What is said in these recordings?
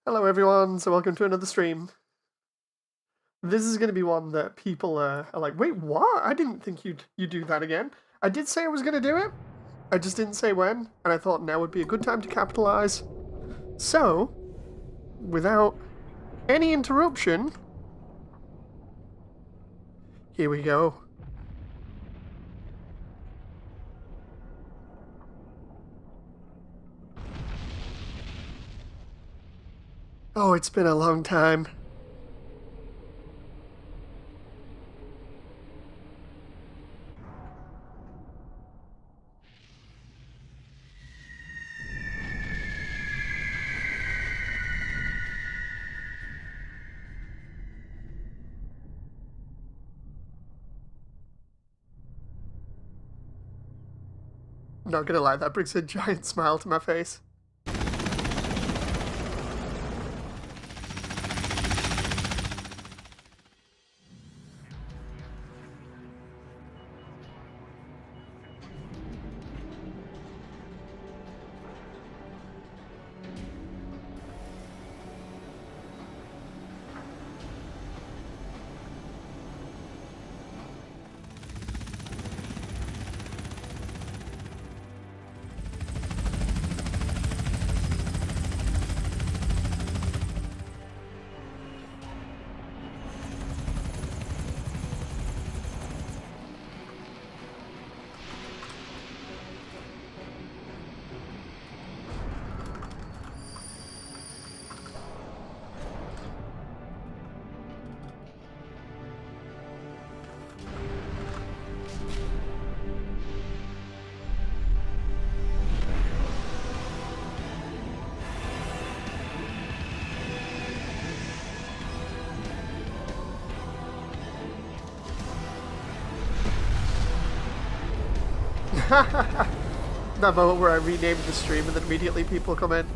Hello everyone, so welcome to another stream. This is going to be one that people are like, wait, what? I didn't think you'd do that again. I did say I was going to do it, I just didn't say when, and I thought now would be a good time to capitalize. So, without any interruption, here we go. Oh, it's been a long time. Not gonna lie, that brings a giant smile to my face. That moment where I renamed the stream and then immediately people come in.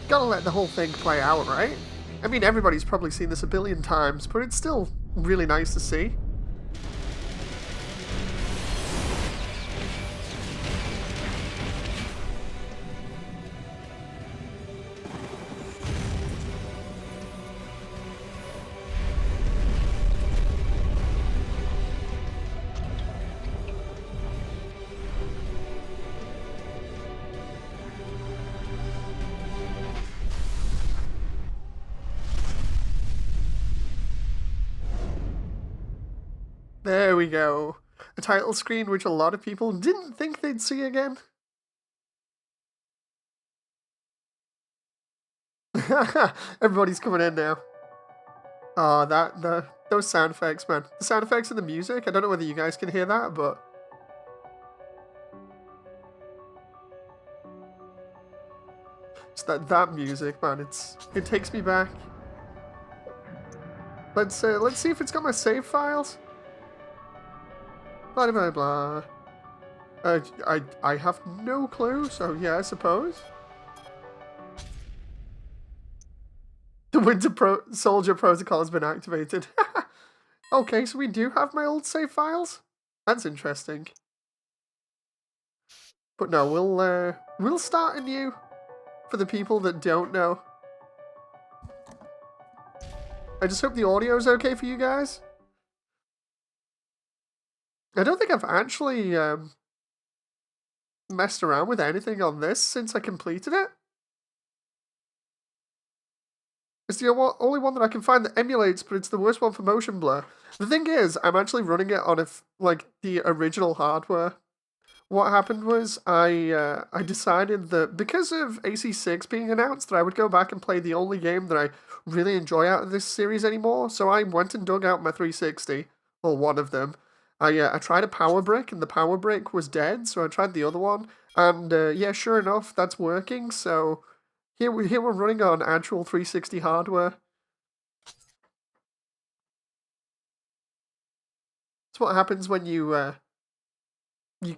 Gotta let the whole thing play out, right? I mean, everybody's probably seen this a billion times, but it's still really nice to see. There we go. A title screen which a lot of people didn't think they'd see again. Everybody's coming in now. Oh, those sound effects, man. The sound effects and the music, I don't know whether you guys can hear that, but it's that music, man, it takes me back. Let's see if it's got my save files. Blah blah blah. I have no clue, so yeah, I suppose. The Soldier protocol has been activated. Okay, so we do have my old save files. That's interesting. But no, we'll start anew for the people that don't know. I just hope the audio's okay for you guys. I don't think I've actually messed around with anything on this since I completed it. It's the only one that I can find that emulates, but it's the worst one for motion blur. The thing is, I'm actually running it on the original hardware. What happened was I decided that because of AC6 being announced, that I would go back and play the only game that I really enjoy out of this series anymore. So I went and dug out my 360, or one of them. I tried a power brick, and the power brick was dead. So I tried the other one, and yeah, sure enough, that's working. So Here we're running on actual 360 hardware. That's what happens when you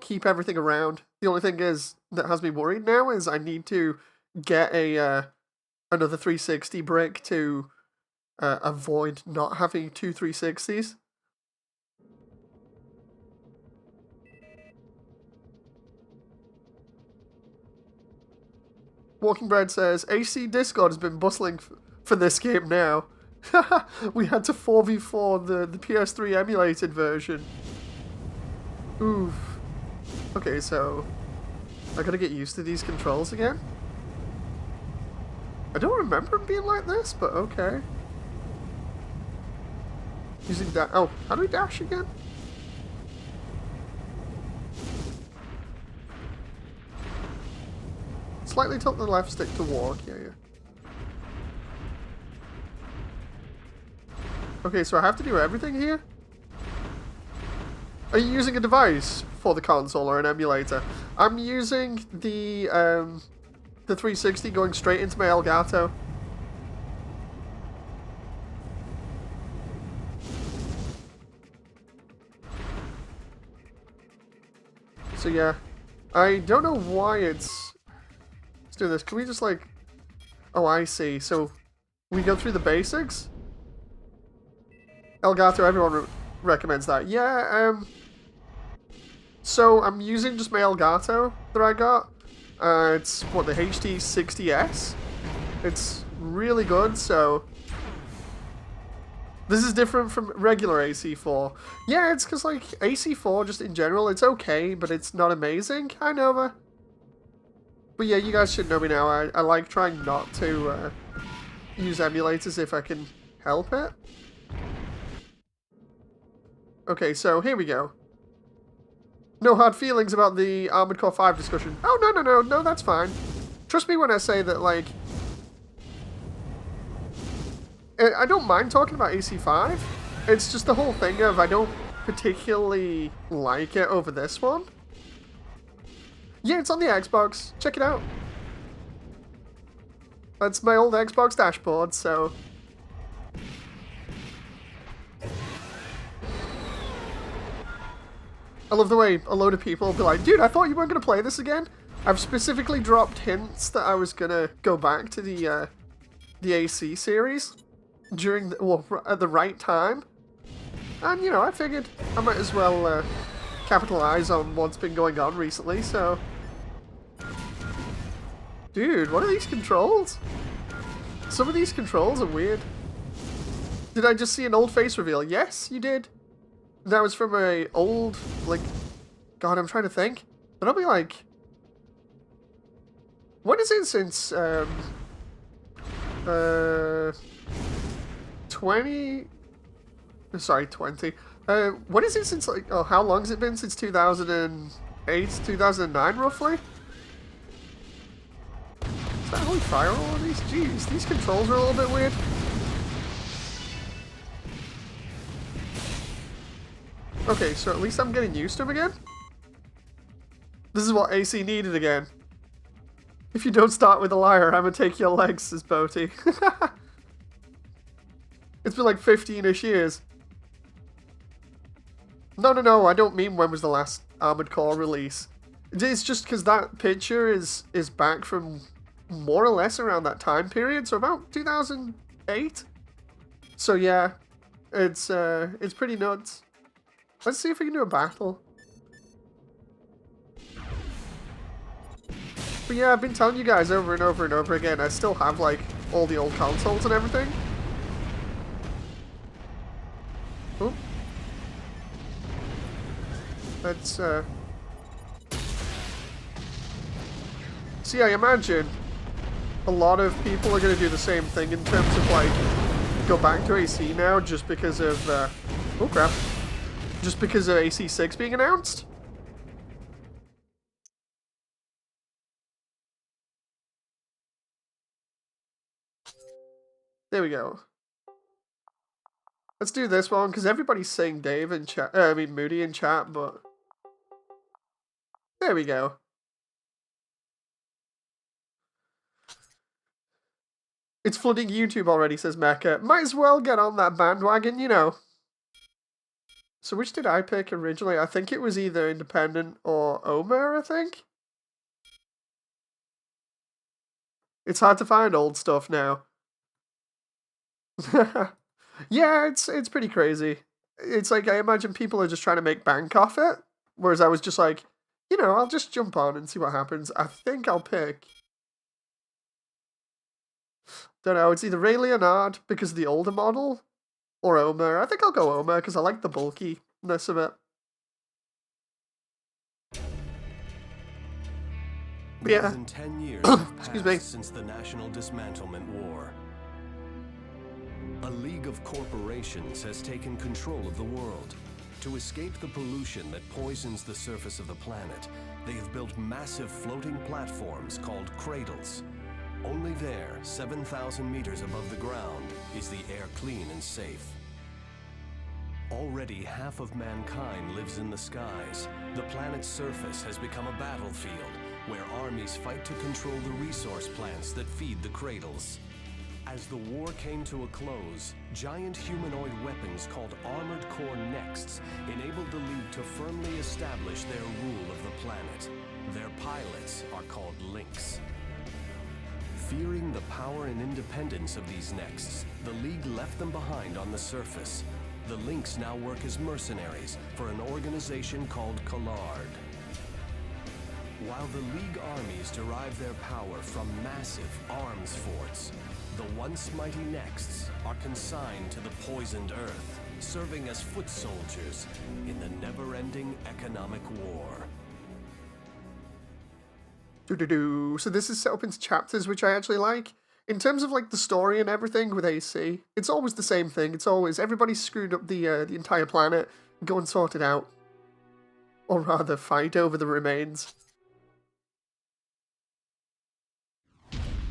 keep everything around. The only thing is that has me worried now is I need to get a another 360 brick to avoid not having two 360s. Walking Bread says, AC Discord has been bustling for this game now. We had to 4v4 the PS3 emulated version. Oof. Okay, so I gotta get used to these controls again. I don't remember them being like this, but okay. Using that. Oh, how do we dash again? Slightly tilt the left stick to walk. Yeah. Okay, so I have to do everything here? Are you using a device for the console or an emulator? I'm using the 360 going straight into my Elgato. So yeah, I don't know why it's... Let's do this. Can we just like... Oh, I see. So we go through the basics? Elgato, everyone recommends that. Yeah, so I'm using just my Elgato that I got. It's, what, the HD60S? It's really good, so... This is different from regular AC4. Yeah, it's because, like, AC4, just in general, it's okay, but it's not amazing. Hi, Nova. But yeah, you guys should know me now. I like trying not to use emulators if I can help it. Okay, so here we go. No hard feelings about the Armored Core 5 discussion. Oh, no, that's fine. Trust me when I say that, like... I don't mind talking about AC5. It's just the whole thing of I don't particularly like it over this one. Yeah, it's on the Xbox. Check it out. That's my old Xbox dashboard, so... I love the way a load of people will be like, dude, I thought you weren't going to play this again. I've specifically dropped hints that I was going to go back to the AC series during at the right time. And, you know, I figured I might as well capitalize on what's been going on recently, so... Dude, what are these controls? Some of these controls are weird. Did I just see an old face reveal? Yes, you did. That was from a old, like... God, I'm trying to think. That'll be like... What is it since, 20... Sorry, 20. What is it since, like... Oh, how long has it been? Since 2008, 2009, roughly? Is that Holy Fire all of these? Jeez, these controls are a little bit weird. Okay, so at least I'm getting used to him again. This is what AC needed again. If you don't start with a liar, I'm gonna take your legs, says Boaty. It's been like 15-ish years. No, I don't mean when was the last Armored Core release. It's just because that picture is back from more or less around that time period, so about 2008. So yeah, it's pretty nuts. Let's see if we can do a battle. But yeah, I've been telling you guys over and over and over again, I still have like all the old consoles and everything. Oh. Let's see, I imagine a lot of people are going to do the same thing in terms of like go back to AC now just because of oh crap. Just because of AC6 being announced? There we go. Let's do this one, because everybody's saying Dave in chat, I mean Moody in chat, but... There we go. It's flooding YouTube already, says Mecca. Might as well get on that bandwagon, you know. So which did I pick originally? I think it was either Independent or Omer, I think. It's hard to find old stuff now. Yeah, it's pretty crazy. It's like, I imagine people are just trying to make bank off it. Whereas I was just like, you know, I'll just jump on and see what happens. I think I'll pick... Don't know, it's either Ray Leonard because of the older model, or Omer. I think I'll go Omer because I like the bulkiness of it. More than 10 years have passed since the National Dismantlement War. A league of corporations has taken control of the world. To escape the pollution that poisons the surface of the planet, they have built massive floating platforms called cradles. Only there, 7,000 meters above the ground, is the air clean and safe. Already half of mankind lives in the skies. The planet's surface has become a battlefield where armies fight to control the resource plants that feed the cradles. As the war came to a close, giant humanoid weapons called Armored Core Nexts enabled the League to firmly establish their rule of the planet. Their pilots are called Lynx. Fearing the power and independence of these Nexts, the League left them behind on the surface. The Lynx now work as mercenaries for an organization called Collard. While the League armies derive their power from massive arms forts, the once mighty Nexts are consigned to the poisoned earth, serving as foot soldiers in the never-ending economic war. So this is set up into chapters, which I actually like. In terms of like the story and everything with AC, it's always the same thing. It's always everybody's screwed up the entire planet. Go and sort it out, or rather, fight over the remains.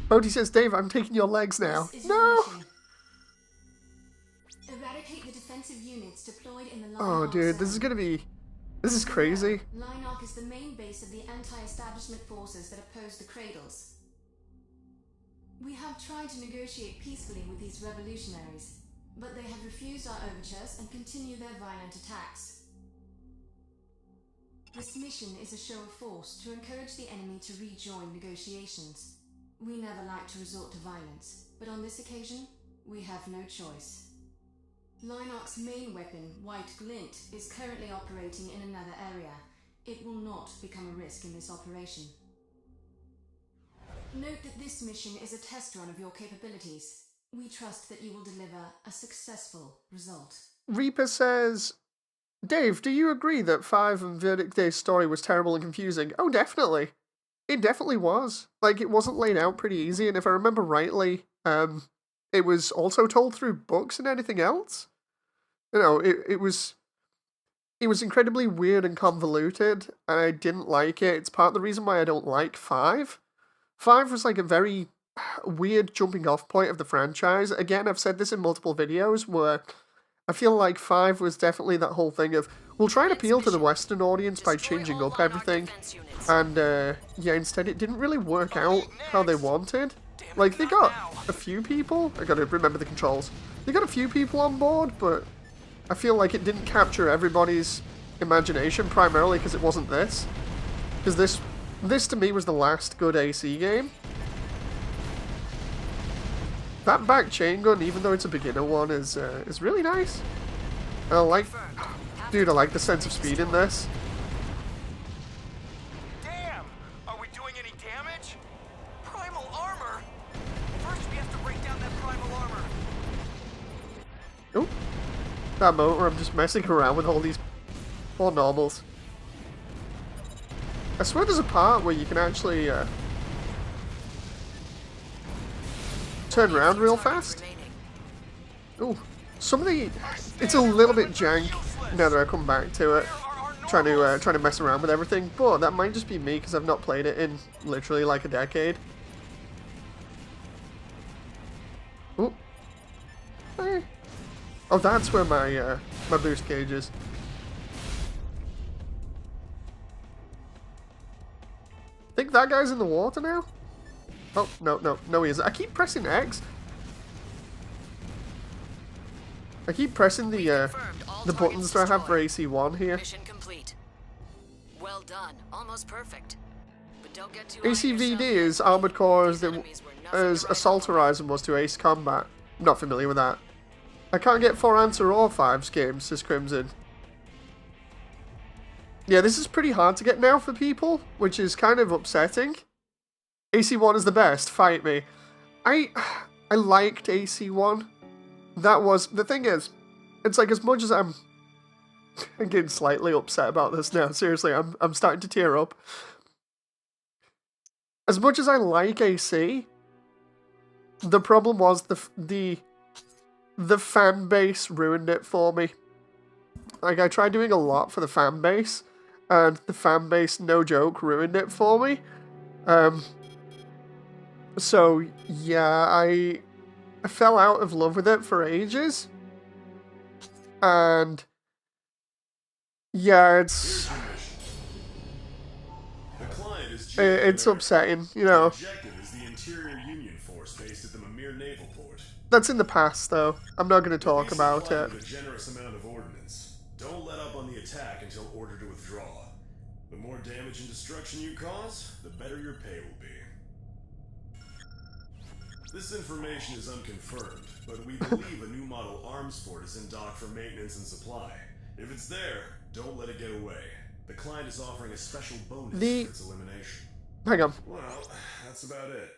Bodhi says, "Dave, I'm taking your legs now." No. Eradicate the defensive units deployed in the Oh, dude, this is gonna be. This is crazy. Lineark is the main base of the anti-establishment forces that oppose the Cradles. We have tried to negotiate peacefully with these revolutionaries, but they have refused our overtures and continue their violent attacks. This mission is a show of force to encourage the enemy to rejoin negotiations. We never like to resort to violence, but on this occasion, we have no choice. Lineark's main weapon, White Glint, is currently operating in another area. It will not become a risk in this operation. Note that this mission is a test run of your capabilities. We trust that you will deliver a successful result. Reaper says, "Dave, do you agree that 5 and Verdict Day's story was terrible and confusing?" Oh, definitely. It definitely was. Like, it wasn't laid out pretty easy, and if I remember rightly, it was also told through books and anything else. You know, it was incredibly weird and convoluted, and I didn't like it. It's part of the reason why I don't like 5. 5 was like a very weird jumping off point of the franchise. Again, I've said this in multiple videos where I feel like 5 was definitely that whole thing of, we'll try and appeal to the Western audience by changing up everything. And, yeah, instead it didn't really work out how they wanted. Like, they got a few people, I gotta remember the controls. They got a few people on board, but I feel like it didn't capture everybody's imagination, primarily because it wasn't this. Because this to me was the last good AC game. That back chain gun, even though it's a beginner one, is really nice. And I like, dude, I like the sense of speed in this. Damn! Are we doing any damage? Primal armor? First we have to break down that primal armor. Oh, that moment where I'm just messing around with all these poor normals. I swear there's a part where you can actually turn around real fast. Oh, some of the... It's a little bit jank now that I come back to it. Trying to mess around with everything, but that might just be me because I've not played it in literally like a decade. Oh. Hey. Oh, that's where my my boost gauge is. Think that guy's in the water now? Oh, no, he isn't. I keep pressing X. I keep pressing the buttons that I have for AC1 here. Mission complete. Well done. Almost perfect. But don't get too high on ACVD yourself is yet. Armored Core These enemies were nothing as to write Assault home Horizon was to Ace Combat. I'm not familiar with that. I can't get 4 Answer or 5's games, says Crimson. Yeah, this is pretty hard to get now for people, which is kind of upsetting. AC1 is the best, fight me. I liked AC1. That was, the thing is, it's like as much as I'm getting slightly upset about this now, seriously, I'm starting to tear up. As much as I like AC, the problem was the fan base ruined it for me. Like, I tried doing a lot for the fan base, and the fan base, no joke, ruined it for me. So, yeah, I fell out of love with it for ages. And, yeah, it's upsetting, you know. The objective is the Interior Union Force based at the Mimir Naval Port. That's in the past, though. I'm not going to talk about it. With a generous amount of ordnance. Don't let up on the attack until ordered to withdraw. The more damage and destruction you cause, the better your pay will be. This information is unconfirmed, but we believe a new model arms fort is in dock for maintenance and supply. If it's there, don't let it get away. The client is offering a special bonus for its elimination. Hang on. Well, that's about it.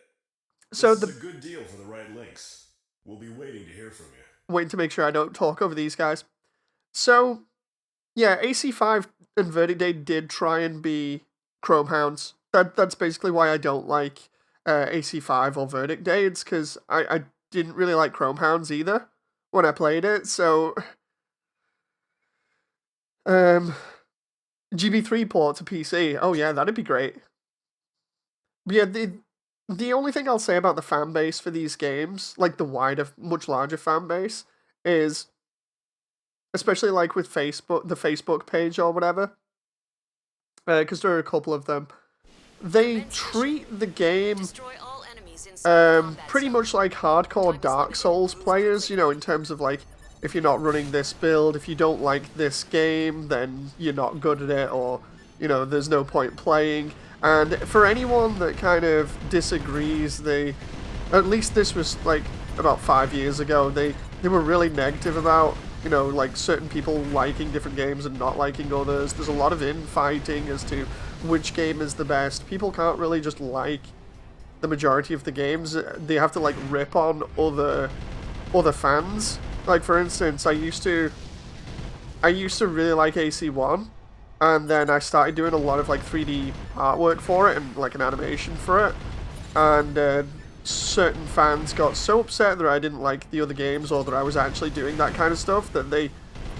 So this is a good deal for the right links. We'll be waiting to hear from you. Waiting to make sure I don't talk over these guys. So, yeah, AC5 and Verdict Day did try and be Chrome Hounds. That's basically why I don't like AC5 or Verdict Day. It's because I didn't really like Chrome Hounds either when I played it, so... GB3 port to PC. Oh yeah, that'd be great. But yeah, the only thing I'll say about the fan base for these games, like the wider, much larger fan base, is, especially like with Facebook, the Facebook page or whatever, because there are a couple of them, they treat the game pretty much like hardcore Dark Souls players, you know, in terms of like, if you're not running this build, if you don't like this game, then you're not good at it, or, you know, there's no point playing. And for anyone that kind of disagrees, at least this was like about 5 years ago, they were really negative about, you know, like certain people liking different games and not liking others. There's a lot of infighting as to which game is the best. People can't really just like the majority of the games. They have to like rip on other fans. Like, for instance, I used to really like AC1, and then I started doing a lot of like 3D artwork for it and like an animation for it, and certain fans got so upset that I didn't like the other games, or that I was actually doing that kind of stuff, that they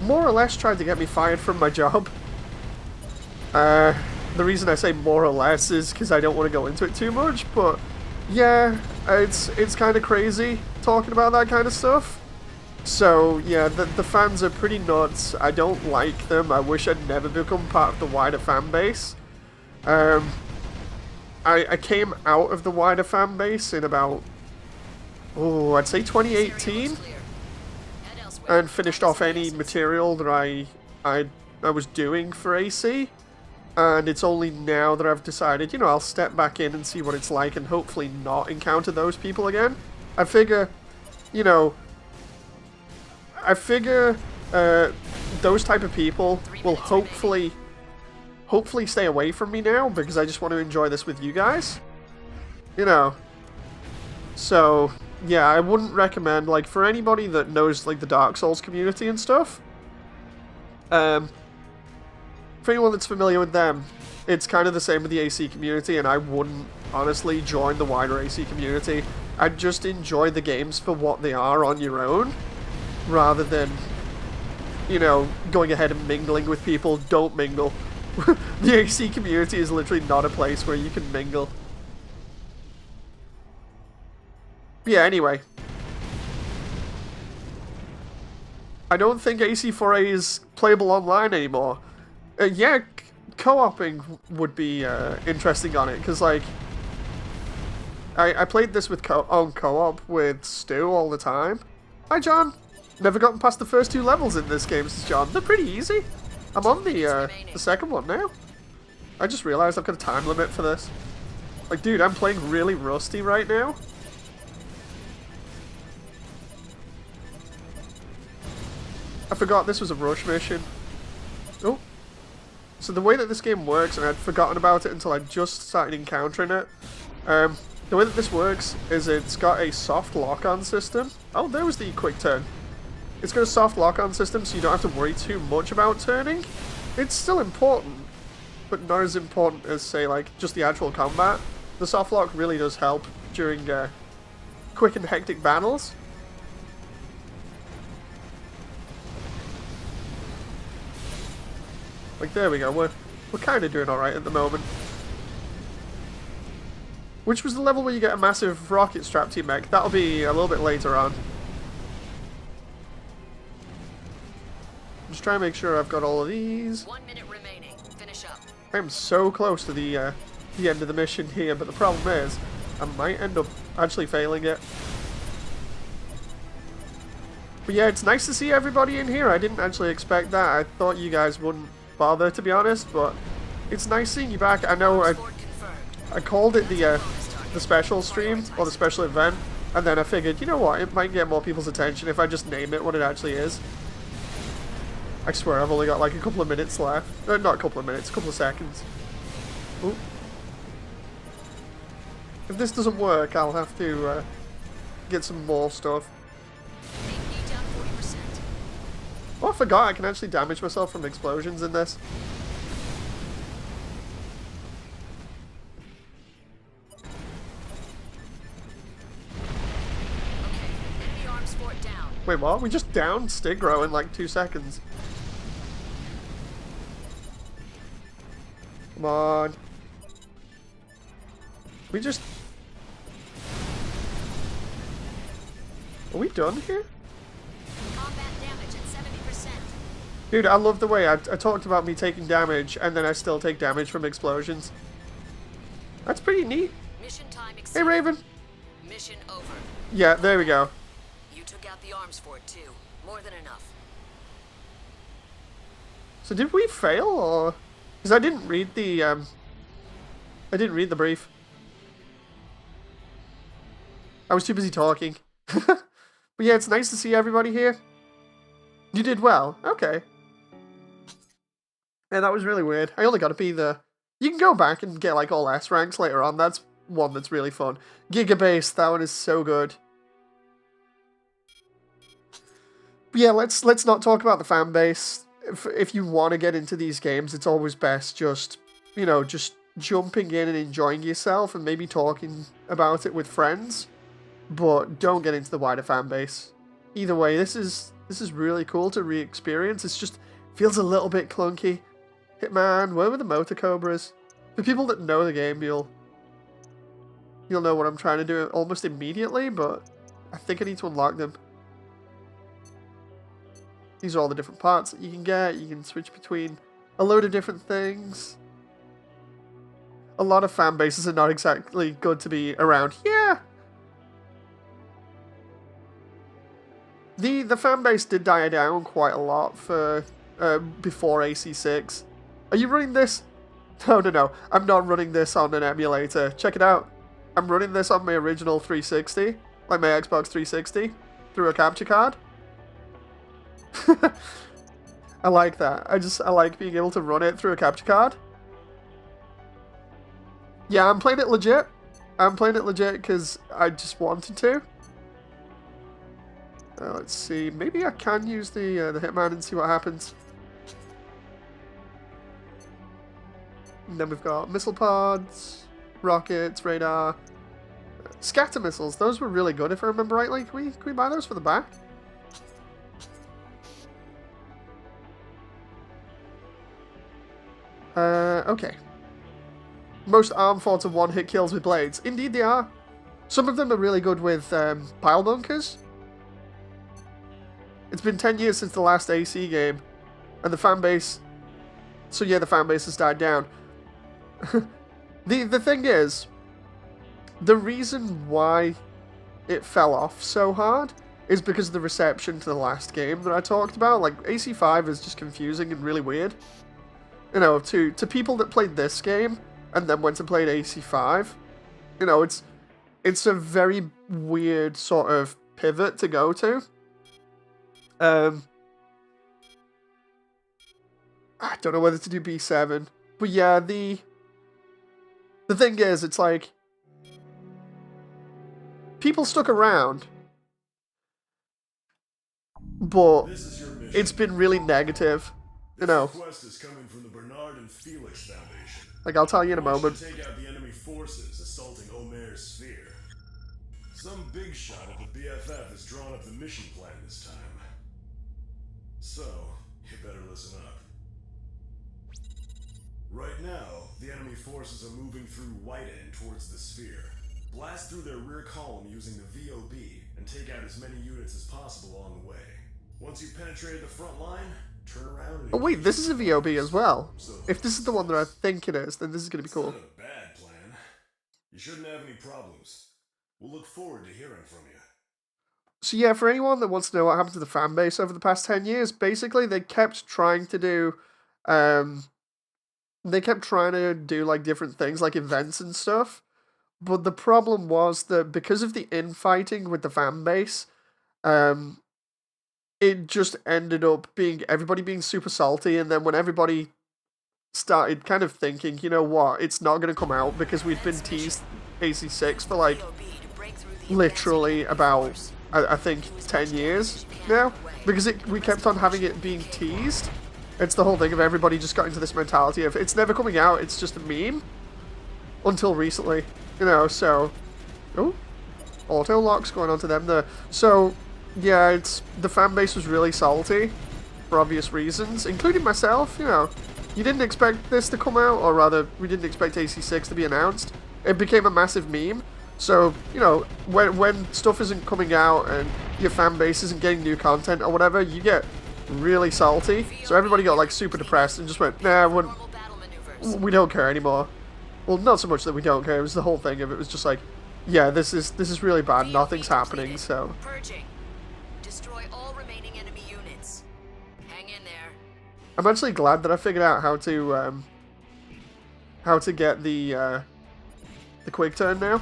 more or less tried to get me fired from my job. The reason I say more or less is because I don't want to go into it too much, but yeah, it's kind of crazy talking about that kind of stuff. So, yeah, the fans are pretty nuts. I don't like them. I wish I'd never become part of the wider fan base. I came out of the wider fan base in about, I'd say 2018, and finished off any material that I was doing for AC. And it's only now that I've decided, you know, I'll step back in and see what it's like and hopefully not encounter those people again. I figure, you know... those type of people will hopefully stay away from me now, because I just want to enjoy this with you guys. You know. So, yeah, I wouldn't recommend, like, for anybody that knows, like, the Dark Souls community and stuff. For anyone that's familiar with them, it's kind of the same with the AC community, and I wouldn't, honestly, join the wider AC community. I'd just enjoy the games for what they are on your own, rather than, you know, going ahead and mingling with people. Don't mingle. The AC community is literally not a place where you can mingle. Yeah, anyway. I don't think AC4A is playable online anymore. Yeah, co-oping would be interesting on it, because, like, I played this with co-op with Stu all the time. Hi, John. Never gotten past the first 2 levels in this game, says John. They're pretty easy. I'm on the second one now. I just realized I've got a time limit for this. Like, dude, I'm playing really rusty right now. I forgot this was a rush mission. Oh. So the way that this game works, and I'd forgotten about it until I just started encountering it. The way that this works is it's got a soft lock-on system. Oh, there was the quick turn. It's got a soft lock-on system, so you don't have to worry too much about turning. It's still important, but not as important as, say, like, just the actual combat. The soft lock really does help during quick and hectic battles. Like, there we go. We're kind of doing alright at the moment. Which was the level where you get a massive rocket strapped to your mech. That'll be a little bit later on. Just trying to make sure I've got all of these. 1 minute remaining. Finish up. I'm so close to the end of the mission here, but the problem is, I might end up actually failing it. But yeah, it's nice to see everybody in here. I didn't actually expect that. I thought you guys wouldn't bother, to be honest, but it's nice seeing you back. I know I called it the special stream, or the special event, and then I figured, you know what, it might get more people's attention if I just name it what it actually is. I swear I've only got like a couple of minutes left. Not a couple of minutes, a couple of seconds. Ooh. If this doesn't work, I'll have to get some more stuff. AP down 40%. Oh, I forgot I can actually damage myself from explosions in this. Okay, enemy arms fort down. Wait, what? We just downed Stigro in like 2 seconds. Come on. We just... Are we done here? Combat damage at 70%. Dude, I love the way I talked about me taking damage, and then I still take damage from explosions. That's pretty neat. Mission time Hey, exceeded. Raven. Mission over. Yeah, there we go. You took out the arms fort too. More than enough. So did we fail, or... Because I didn't read the brief. I was too busy talking. But yeah, it's nice to see everybody here. You did well. Okay. Yeah, that was really weird. I only got to be the... You can go back and get like all S ranks later on. That's one that's really fun. Gigabase, that one is so good. But yeah, let's not talk about the fan base. If you want to get into these games, it's always best just, you know, just jumping in and enjoying yourself and maybe talking about it with friends. But don't get into the wider fan base. Either way, this is really cool to re-experience. It's just feels a little bit clunky. Hitman, where were the Motor Cobras? For people that know the game, you'll know what I'm trying to do almost immediately, but I think I need to unlock them. These are all the different parts that you can get. You can switch between a load of different things. A lot of fan bases are not exactly good to be around. Yeah! The fan base did die down quite a lot for before AC6. Are you running this? No. I'm not running this on an emulator. Check it out. I'm running this on my original 360, like my Xbox 360, through a capture card. I like that. I like being able to run it through a capture card. Yeah, I'm playing it legit. I'm playing it legit because I just wanted to. Let's see. Maybe I can use the Hitman and see what happens. And then we've got missile pods, rockets, radar, scatter missiles. Those were really good if I remember rightly. Can we buy those for the back? Okay. Most arm forts are one-hit kills with blades. Indeed they are. Some of them are really good with pile bunkers. It's been 10 years since the last AC game, and the fan base... So yeah, the fan base has died down. The thing is, the reason why it fell off so hard is because of the reception to the last game that I talked about. Like, AC5 is just confusing and really weird. You know, to people that played this game and then went and played AC5, you know, it's a very weird sort of pivot to go to. I don't know whether to do B7. But yeah, the thing is, it's like, people stuck around, but it's been really negative, you know. Request is coming from the Bernard and Felix Foundation. Like, I'll tell you in a moment. Take out the enemy forces assaulting Omer's sphere. Some big shot at the BFF has drawn up the mission plan this time. So, you better listen up. Right now, the enemy forces are moving through White End towards the sphere. Blast through their rear column using the VOB and take out as many units as possible along the way. Once you've penetrated the front line, turn around and... Oh wait, this is a VOB as well. If this is the one that I think it is, then this is going to be cool. It's not a bad plan. You shouldn't have any problems. We'll look forward to hearing from you. So yeah, for anyone that wants to know what happened to the fan base over the past 10 years, basically they kept trying to do... like different things, like events and stuff. But the problem was that because of the infighting with the fan base, it just ended up being everybody being super salty, and then when everybody started kind of thinking, you know what, it's not going to come out because we'd been teased AC6 for like literally about, I think, 10 years now, because we kept on having it being teased. It's the whole thing of everybody just got into this mentality of it's never coming out, it's just a meme. Until recently, you know, so... Oh, auto locks going on to them there. So, yeah, the fan base was really salty, for obvious reasons, including myself, you know. You didn't expect this to come out, or rather, we didn't expect AC6 to be announced. It became a massive meme. So, you know, when stuff isn't coming out and your fan base isn't getting new content or whatever, you get really salty. So everybody got like super depressed and just went, nah, we don't care anymore. Well, not so much that we don't care, it was the whole thing of it was just like, yeah, this is really bad, nothing's happening, so. Purging. Destroy all remaining enemy units. Hang in there. I'm actually glad that I figured out how to get the quick turn now.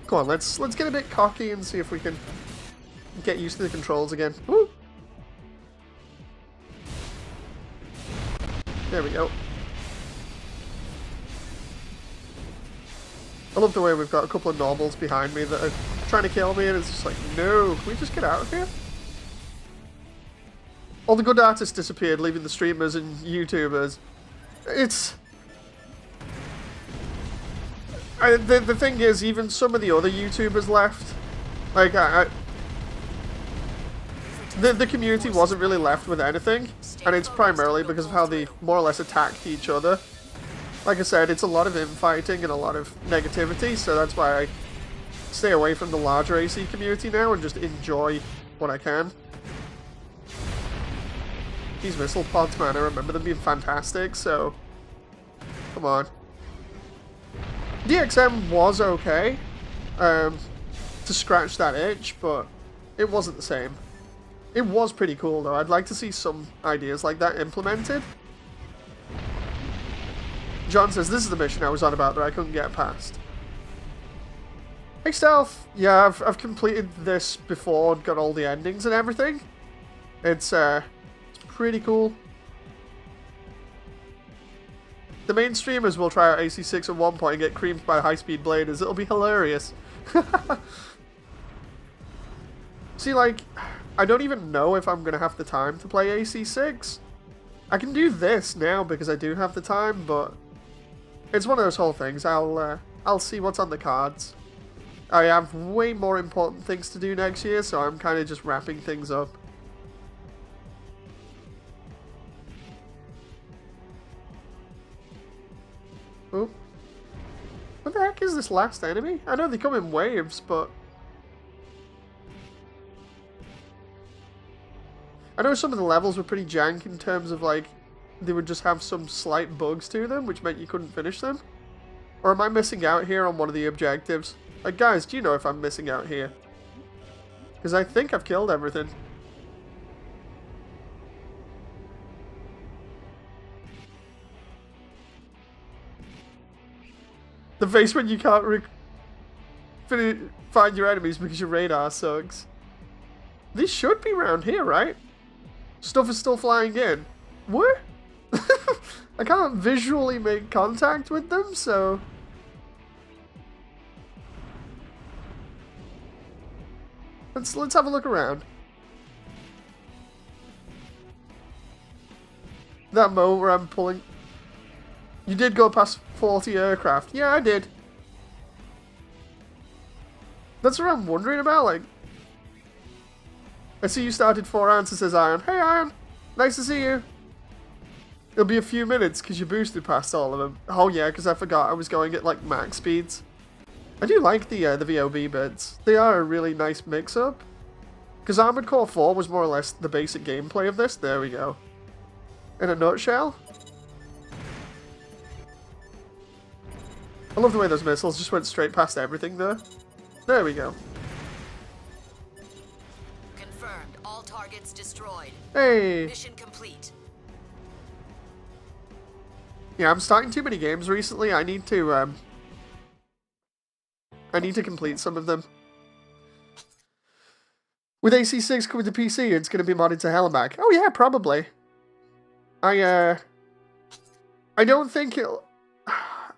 Come on, let's get a bit cocky and see if we can get used to the controls again. Woo! There we go. I love the way we've got a couple of normals behind me that are trying to kill me, and it's just like, no, can we just get out of here? All the good artists disappeared, leaving the streamers and YouTubers. It's... the thing is, even some of the other YouTubers left. Like, the community wasn't really left with anything, and it's primarily because of how they more or less attacked each other. Like I said, it's a lot of infighting and a lot of negativity, so that's why I stay away from the larger AC community now and just enjoy what I can. These missile pods, man, I remember them being fantastic, so... Come on. DXM was okay, to scratch that itch, but it wasn't the same. It was pretty cool, though. I'd like to see some ideas like that implemented. John says, this is the mission I was on about that I couldn't get past. Hey, Stealth. Yeah, I've completed this before and got all the endings and everything. It's pretty cool. The main streamers will try out AC6 at one point and get creamed by high-speed bladers. It'll be hilarious. See, like, I don't even know if I'm going to have the time to play AC6. I can do this now because I do have the time, but it's one of those whole things. I'll see what's on the cards. I have way more important things to do next year, so I'm kind of just wrapping things up. Oh. What the heck is this last enemy? I know they come in waves, but... I know some of the levels were pretty jank in terms of, like, they would just have some slight bugs to them, which meant you couldn't finish them. Or am I missing out here on one of the objectives? Like, guys, do you know if I'm missing out here? Because I think I've killed everything. The face when you can't find your enemies because your radar sucks. These should be around here, right? Stuff is still flying in. What? I can't visually make contact with them, so... Let's have a look around. That moment where I'm pulling... You did go past 40 aircraft. Yeah, I did. That's what I'm wondering about, like... I see you started 4 answers, says Iron. Hey, Iron! Nice to see you! It'll be a few minutes, because you boosted past all of them. Oh yeah, because I forgot I was going at, like, max speeds. I do like the VOB bits. They are a really nice mix-up. Because Armored Core 4 was more or less the basic gameplay of this. There we go. In a nutshell. I love the way those missiles just went straight past everything there. There we go. Confirmed. All targets destroyed. Hey! Mission complete. Yeah, I'm starting too many games recently. I need to complete some of them. With AC6 coming to PC, it's going to be modded to hell and back. Oh yeah, probably. I don't think it'll...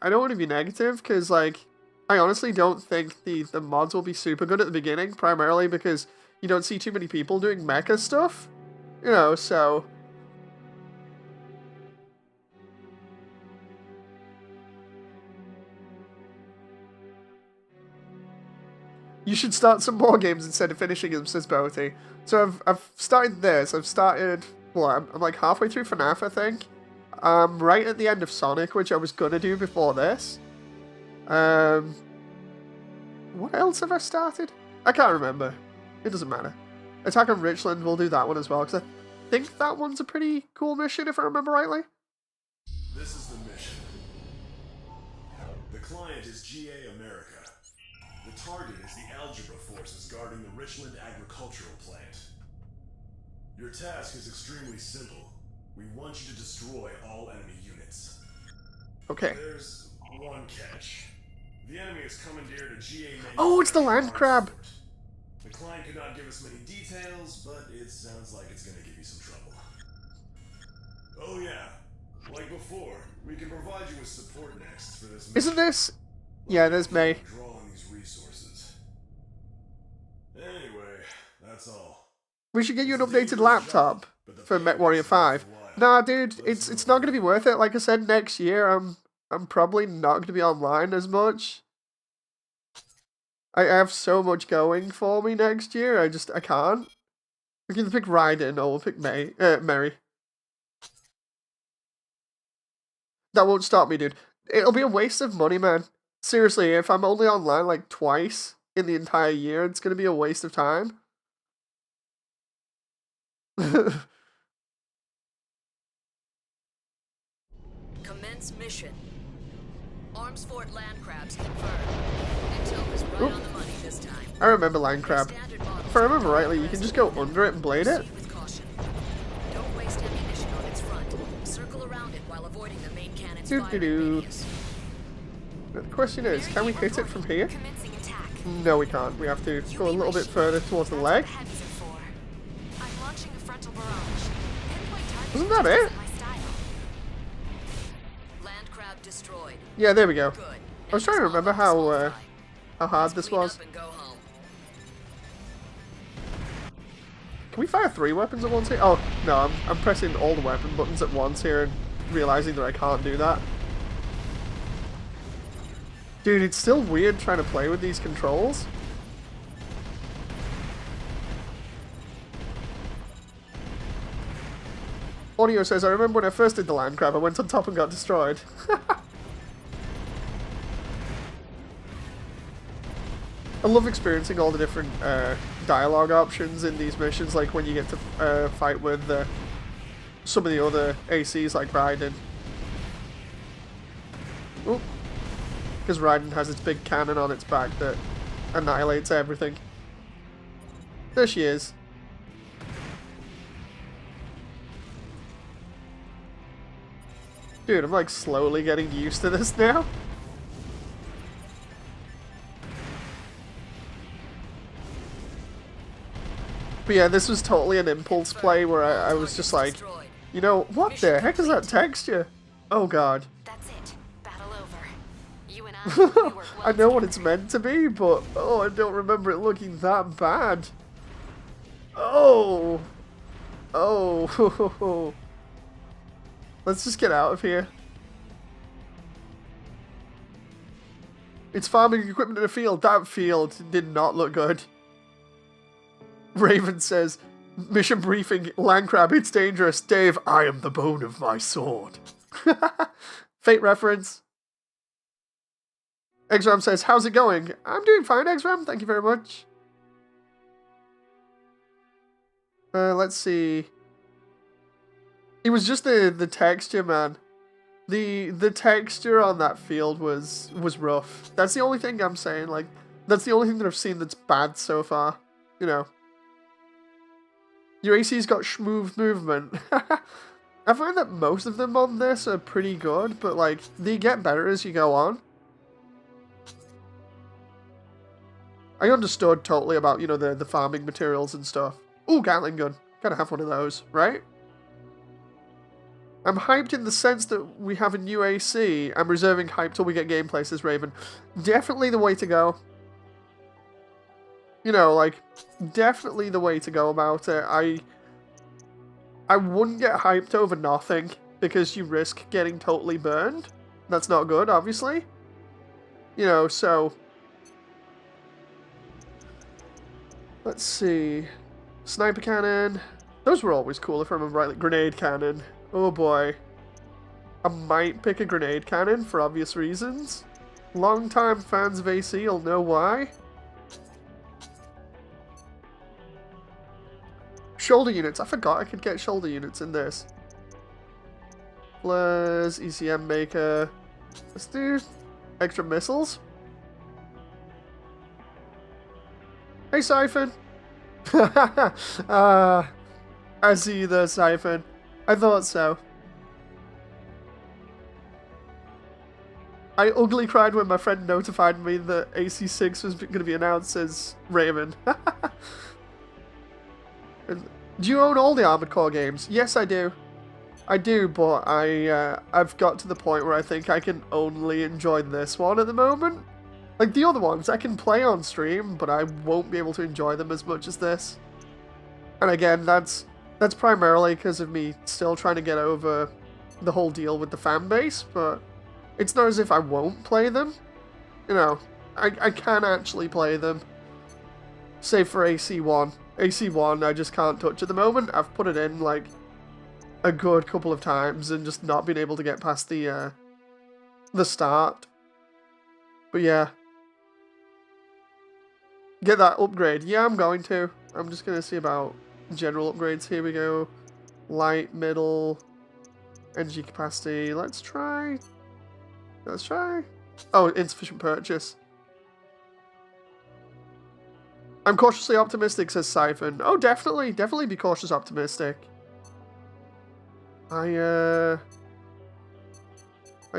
I don't want to be negative, because, like, I honestly don't think the mods will be super good at the beginning, primarily because you don't see too many people doing mecha stuff. You know, so... You should start some more games instead of finishing them, says Boaty. So I've started this. I've started... Well, I'm like halfway through FNAF, I think. Right at the end of Sonic, which I was gonna do before this. What else have I started? I can't remember. It doesn't matter. Attack on Richland, we'll do that one as well, because I think that one's a pretty cool mission, if I remember rightly. This is the mission. The client is GA America. The target is the algebra forces guarding the Richland agricultural plant. Your task is extremely simple. We want you to destroy all enemy units. Okay. There's one catch. The enemy is commandeered a GA manufactured Oh, it's the land crab! fort. The client could not give us many details, but it sounds like it's gonna give you some trouble. Oh yeah, like before, we can provide you with support next for this mission. Isn't this... Yeah, there's May. Draw on these resources. Anyway, that's all. We should get you an updated laptop for MechWarrior 5. Nah, dude, it's not gonna be worth it. Like I said, next year I'm probably not gonna be online as much. I have so much going for me next year. I can't. We can pick Raiden or we'll pick Mary. That won't stop me, dude. It'll be a waste of money, man. Seriously, if I'm only online like twice in the entire year, it's gonna be a waste of time. Commence mission. Arms Fort land crabs confirmed. Intel is right on the money this time. I remember land crab. If I remember rightly, you can just go under it and blade it. Proceed with caution. Don't waste ammunition on its front. Circle around it while avoiding the main cannon's firing radius. The question is, can we hit it from here? Commencing attack. No, we can't. We have to go a little bit further towards the leg. That's what heads are for. I'm launching a frontal barrage. Pinpoint target Isn't that just it? isn't my style. Land crab destroyed. Yeah, there we go. Good. I was trying to remember how hard this Clean was. up and go home. Can we fire 3 weapons at once here? Oh, no, I'm pressing all the weapon buttons at once here and realizing that I can't do that. Dude, it's still weird trying to play with these controls. Audio says, I remember when I first did the land crab, I went on top and got destroyed. I love experiencing all the different dialogue options in these missions, like when you get to fight with some of the other ACs like Raiden. Oh. Because Raiden has its big cannon on its back that annihilates everything. There she is. Dude, I'm like slowly getting used to this now. But yeah, this was totally an impulse play where I was just like, you know, what the heck is that texture? Oh god. That's it. Battle over. You and I, we work well I know what together. it's meant to be, but oh, I don't remember it looking that bad. Oh. Oh. Let's just get out of here. It's farming equipment in a field. That field did not look good. Raven says, mission briefing, Landcrab, it's dangerous. Dave, I am the bone of my sword. Fate reference. Exram says, how's it going? I'm doing fine, Exram. Thank you very much. Let's see. It was just the texture, man. The texture on that field was rough. That's the only thing I'm saying. Like, that's the only thing that I've seen that's bad so far. You know. Your AC's got smooth movement. I find that most of them on this are pretty good, but like, they get better as you go on. I understood totally about, you know, the farming materials and stuff. Ooh, Gatling gun. Gotta have one of those, right? I'm hyped in the sense that we have a new AC. I'm reserving hype till we get gameplay, says Raven. Definitely the way to go. You know, like, definitely the way to go about it. I wouldn't get hyped over nothing, because you risk getting totally burned. That's not good, obviously. You know, so... Let's see... Sniper cannon. Those were always cool, if I remember rightly. Grenade cannon. Oh boy. I might pick a grenade cannon for obvious reasons. Long-time fans of AC will know why. Shoulder units. I forgot I could get shoulder units in this. Flares, ECM maker. Let's do extra missiles. Hey, Siphon. I see you there, Siphon. I thought so. I ugly cried when my friend notified me that AC6 was going to be announced as Raven. Do you own all the Armored Core games? Yes, I do. I do, but I've got to the point where I think I can only enjoy this one at the moment. Like, the other ones I can play on stream, but I won't be able to enjoy them as much as this. And again, that's primarily because of me still trying to get over the whole deal with the fan base, but it's not as if I won't play them. You know, I can actually play them. Save for AC1. AC1 I just can't touch at the moment. I've put it in like a good couple of times and just not been able to get past the start. But yeah. Get that upgrade. Yeah, I'm going to. I'm just going to see about general upgrades. Here we go. Light, middle, energy capacity. Let's try. Oh, insufficient purchase. I'm cautiously optimistic, says Siphon. Oh, definitely. Definitely be cautious optimistic. I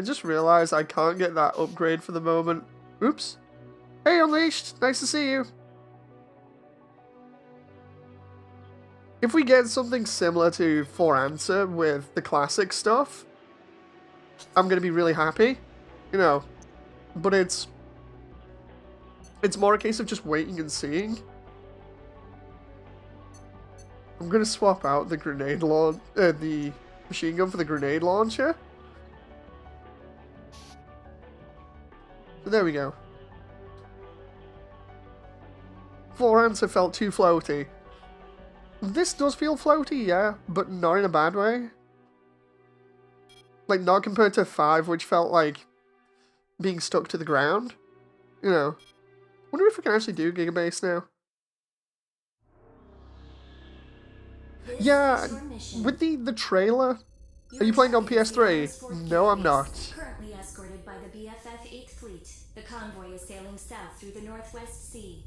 just realized I can't get that upgrade for the moment. Oops. Hey, Unleashed. Nice to see you. If we get something similar to For Answer with the classic stuff, I'm going to be really happy. You know, but it's more a case of just waiting and seeing. I'm going to swap out the grenade the machine gun for the grenade launcher. So there we go. For Answer felt too floaty. This does feel floaty, yeah, but not in a bad way. Like, not compared to 5, which felt like being stuck to the ground. You know. Wonder if we can actually do Gigabase now. Yeah, with the trailer. Are you playing on PS3? No, I'm not. Currently escorted by the BFF 8th Fleet. The convoy is sailing south through the Northwest Sea.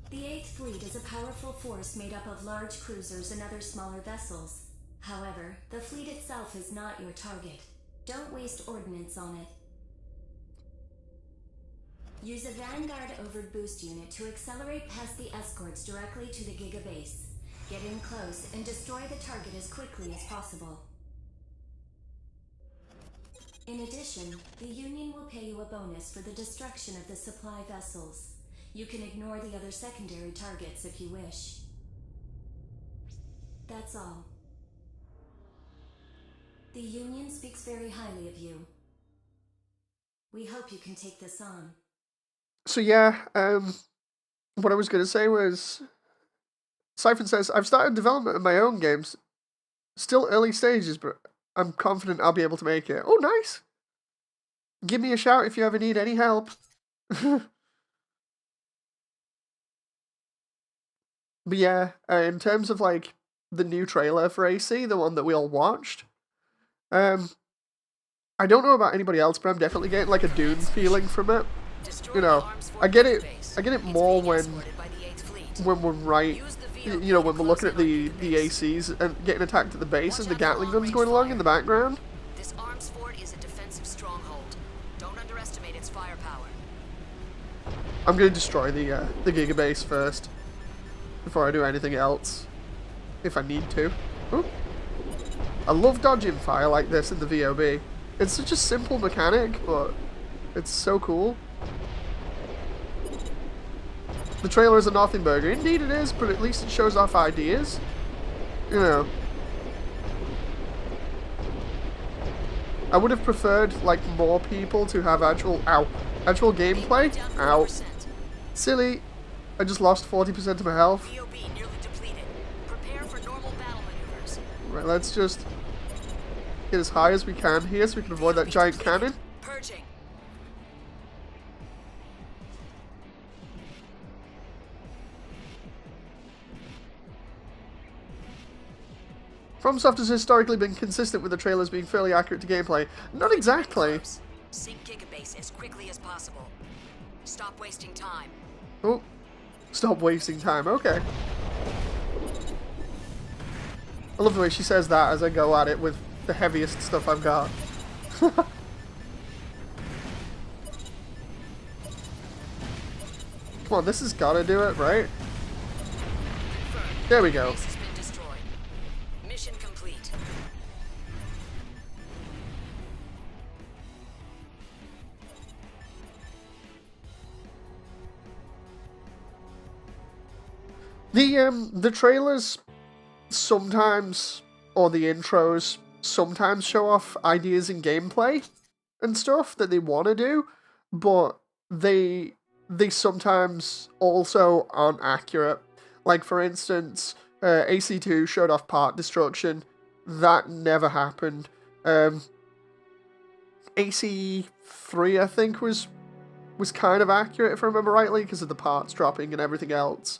The 8th Fleet is a powerful force made up of large cruisers and other smaller vessels. However, the fleet itself is not your target. Don't waste ordnance on it. Use a Vanguard Overt Boost unit to accelerate past the escorts directly to the Giga base. Get in close and destroy the target as quickly as possible. In addition, the Union will pay you a bonus for the destruction of the supply vessels. You can ignore the other secondary targets if you wish. That's all. The Union speaks very highly of you. We hope you can take this on. So yeah, what I was going to say was, Siphon says, I've started development of my own games. Still early stages, but I'm confident I'll be able to make it. Oh, nice! Give me a shout if you ever need any help. But yeah, in terms of like the new trailer for AC, the one that we all watched, I don't know about anybody else, but I'm definitely getting like a Dune feeling from it. You know, I get it more when we're right, you know, when we're looking at the ACs and getting attacked at the base and the Gatling guns going along in the background. This arms fort is a defensive stronghold. Don't underestimate its firepower. I'm going to destroy the Giga base first before I do anything else, if I need to. Ooh. I love dodging fire like this in the VOB. It's such a simple mechanic, but it's so cool. The trailer is a nothing burger. Indeed it is, but at least it shows off ideas. You know. I would have preferred, like, more people to have actual gameplay. Ow. Silly. I just lost 40% of my health. Right, let's just get as high as we can here so we can avoid that giant cannon. FromSoft has historically been consistent with the trailers being fairly accurate to gameplay. Not exactly. Sink Gigabase as quickly as possible. Stop wasting time. Oh, stop wasting time. Okay. I love the way she says that as I go at it with the heaviest stuff I've got. Come on, this has got to do it, right? There we go. Mission complete. The trailers sometimes, or the intros, sometimes show off ideas in gameplay and stuff that they want to do, but they sometimes also aren't accurate. Like, for instance, AC2 showed off part destruction. That never happened. AC3, I think, was kind of accurate, if I remember rightly, because of the parts dropping and everything else.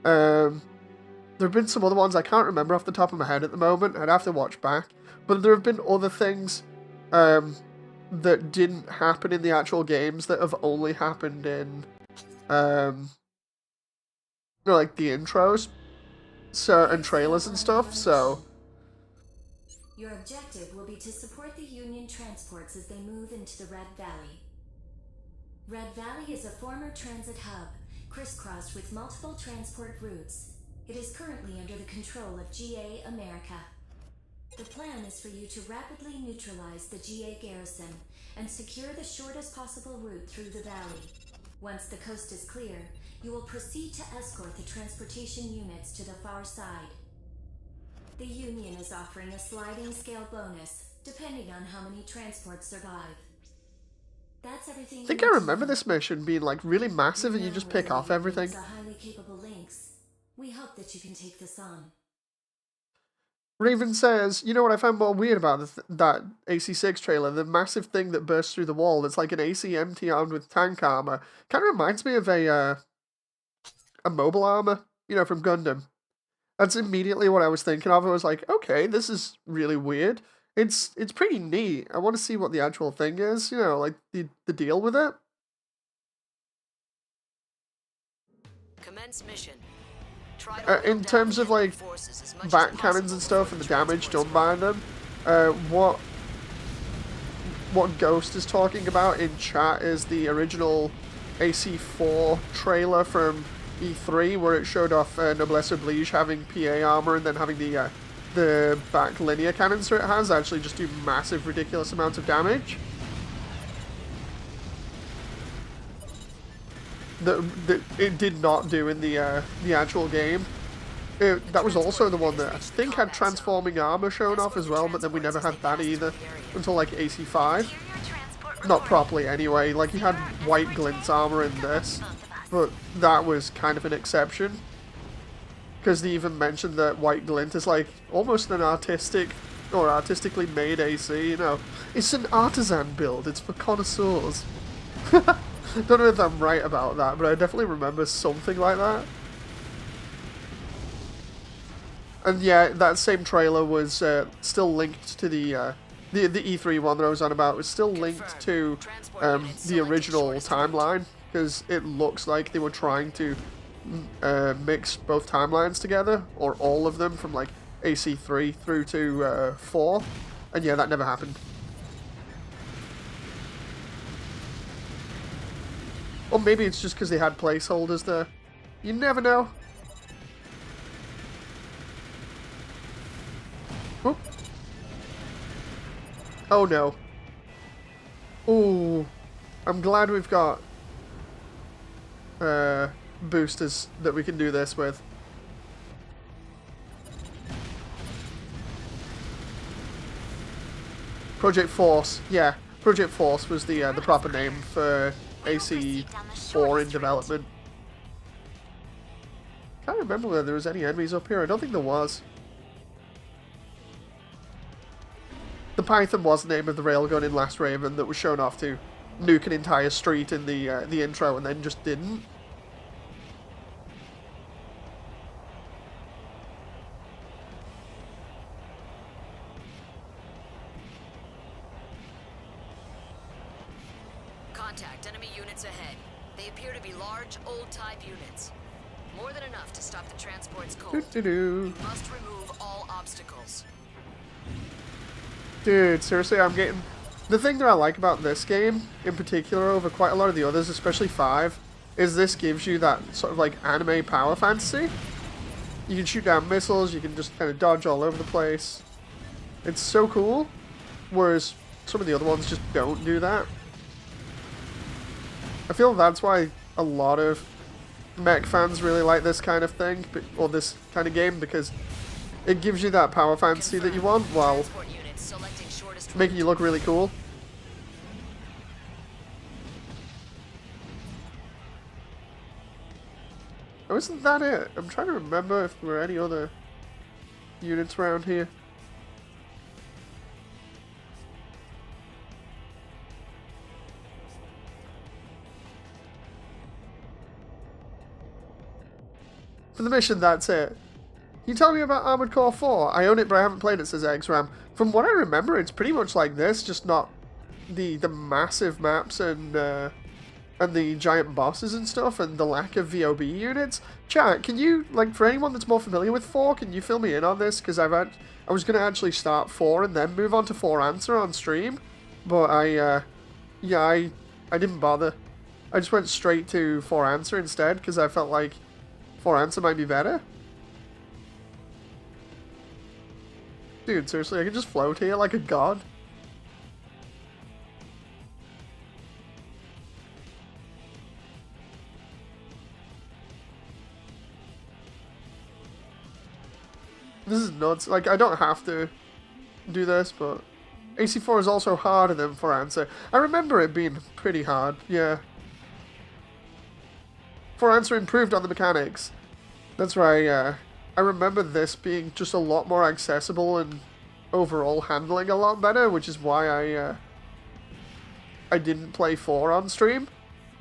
There have been some other ones I can't remember off the top of my head at the moment. I'd have to watch back. But there have been other things that didn't happen in the actual games that have only happened in like the intros and trailers and stuff. So your objective will be to support the Union transports as they move into the Red Valley. Red Valley is a former transit hub, crisscrossed with multiple transport routes. It is currently under the control of GA America. The plan is for you to rapidly neutralize the GA garrison and secure the shortest possible route through the valley. Once the coast is clear, you will proceed to escort the transportation units to the far side. The Union is offering a sliding scale bonus, depending on how many transports survive. That's everything. I think I remember this mission being like really massive and you just pick off everything. Highly capable links. We hope that you can take this on. Raven says, you know what I found more weird about that AC6 trailer? The massive thing that bursts through the wall that's like an ACMT armed with tank armor. Kind of reminds me of a mobile armor, you know, from Gundam. That's immediately what I was thinking of. I was like, okay, this is really weird. it's pretty neat. I want to see what the actual thing is, you know, like the deal with it. Commence mission. Try to In terms of like back cannons and stuff and the damage done by them, what Ghost is talking about in chat is the original AC4 trailer from E3, where it showed off Noblesse Oblige having PA armor and then having the back linear cannons that it has actually just do massive, ridiculous amounts of damage. That it did not do in the actual game. That was also the one that I think had transforming armor shown off as well, but then we never had that either until like AC5. Not properly anyway, like he had white glint's armor in this, but that was kind of an exception. Because they even mentioned that white glint is like almost an artistically made AC, you know. It's an artisan build, it's for connoisseurs. Don't know if I'm right about that, but I definitely remember something like that. And yeah, that same trailer was still linked to the E3 one that I was on about. It was still linked to the original timeline, because it looks like they were trying to mix both timelines together, or all of them from like AC3 through to 4, and yeah, that never happened. Or maybe it's just because they had placeholders there. You never know. Whoop. Oh no. Ooh. I'm glad we've got boosters that we can do this with. Project Force. Yeah, Project Force was the proper name for AC4 in development. Can't remember whether there was any enemies up here. I don't think there was. The Python was the name of the railgun in Last Raven that was shown off to nuke an entire street in the intro and then just didn't. Contact enemy units ahead. They appear to be large, old-type units. More than enough to stop the transport's cold. You must remove all obstacles. Dude, seriously, I'm getting... The thing that I like about this game, in particular, over quite a lot of the others, especially 5, is this gives you that sort of like anime power fantasy. You can shoot down missiles, you can just kind of dodge all over the place. It's so cool, whereas some of the other ones just don't do that. I feel that's why a lot of mech fans really like this kind of thing, or this kind of game, because it gives you that power fantasy that you want while making you look really cool. Oh, isn't that it? I'm trying to remember if there were any other units around here. For the mission, that's it. Can you tell me about Armored Core 4? I own it, but I haven't played it, says XRAM. From what I remember, it's pretty much like this, just not the massive maps and the giant bosses and stuff, and the lack of VOB units. Chat, can you, like, for anyone that's more familiar with 4, can you fill me in on this? Because I was going to actually start 4 and then move on to 4 Answer on stream, but I didn't bother. I just went straight to 4 Answer instead, because I felt like 4 Answer might be better. Dude, seriously, I can just float here like a god. This is nuts. Like, I don't have to do this, but AC4 is also harder than 4 Answer. I remember it being pretty hard, yeah. 4 Answer improved on the mechanics. That's right, I remember this being just a lot more accessible and overall handling a lot better, which is why I didn't play 4 on stream.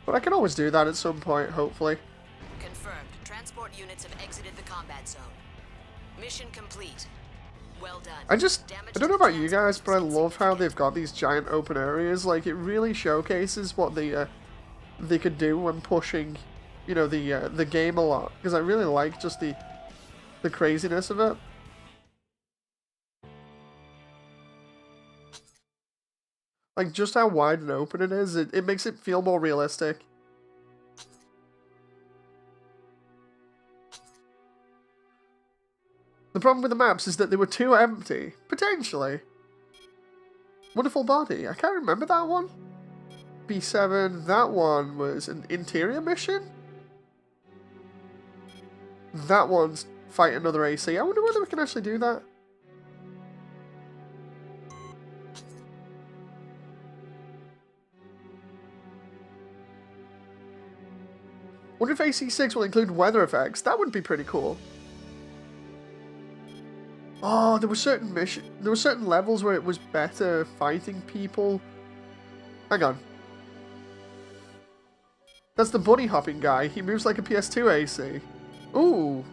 But I can always do that at some point, hopefully. Confirmed. Transport units have exited the combat zone. Mission complete. Well done. I Damage don't know to the about you guys, but I transport love how significant. they've got these giant open areas. Like, it really showcases what they could do when pushing, you know, the game a lot. Because I really like just the craziness of it. Like, just how wide and open it is, it makes it feel more realistic. The problem with the maps is that they were too empty, potentially. Wonderful Body, I can't remember that one. B7, that one was an interior mission? That one's fight another AC. I wonder whether we can actually do that. Wonder if AC6 will include weather effects. That would be pretty cool. Oh, there were certain levels where it was better fighting people. Hang on. That's the bunny hopping guy. He moves like a PS2 AC. Ooh,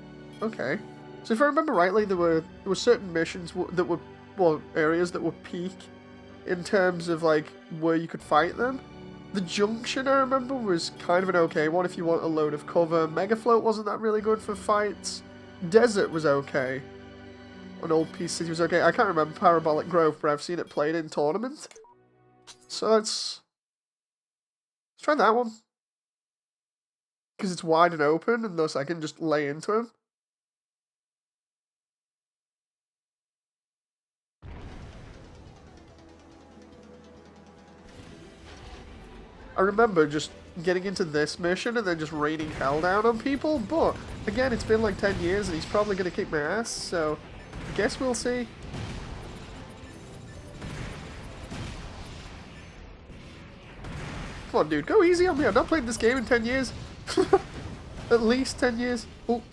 okay. So if I remember rightly, there were certain missions that were, well, areas that were peak in terms of like where you could fight them. The junction, I remember, was kind of an okay one if you want a load of cover. Mega Float wasn't that really good for fights. Desert was okay. An old Peace City was okay. I can't remember Parabolic Grove, but I've seen it played in tournament. So let's try that one. Because it's wide and open, and thus I can just lay into him. I remember just getting into this mission and then just raining hell down on people, but again, it's been like 10 years and he's probably going to kick my ass, so I guess we'll see. Come on, dude, go easy on me. I've not played this game in 10 years. At least 10 years. Oh.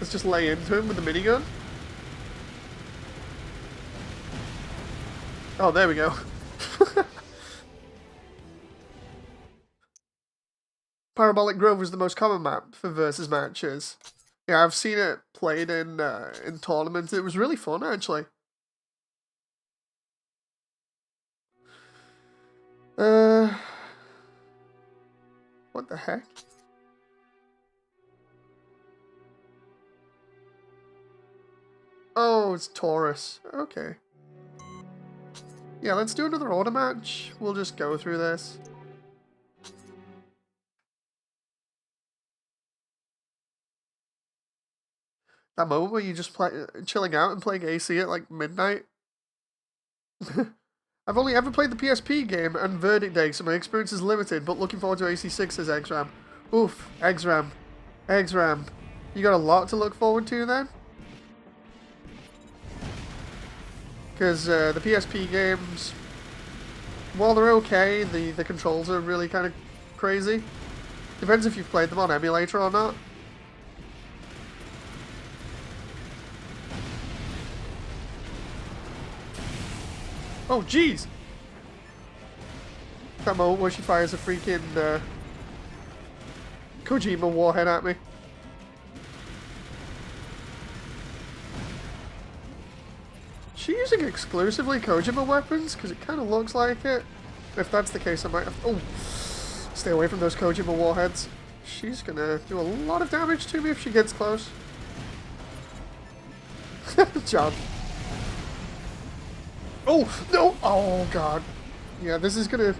Let's just lay into him with the minigun. Oh, there we go. Parabolic Grove was the most common map for versus matches. Yeah, I've seen it played in tournaments. It was really fun, actually. What the heck? Oh, it's Taurus. Okay. Yeah, let's do another order match. We'll just go through this. That moment where you just chilling out and playing AC at like midnight. I've only ever played the PSP game and Verdict Day, so my experience is limited, but looking forward to AC6, says Exram. Oof, Exram. Exram. You got a lot to look forward to then? Because the PSP games, while they're okay, the controls are really kind of crazy. Depends if you've played them on emulator or not. Oh, jeez! That moment where she fires a freaking Kojima warhead at me. Is she using exclusively Kojima weapons? Because it kind of looks like it. If that's the case, I might have... Oh! Stay away from those Kojima warheads. She's gonna do a lot of damage to me if she gets close. Good job. Oh no! Oh god. Yeah, this is gonna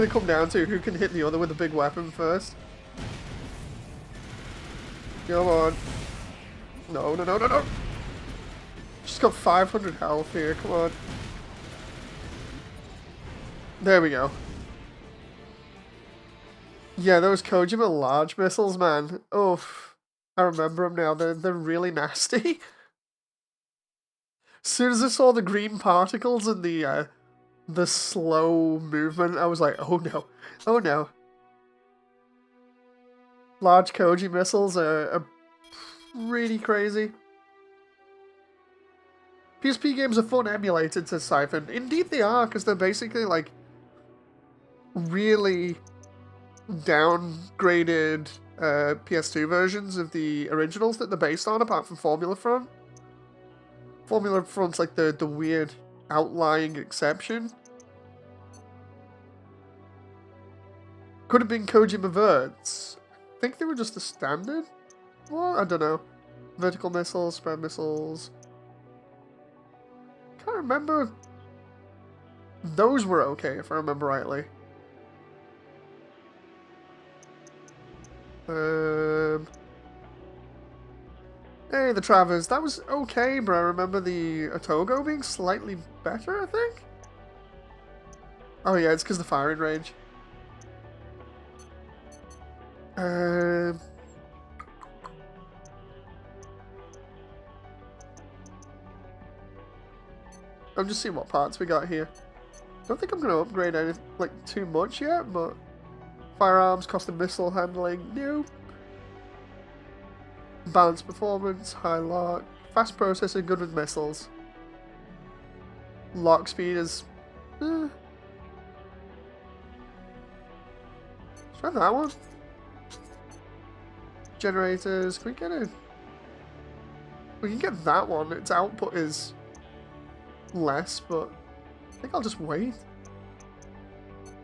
come down to who can hit the other with a big weapon first. Come on. No, no, no, no, no! She's got 500 health here, come on. There we go. Yeah, those Kojima large missiles, man. Oof. I remember them now, they're really nasty. As soon as I saw the green particles and the slow movement, I was like, oh no, oh no. Large Koji missiles are pretty crazy. PSP games are fun emulated to Siphon. Indeed they are, because they're basically like really downgraded PS2 versions of the originals that they're based on, apart from Formula Front. Formula Front's like the weird outlying exception. Could have been Kojima Verts. I think they were just a standard. Well, I don't know. Vertical missiles, spread missiles. Can't remember. Those were okay, if I remember rightly. Hey, the Travers. That was okay, but I remember the Otogo being slightly better, I think? Oh yeah, it's because the firing range. I'm just seeing what parts we got here. Don't think I'm going to upgrade anything like too much yet, but firearms, custom missile handling, new. Balanced performance, high lock, fast processing, good with missiles. Lock speed is... Let's try that one. Generators, can we get it? We can get that one. Its output is less, but I think I'll just wait.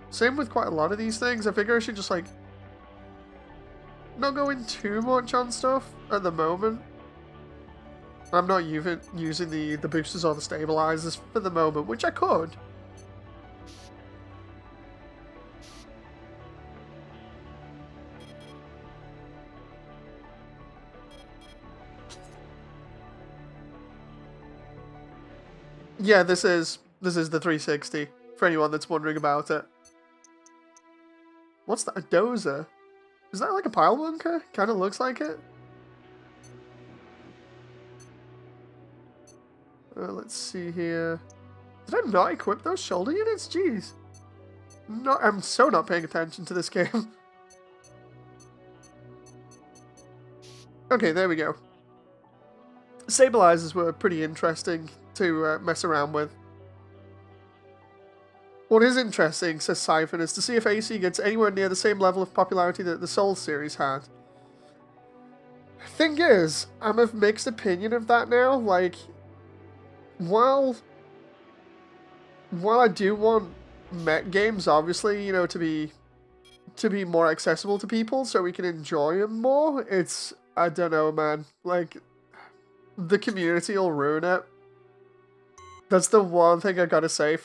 Same with quite a lot of these things. I figure I should just like not go in too much on stuff at the moment. I'm not using the boosters or the stabilizers for the moment, which I could. Yeah, this is the 360 for anyone that's wondering about it. What's that? A dozer? Is that like a pile bunker? Kind of looks like it. Let's see here. Did I not equip those shoulder units? Jeez. No, I'm so not paying attention to this game. Okay, there we go. Stabilizers were pretty interesting to mess around with. What is interesting, says Siphon, is to see if AC gets anywhere near the same level of popularity that the Souls series had. Thing is, I'm of mixed opinion of that now. Like, while I do want mech games, obviously, you know, to be more accessible to people so we can enjoy them more, it's, I don't know, man. Like, the community will ruin it. That's the one thing I gotta say.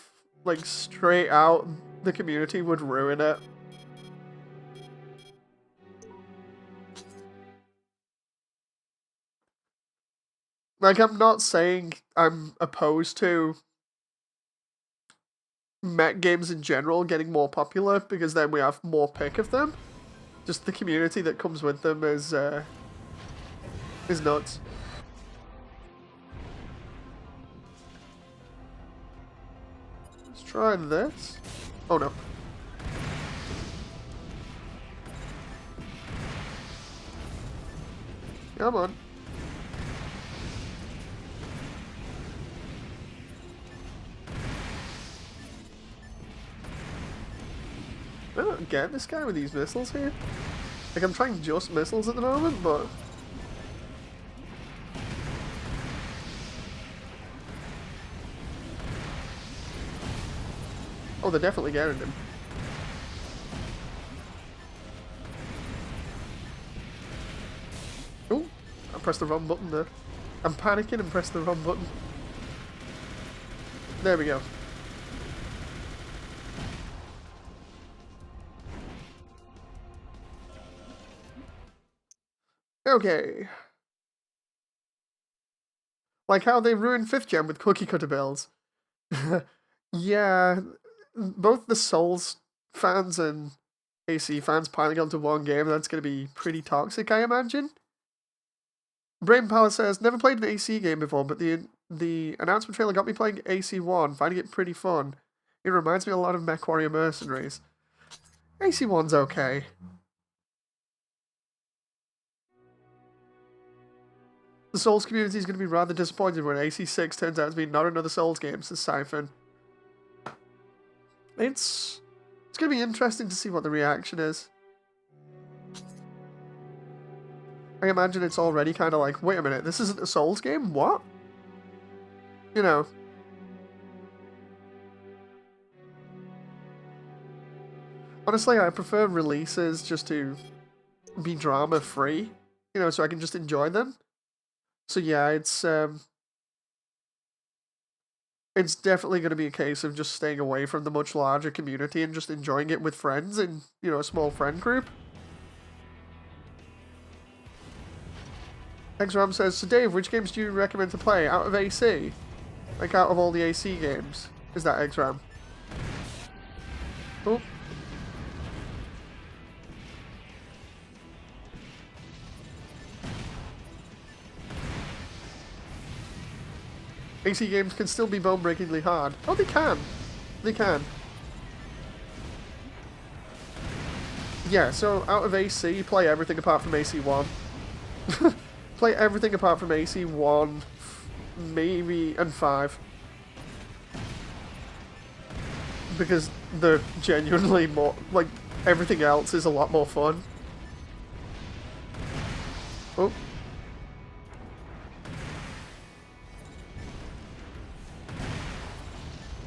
Like, straight out, the community would ruin it. Like, I'm not saying I'm opposed to mech games in general getting more popular, because then we have more pick of them. Just the community that comes with them is nuts. Try this. Oh no. Come on. I don't get this guy with these missiles here. Like, I'm trying just missiles at the moment, but... Oh, they're definitely getting him. Oh, I pressed the wrong button there. I'm panicking and pressed the wrong button. There we go. Okay. Like how they ruined 5th gen with cookie cutter builds. Yeah, both the Souls fans and AC fans piling onto one game, that's going to be pretty toxic, I imagine. Brain Palace says, never played an AC game before, but the announcement trailer got me playing AC1, finding it pretty fun. It reminds me a lot of MechWarrior Mercenaries. AC1's okay. The Souls community is going to be rather disappointed when AC6 turns out to be not another Souls game, says Siphon. It's going to be interesting to see what the reaction is. I imagine it's already kind of like, wait a minute, this isn't a Souls game? What? You know. Honestly, I prefer releases just to be drama-free, you know, so I can just enjoy them. So yeah, it's definitely going to be a case of just staying away from the much larger community and just enjoying it with friends in, you know, a small friend group. XRAM says, so Dave, which games do you recommend to play out of AC? Like out of all the AC games? Is that XRAM? Oh. AC games can still be bone-breakingly hard. Oh, they can. They can. Yeah, so out of AC, play everything apart from AC1. Play everything apart from AC1, maybe, and 5. Because they're genuinely more, like, everything else is a lot more fun. Oh.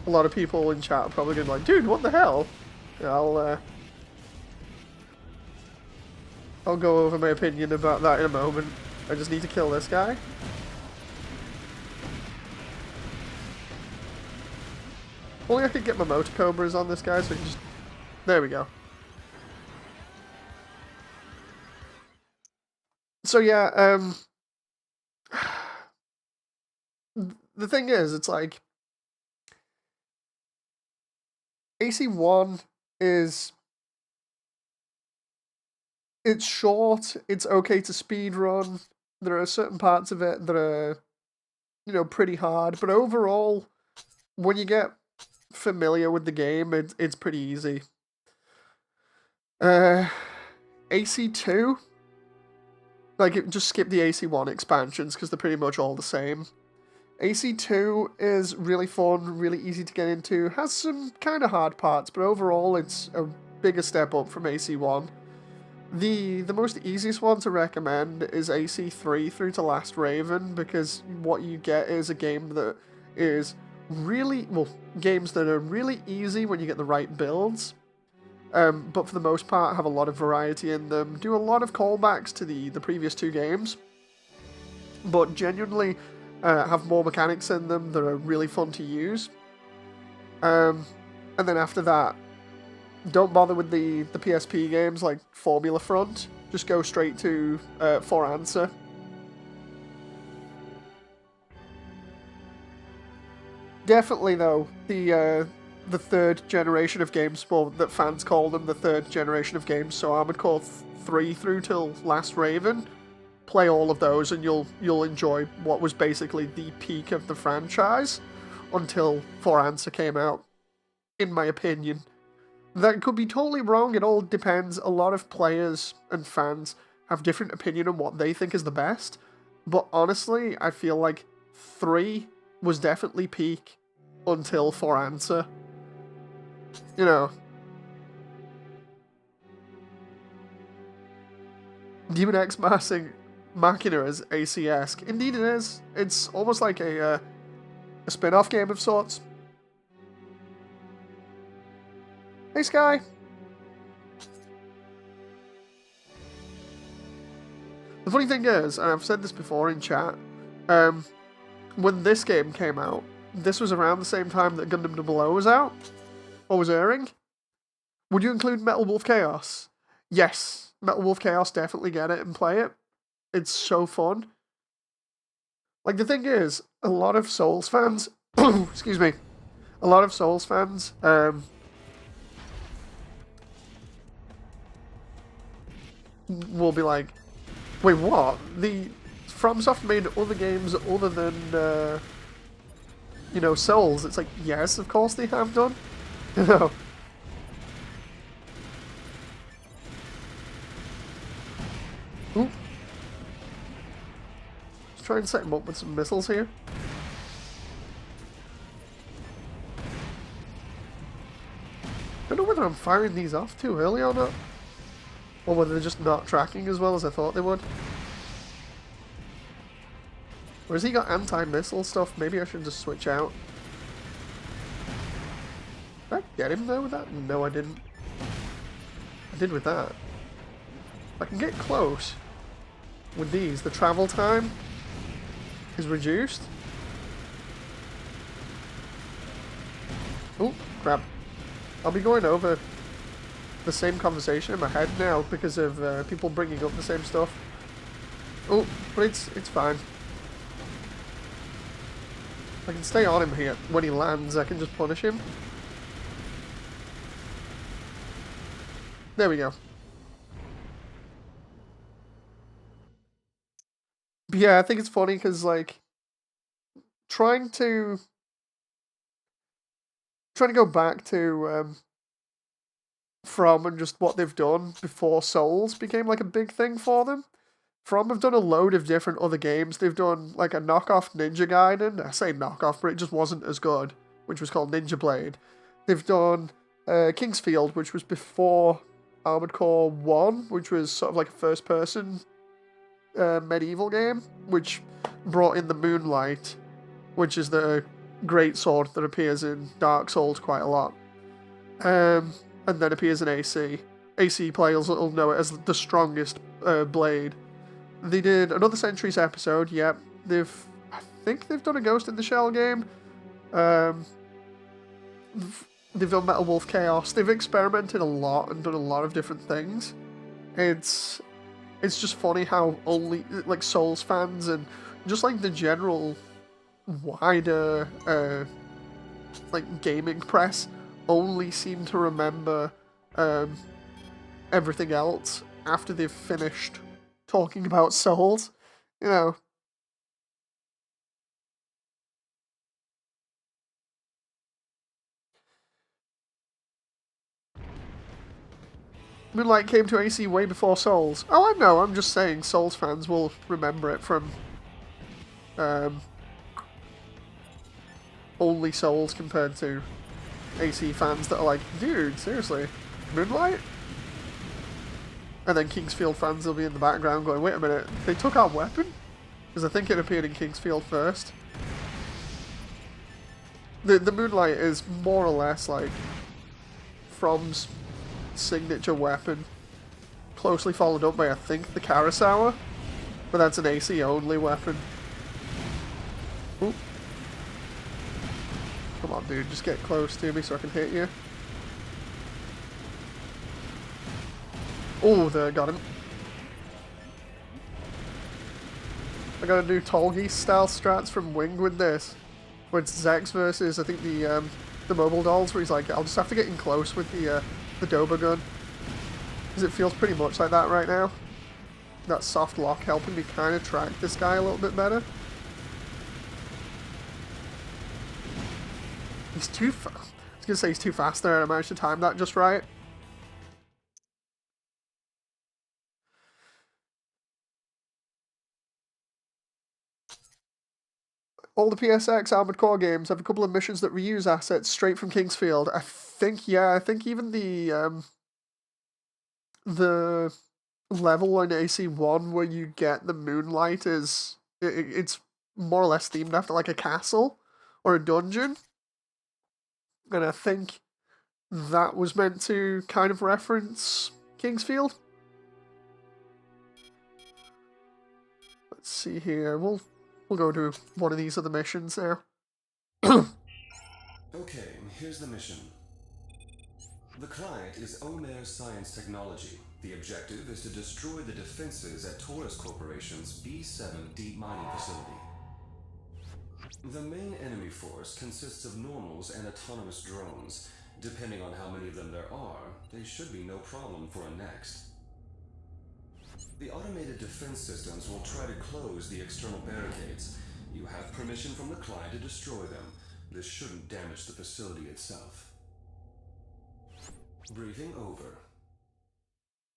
A lot of people in chat are probably going to be like, dude, what the hell? Yeah, I'll go over my opinion about that in a moment. I just need to kill this guy. Only I could get my motor cobras on this guy, so I can just... There we go. So yeah, the thing is, it's like... AC1 is... It's short, it's okay to speedrun, there are certain parts of it that are, you know, pretty hard, but overall, when you get familiar with the game, it's pretty easy. AC2, like, just skip the AC1 expansions, because they're pretty much all the same. AC2 is really fun, really easy to get into, has some kind of hard parts, but overall it's a bigger step up from AC1. The most easiest one to recommend is AC3 through to Last Raven, because what you get is a game that is really, well, games that are really easy when you get the right builds, but for the most part have a lot of variety in them, do a lot of callbacks to the previous two games, but genuinely have more mechanics in them that are really fun to use. And then after that, don't bother with the PSP games like Formula Front. Just go straight to For Answer. Definitely though, the third generation of games, well, that fans call them the third generation of games, so Armored Core 3 through till Last Raven. Play all of those and you'll enjoy what was basically the peak of the franchise until For Answer came out, in my opinion. That could be totally wrong, it all depends. A lot of players and fans have different opinion on what they think is the best, but honestly, I feel like 3 was definitely peak until For Answer. You know. Demon X Machina is AC-esque. Indeed it is. It's almost like a spin-off game of sorts. Hey, Sky! The funny thing is, and I've said this before in chat, when this game came out, this was around the same time that Gundam 00 was out, or was airing. Would you include Metal Wolf Chaos? Yes, Metal Wolf Chaos, definitely get it and play it. It's so fun. Like, the thing is, a lot of Souls fans, excuse me, a lot of Souls fans, will be like, wait, what? The FromSoft made other games other than, you know, Souls. It's like, yes, of course they have done. You know. Ooh. Let's try and set him up with some missiles here. I don't know whether I'm firing these off too early or not. Or whether they're just not tracking as well as I thought they would. Or has he got anti-missile stuff? Maybe I should just switch out. Did I get him though with that? No, I didn't. I did with that. If I can get close with these, the travel time is reduced. Oh, crap. I'll be going over the same conversation in my head now because of people bringing up the same stuff. Oh, but it's fine. I can stay on him here. When he lands, I can just punish him. There we go. But yeah, I think it's funny because, like, trying to go back to From and just what they've done before Souls became like a big thing for them. From have done a load of different other games. They've done like a knockoff Ninja Gaiden. I say knockoff, but it just wasn't as good, which was called Ninja Blade. They've done Kingsfield, which was before Armored Core 1, which was sort of like a first-person medieval game, which brought in the Moonlight, which is the great sword that appears in Dark Souls quite a lot. And then appears in AC. AC players will know it as the strongest blade. They did another Centuries episode, yep. I think they've done a Ghost in the Shell game. They've done Metal Wolf Chaos. They've experimented a lot and done a lot of different things. It's just funny how only like Souls fans and just like the general wider like gaming press only seem to remember everything else after they've finished talking about Souls, you know. Moonlight came to AC way before Souls. Oh, I know, I'm just saying Souls fans will remember it from only Souls compared to AC fans that are like, dude, seriously, Moonlight? And then Kingsfield fans will be in the background going, wait a minute, they took our weapon? Because I think it appeared in Kingsfield first. The Moonlight is more or less like From's signature weapon, closely followed up by, I think, the Kurosawa, but that's an AC only weapon. Ooh. Come on, dude, just get close to me so I can hit you. Oh, there, got him. I gotta do Tolgi style strats from Wing with this. Where it's Zex versus, I think, the mobile dolls, where he's like, I'll just have to get in close with the Doba gun. Because it feels pretty much like that right now. That soft lock helping me kind of track this guy a little bit better. He's too fast. I was gonna say he's too fast there, and I managed to time that just right. All the PSX Armored Core games have a couple of missions that reuse assets straight from Kingsfield. I think even the level in AC1 where you get the Moonlight it's more or less themed after like a castle or a dungeon. And I think that was meant to kind of reference Kingsfield. Let's see here. We'll go to one of these other missions now. Okay, here's the mission. The client is Omer Science Technology. The objective is to destroy the defenses at Taurus Corporation's B7 deep mining facility. The main enemy force consists of normals and autonomous drones. Depending on how many of them there are, they should be no problem for a next. The automated defense systems will try to close the external barricades. You have permission from the client to destroy them. This shouldn't damage the facility itself. Briefing over.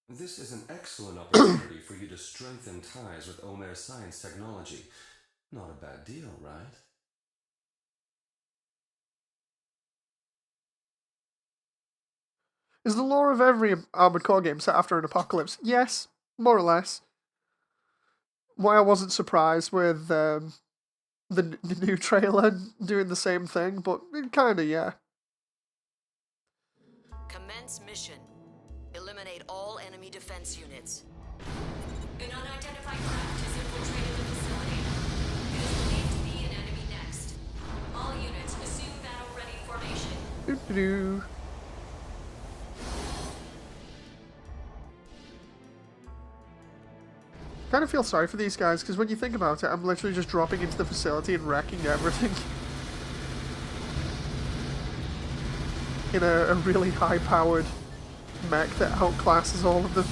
This is an excellent opportunity for you to strengthen ties with Omer Science Technology. Not a bad deal, right? Is the lore of every Armored Core game set after an apocalypse? Yes, more or less. Why I wasn't surprised with the new trailer doing the same thing, but kinda, yeah. Commence mission. Eliminate all enemy defense units. An unidentified craft has infiltrated the facility. It is believed to be an enemy next. All units assume battle-ready formation. Doo-doo-doo. Kind of feel sorry for these guys, because when you think about it, I'm literally just dropping into the facility and wrecking everything. In a really high-powered mech that outclasses all of them.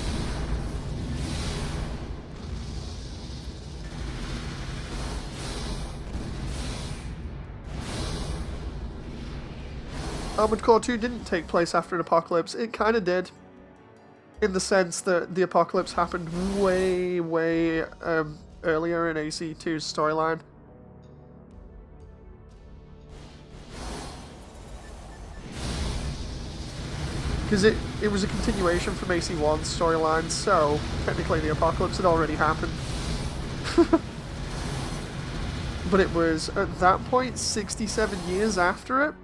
Armored Core 2 didn't take place after an apocalypse. It kind of did. In the sense that the apocalypse happened way earlier in AC2's storyline. Because it was a continuation from AC1's storyline, so technically the apocalypse had already happened. But it was, at that point, 67 years after it.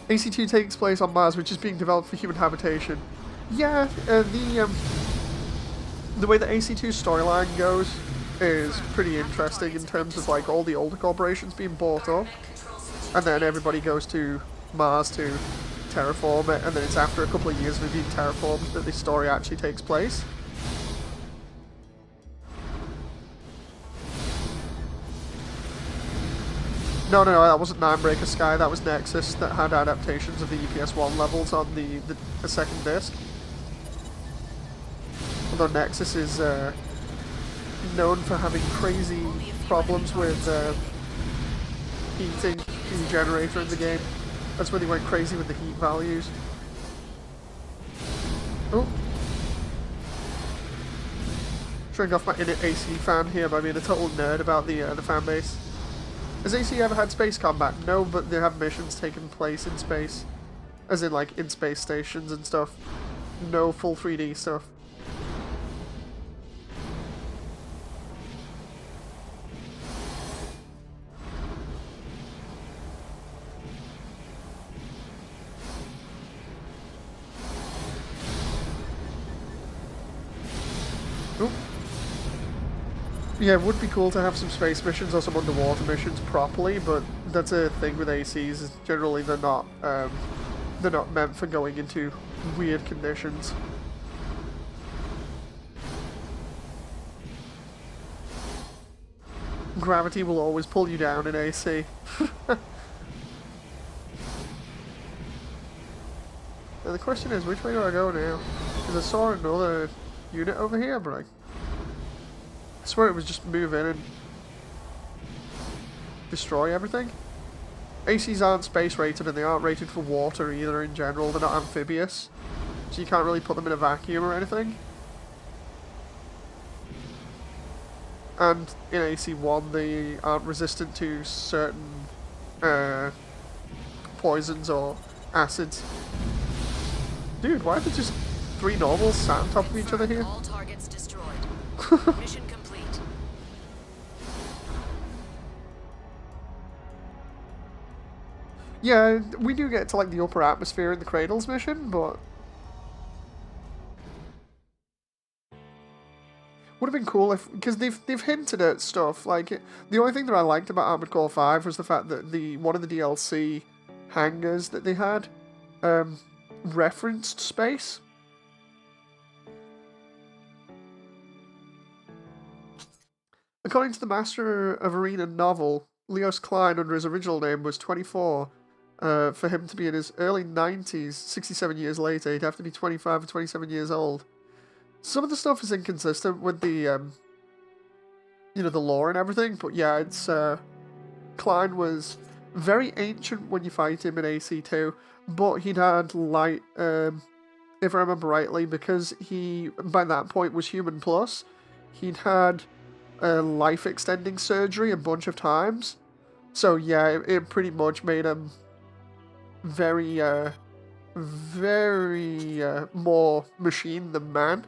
AC2 takes place on Mars, which is being developed for human habitation. Yeah, the way that AC2's storyline goes is pretty interesting in terms of like all the older corporations being bought up, and then everybody goes to Mars to terraform it, and then it's after a couple of years of it being terraformed that the story actually takes place. No, that wasn't Ninebreaker Sky, that was Nexus that had adaptations of the EPS1 levels on the second disc. Although Nexus is known for having crazy problems with heating the generator in the game. That's when they went crazy with the heat values. Oh. Showing off my inner AC fan here by being a total nerd about the fan base. Has AC ever had space combat? No, but they have missions taking place in space. As in, like, in space stations and stuff. No full 3D stuff. Oop. Yeah, it would be cool to have some space missions or some underwater missions properly, but that's a thing with ACs, is generally they're not meant for going into weird conditions. Gravity will always pull you down in AC. Now the question is, which way do I go now? Because I saw another unit over here, but I swear it was just move in and destroy everything. ACs aren't space rated, and they aren't rated for water either in general. They're not amphibious, so you can't really put them in a vacuum or anything. And in AC1 they aren't resistant to certain poisons or acids. Dude, why are there just 3 normals sat on top of each other here? All targets destroyed. Mission complete. Yeah, we do get to like the upper atmosphere in the Cradles mission, but would have been cool if, because they've hinted at stuff like the only thing that I liked about Armored Core 5 was the fact that one of the DLC hangars that they had referenced space. According to the Master of Arena novel, Leos Klein, under his original name, was 24. For him to be in his early 90s, 67 years later, he'd have to be 25 or 27 years old. Some of the stuff is inconsistent with the, the lore and everything, but yeah, it's, Klein was very ancient when you fight him in AC2, but he'd had light, if I remember rightly, because he, by that point, was Human Plus, he'd had life-extending surgery a bunch of times. So yeah, it pretty much made him very very more machine than man.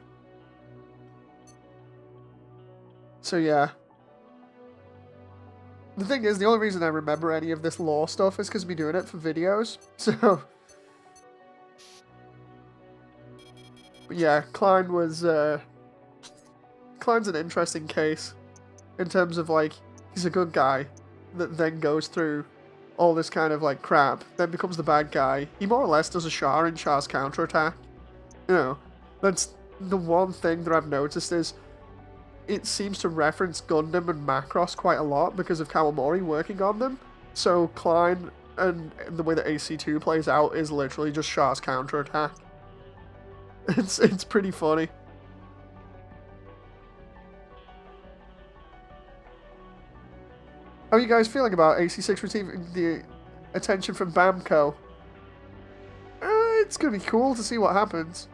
So yeah. The thing is, the only reason I remember any of this lore stuff is because I've been doing it for videos. So, but yeah, Klein was Klein's an interesting case in terms of like he's a good guy that then goes through all this kind of like crap, then becomes the bad guy. He more or less does a Char in Char's counterattack. You know, that's the one thing that I've noticed is it seems to reference Gundam and Macross quite a lot because of Kawamori working on them. So Klein and the way that AC2 plays out is literally just Char's counterattack. It's pretty funny. How are you guys feeling about AC6 receiving the attention from Bamco? It's gonna be cool to see what happens.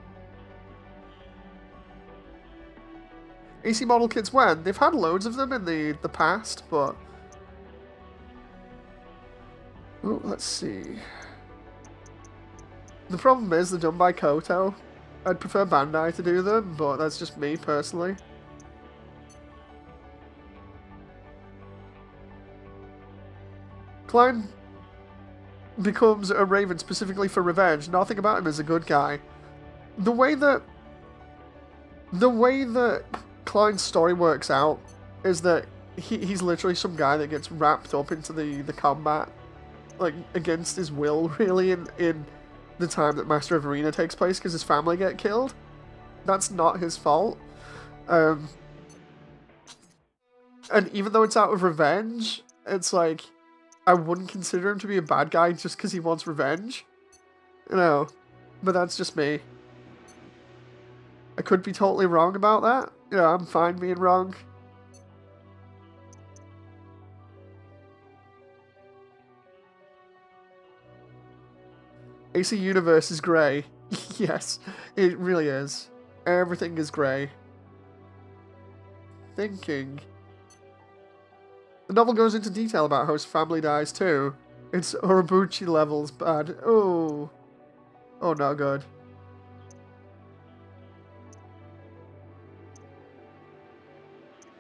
AC model kits when? They've had loads of them in the past, but... Oh, let's see. The problem is they're done by Koto. I'd prefer Bandai to do them, but that's just me personally. Klein becomes a Raven specifically for revenge. Nothing about him is a good guy. The way that Klein's story works out is that he's literally some guy that gets wrapped up into the combat, like, against his will, really, in the time that Master of Arena takes place, because his family get killed. That's not his fault. And even though it's out of revenge, it's like, I wouldn't consider him to be a bad guy just because he wants revenge. You know, but that's just me. I could be totally wrong about that. You know, I'm fine being wrong. AC Universe is grey. Yes, it really is. Everything is grey. Thinking. The novel goes into detail about how his family dies too. It's Orobuchi levels bad. Oh. Oh, not good.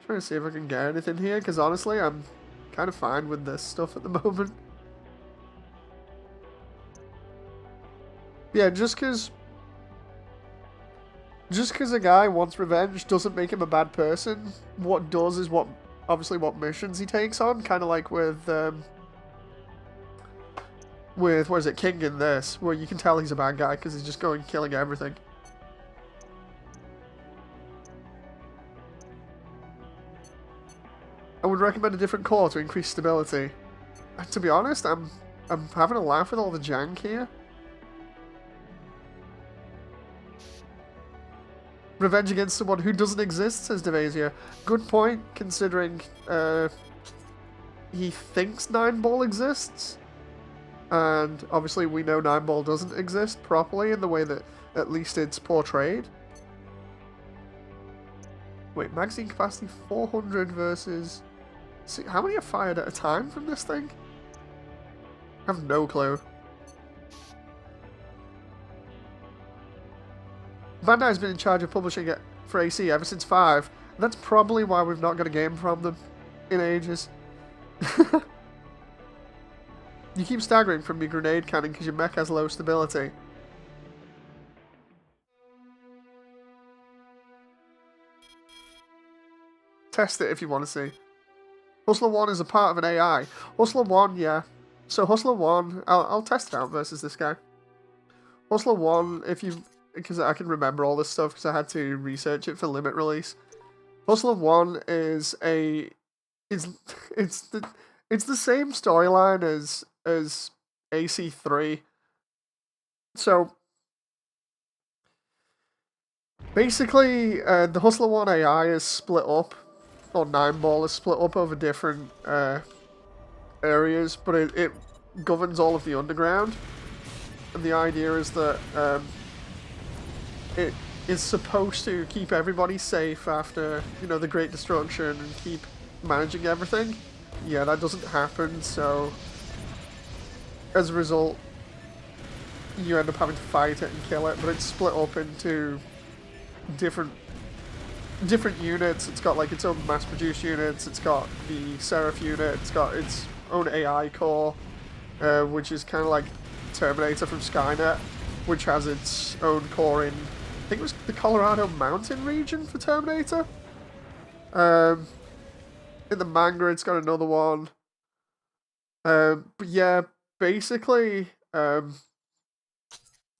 Trying to see if I can get anything here, because honestly, I'm kind of fine with this stuff at the moment. Yeah, just because a guy wants revenge doesn't make him a bad person. What does is obviously what missions he takes on, kind of like with what is it, King in this, where you can tell he's a bad guy because he's just going killing everything. I would recommend a different core to increase stability. And to be honest, I'm having a laugh with all the jank here. Revenge against someone who doesn't exist, says Devasia. Good point, considering he thinks Nine Ball exists. And obviously we know Nine Ball doesn't exist properly in the way that at least it's portrayed. Wait, magazine capacity 400 versus... See, how many are fired at a time from this thing? I have no clue. Bandai's been in charge of publishing it for AC ever since 5. And that's probably why we've not got a game from them in ages. You keep staggering from your grenade cannon because your mech has low stability. Test it if you want to see. Hustler 1 is a part of an AI. Hustler 1, yeah. So Hustler 1, I'll test it out versus this guy. Hustler 1, because I can remember all this stuff because I had to research it for limit release. Hustler 1 is it's the same storyline as AC3. So basically, the Hustler 1 AI is split up, or Nine Ball is split up over different areas, but it governs all of the underground. And the idea is that it is supposed to keep everybody safe after, you know, the Great Destruction and keep managing everything. Yeah, that doesn't happen, so as a result, you end up having to fight it and kill it, but it's split up into different units. It's got like its own mass-produced units. It's got the Seraph unit. It's got its own AI core, which is kind of like Terminator from Skynet, which has its own core in, I think it was the Colorado Mountain region for Terminator. In the manga, it's got another one. But yeah, basically, the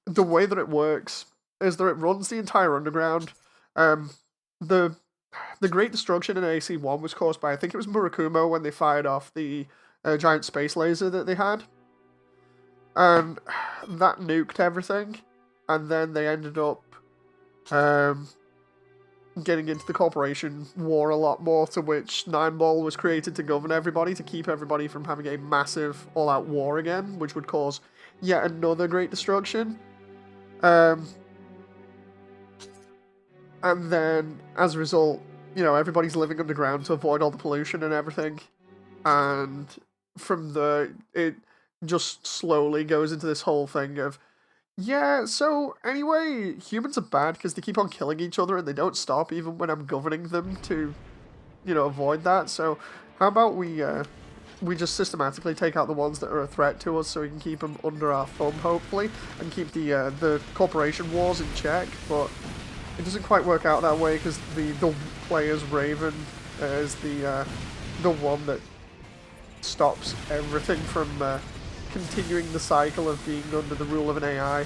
way that it works is that it runs the entire underground. The Great Destruction in AC-1 was caused by, I think it was Murakumo, when they fired off the giant space laser that they had. And that nuked everything. And then they ended up getting into the corporation war a lot more, to which Nine Ball was created to govern everybody, to keep everybody from having a massive all-out war again, which would cause yet another Great Destruction. And then, as a result, you know, everybody's living underground to avoid all the pollution and everything. And from there, it just slowly goes into this whole thing of, yeah, so anyway, humans are bad because they keep on killing each other and they don't stop even when I'm governing them to, you know, avoid that. So how about we just systematically take out the ones that are a threat to us so we can keep them under our thumb, hopefully, and keep the corporation wars in check. But it doesn't quite work out that way because the player's Raven is the one that stops everything from continuing the cycle of being under the rule of an AI.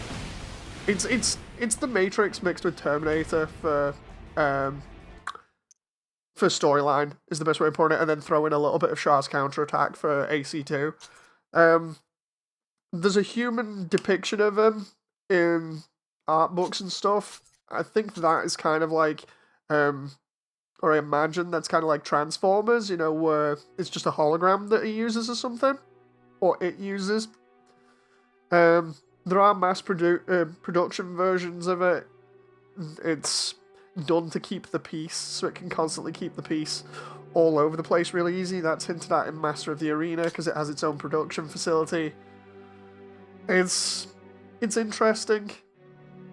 It's the Matrix mixed with Terminator for storyline is the best way to put it, and then throw in a little bit of Char's counterattack for AC2. There's a human depiction of him in art books and stuff. I think that is kind of like, or I imagine that's kind of like Transformers, you know, where it's just a hologram that he uses or something. Or it uses. There are mass production versions of it. It's done to keep the peace, so it can constantly keep the peace all over the place really easy. That's hinted at in Master of the Arena, because it has its own production facility. It's interesting.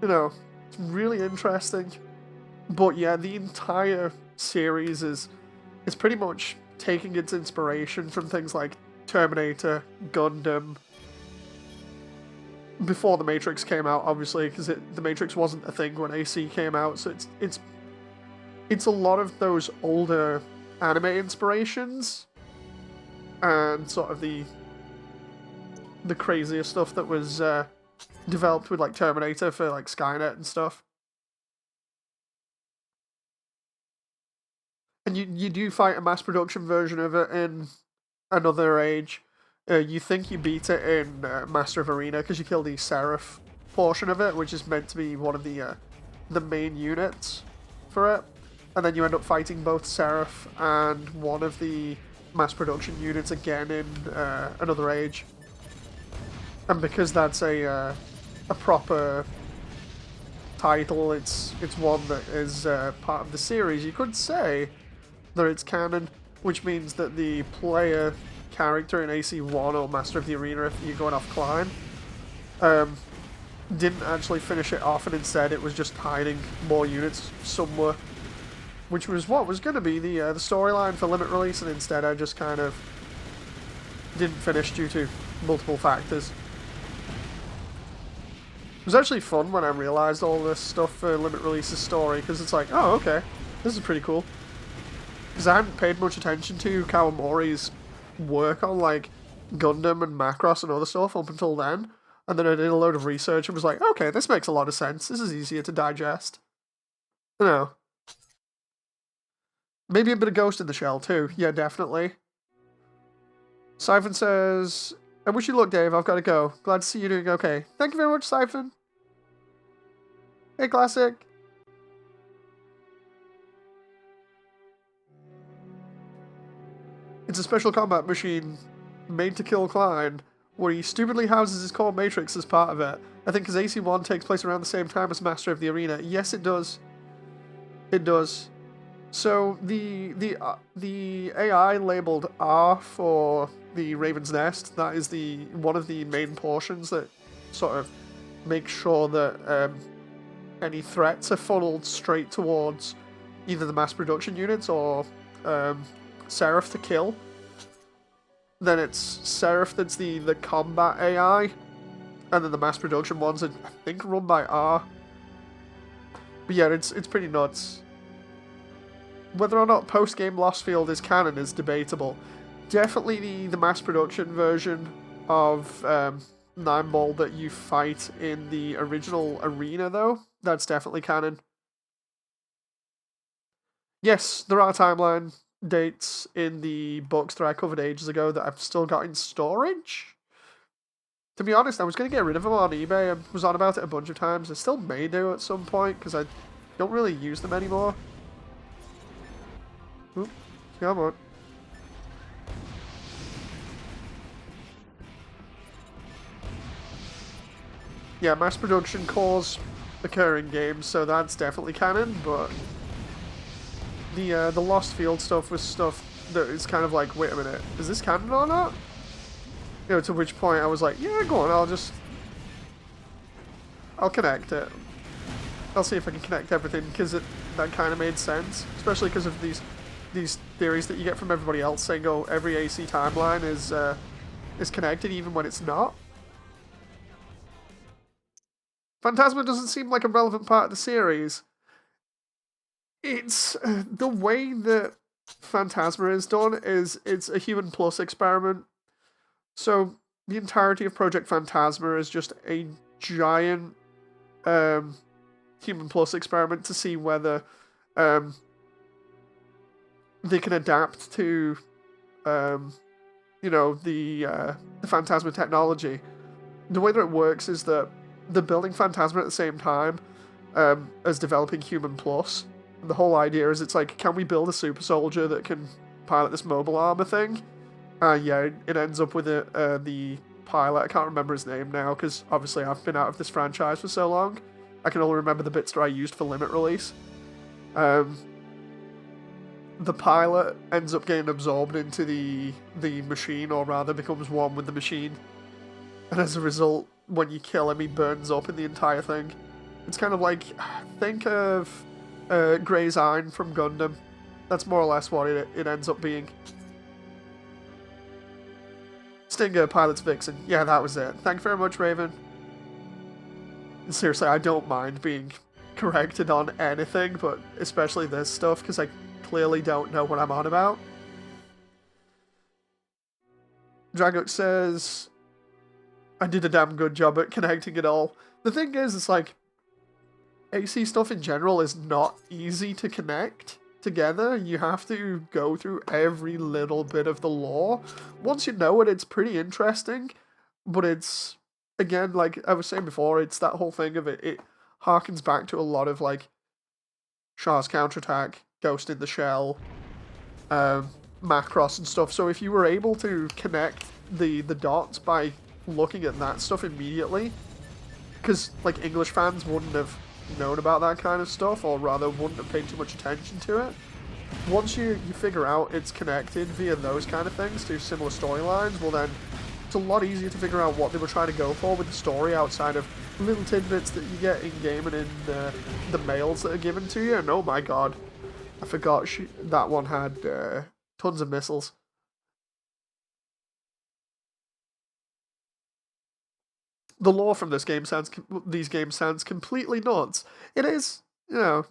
You know, it's really interesting. But yeah, the entire series is pretty much taking its inspiration from things like Terminator, Gundam, before the Matrix came out, obviously, because the Matrix wasn't a thing when AC came out, so it's a lot of those older anime inspirations, and sort of the crazier stuff that was developed with like Terminator for like Skynet and stuff. And you do fight a mass production version of it in Another Age. You think you beat it in Master of Arena because you kill the Seraph portion of it, which is meant to be one of the main units for it. And then you end up fighting both Seraph and one of the mass production units again in Another Age. And because that's a proper title, it's one that is part of the series, you could say that it's canon, which means that the player character in AC1 or Master of the Arena, if you're going off Klein, didn't actually finish it off, and instead it was just hiding more units somewhere, which was what was going to be the storyline for Limit Release, and instead I just kind of didn't finish due to multiple factors. It was actually fun when I realised all this stuff for Limit Release's story, because it's like, oh, okay, this is pretty cool. Because I hadn't paid much attention to Kawamori's work on like Gundam and Macross and other stuff up until then, and then I did a load of research and was like, okay, this makes a lot of sense. This is easier to digest. You know. Maybe a bit of Ghost in the Shell too. Yeah, definitely. Siphon says, I wish you luck, Dave. I've got to go. Glad to see you doing okay. Thank you very much, Siphon. Hey, Classic. It's a special combat machine made to kill Klein, where he stupidly houses his core Matrix as part of it. I think because AC1 takes place around the same time as Master of the Arena. Yes, it does. It does. So the AI labeled R for the Raven's Nest, that is one of the main portions that sort of make sure that any threats are funneled straight towards either the mass production units or Seraph to kill. Then it's Seraph that's the combat AI, and then the mass production ones are, I think, run by R. But yeah, it's pretty nuts. Whether or not post-game Lost Field is canon is debatable. Definitely the mass production version of Nine Ball that you fight in the original arena, though, that's definitely canon. Yes, there are timeline dates in the books that I covered ages ago that I've still got in storage. To be honest, I was going to get rid of them on eBay. I was on about it a bunch of times. I still may do at some point because I don't really use them anymore. Oop, come on. Yeah, mass production cores occur in games, so that's definitely canon, but the Lost Field stuff was stuff that is kind of like, wait a minute, is this canon or not? You know, to which point I was like, yeah, go on, I'll connect it. I'll see if I can connect everything, because that kind of made sense, especially because of these theories that you get from everybody else saying, oh, every AC timeline is connected even when it's not. Phantasma doesn't seem like a relevant part of the series. It's the way that Phantasma is done is it's a human plus experiment. So the entirety of Project Phantasma is just a giant human plus experiment to see whether they can adapt to the Phantasma technology. The way that it works is that they're building Phantasma at the same time as developing Human Plus. And the whole idea is it's like, can we build a super soldier that can pilot this mobile armor thing? Yeah, it ends up with the pilot. I can't remember his name now because obviously I've been out of this franchise for so long. I can only remember the bits that I used for limit release. The pilot ends up getting absorbed into the machine, or rather becomes one with the machine. And as a result, when you kill him, he burns up in the entire thing. It's kind of like, think of Grey's Iron from Gundam. That's more or less what it ends up being. Stinger pilots Vixen. Yeah, that was it. Thank you very much, Raven. And seriously, I don't mind being corrected on anything, but especially this stuff, because I clearly don't know what I'm on about. Dragox says, I did a damn good job at connecting it all. The thing is, it's like, AC stuff in general is not easy to connect together. You have to go through every little bit of the lore. Once you know it, it's pretty interesting, but it's, again, like I was saying before, it's that whole thing of it harkens back to a lot of, like, Shah's Counterattack, Ghost in the Shell, Macross and stuff. So if you were able to connect the dots by looking at that stuff immediately, because like English fans wouldn't have known about that kind of stuff, or rather wouldn't have paid too much attention to it. Once you figure out it's connected via those kind of things to similar storylines, well then it's a lot easier to figure out what they were trying to go for with the story outside of little tidbits that you get in game and in the mails that are given to you. And oh my god, I forgot that one had tons of missiles. The lore from these games sounds completely nuts. It is, you know,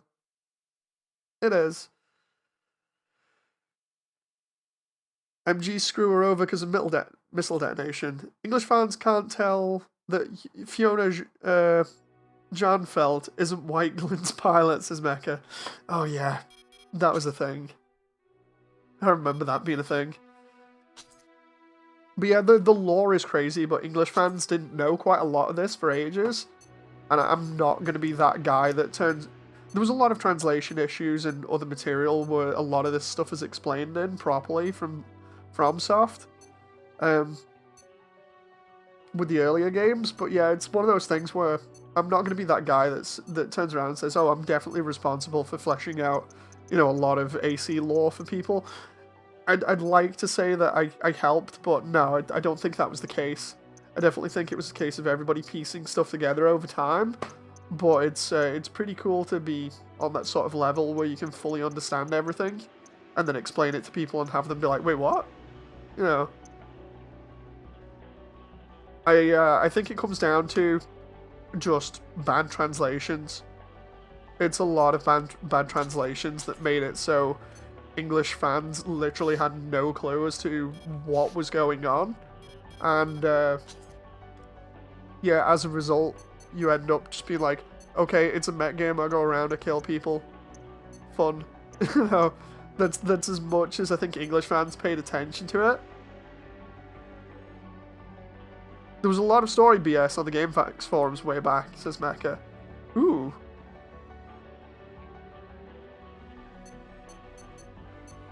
it is. MG screw her over because of missile detonation. English fans can't tell that Fiona Janfeld isn't White Glint's pilot, says Mecha. Oh yeah, that was a thing. I remember that being a thing. But yeah, the lore is crazy, but English fans didn't know quite a lot of this for ages. And I'm not going to be that guy that turns... There was a lot of translation issues and other material where a lot of this stuff is explained in properly from FromSoft. With the earlier games. But yeah, it's one of those things where I'm not going to be that guy that turns around and says, oh, I'm definitely responsible for fleshing out, you know, a lot of AC lore for people. I'd like to say that I helped, but no, I don't think that was the case. I definitely think it was a case of everybody piecing stuff together over time, but it's pretty cool to be on that sort of level where you can fully understand everything, and then explain it to people and have them be like, wait, what? You know. I think it comes down to just bad translations. It's a lot of bad translations that made it so English fans literally had no clue as to what was going on. And, yeah, as a result, you end up just being like, okay, it's a mech game, I go around, I kill people. Fun. You know, that's as much as I think English fans paid attention to it. There was a lot of story BS on the GameFAQs forums way back, says Mecha. Ooh.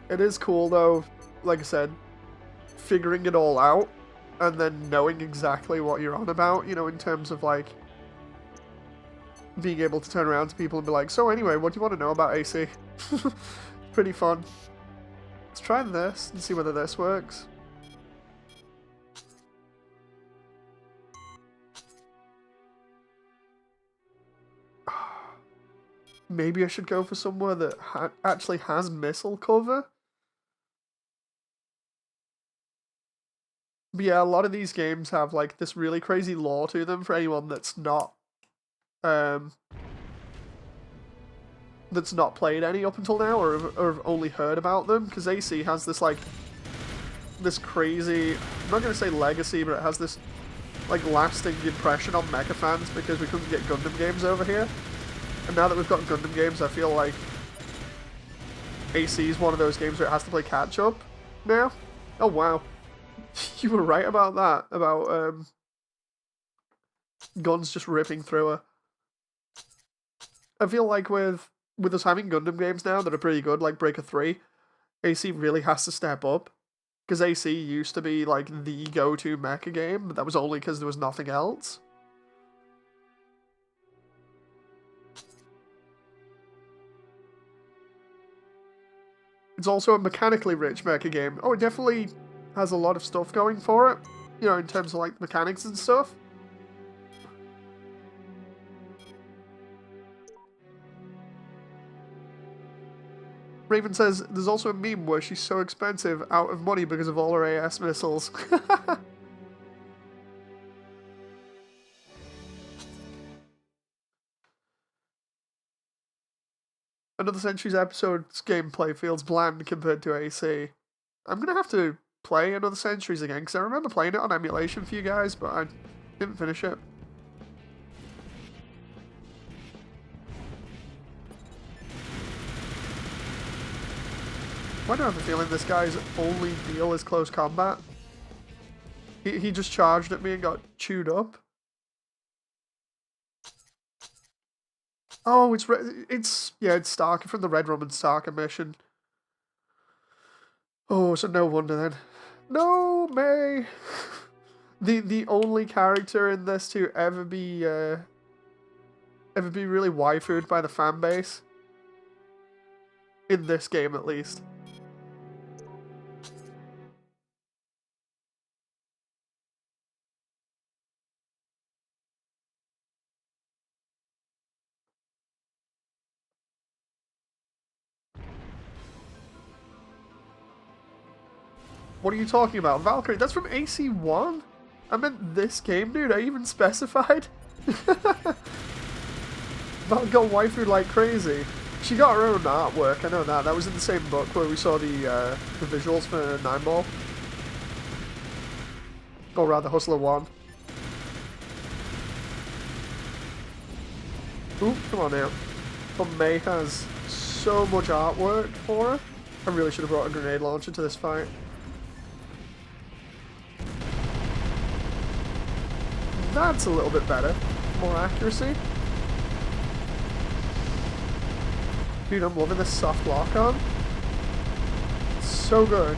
It is cool though, like I said, figuring it all out and then knowing exactly what you're on about, you know, in terms of like being able to turn around to people and be like, so anyway, what do you want to know about AC? Pretty fun. Let's try this and see whether this works. Maybe I should go for somewhere that actually has missile cover. But yeah, a lot of these games have like this really crazy lore to them for anyone that's not played any up until now or have only heard about them, because AC has this like this crazy, I'm not going to say legacy, but it has this like lasting impression on mecha fans because we couldn't get Gundam games over here. And now that we've got Gundam games, I feel like AC is one of those games where it has to play catch up now. Oh wow. You were right about that, about guns just ripping through her. I feel like with us having Gundam games now that are pretty good, like Breaker 3, AC really has to step up. Because AC used to be like the go-to mecha game, but that was only because there was nothing else. It's also a mechanically rich mecha game. Oh, it definitely has a lot of stuff going for it, you know, in terms of like mechanics and stuff. Raven says there's also a meme where she's so expensive, out of money because of all her AS missiles. Another Centuries episode's gameplay feels bland compared to AC. I'm gonna have to play Another Centuries again, because I remember playing it on emulation for you guys, but I didn't finish it. Why do I have a feeling this guy's only deal is close combat? He just charged at me and got chewed up. Oh, it's Starker from the Red Rum and Starker mission. Oh, so no wonder then. No, May. The only character in this to ever be really waifued by the fan base. In this game, at least. What are you talking about? Valkyrie? That's from AC1? I meant this game, dude. I even specified. Val got waifu like crazy. She got her own artwork, I know that. That was in the same book where we saw the visuals for 9 Ball. Or rather, Hustler 1. Ooh, come on now. But May has so much artwork for her. I really should have brought a grenade launcher to this fight. That's a little bit better. More accuracy. Dude, I'm loving this soft lock on. It's so good.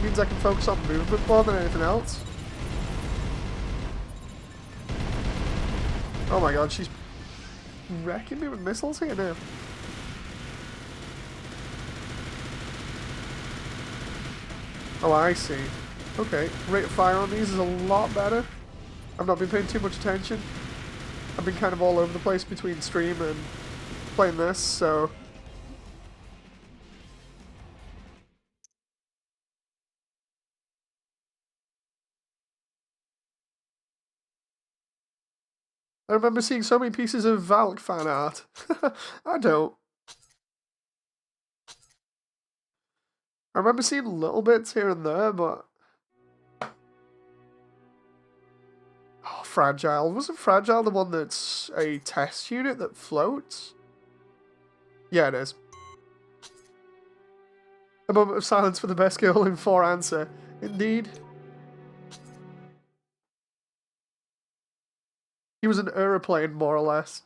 Means I can focus on movement more than anything else. Oh my god, she's wrecking me with missiles here now. Oh, I see. Okay, rate of fire on these is a lot better. I've not been paying too much attention. I've been kind of all over the place between stream and playing this, so... I remember seeing so many pieces of Valk fan art. I don't. I remember seeing little bits here and there, but... Oh, Fragile. Wasn't Fragile the one that's a test unit that floats? Yeah, it is. A moment of silence for the best girl in 4 answer. Indeed. He was an aeroplane, more or less.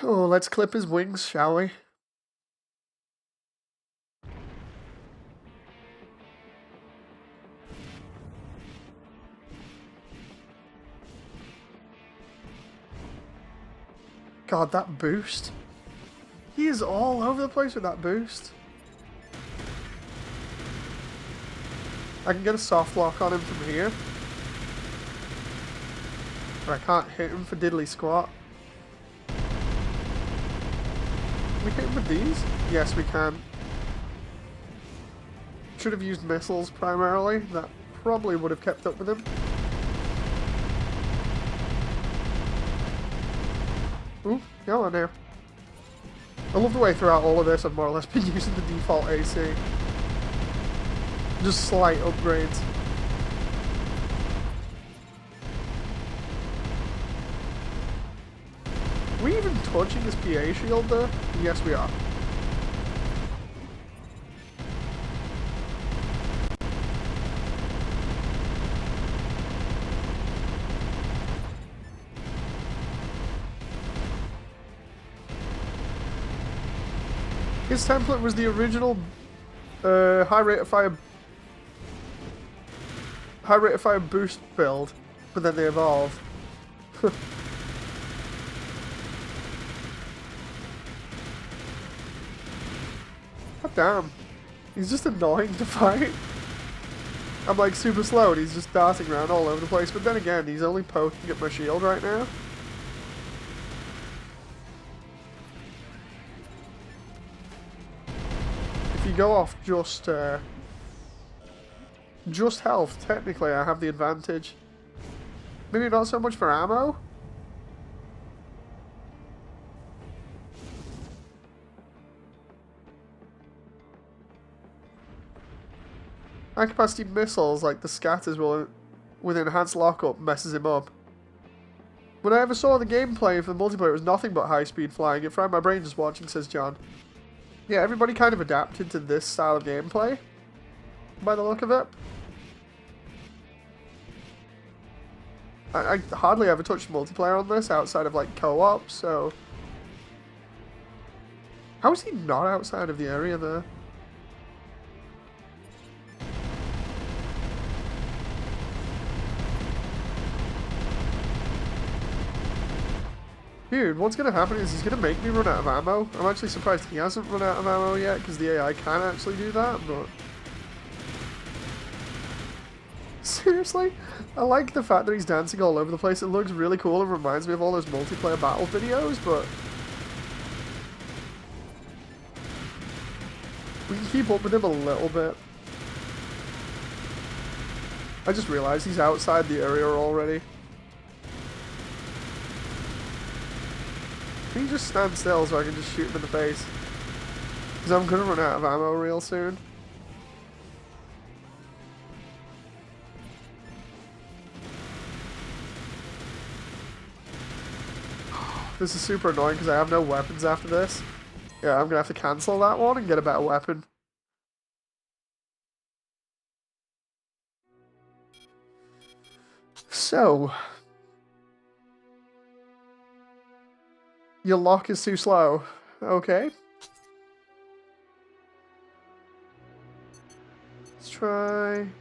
Oh, let's clip his wings, shall we? God, that boost. He is all over the place with that boost. I can get a soft lock on him from here. But I can't hit him for diddly squat. Can we hit him with these? Yes, we can. Should have used missiles primarily. That probably would have kept up with him. Ooh, go on now. I love the way throughout all of this I've more or less been using the default AC. Just slight upgrades. Are we even touching his PA shield there? Yes, we are. His template was the original high rate of fire boost build, but then they evolved. God damn. He's just annoying to fight. I'm like super slow and he's just darting around all over the place, but then again, he's only poking at my shield right now. If you go off just health, technically I have the advantage. Maybe not so much for ammo. High capacity missiles like the scatters will with enhanced lockup messes him up. When I ever saw the gameplay for the multiplayer, it was nothing but high speed flying. It fried my brain just watching, says John. Yeah, everybody kind of adapted to this style of gameplay, by the look of it. I hardly ever touched multiplayer on this outside of like co-op, so... How is he not outside of the area there? Dude, what's gonna happen is he's gonna make me run out of ammo. I'm actually surprised he hasn't run out of ammo yet, because the AI can actually do that, but... Seriously? I like the fact that he's dancing all over the place. It looks really cool and reminds me of all those multiplayer battle videos, but... we can keep up with him a little bit. I just realized he's outside the area already. Can you just stand still so I can just shoot him in the face? Because I'm going to run out of ammo real soon. This is super annoying because I have no weapons after this. Yeah, I'm going to have to cancel that one and get a better weapon. So... your lock is too slow. Okay. Let's try... I'm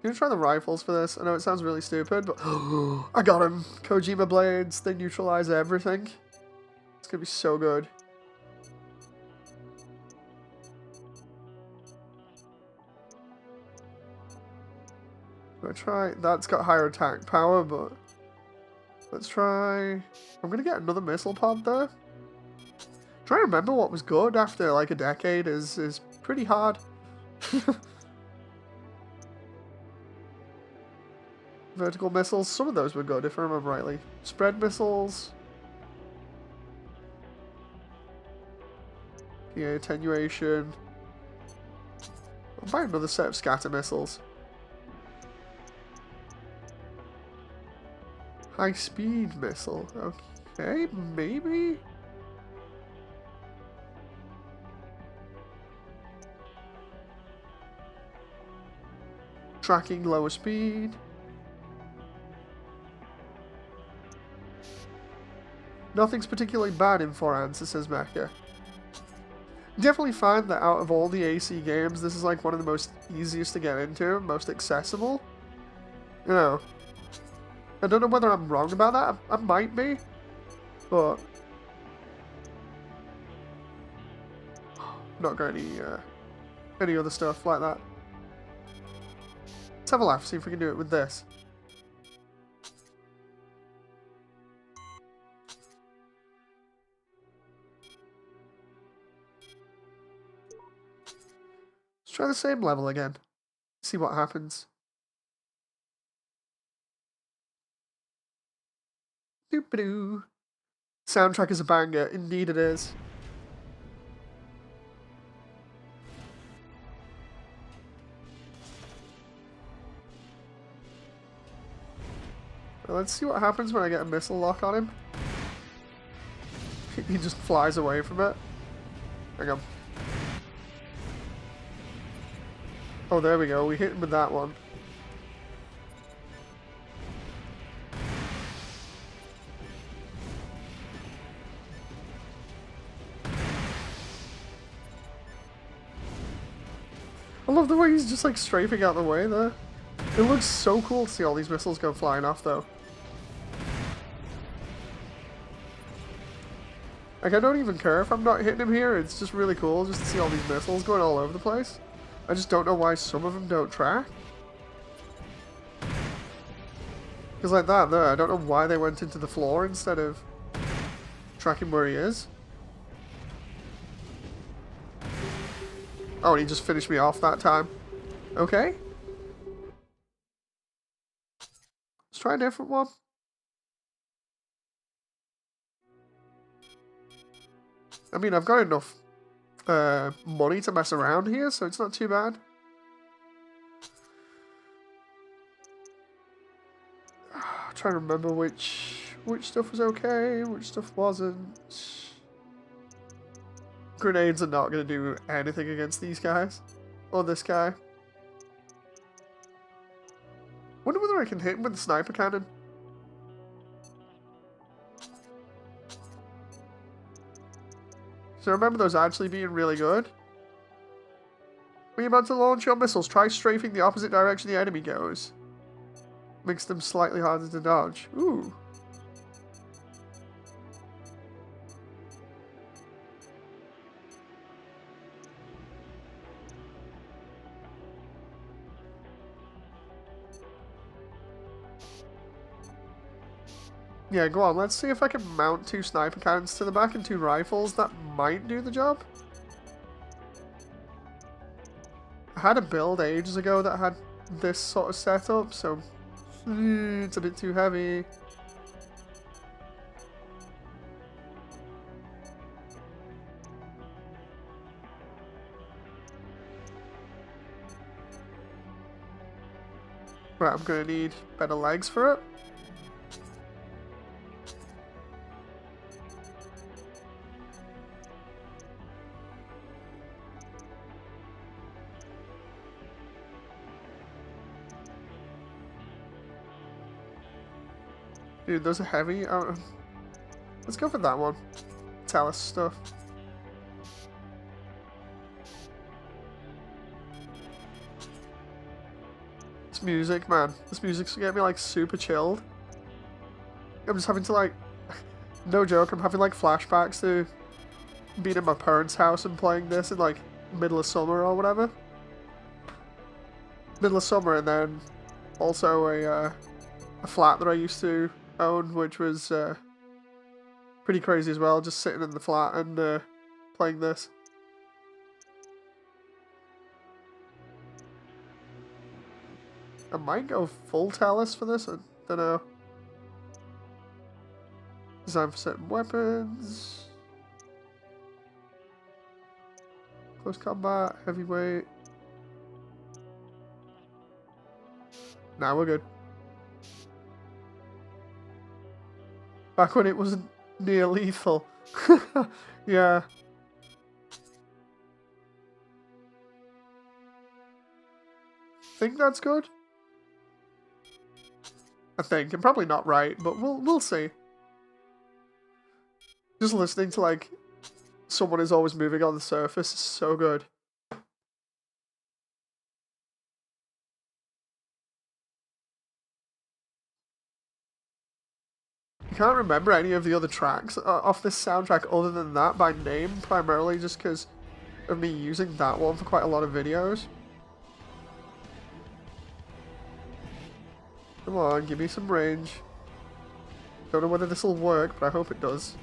gonna try the rifles for this. I know it sounds really stupid, but... I got him! Kojima blades, they neutralize everything. It's gonna be so good. I'm gonna try. That's got higher attack power, but let's try. I'm gonna get another missile pod there. Trying to remember what was good after like a decade is pretty hard. Vertical missiles, some of those were good if I remember rightly. Spread missiles. Yeah, attenuation. I'll buy another set of scatter missiles. High speed missile. Okay, maybe? Tracking lower speed. Nothing's particularly bad in 4 answers, says Mecha. Definitely find that out of all the AC games, this is like one of the most easiest to get into, most accessible. You know, I don't know whether I'm wrong about that. I might be, but not got any other stuff like that. Let's have a laugh, see if we can do it with this. Let's try the same level again. See what happens. Doop-a-doo. Soundtrack is a banger. Indeed it is. Well, let's see what happens when I get a missile lock on him. He just flies away from it. Hang on. Oh, there we go. We hit him with that one. I love the way he's just like strafing out the way there. It looks so cool to see all these missiles go flying off though. Like, I don't even care if I'm not hitting him here. It's just really cool just to see all these missiles going all over the place. I just don't know why some of them don't track. Because like that there, I don't know why they went into the floor instead of tracking where he is. Oh, and he just finished me off that time. Okay. Let's try a different one. I mean, I've got enough money to mess around here, so it's not too bad. Trying to remember which stuff was okay, which stuff wasn't. Grenades are not going to do anything against these guys. Or this guy. Wonder whether I can hit him with the sniper cannon. So remember those actually being really good. When you're about to launch your missiles, try strafing the opposite direction the enemy goes. Makes them slightly harder to dodge. Ooh. Yeah, go on. Let's see if I can mount 2 sniper cannons to the back and 2 rifles. That might do the job. I had a build ages ago that had this sort of setup, so it's a bit too heavy. Right, I'm gonna need better legs for it. Dude, those are heavy. Let's go for that one. Talus stuff. This music, man. This music's gonna get me like super chilled. I'm just having to like, no joke, I'm having like flashbacks to being in my parents' house and playing this in like middle of summer or whatever. Middle of summer, and then also a flat that I used to own, which was pretty crazy as well, just sitting in the flat and playing this. I might go full Talus for this, I don't know. Design for certain weapons. Close combat, heavyweight. Nah, we're good. Back when it wasn't near lethal. Yeah. Think that's good? I think. I'm probably not right, but we'll see. Just listening to like someone is always moving on the surface is so good. I can't remember any of the other tracks off this soundtrack other than that by name, primarily just because of me using that one for quite a lot of videos. Come on, give me some range. Don't know whether this will work, but I hope it does.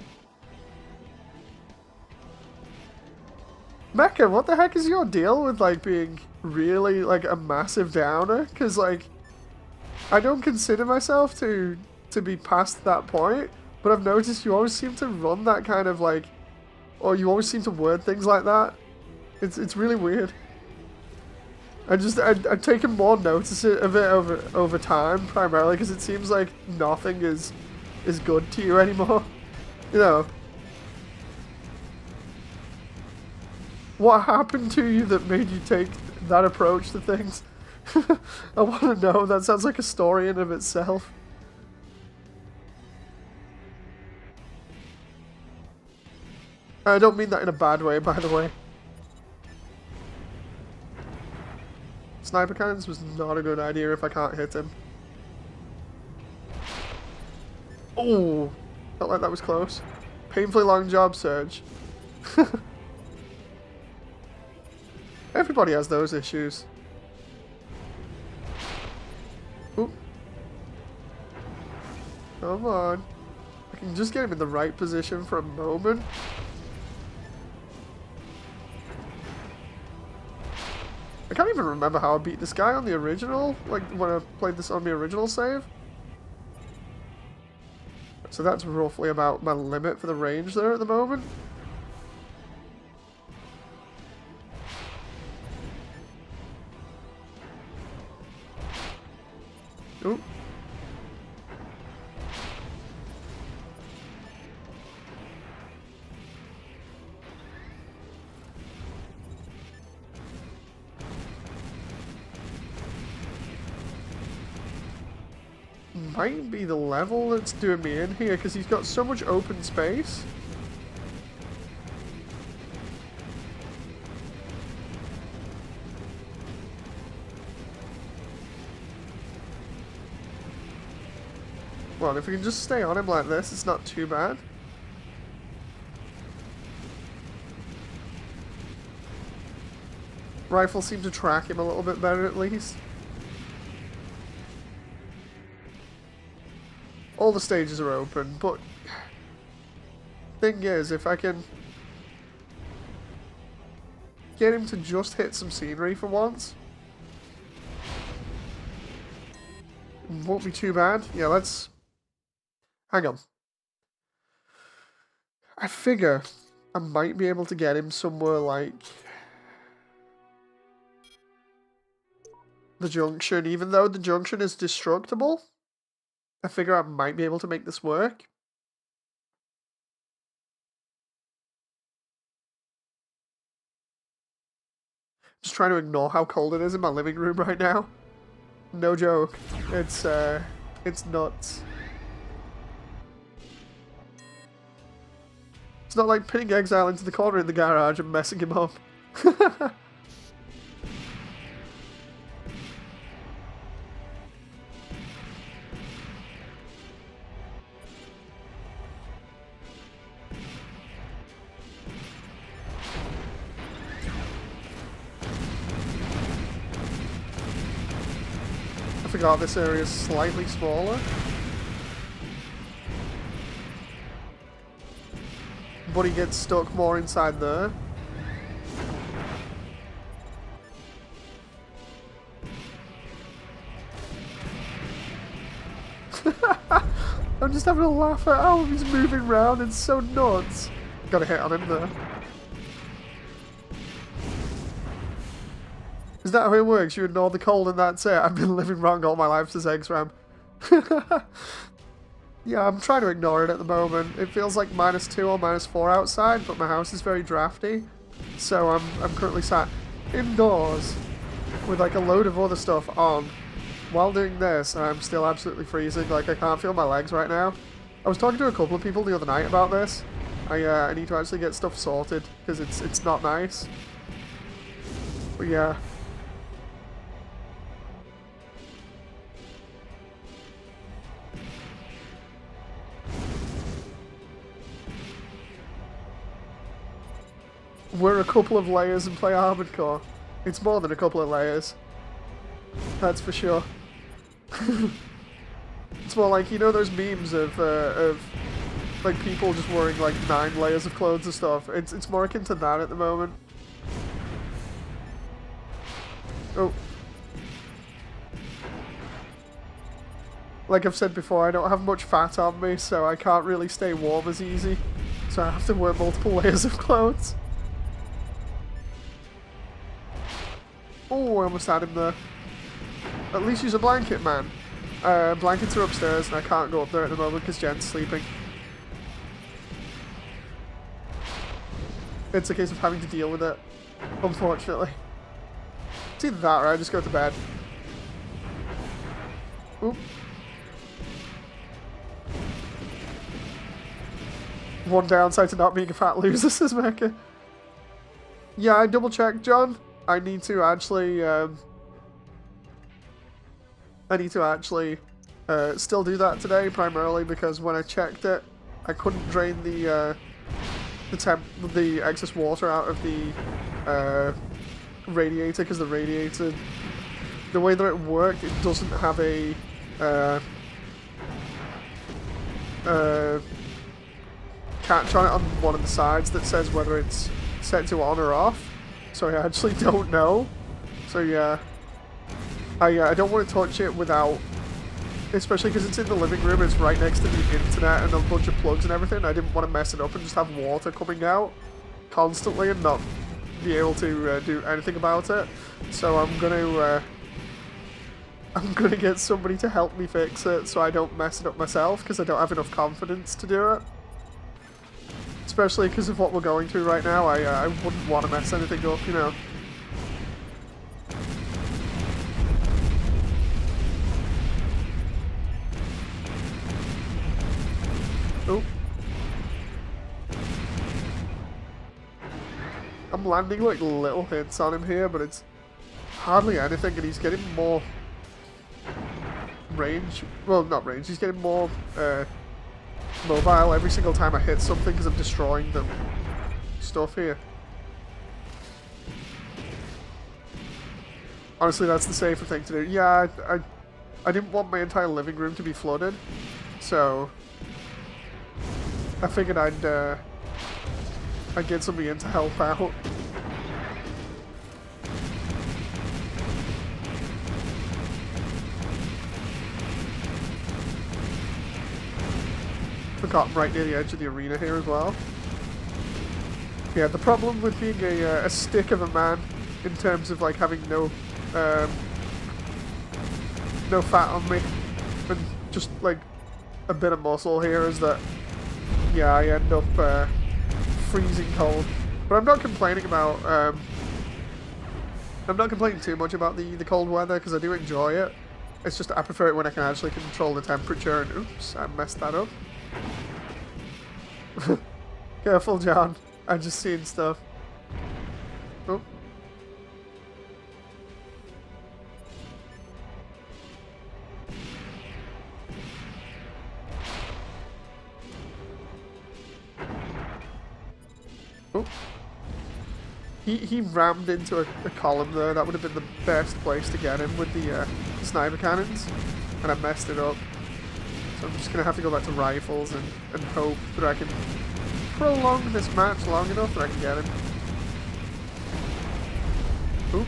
Mecca, what the heck is your deal with like being really like a massive downer? Because like, I don't consider myself to be past that point, but I've noticed you always seem to run that kind of like, or you always seem to word things like that. It's really weird. I've taken more notice of it over time, primarily because it seems like nothing is good to you anymore. You know. What happened to you that made you take that approach to things? I want to know. That sounds like a story in of itself. I don't mean that in a bad way, by the way. Sniper cannons was not a good idea if I can't hit him. Oh, felt like that was close. Painfully long job, Surge. Everybody has those issues. Ooh. Come on. I can just get him in the right position for a moment. I can't even remember how I beat this guy on the original, like when I played this on the original save. So that's roughly about my limit for the range there at the moment. Ooh. Might be the level that's doing me in here because he's got so much open space. Well, if we can just stay on him like this, it's not too bad. Rifle seemed to track him a little bit better at least. All the stages are open, but thing is, if I can get him to just hit some scenery for once, it won't be too bad. Yeah, let's... Hang on. I figure I might be able to get him somewhere like the junction, even though the junction is destructible. I figure I might be able to make this work. Just trying to ignore how cold it is in my living room right now. No joke. It's nuts. It's not like pinning Exile into the corner in the garage and messing him up. I forgot this area is slightly smaller. But he gets stuck more inside there. I'm just having a laugh at how he's moving around. It's so nuts. Got a hit on him there. Is that how it works? You ignore the cold and that's it? I've been living wrong all my life, says X-Ram. Yeah, I'm trying to ignore it at the moment. It feels like -2 or -4 outside, but my house is very drafty. So I'm currently sat indoors with like a load of other stuff on while doing this, and I'm still absolutely freezing. Like, I can't feel my legs right now. I was talking to a couple of people the other night about this. I need to actually get stuff sorted because it's not nice. But yeah. We're a couple of layers and play Armored Core. It's more than a couple of layers. That's for sure. It's more like, you know those memes of like people just wearing like 9 layers of clothes and stuff. It's more akin to that at the moment. Oh. Like I've said before, I don't have much fat on me, so I can't really stay warm as easy. So I have to wear multiple layers of clothes. Oh, I almost had him there. At least use a blanket, man. Blankets are upstairs and I can't go up there at the moment because Jen's sleeping. It's a case of having to deal with it, unfortunately. It's either that or I just go to bed. Oop. One downside to not being a fat loser, says Mecca. Yeah, I double checked, John. I need to actually still do that today, primarily because when I checked it, I couldn't drain the excess water out of the radiator because the radiator, the way that it worked, it doesn't have a catch on it on one of the sides that says whether it's set to on or off. So I actually don't know. So yeah, I don't want to touch it without, especially because it's in the living room, it's right next to the internet and a bunch of plugs and everything. I didn't want to mess it up and just have water coming out constantly and not be able to do anything about it. So I'm gonna get somebody to help me fix it so I don't mess it up myself, because I don't have enough confidence to do it. Especially because of what we're going through right now, I wouldn't want to mess anything up, you know. Oh. I'm landing like little hits on him here, but it's hardly anything, and he's getting more range. Well, not range, he's getting more mobile every single time I hit something because I'm destroying the stuff here. Honestly, that's the safer thing to do. Yeah, I didn't want my entire living room to be flooded, so I figured I'd get somebody in to help out. Forgot right near the edge of the arena here as well. Yeah, the problem with being a stick of a man in terms of like having no fat on me and just like a bit of muscle here is that, yeah, I end up freezing cold. But I'm not complaining about I'm not complaining too much about the cold weather because I do enjoy it. It's just I prefer it when I can actually control the temperature, and oops, I messed that up. Careful, John. I'm just seeing stuff. Oh. Oh. He rammed into a column there. That would have been the best place to get him with the sniper cannons, and I messed it up. So I'm just going to have to go back to rifles and hope that I can prolong this match long enough that I can get him. Oop.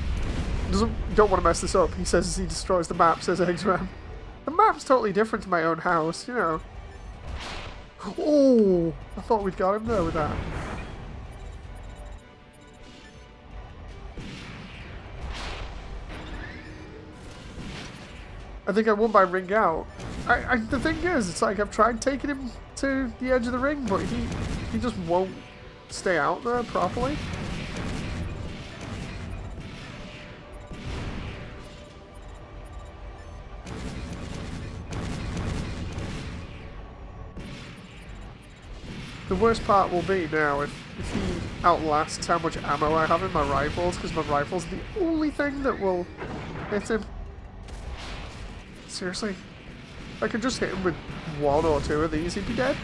Don't want to mess this up. He says he destroys the map, says Eggsram. The map's totally different to my own house, you know. Oh, I thought we'd got him there with that. I think I won by ring out. The thing is, it's like I've tried taking him to the edge of the ring, but he just won't stay out there properly. The worst part will be now if he outlasts how much ammo I have in my rifles, because my rifle's the only thing that will hit him. Seriously? If I could just hit him with one or two of these, he'd be dead.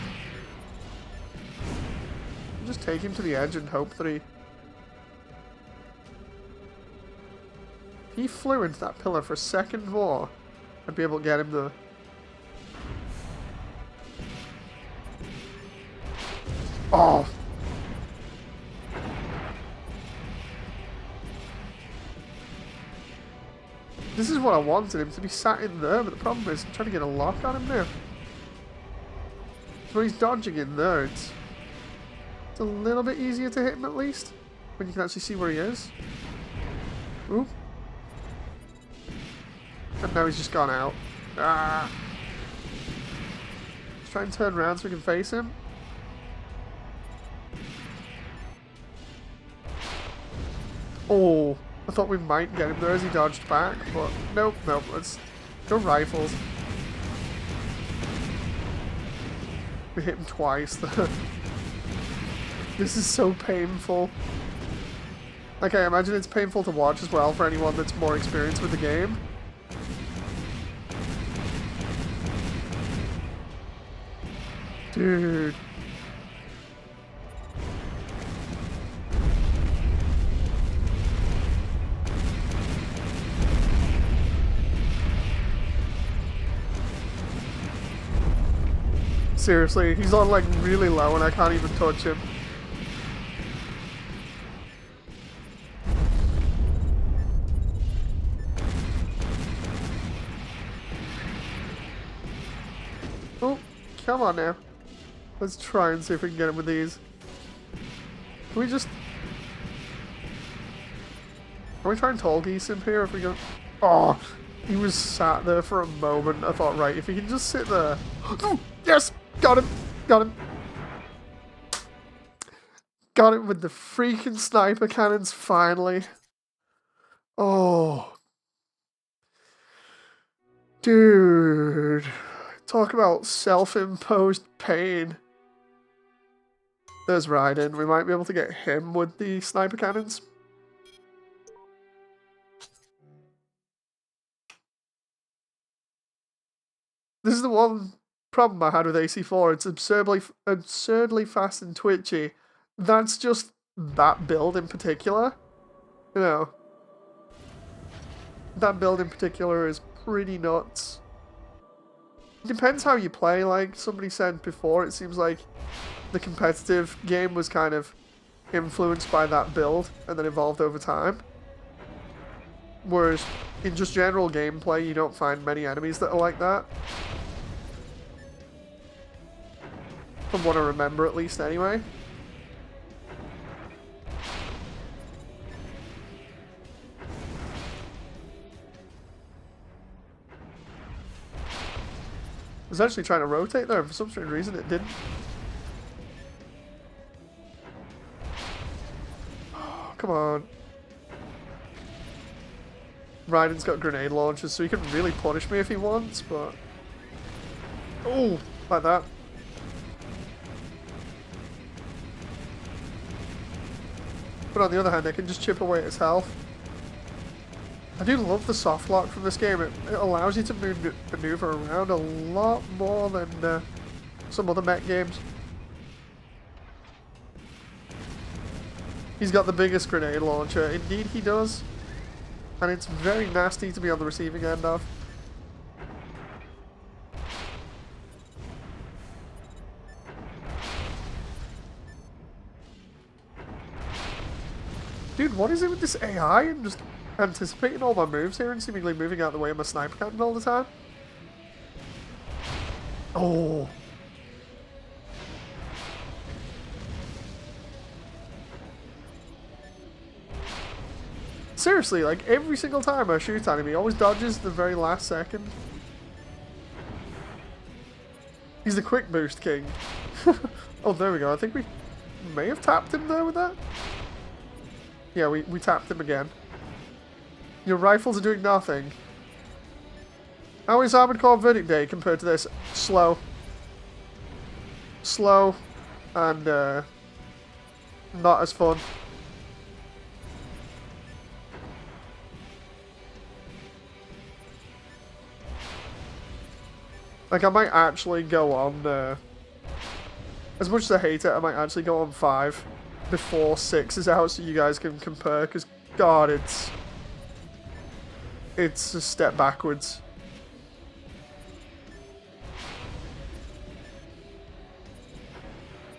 Just take him to the edge and hope that if he flew into that pillar for a second more, I'd be able to get him there. Oh! This is what I wanted him to be sat in there, but the problem is I'm trying to get a lock on him now. So he's dodging in there. It's a little bit easier to hit him at least, when you can actually see where he is. Ooh. And now he's just gone out. Ah! Let's try and turn around so we can face him. Oh, I thought we might get him there as he dodged back, but nope, let's go rifles. We hit him twice. This is so painful. Like, I imagine it's painful to watch as well for anyone that's more experienced with the game. Dude. Seriously, he's on like really low and I can't even touch him. Oh, come on now. Let's try and see if we can get him with these. Can we just... Can we try and tall geese him here if we go... Oh, he was sat there for a moment. I thought, right, if he can just sit there... Oh, yes! Got him! Got him! Got him with the freaking sniper cannons, finally. Oh. Dude. Talk about self-imposed pain. There's Raiden. We might be able to get him with the sniper cannons. This is the one problem I had with AC4. It's absurdly fast and twitchy. That's just that build in particular. You know. That build in particular is pretty nuts. It depends how you play. Like somebody said before, it seems like the competitive game was kind of influenced by that build and then evolved over time. Whereas in just general gameplay, you don't find many enemies that are like that. From what I remember, at least, anyway. I was actually trying to rotate there, and for some strange reason it didn't. Oh, come on. Raiden's got grenade launchers, so he can really punish me if he wants, but... Oh, like that. But on the other hand, I can just chip away at his health. I do love the soft lock from this game. It allows you to maneuver around a lot more than some other mech games. He's got the biggest grenade launcher. Indeed he does. And it's very nasty to be on the receiving end of. Dude, what is it with this AI and just anticipating all my moves here and seemingly moving out of the way of my sniper cannon all the time? Oh. Seriously, like every single time I shoot at him, he always dodges the very last second. He's the quick boost king. Oh, there we go. I think we may have tapped him there with that. Yeah, we tapped him again. Your rifles are doing nothing. How is Armored Core Verdict Day compared to this? Slow. Slow. And, not as fun. Like, I might actually go on, as much as I hate it, I might actually go on 5 before 6 is out so you guys can compare, because, God, it's a step backwards.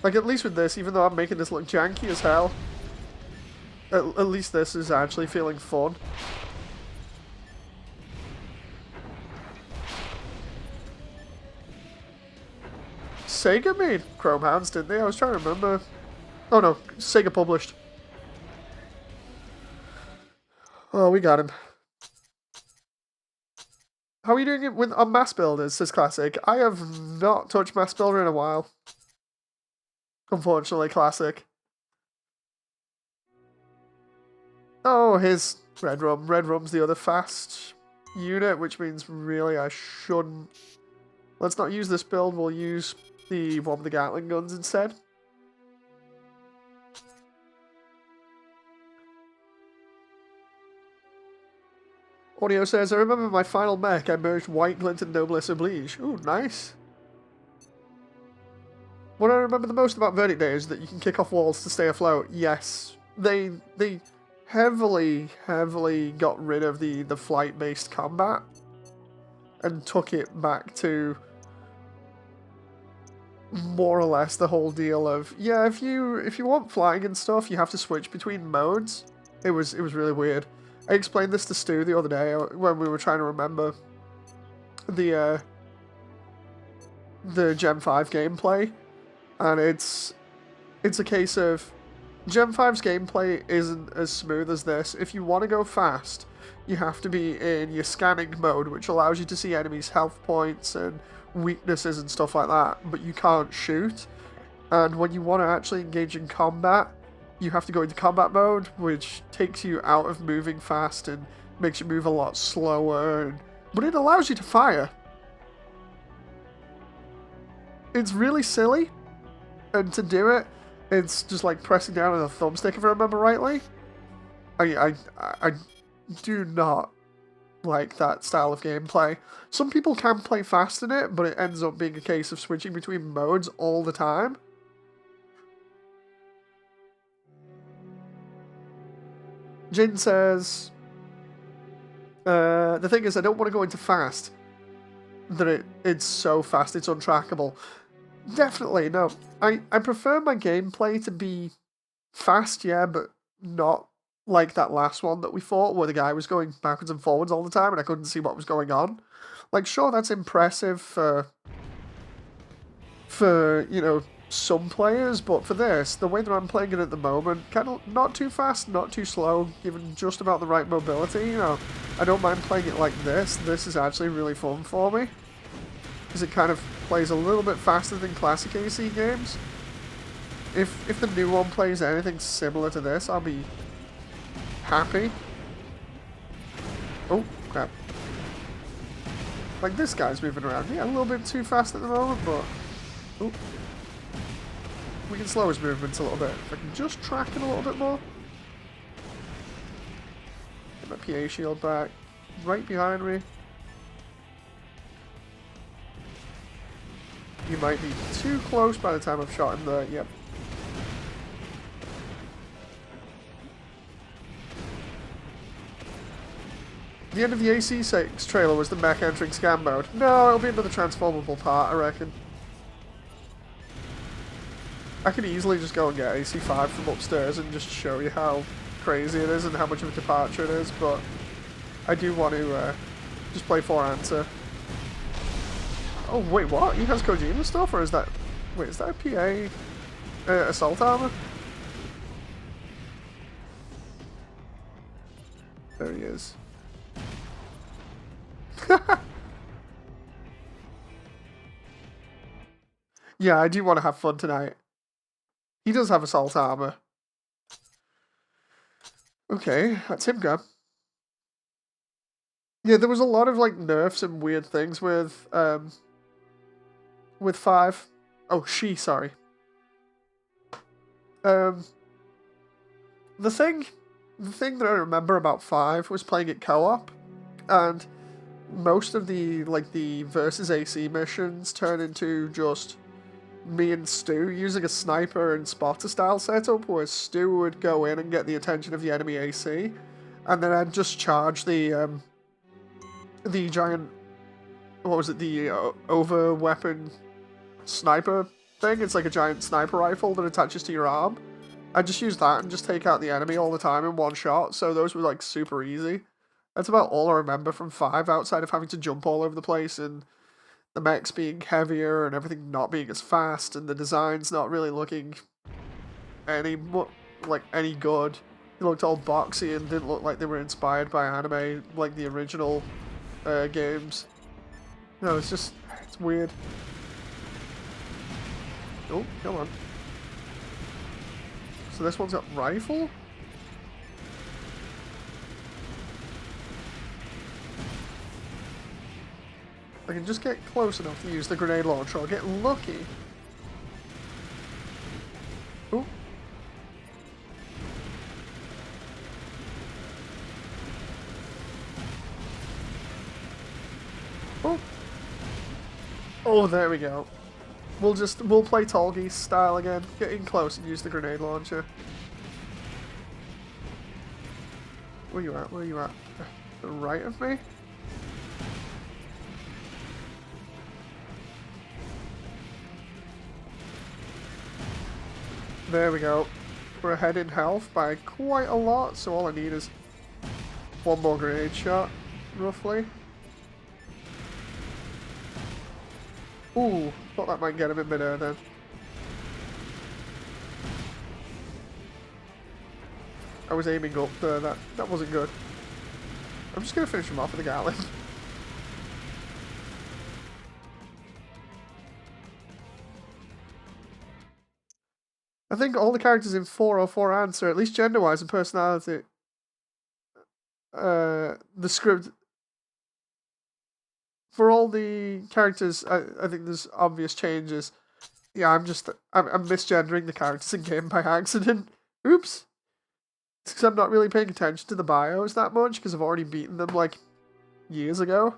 Like, at least with this, even though I'm making this look janky as hell, at least this is actually feeling fun. Sega made Chrome Hounds, didn't they? I was trying to remember. Oh no, Sega published. Oh, we got him. How are you doing it on Mass Builders, says Classic? I have not touched Mass Builder in a while. Unfortunately, Classic. Oh, here's Red Rum. Red Rum's the other fast unit, which means really I shouldn't. Let's not use this build, we'll use the one with the Gatling guns instead. Audio says, I remember my final mech, I merged White Glint and Noblesse Oblige. Ooh, nice. What I remember the most about Verdict Day is that you can kick off walls to stay afloat. Yes. They heavily got rid of the flight-based combat and took it back to more or less the whole deal of, yeah, if you want flying and stuff, you have to switch between modes. It was really weird. I explained this to Stu the other day when we were trying to remember the Gen 5 gameplay, and it's a case of Gen 5's gameplay isn't as smooth as this. If you want to go fast, you have to be in your scanning mode, which allows you to see enemies' health points and weaknesses and stuff like that, but you can't shoot. And when you want to actually engage in combat, you have to go into combat mode, which takes you out of moving fast and makes you move a lot slower, but it allows you to fire. It's really silly, and to do it, it's just like pressing down on a thumbstick, if I remember rightly. I do not like that style of gameplay. Some people can play fast in it, but it ends up being a case of switching between modes all the time. Jin says, the thing is, I don't want to go into fast. That it's so fast, it's untrackable. Definitely, no. I prefer my gameplay to be fast, yeah, but not like that last one that we fought, where the guy was going backwards and forwards all the time and I couldn't see what was going on. Like, sure, that's impressive for you know, some players, but for this, the way that I'm playing it at the moment, kind of not too fast, not too slow, given just about the right mobility, you know, I don't mind playing it like this. This is actually really fun for me, because it kind of plays a little bit faster than classic AC games. If the new one plays anything similar to this, I'll be happy. Oh, crap. Like, this guy's moving around. Yeah, a little bit too fast at the moment, but... Oh. We can slow his movements a little bit. If I can just track it a little bit more. Get my PA shield back. Right behind me. You might be too close by the time I've shot him there. Yep. The end of the AC6 trailer was the mech entering scan mode. No, it'll be another transformable part, I reckon. I could easily just go and get AC5 from upstairs and just show you how crazy it is and how much of a departure it is, but I do want to just play 4 answer. Oh, wait, what? He has Kojima stuff, or is that... Wait, is that a PA assault armor? There he is. Yeah, I do want to have fun tonight. He does have assault armor. Okay, that's him gone. Yeah, there was a lot of like nerfs and weird things with 5. Oh, sorry. The thing that I remember about 5 was playing it co-op, and most of the versus AC missions turn into just me and Stu using a sniper and spotter style setup, where Stu would go in and get the attention of the enemy AC, and then I'd just charge the giant, what was it, the over weapon sniper thing. It's like a giant sniper rifle that attaches to your arm. I just use that and just take out the enemy all the time in one shot, so those were like super easy. That's about all I remember from 5, outside of having to jump all over the place and the mechs being heavier and everything not being as fast and the designs not really looking any good. They looked all boxy and didn't look like they were inspired by anime like the original games. No, it's weird. Oh, come on. So this one's got rifle? I can just get close enough to use the grenade launcher. I'll get lucky. Ooh. Oh. Oh, there we go. We'll play Tallgeese style again. Get in close and use the grenade launcher. Where you at? Where you at? The right of me? There we go. We're ahead in health by quite a lot, so all I need is one more grenade shot, roughly. Ooh, thought that might get him in midair then. I was aiming up there, that wasn't good. I'm just gonna finish him off with a Gatling. I think all the characters in 404 answer, at least gender-wise and personality. The script... For all the characters, I think there's obvious changes. Yeah, I'm misgendering the characters in game by accident. Oops! It's because I'm not really paying attention to the bios that much, because I've already beaten them, like, years ago.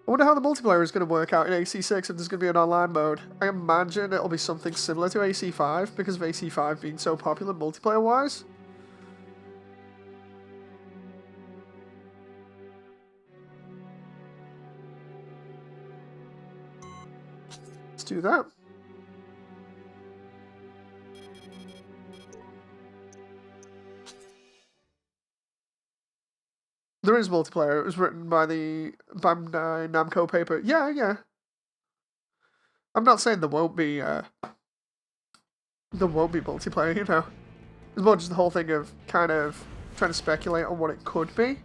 I wonder how the multiplayer is going to work out in AC6 if there's going to be an online mode. I imagine it'll be something similar to AC5, because of AC5 being so popular multiplayer-wise. Let's do that. There is multiplayer. It was written by the Bandai Namco paper. Yeah. I'm not saying there won't be multiplayer, you know. It's more just the whole thing of kind of trying to speculate on what it could be.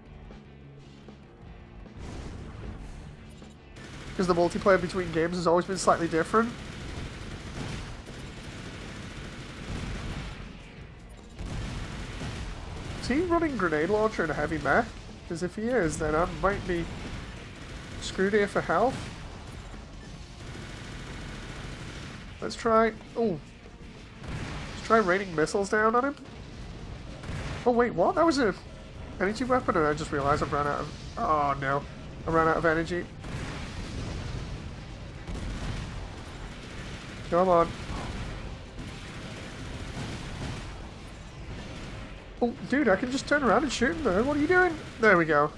Because the multiplayer between games has always been slightly different. Is he running grenade launcher in a heavy mech? Because if he is, then I might be screwed here for health. Let's try... Oh. Let's try raining missiles down on him. Oh wait, what? That was a energy weapon and I just realized I've run out of... Oh no. I ran out of energy. Come on. Oh, dude, I can just turn around and shoot him there. What are you doing? There we go.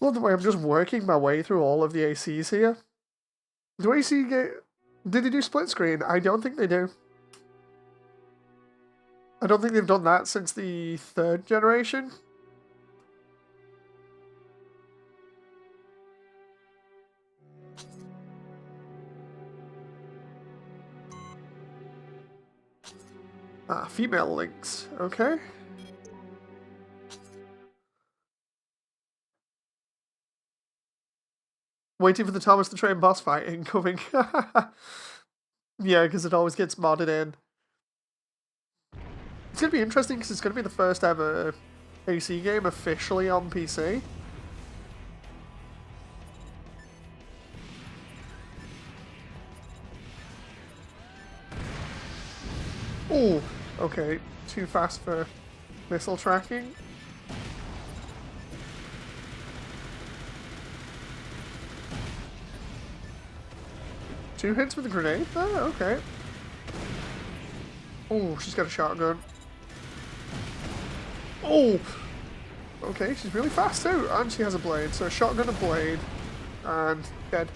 Love the way I'm just working my way through all of the ACs here. Do AC get... Did they do split screen? I don't think they do. I don't think they've done that since the 3rd generation. Ah, female links. Okay. Waiting for the Thomas the Train boss fight incoming. Yeah, because it always gets modded in. It's going to be interesting because it's going to be the first ever AC game officially on PC. Oh, okay. Too fast for missile tracking. Two hits with a grenade? Oh, okay. Oh, she's got a shotgun. Oh! Okay, she's really fast too. And she has a blade. So shotgun, a blade, and dead.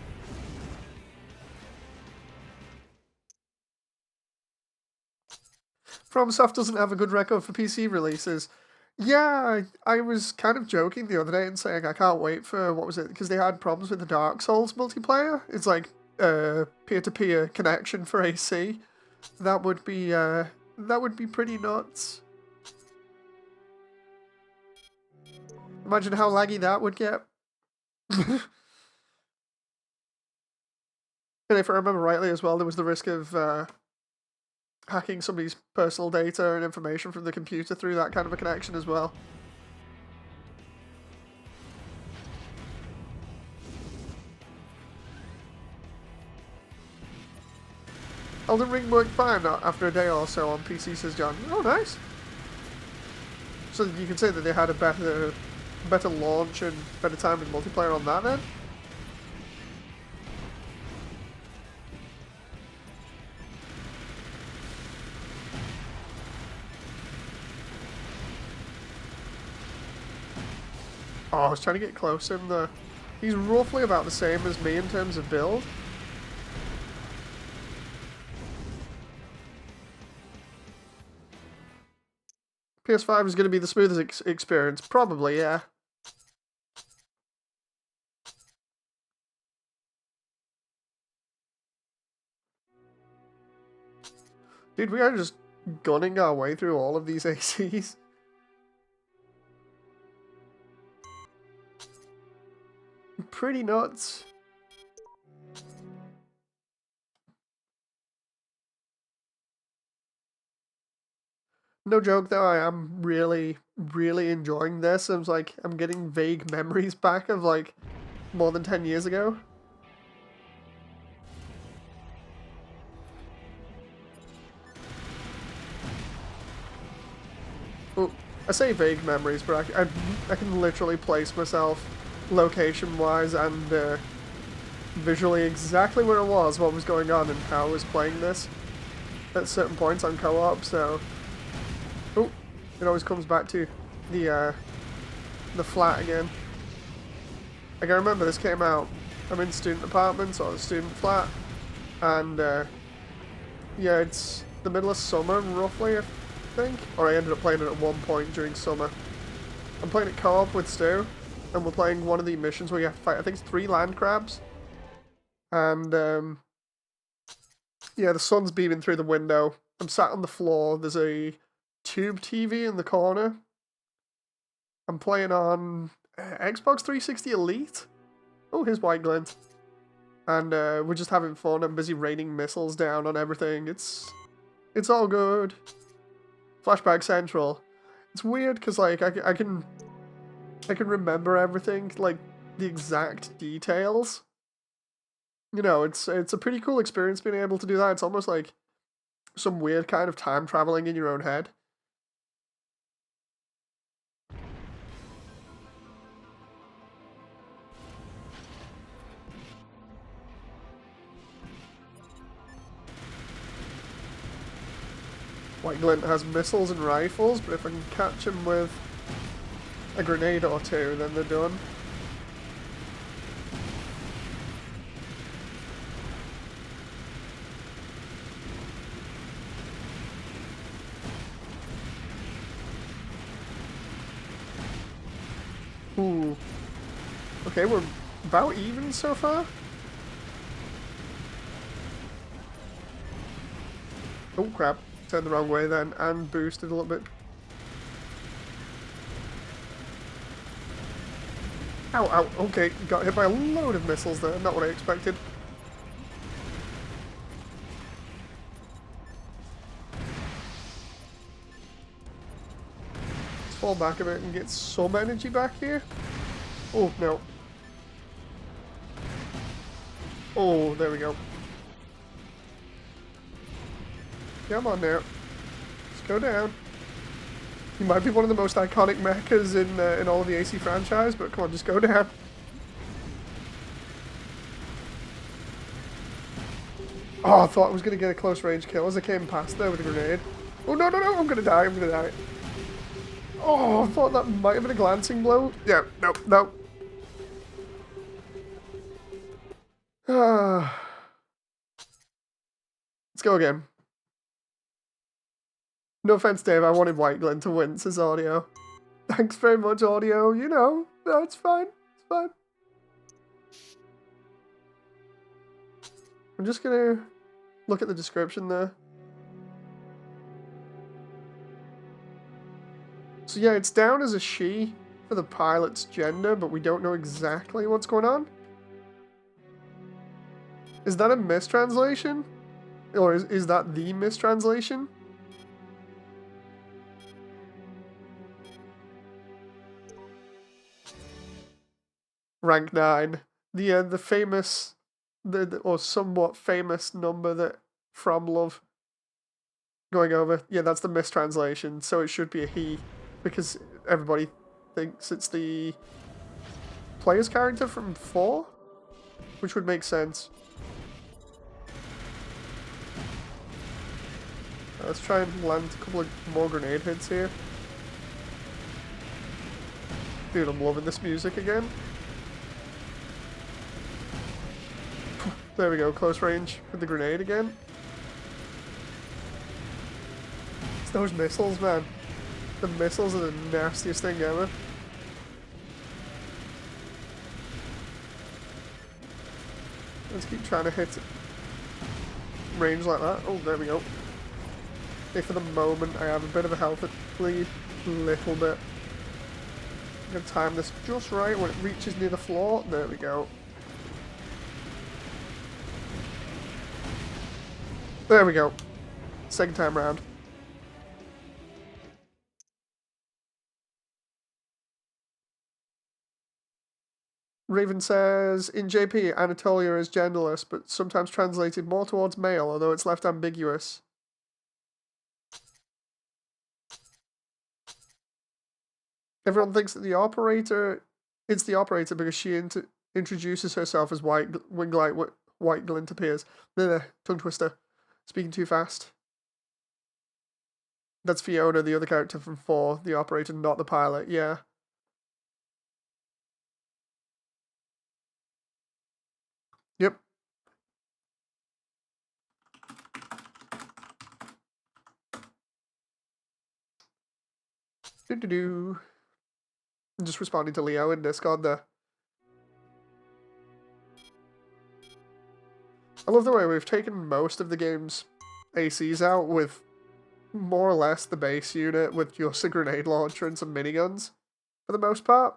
FromSoft doesn't have a good record for PC releases. Yeah, I was kind of joking the other day and saying I can't wait for, what was it, because they had problems with the Dark Souls multiplayer. It's like peer-to-peer connection for AC. That would be pretty nuts. Imagine how laggy that would get. And if I remember rightly as well, there was the risk of hacking somebody's personal data and information from the computer through that kind of a connection as well. Elden Ring worked fine after a day or so on PC, says John. Oh, nice. So you can say that they had a better launch and better time in multiplayer on that then? Oh, I was trying to get close to him there. He's roughly about the same as me in terms of build. PS5 is going to be the smoothest experience. Probably, yeah. Dude, we are just gunning our way through all of these ACs. Pretty nuts. No joke though, I am really, really enjoying this. I'm getting vague memories back of like more than 10 years ago. Oh, I say vague memories, but I can literally place myself location-wise and visually exactly where it was, what was going on, and how I was playing this at certain points on co-op, so... Oh, it always comes back to the flat again. I can remember this came out, I'm in student apartments or the student flat, and yeah, it's the middle of summer roughly, I think, or I ended up playing it at one point during summer. I'm playing it co-op with Stu, and we're playing one of the missions where you have to fight, I think it's 3 land crabs, and yeah, the sun's beaming through the window. I'm sat on the floor, there's a tube TV in the corner. I'm playing on Xbox 360 Elite. Oh, here's White Glint. And we're just having fun. I'm busy raining missiles down on everything. It's all good. Flashback Central. It's weird because like I can remember everything, like the exact details. You know, it's a pretty cool experience being able to do that. It's almost like some weird kind of time traveling in your own head. White Glint has missiles and rifles, but if I can catch him with a grenade or two, then they're done. Ooh. Okay, we're about even so far. Oh crap, turned the wrong way then, and boosted a little bit. Ow, ow, okay, got hit by a load of missiles there, not what I expected. Let's fall back a bit and get some energy back here. Oh, no. Oh, there we go. Come on now. Let's go down. He might be one of the most iconic mechas in all of the AC franchise, but come on, just go down. Oh, I thought I was going to get a close range kill as I came past there with a grenade. Oh, no, no, no, I'm going to die, I'm going to die. Oh, I thought that might have been a glancing blow. Yeah, no, no. Let's go again. No offense, Dave, I wanted White Glint to win, says Audio. Thanks very much, Audio. You know, that's fine. It's fine. I'm just gonna look at the description there. So yeah, it's down as a she for the pilot's gender, but we don't know exactly what's going on. Is that a mistranslation? Or is that the mistranslation? Rank 9. The famous, or somewhat famous number that From Love going over. Yeah, that's the mistranslation, so it should be a he, because everybody thinks it's the player's character from 4, which would make sense. Let's try and land a couple of more grenade hits here. Dude, I'm loving this music again. There we go, close range with the grenade again. It's those missiles, man. The missiles are the nastiest thing ever. Let's keep trying to hit range like that. Oh, there we go. Okay, for the moment, I have a bit of a health bleed. Little bit. I'm going to time this just right when it reaches near the floor. There we go. There we go. Second time round. Raven says, in JP, Anatolia is genderless, but sometimes translated more towards male, although it's left ambiguous. Everyone thinks that it's the operator because she introduces herself as White Glint appears. Tongue twister. Speaking too fast. That's Fiona, the other character from 4, the operator, not the pilot, yeah. Yep. I'm just responding to Leo in Discord there. I love the way we've taken most of the game's ACs out with more or less the base unit with just a grenade launcher and some miniguns, for the most part.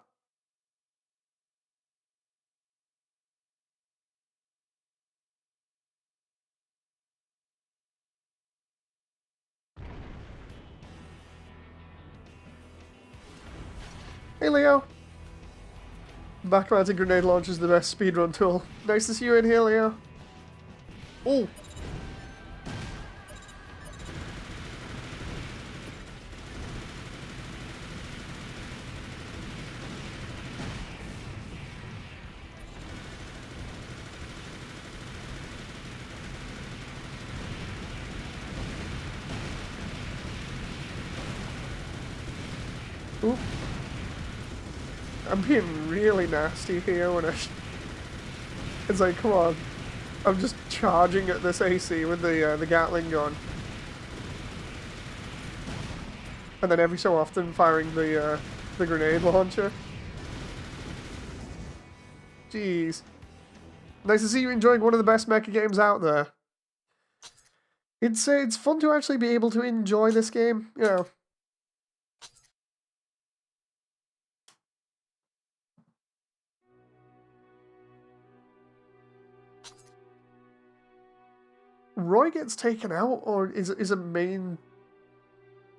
Hey Leo! Back-mounted grenade launcher is the best speedrun tool. Nice to see you in here, Leo. Oh! Ooh. I'm being really nasty here when it's like, come on. I'm just charging at this AC with the Gatling gun. And then every so often firing the grenade launcher. Jeez. Nice to see you enjoying one of the best mecha games out there. It's fun to actually be able to enjoy this game, you know. Roy gets taken out, or is a main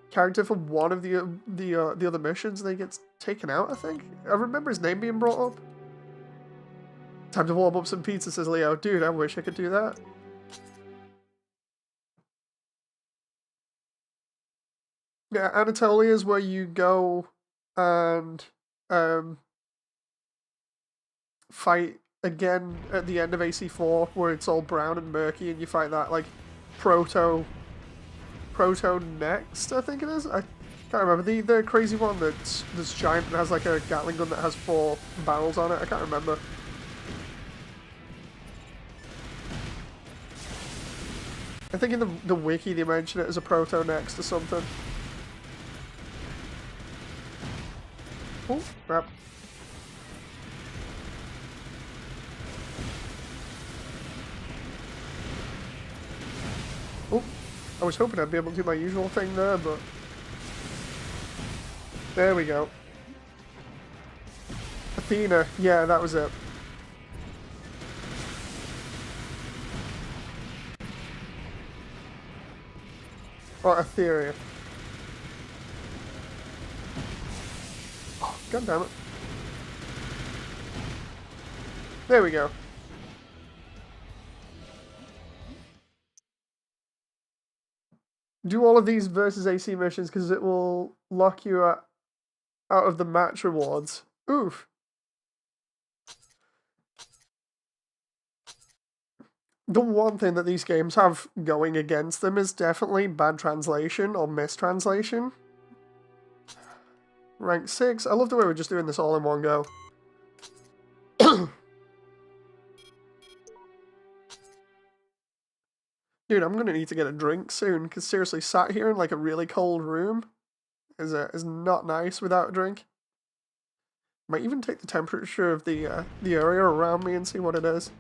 character for one of the other missions, and he gets taken out, I think. I remember his name being brought up. Time to warm up some pizza, says Leo. Dude, I wish I could do that. Yeah, Anatolia is where you go and fight again at the end of AC4, where it's all brown and murky, and you fight that like proto next, I think it is. I can't remember the crazy one that's giant and has like a Gatling gun that has 4 barrels on it. I can't remember. I think in the wiki they mention it as a proto next or something. Oh, crap. Oh, I was hoping I'd be able to do my usual thing there, but... There we go. Athena, yeah, that was it. Or Etheria. Oh, God damn it. There we go. Do all of these versus AC missions because it will lock you out of the match rewards. Oof. The one thing that these games have going against them is definitely bad translation or mistranslation. Rank 6. I love the way we're just doing this all in one go. Dude, I'm gonna need to get a drink soon, because seriously, sat here in like a really cold room is not nice without a drink. Might even take the temperature of the area around me and see what it is.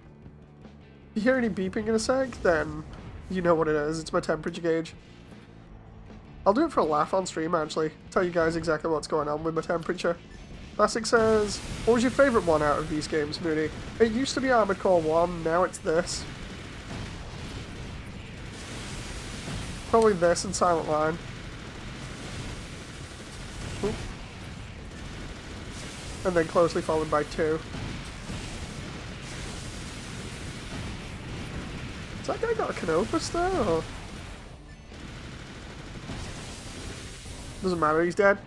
If you hear any beeping in a sec, then you know what it is. It's my temperature gauge. I'll do it for a laugh on stream, actually. Tell you guys exactly what's going on with my temperature. Classic says, what was your favourite one out of these games, Moody? It used to be Armored Core 1, now it's this. Probably this and Silent Line. Oop. And then closely followed by 2. Has that guy got a Canopus there, or? Doesn't matter, he's dead.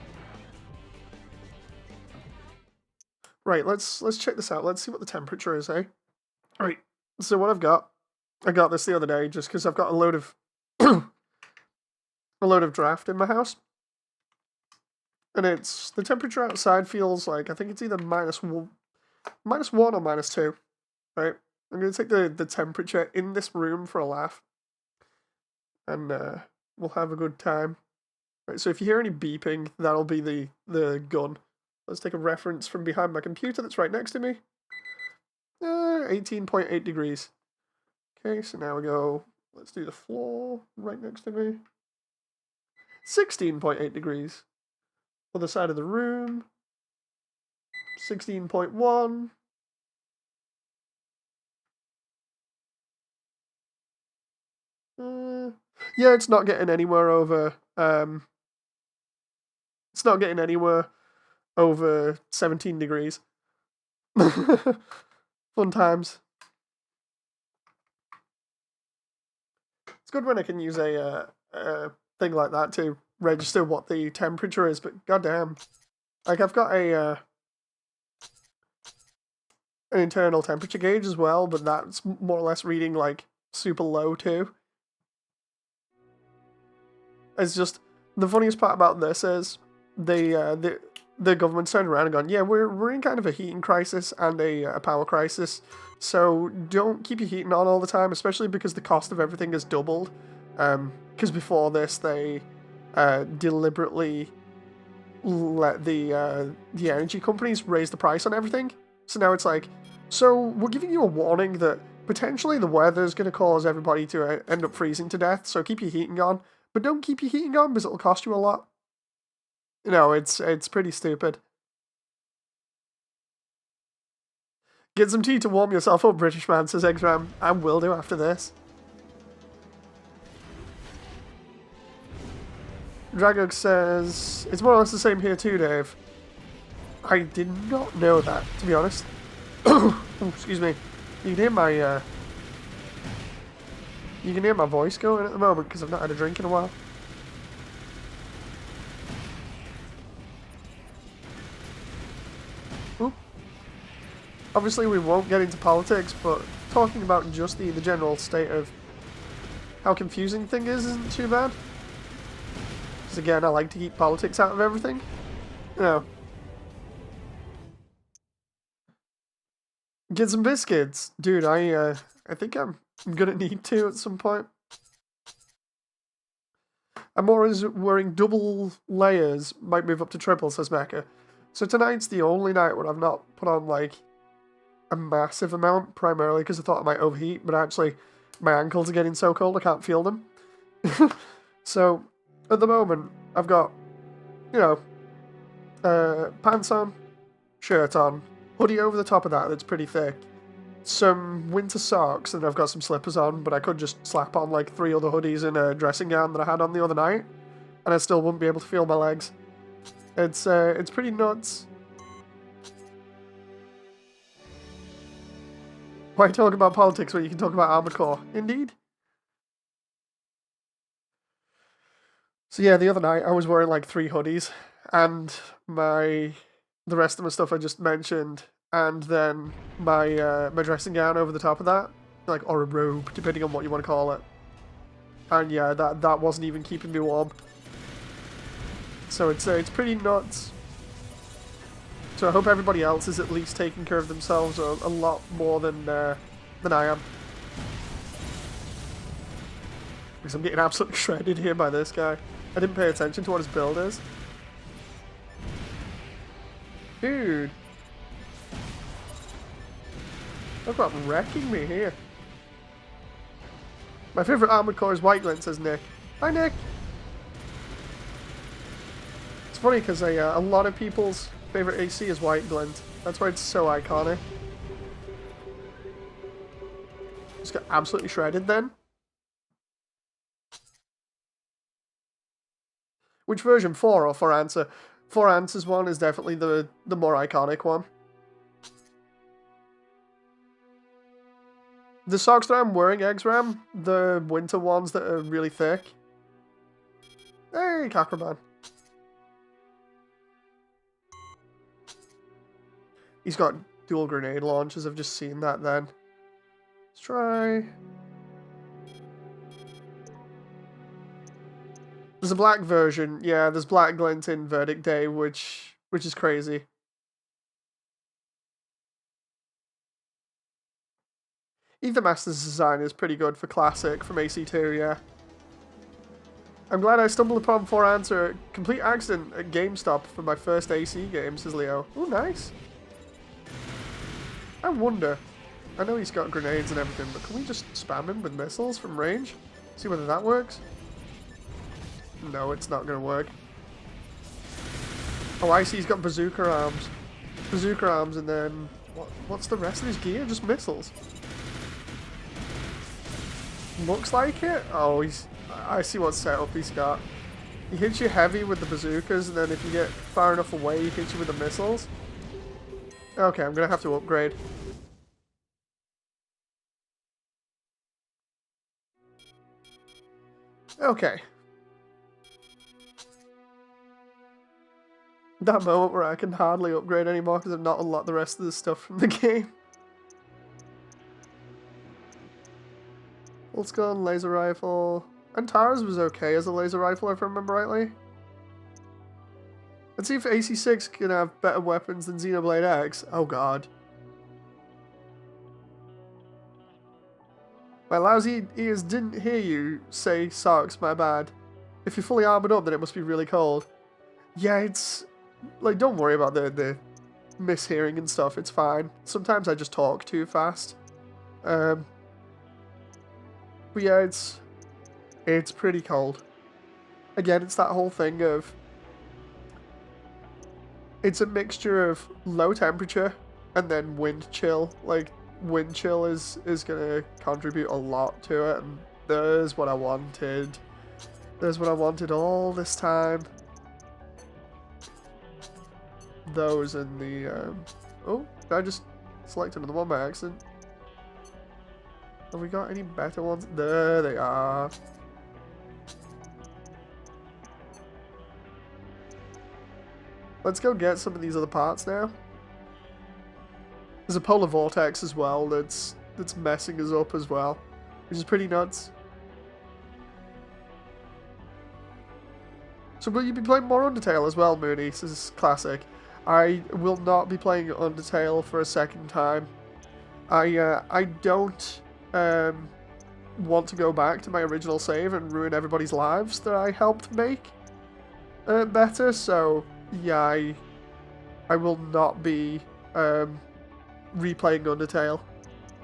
Right, let's check this out. Let's see what the temperature is, eh? Alright, so what I got this the other day just because I've got a load of a load of draft in my house. And it's, the temperature outside feels like, I think it's either -1 or -2, right? I'm going to take the temperature in this room for a laugh. And we'll have a good time. Right, so if you hear any beeping, that'll be the gun. Let's take a reference from behind my computer that's right next to me. 18.8 degrees. Okay, so now we go, let's do the floor right next to me. 16.8 degrees. Other side of the room. 16.1. Yeah, it's not getting anywhere over. It's not getting anywhere over 17 degrees. Fun times. It's good when I can use a thing like that to register what the temperature is, but goddamn, like I've got an internal temperature gauge as well, but that's more or less reading like super low too. It's just, the funniest part about this is the government's turned around and gone, yeah, we're in kind of a heating crisis and a power crisis, so don't keep your heating on all the time, especially because the cost of everything has doubled. Because before this, they deliberately let the energy companies raise the price on everything. So now it's like, So we're giving you a warning that potentially the weather is going to cause everybody to end up freezing to death, so keep your heating on. But don't keep your heating on because it'll cost you a lot. You know, it's pretty stupid. Get some tea to warm yourself up, British man, says Exram. I will do after this. Dragog says, it's more or less the same here too, Dave. I did not know that, to be honest. Oh, excuse me. You can hear my voice going at the moment because I've not had a drink in a while. Ooh. Obviously we won't get into politics, but talking about just the general state of how confusing thing isn't too bad. Because again, I like to keep politics out of everything. You know. Get some biscuits. Dude, I think I'm gonna need to at some point. I'm always wearing double layers, might move up to triple, says Mecca. So tonight's the only night where I've not put on, like, a massive amount, primarily because I thought I might overheat, but actually, my ankles are getting so cold I can't feel them. So, at the moment, I've got, you know, pants on, shirt on, hoodie over the top of that that's pretty thick, some winter socks, and I've got some slippers on, but I could just slap on like 3 other hoodies and a dressing gown that I had on the other night, and I still wouldn't be able to feel my legs. It's pretty nuts. Why talk about politics when you can talk about Armored Core? Indeed. So yeah, the other night I was wearing like 3 hoodies, and the rest of my stuff I just mentioned, and then my my dressing gown over the top of that, like, or a robe, depending on what you want to call it. And yeah, that wasn't even keeping me warm. So it's pretty nuts. So I hope everybody else is at least taking care of themselves a lot more than I am. Because I'm getting absolutely shredded here by this guy. I didn't pay attention to what his build is. Dude. Talk about wrecking me here. My favourite Armoured Core is White Glint, says Nick. Hi, Nick. It's funny because a lot of people's favourite AC is White Glint. That's why it's so iconic. Just got absolutely shredded then. Which version? 4 or 4 answer? 4 answers one is definitely the more iconic one. The socks that I'm wearing, Exram, the winter ones that are really thick. Hey, Cackraman. He's got dual grenade launchers, I've just seen that then. Let's try... There's a black version, yeah, there's Black Glint in Verdict Day, which is crazy. Ether Master's design is pretty good for Classic from AC2, yeah. I'm glad I stumbled upon 4 answer complete accident at GameStop for my first AC game, says Leo. Oh, nice. I wonder, I know he's got grenades and everything, but can we just spam him with missiles from range? See whether that works? No, it's not going to work. Oh, I see, he's got bazooka arms. Bazooka arms, and then... What's the rest of his gear? Just missiles. Looks like it? Oh, I see what setup he's got. He hits you heavy with the bazookas, and then if you get far enough away, he hits you with the missiles. Okay, I'm going to have to upgrade. Okay. That moment where I can hardly upgrade anymore because I've not unlocked the rest of the stuff from the game. Let's go on laser rifle. And Tara's was okay as a laser rifle if I remember rightly. Let's see if AC6 can have better weapons than Xenoblade X. Oh god. My lousy ears didn't hear you say socks, my bad. If you're fully armored up then it must be really cold. Yeah, it's... Like, don't worry about the mishearing and stuff, it's fine. Sometimes I just talk too fast. But yeah, it's pretty cold. Again, it's that whole thing of it's a mixture of low temperature and then wind chill. Like, wind chill is gonna contribute a lot to it, and there's what I wanted. There's what I wanted all this time. Those and the oh, I just selected another one by accident. Have we got any better ones? There they are. Let's go get some of these other parts now. There's a polar vortex as well that's messing us up as well, which is pretty nuts. So will you be playing more Undertale as well, Mooney? This is classic. I will not be playing Undertale for a second time. I don't want to go back to my original save and ruin everybody's lives that I helped make better. So yeah, I will not be replaying Undertale.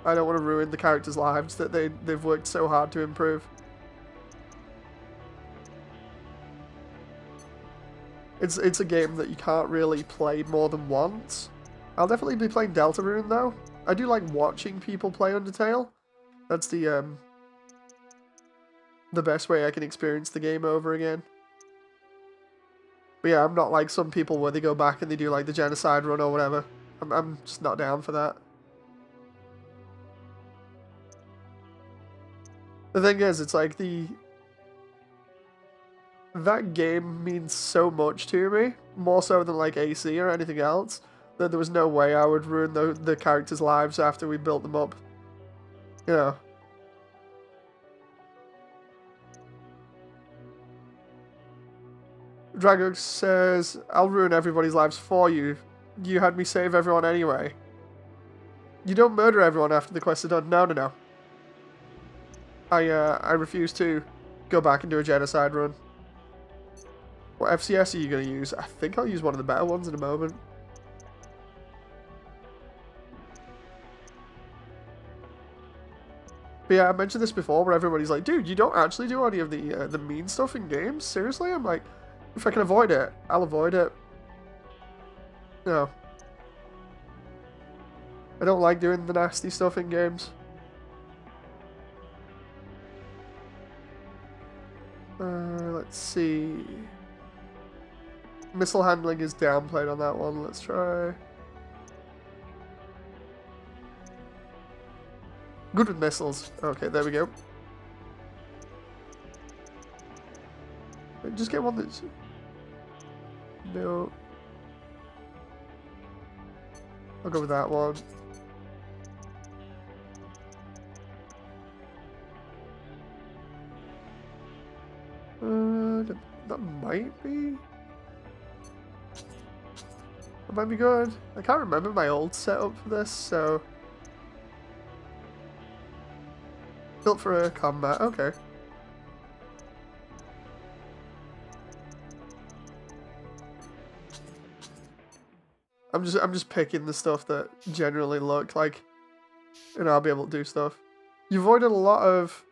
I don't want to ruin the characters' lives that they've worked so hard to improve. It's a game that you can't really play more than once. I'll definitely be playing Deltarune though. I do like watching people play Undertale. That's the best way I can experience the game over again. But yeah, I'm not like some people where they go back and they do like the genocide run or whatever. I'm just not down for that. The thing is, it's like that game means so much to me, more so than like AC or anything else, that there was no way I would ruin the characters' lives after we built them up. You know. Dragox says, I'll ruin everybody's lives for you. You had me save everyone anyway. You don't murder everyone after the quests are done. No, no, no. I refuse to go back and do a genocide run. What FCS are you going to use? I think I'll use one of the better ones in a moment. But yeah, I mentioned this before where everybody's like, dude, you don't actually do any of the mean stuff in games? Seriously? I'm like, if I can avoid it, I'll avoid it. No. I don't like doing the nasty stuff in games. Let's see. Missile handling is downplayed on that one. Let's try. Good with missiles. Okay, there we go. Just get one that's... No. I'll go with that one. That might be... That might be good. I can't remember my old setup for this, so... Built for a combat, okay. I'm just picking the stuff that generally look like, and I'll be able to do stuff. You avoided a lot of...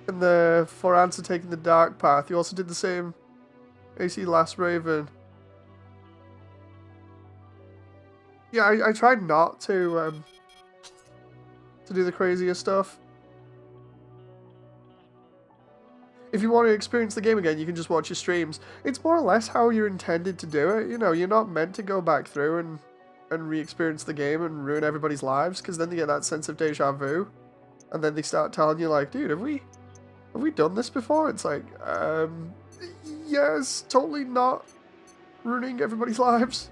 In the for answer taking the dark path, you also did the same AC Last Raven. Yeah, I tried not to do the crazier stuff. If you want to experience the game again, you can just watch your streams. It's more or less how you're intended to do it. You know, you're not meant to go back through and re-experience the game and ruin everybody's lives, because then they get that sense of deja vu. And then they start telling you like, dude, have we done this before? It's like, yes, totally not ruining everybody's lives.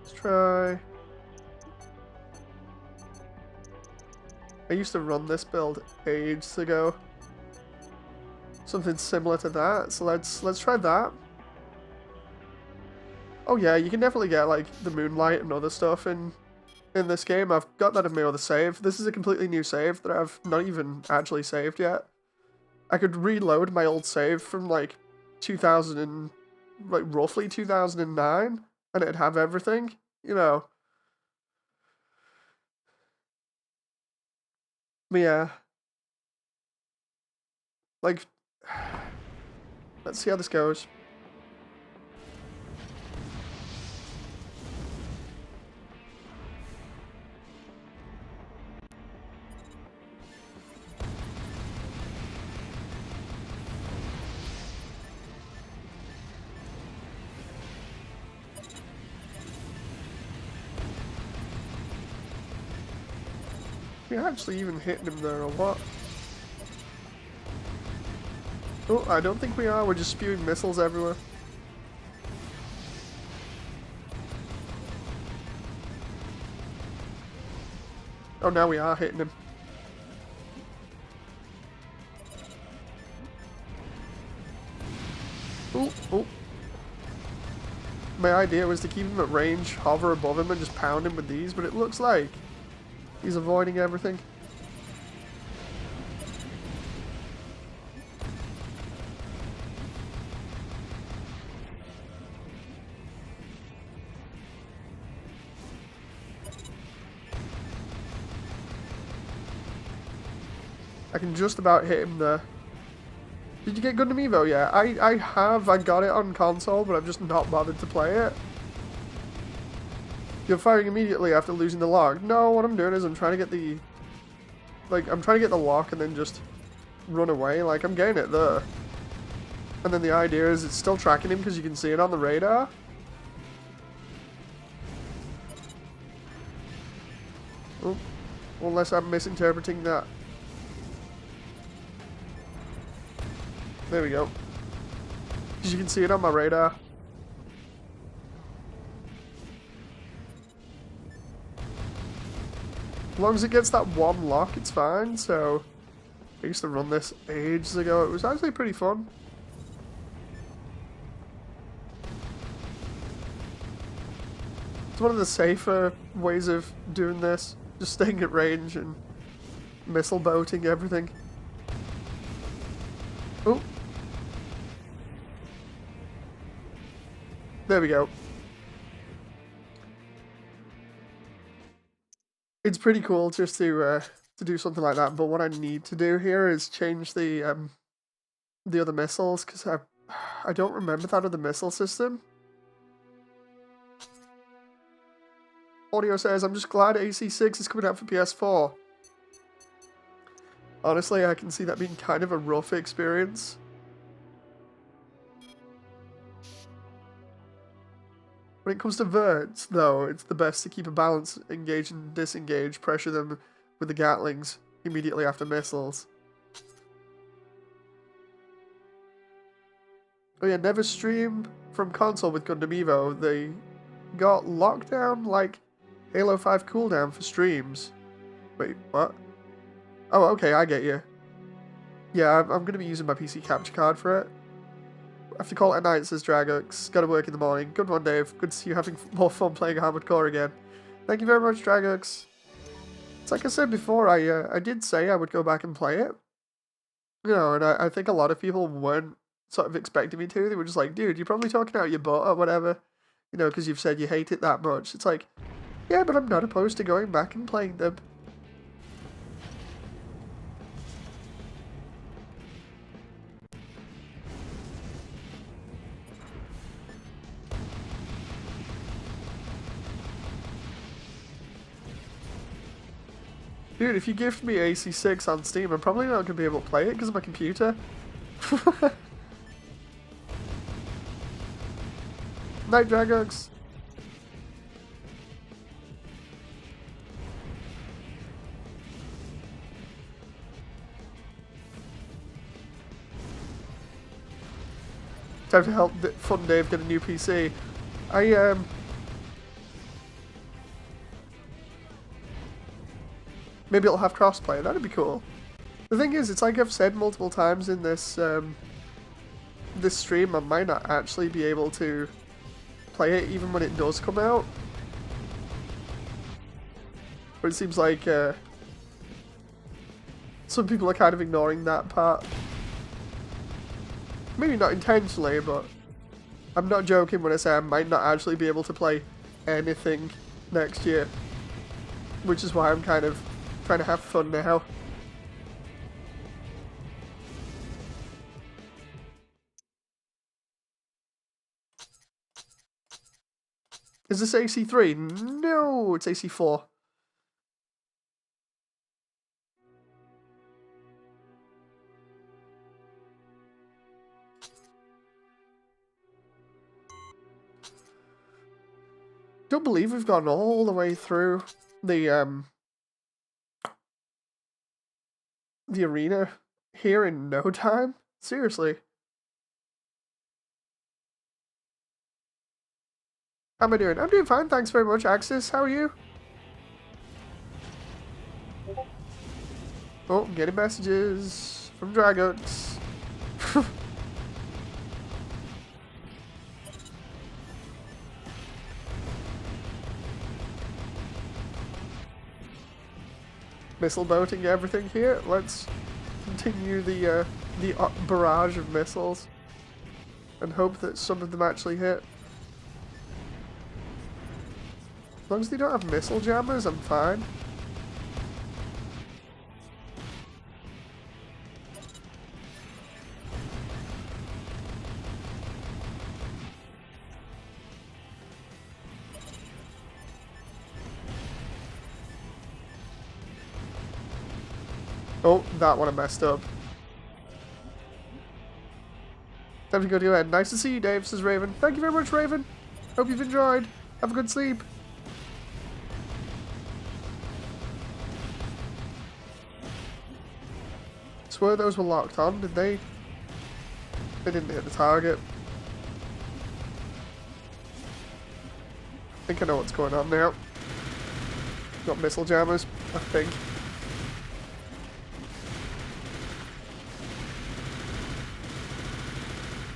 Let's try. I used to run this build ages ago. Something similar to that, so let's try that. Oh yeah, you can definitely get like the moonlight and other stuff in this game. I've got that in my other save. This is a completely new save that I've not even actually saved yet. I could reload my old save from like 2000 and like roughly 2009 and it'd have everything, you know. But yeah. Like, let's see how this goes. We actually even hitting him there or what? Oh, I don't think we are. We're just spewing missiles everywhere. Oh, now we are hitting him. Oh, oh. My idea was to keep him at range, hover above him, and just pound him with these, but it looks like he's avoiding everything. I can just about hit him there. Did you get Gundam Evo yet? I have. I got it on console, but I've just not bothered to play it. You're firing immediately after losing the lock. No, what I'm doing is I'm trying to get the... Like, I'm trying to get the lock and then just run away. Like, I'm getting it there. And then the idea is it's still tracking him because you can see it on the radar. Oh, unless I'm misinterpreting that. There we go. Because you can see it on my radar. As long as it gets that one lock, it's fine. So, I used to run this ages ago. It was actually pretty fun. It's one of the safer ways of doing this. Just staying at range and missile boating everything. Oh. There we go. It's pretty cool just to do something like that, but what I need to do here is change the other missiles, because I don't remember that other missile system. Audio says, I'm just glad AC6 is coming out for PS4. Honestly, I can see that being kind of a rough experience. When it comes to verts, though, it's the best to keep a balance, engage and disengage, pressure them with the Gatlings immediately after missiles. Oh yeah, never stream from console with Gundam Evo. They got lockdown like Halo 5 cooldown for streams. Wait, what? Oh, okay, I get you. Yeah, I'm going to be using my PC capture card for it. I have to call it at night, says Dragux. Gotta work in the morning. Good one, Dave. Good to see you having more fun playing Armored Core again. Thank you very much, Dragux. It's like I said before, I did say I would go back and play it. You know, and I think a lot of people weren't sort of expecting me to. They were just like, dude, you're probably talking out your butt or whatever. You know, because you've said you hate it that much. It's like, yeah, but I'm not opposed to going back and playing them. Dude, if you gift me AC6 on Steam, I'm probably not going to be able to play it because of my computer. Night, Dragux. Time to help Fun Dave get a new PC. Maybe it'll have crossplay. That'd be cool. The thing is, it's like I've said multiple times in this this stream, I might not actually be able to play it even when it does come out. But it seems like some people are kind of ignoring that part. Maybe not intentionally, but I'm not joking when I say I might not actually be able to play anything next year. Which is why I'm kind of trying to have fun now. Is this AC3? No, it's AC4. Don't believe we've gone all the way through the arena here in no time. Seriously. How am I doing? I'm doing fine, thanks very much, Axis. How are you? Oh, I'm getting messages from Dragons. Missile boating everything here. Let's continue the barrage of missiles and hope that some of them actually hit. As long as they don't have missile jammers, I'm fine. Oh, that one I messed up. Time to go to your head. Nice to see you, Dave, says Raven. Thank you very much, Raven. Hope you've enjoyed. Have a good sleep. Swear those were locked on, did they? They didn't hit the target. I think I know what's going on now. Got missile jammers, I think.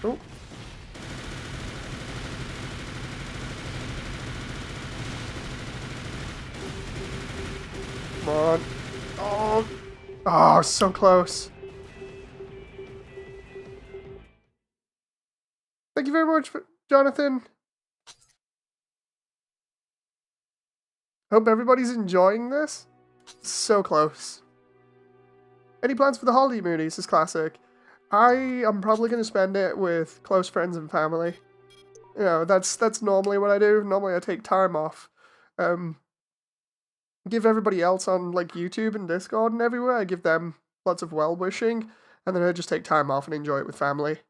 Oh. Come on. Oh. Oh, so close. Thank you very much, Jonathan. Hope everybody's enjoying this. So close. Any plans for the holiday movies? This is classic. I am probably going to spend it with close friends and family. You know, that's normally what I do. Normally I take time off. Give everybody else on like YouTube and Discord and everywhere, I give them lots of well-wishing, and then I just take time off and enjoy it with family.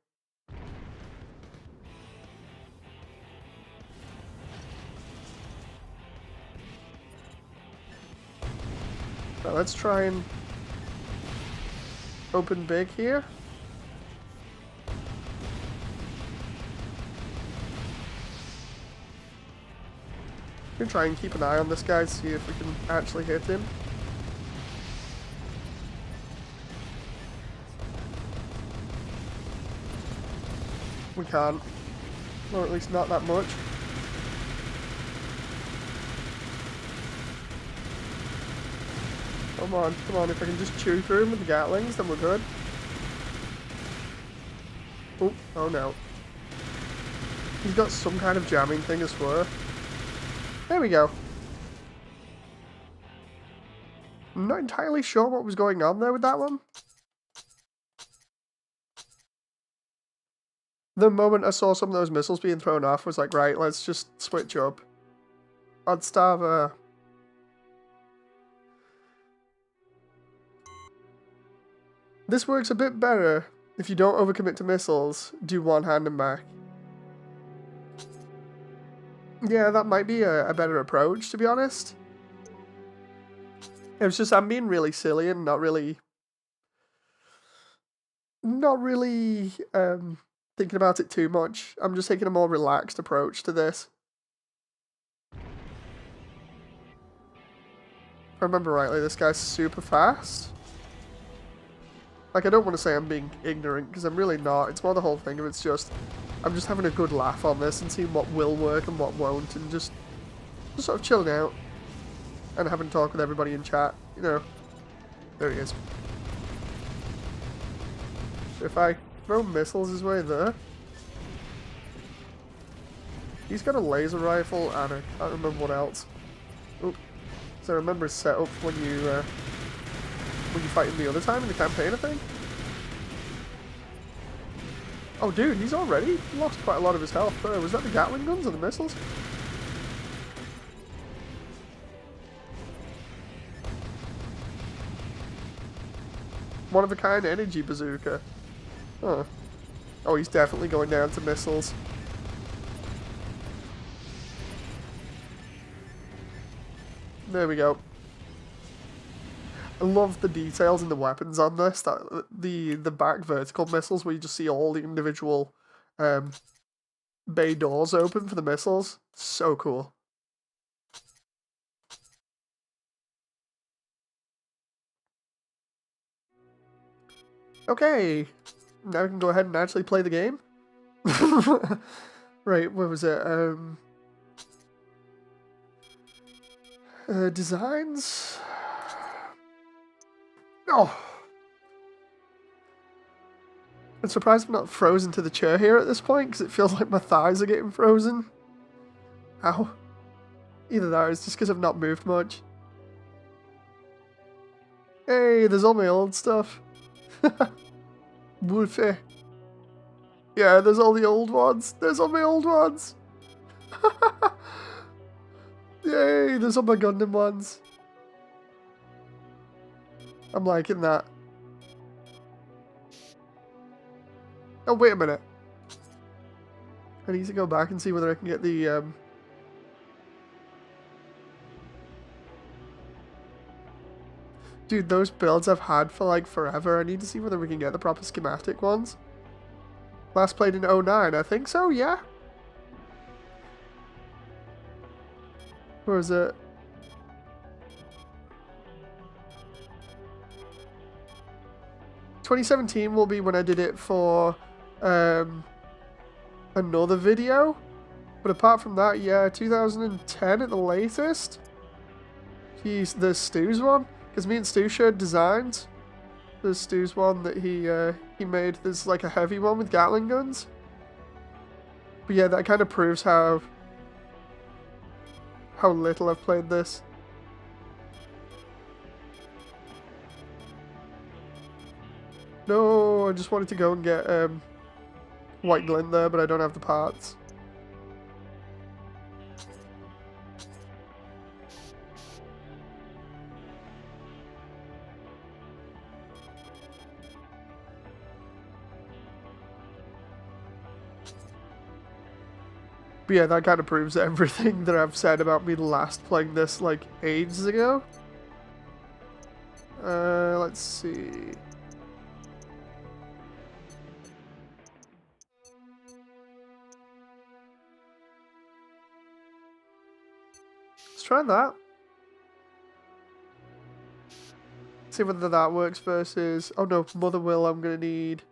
So let's try and open big here. We're gonna try and keep an eye on this guy, see if we can actually hit him. We can't. Or at least not that much. Come on, come on, if I can just chew through him with the Gatlings, then we're good. Oh, oh no. He's got some kind of jamming thing, I swear. There we go. I'm not entirely sure what was going on there with that one. The moment I saw some of those missiles being thrown off, I was like, right, let's just switch up. I'd starve This works a bit better if you don't overcommit to missiles, do one hand and back. Yeah, that might be a better approach, to be honest. It was just, I'm being really silly and not really thinking about it too much. I'm just taking a more relaxed approach to this. If I remember rightly, this guy's super fast. Like, I don't want to say I'm being ignorant, because I'm really not. It's more the whole thing of it's just, I'm just having a good laugh on this and seeing what will work and what won't, and just sort of chilling out and having a talk with everybody in chat, you know. There he is. So if I throw missiles his way there, he's got a laser rifle and I can't remember what else. Oop. So I remember his setup when you fight him the other time in the campaign, I think. Oh dude, he's already lost quite a lot of his health there. Was that the Gatling guns or the missiles? One of a kind energy bazooka. Huh. Oh, he's definitely going down to missiles. There we go. I love the details in the weapons on this. That the back vertical missiles where you just see all the individual bay doors open for the missiles. So cool. Okay, now we can go ahead and actually play the game. Right, where was it? Designs? Oh! I'm surprised I'm not frozen to the chair here at this point, because it feels like my thighs are getting frozen. Ow. Either that or it's just because I've not moved much. Hey, there's all my old stuff. Woofy. Yeah, there's all the old ones. There's all my old ones. Yay, there's all my Gundam ones. I'm liking that. Oh, wait a minute. I need to go back and see whether I can get the, Dude, those builds I've had for, like, forever. I need to see whether we can get the proper schematic ones. Last played in 09, I think so, yeah? Where is it? ...2017 will be when I did it for, another video. But apart from that, yeah, 2010 at the latest. Jeez, there's Stu's one. Because me and Stu shared designs. There's Stu's one that he made. There's like a heavy one with Gatling guns. But yeah, that kind of proves how little I've played this. No, I just wanted to go and get White Glint there, but I don't have the parts. But yeah, that kind of proves everything that I've said about me last playing this, like, ages ago. Let's see. Let's try that. See whether that works versus... Oh no, Motherwill, I'm going to need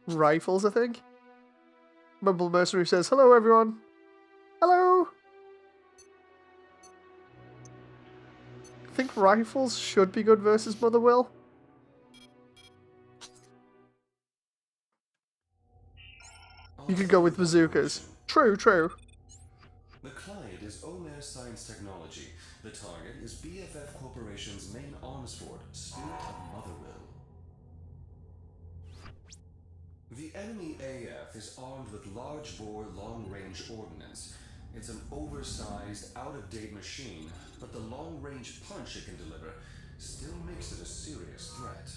rifles, I think. Mumble Mercenary says, hello everyone. Hello! I think rifles should be good versus Motherwill. You could go with bazookas. True, true. The client is Omer Science Technology. The target is BFF Corporation's main arms fort, Spirit of Motherwill. The enemy AF is armed with large-bore, long-range ordnance. It's an oversized, out-of-date machine, but the long-range punch it can deliver still makes it a serious threat.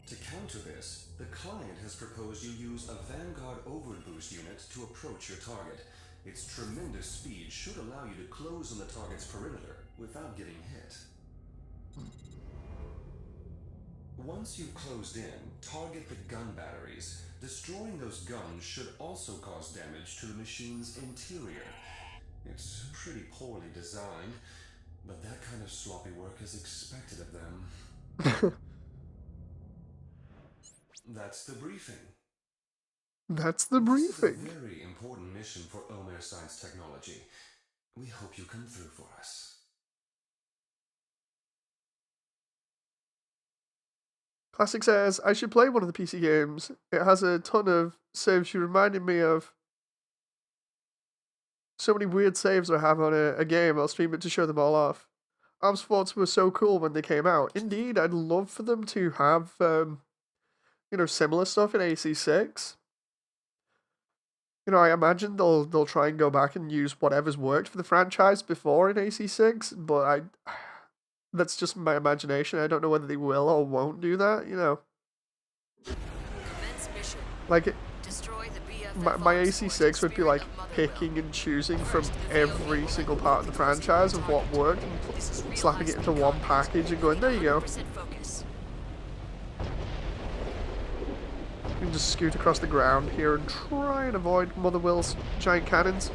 To counter this, the client has proposed you use a Vanguard Overboost unit to approach your target. Its tremendous speed should allow you to close on the target's perimeter without getting hit. Once you've closed in, target the gun batteries. Destroying those guns should also cause damage to the machine's interior. It's pretty poorly designed, but that kind of sloppy work is expected of them. That's the briefing. That's the This is a briefing. very important mission for Omer Science Technology. We hope you come through for us. Classic says, I should play one of the PC games. It has a ton of saves. You reminded me of so many weird saves I have on a game. I'll stream it to show them all off. Arms Sports were so cool when they came out. Indeed, I'd love for them to have, similar stuff in AC6. I imagine they'll try and go back and use whatever's worked for the franchise before in AC6, but that's just my imagination. I don't know whether they will or won't do that, Commence mission. Like, Destroy the BFF my arms AC6 force would be spirit like of Motherwell. picking and choosing from every single part of the franchise of what worked and slapping it into one package and going, there you go. 100% focus. You can just scoot across the ground here and try and avoid Motherwell's giant cannons.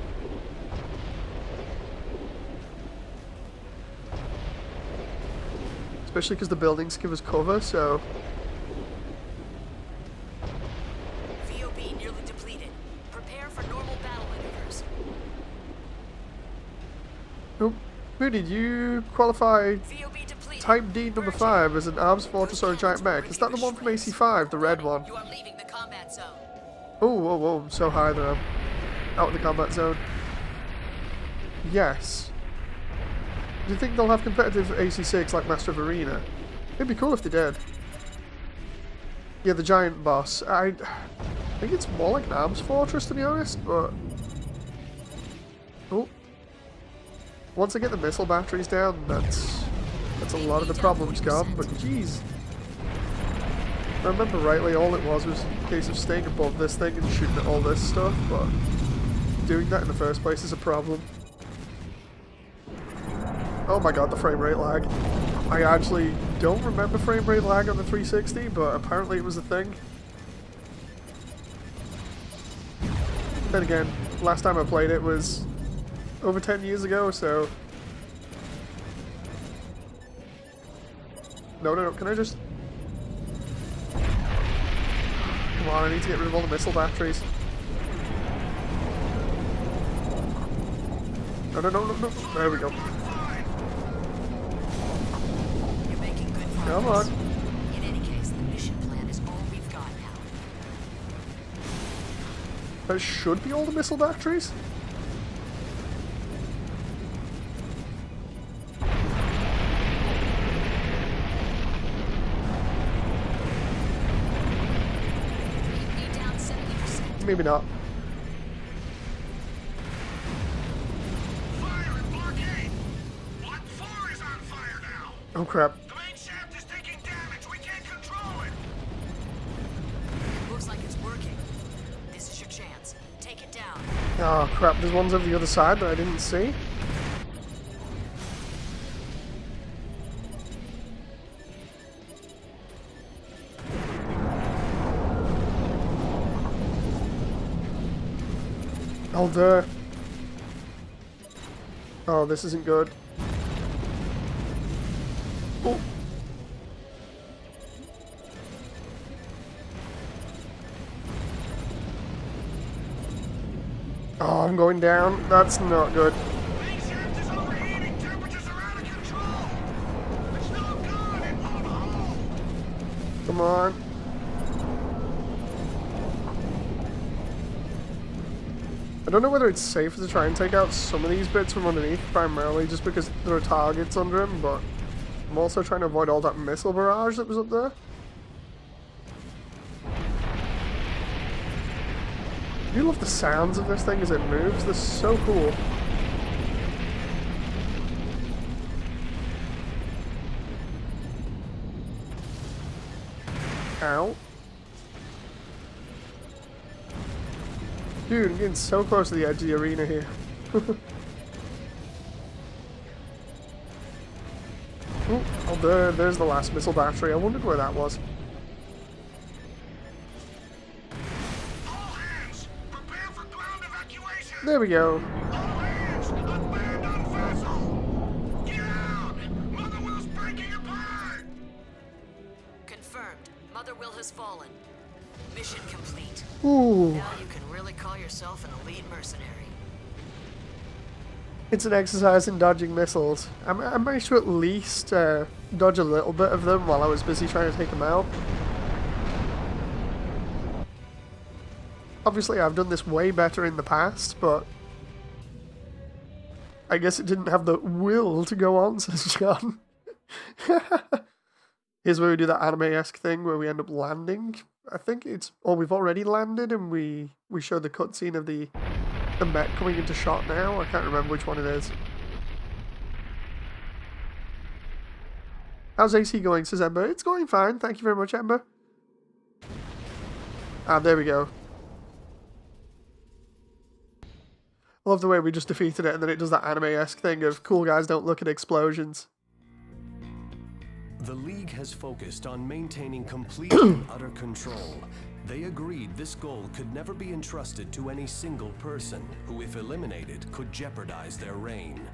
Especially because the buildings give us cover, so... VOB nearly depleted. Prepare for normal battle maneuvers. Oh, who did you qualify VOB depleted. Type D number 5 as an arms fortress or a giant mech? Is that the one from AC5, the red one? You are leaving the combat zone. Oh, whoa, whoa, I'm so high there. Out of the combat zone. Yes. Do you think they'll have competitive AC6 like Master of Arena? It'd be cool if they did. Yeah, the giant boss. I think it's more like an arms fortress, to be honest, but... Oh. Once I get the missile batteries down, that's a lot of the problems gone, but jeez. If I remember rightly, all it was a case of staying above this thing and shooting at all this stuff, but doing that in the first place is a problem. Oh my god, the frame rate lag. I actually don't remember frame rate lag on the 360, but apparently it was a thing. Then again, last time I played it was over 10 years ago, so... No, can I just... Come on, I need to get rid of all the missile batteries. No. There we go. You're making good progress. Come on. In any case, the mission plan is all we've got now. That should be all the missile batteries? VOB down 70%. Maybe not. Fire and blockade! Block 4 is on fire now! Oh crap. The main shaft is taking damage. We can't control it. Looks like it's working. This is your chance. Take it down. Oh crap, there's ones over the other side that I didn't see. Oh, there. Oh, this isn't good. Oh. Oh, I'm going down. That's not good. Main shaft is overheating. Temperatures are out of control. It's no good. It won't hold. Come on. I don't know whether it's safe to try and take out some of these bits from underneath, primarily just because there are targets under them, but I'm also trying to avoid all that missile barrage that was up there. I do love the sounds of this thing as it moves. They're so cool. Ow. Dude, I'm getting so close to the edge of the arena here. Ooh, oh, there's the last missile battery. I wondered where that was. All hands, prepare for ground evacuation. There we go. All hands, unmanned on vessel. Get out. Motherwell's breaking apart. Confirmed. Motherwell has fallen. Mission complete. Ooh. Now you can really call yourself an elite mercenary. It's an exercise in dodging missiles. I managed to at least dodge a little bit of them while I was busy trying to take them out. Obviously, I've done this way better in the past, but I guess it didn't have the will to go on, says John. Here's where we do that anime-esque thing where we end up landing. I think it's... Or we've already landed and we show the cutscene of the mech coming into shot now. I can't remember which one it is. How's AC going, says Ember? It's going fine. Thank you very much, Ember. Ah, there we go. I love the way we just defeated it and then it does that anime-esque thing of cool guys don't look at explosions. The League has focused on maintaining complete and utter control. They agreed this goal could never be entrusted to any single person, who if eliminated could jeopardize their reign.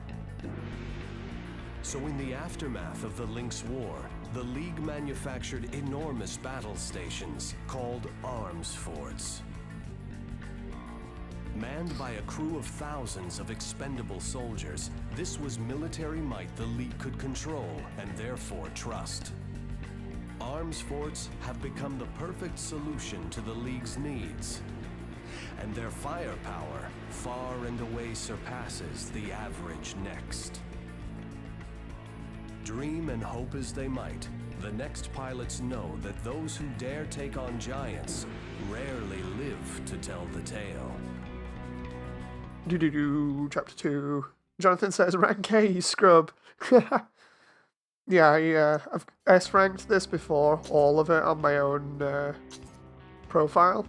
So in the aftermath of the Lynx War, the League manufactured enormous battle stations called arms forts. Manned by a crew of thousands of expendable soldiers, this was military might the League could control and therefore trust. Arms forts have become the perfect solution to the League's needs, and their firepower far and away surpasses the average Next. Dream and hope as they might, the Next pilots know that those who dare take on giants rarely live to tell the tale. Chapter 2. Jonathan says, rank A, you scrub. Yeah, I've S-ranked this before, all of it on my own profile.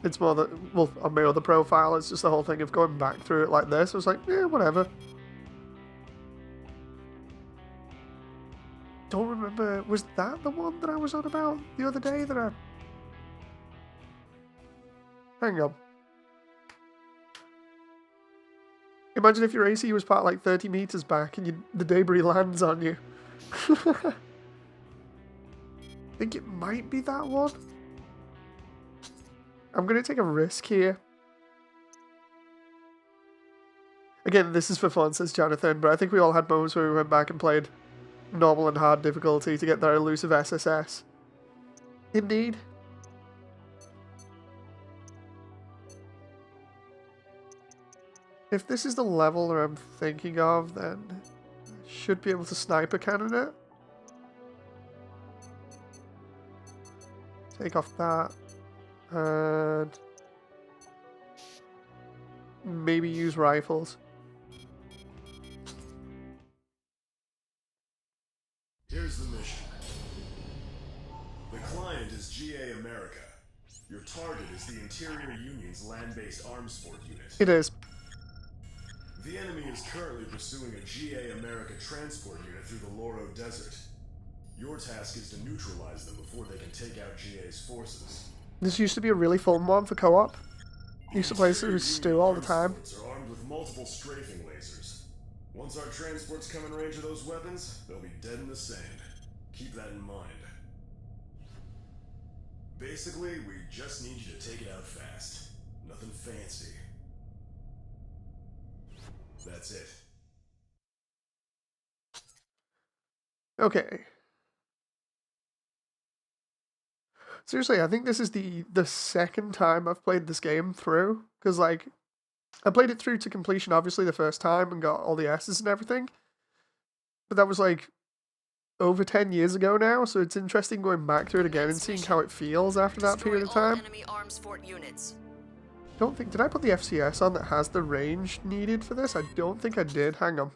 It's more that, well, on my other profile, it's just the whole thing of going back through it like this. I was like, yeah, whatever. Don't remember, was that the one that I was on about the other day that I... Hang on. Imagine if your AC was parked like 30 meters back and the debris lands on you. I think it might be that one. I'm going to take a risk here. Again, this is for fun, says Jonathan, but I think we all had moments where we went back and played normal and hard difficulty to get that elusive SSS. Indeed. If this is the level that I'm thinking of, then I should be able to sniper cannon it. Take off that. And maybe use rifles. Here's the mission. The client is GA America. Your target is the Interior Union's land-based arms fort unit. It is. The enemy is currently pursuing a GA America transport unit through the Loro Desert. Your task is to neutralize them before they can take out GA's forces. This used to be a really fun one for co-op. Used to play this with Stu all the time. Arms are armed with multiple strafing lasers. Once our transports come in range of those weapons, they'll be dead in the sand. Keep that in mind. Basically, we just need you to take it out fast. Nothing fancy. That's it. Okay. Seriously, I think this is the second time I've played this game through. Because, like, I played it through to completion, obviously, the first time and got all the S's and everything. But that was, like, over 10 years ago now, so it's interesting going back through it again and seeing how it feels after that period of time. Enemy arms fort units. Don't think... Did I put the FCS on that has the range needed for this? I don't think I did. Hang on.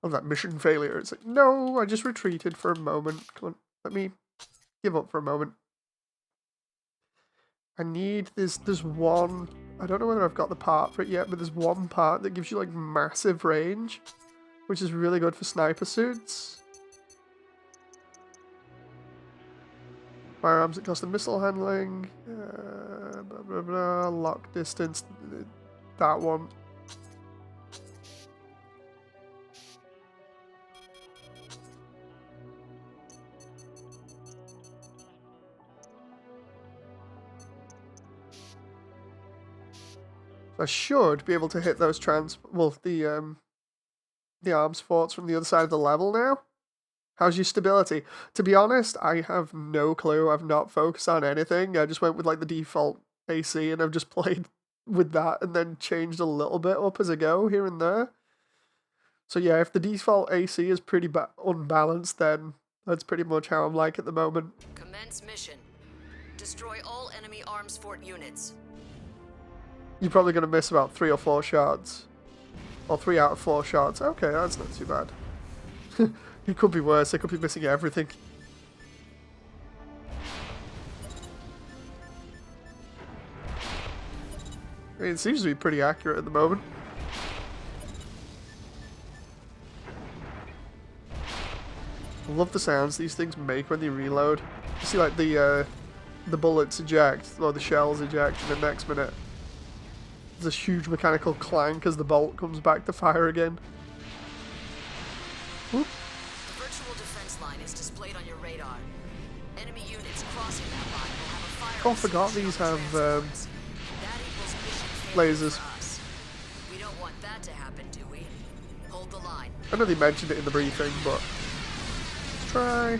Oh, that mission failure. It's like, no, I just retreated for a moment. Come on, let me give up for a moment. I need this... There's one... I don't know whether I've got the part for it yet, but there's one part that gives you, like, massive range, which is really good for sniper suits. Firearms that cost the missile handling, blah blah blah, lock distance, that one. I should be able to hit those the arms forts from the other side of the level now. How's your stability? To be honest, I have no clue. I've not focused on anything. I just went with like the default AC and I've just played with that and then changed a little bit up as I go here and there. So yeah, if the default AC is pretty unbalanced, then that's pretty much how I'm like at the moment. Commence mission. Destroy all enemy arms fort units. You're probably going to miss about 3 or 4 shots. Or 3 out of 4 shots. Okay, that's not too bad. It could be worse. I could be missing everything. I mean, it seems to be pretty accurate at the moment. I love the sounds these things make when they reload. You see like the bullets eject, or the shells eject, and the next minute there's a huge mechanical clank as the bolt comes back to fire again. Whoop. The virtual defense line is displayed on your radar. Enemy units crossing that line will have a fire. Oh, I forgot these have that equals mission lasers. for us. We don't want that to happen, do we? Hold the line. I know they mentioned it in the briefing, but let's try.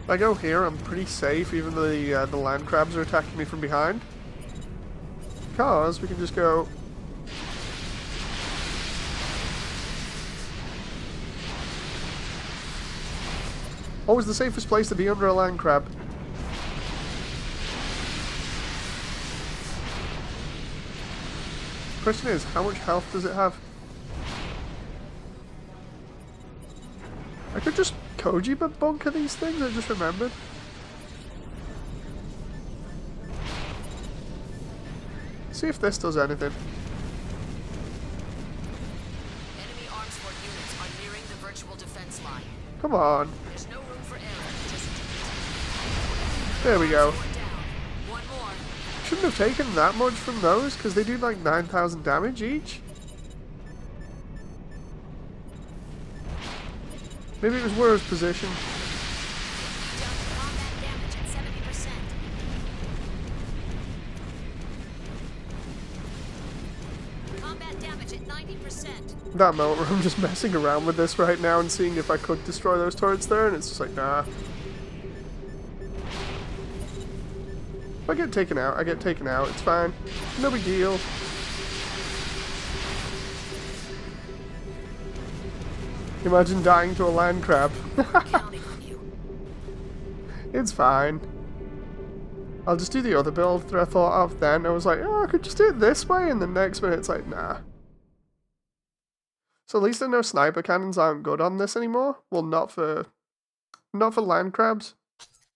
If I go here, I'm pretty safe, even though the land crabs are attacking me from behind. Because we can just go. Always the safest place to be under a land crab. Question is, how much health does it have? I could just Kojima bunker these things, I just remembered. See if this does anything. Enemy arms fort units are nearing the virtual defense line. Come on. There's no room for error. Just There we go. one more. Shouldn't have taken that much from those, because they do like 9,000 damage each. Maybe it was War's position. Down to combat damage at 70%. Combat damage at 90%. That moment where I'm just messing around with this right now and seeing if I could destroy those turrets there, and it's just like, nah. If I get taken out, I get taken out. It's fine. No big deal. Imagine dying to a land crab. Counting on you. It's fine. I'll just do the other build that I thought of then. I was like, oh, I could just do it this way, and the next minute it's like, nah. So at least I know sniper cannons aren't good on this anymore. Well, not for land crabs.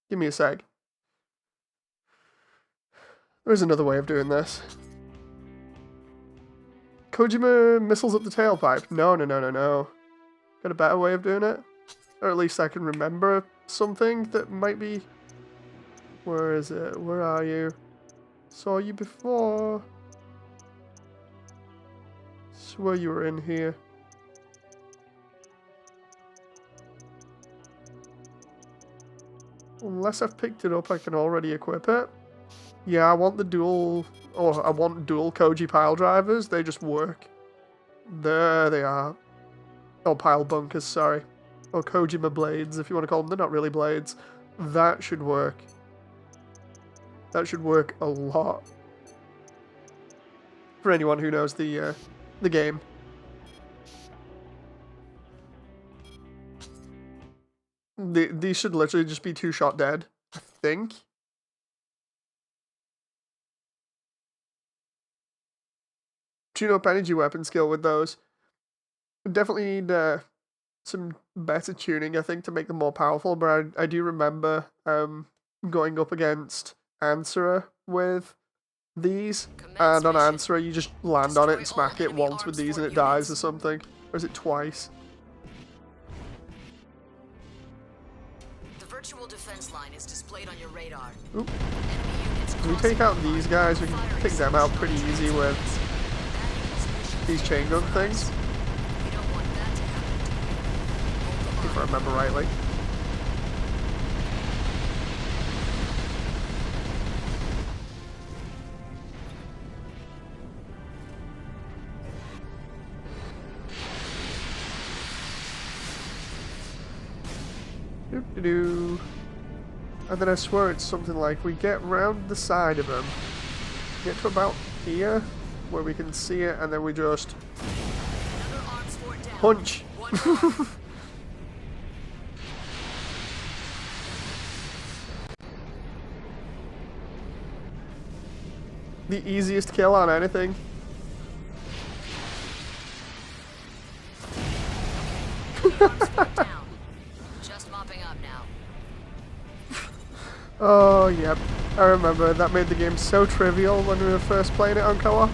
Give me a sec. There's another way of doing this. Kojima missiles up the tailpipe. No. Got a better way of doing it? Or at least I can remember something that might be... Where is it? Where are you? Saw you before. Swear you were in here. Unless I've picked it up, I can already equip it. Yeah, I want the dual... Or I want dual Koji pile drivers. They just work. There they are. Oh, pile bunkers, sorry. Or Kojima blades, if you want to call them. They're not really blades. That should work. That should work a lot. For anyone who knows the game. These should literally just be 2-shot dead, I think. Tune up energy weapon skill with those. Definitely need some better tuning, I think, to make them more powerful, but I do remember going up against Answerer with these, and on Answerer you just land on it and smack it once with these and it dies or something. Or is it twice? The virtual defense line is displayed on your radar. Oop. Enemy units If we take out these guys, we can take them out pretty easy with these chain gun things. We don't want that to happen. If if I remember rightly. Doo-doo-doo. And then I swear it's something like we get round the side of them, get to about here, where we can see it, and then we just punch. The easiest kill on anything. Just mopping up now. Oh, yep. I remember that made the game so trivial when we were first playing it on co-op.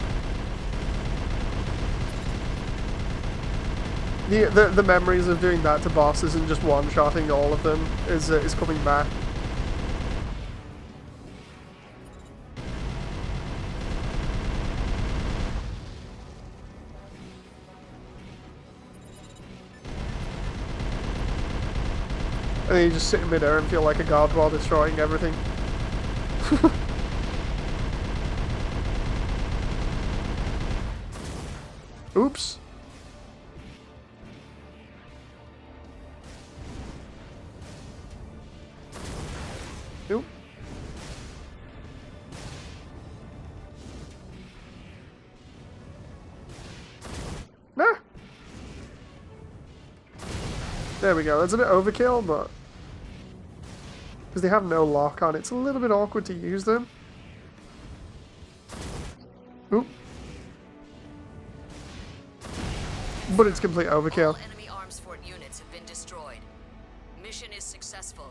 The memories of doing that to bosses and just one-shotting all of them is coming back. And then you just sit in midair and feel like a god while destroying everything. Oops. Nope. Nah. There we go. That's a bit overkill, but because they have no lock on, it's a little bit awkward to use them. Oop. But it's complete overkill. All enemy arms fort units have been destroyed. Mission is successful.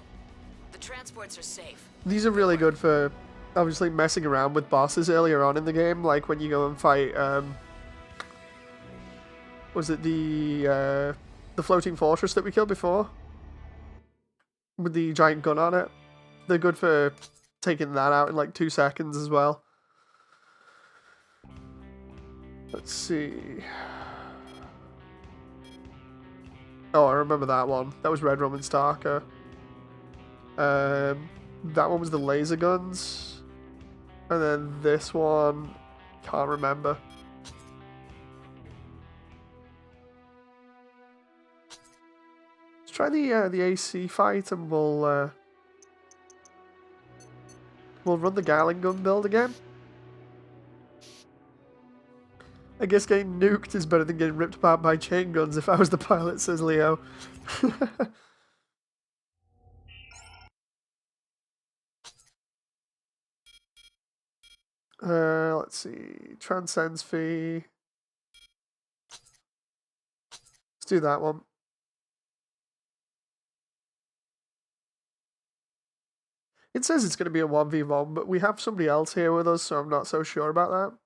The transports are safe. These are really good for obviously messing around with bosses earlier on in the game, like when you go and fight was it the floating fortress that we killed before? With the giant gun on it. They're good for taking that out in like 2 seconds as well. Let's see. Oh, I remember that one. That was Red Roman Starker. That one was the laser guns. And then this one, can't remember. Let's try the AC fight and we'll run the Gatling gun build again. I guess getting nuked is better than getting ripped apart by chain guns if I was the pilot, says Leo. Let's see. Transcends fee. Let's do that one. It says it's going to be a 1v1, but we have somebody else here with us, so I'm not so sure about that.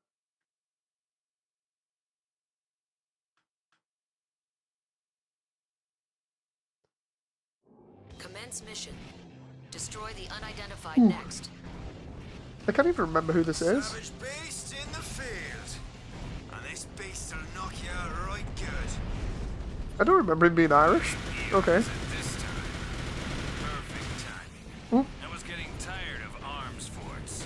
Commence mission. Destroy the unidentified next. I can't even remember who this is. Savage beast in the field. And this beast will knock you out right good. I don't remember him being Irish. Okay. This time. Perfect timing. Oop. I was getting tired of arms forts.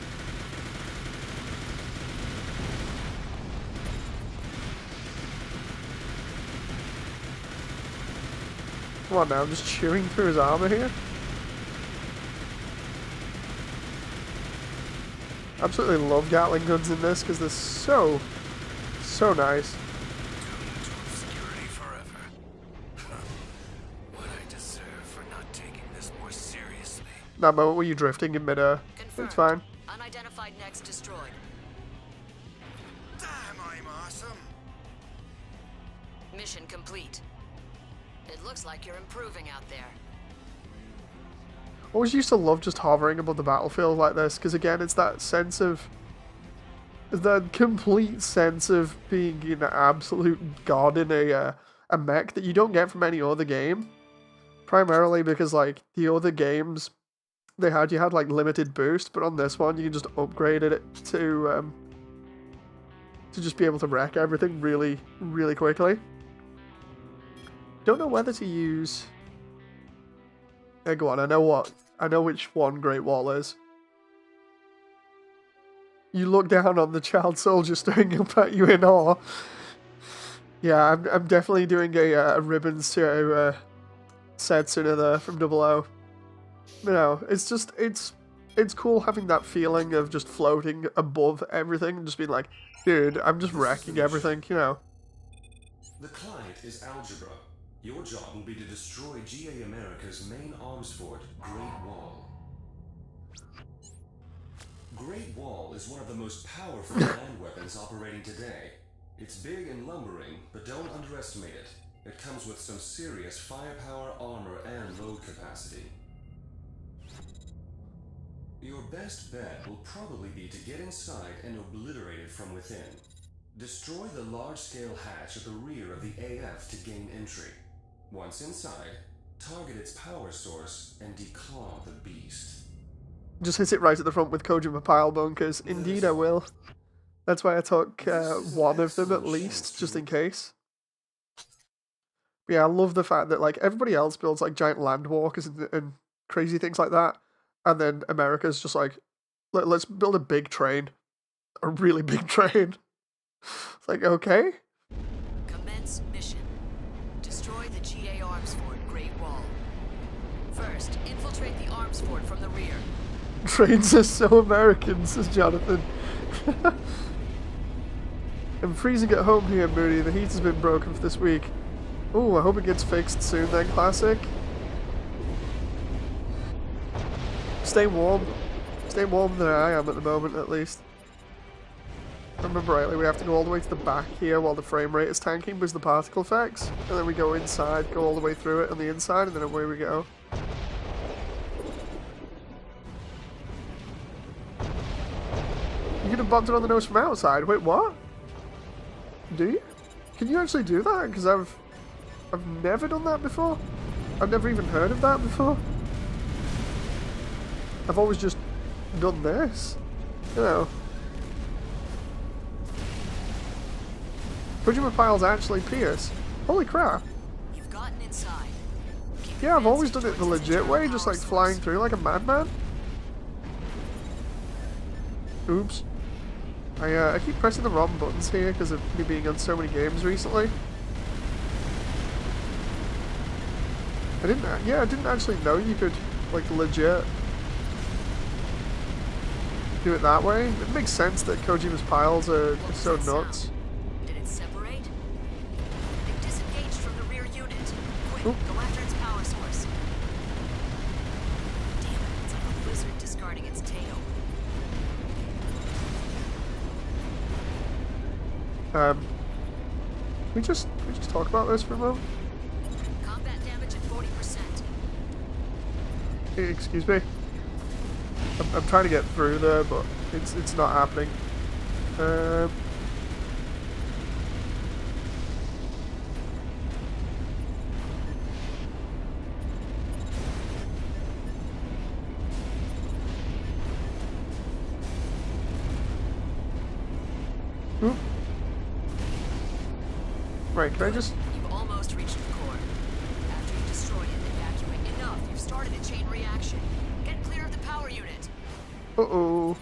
Come on now, I'm just chewing through his armor here. Absolutely love Gatling guns in this because they're so nice. Doomed to obscurity forever. What I deserve for not taking this more seriously. That moment where you're drifting in midair. Confirmed. It's fine. Unidentified next destroyed. Damn, I'm awesome. Mission complete. It looks like you're improving out there. I always used to love just hovering above the battlefield like this, because again, it's that sense of... that complete sense of being an absolute god in a mech that you don't get from any other game. Primarily because, like, the other games, you had, like, limited boost, but on this one, you can just upgrade it to just be able to wreck everything really, really quickly. Don't know whether to use Hey, go on. I know which one Great Wall is. You look down on the child soldier staring up at you in awe. Yeah, I'm definitely doing a ribbons to Setsuna there from Double O. You know, it's just it's cool having that feeling of just floating above everything and just being like, dude, I'm just wrecking everything, you know. The client is Algebra. Your job will be to destroy GA America's main arms fort, Great Wall. Great Wall is one of the most powerful land weapons operating today. It's big and lumbering, but don't underestimate it. It comes with some serious firepower, armor, and load capacity. Your best bet will probably be to get inside and obliterate it from within. Destroy the large-scale hatch at the rear of the AF to gain entry. Once inside, target its power source and declaw the beast. Just hit it right at the front with Kojima pile bunkers. Indeed, I will. That's why I took one of them at least, just in case. But yeah, I love the fact that like everybody else builds like giant land walkers and crazy things like that, and then America's just like, let's build a big train, a really big train. It's like, okay. Commence mission. Destroy the GA Arms Fort Great Wall. First, infiltrate the arms fort from the rear. Trains are so American, says Jonathan. I'm freezing at home here, Moody. The heat has been broken for this week. Ooh, I hope it gets fixed soon then, Classic. Stay warm. Stay warmer than I am at the moment, at least. If I remember rightly, we have to go all the way to the back here while the frame rate is tanking because the particle effects. And then we go inside, go all the way through it on the inside, and then away we go. You could have bumped it on the nose from outside. Wait, what? Do you? Can you actually do that? Because I've never done that before. I've never even heard of that before. I've always just done this. You know. Kojima piles actually pierce. Holy crap. You've gotten inside. Yeah, I've always done it the legit way, just like flying through like a madman. Oops. I keep pressing the wrong buttons here because of me being on so many games recently. I didn't actually know you could, like, legit do it that way. It makes sense that Kojima's piles are so nuts. Did it separate? It disengaged from the rear unit. Quick, Oop. go after its power source. Damn it, it's like a lizard discarding its tail. We just talk about this for a moment? Combat damage at 40%. Excuse me? I'm trying to get through there, but it's not happening. Oop. Right, can I just... You've almost reached the core. After you destroy it, evacuate enough. You've started a chain reaction. Get clear of the power unit. Uh-oh.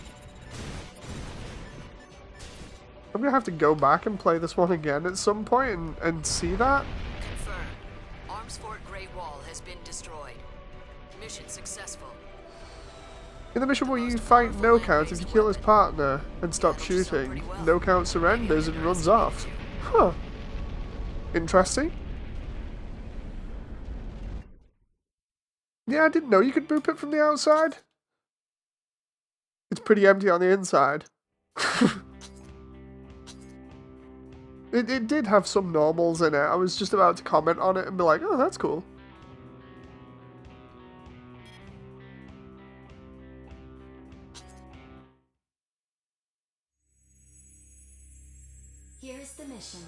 I'm gonna have to go back and play this one again at some point and see that. Confirmed. Arms Fort Great Wall has been destroyed. Mission successful. In the mission where you fight no count if you kill his partner and stop shooting, no count surrenders and runs off. Huh. Interesting. Yeah, I didn't know you could boop it from the outside. It's pretty empty on the inside. It did have some normals in it. I was just about to comment on it and be like, oh, that's cool. Here's the mission.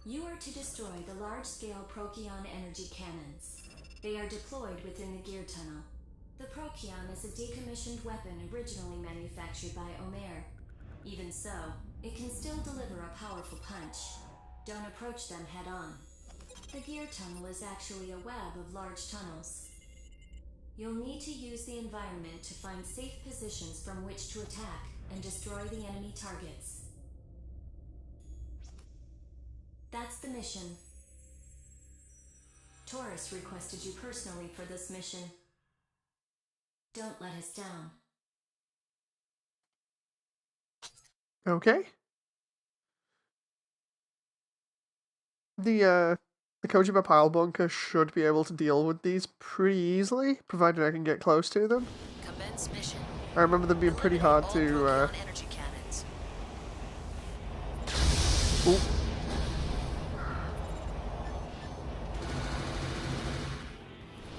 You are to destroy the large-scale Procyon energy cannons. They are deployed within the gear tunnel. The Procyon is a decommissioned weapon originally manufactured by Omer. Even so, it can still deliver a powerful punch. Don't approach them head-on. The gear tunnel is actually a web of large tunnels. You'll need to use the environment to find safe positions from which to attack and destroy the enemy targets. That's the mission. Taurus requested you personally for this mission. Don't let us down. Okay. The Kojima pile bunker should be able to deal with these pretty easily, provided I can get close to them. Commence mission. I remember them being pretty hard to, Energy cannons. Ooh.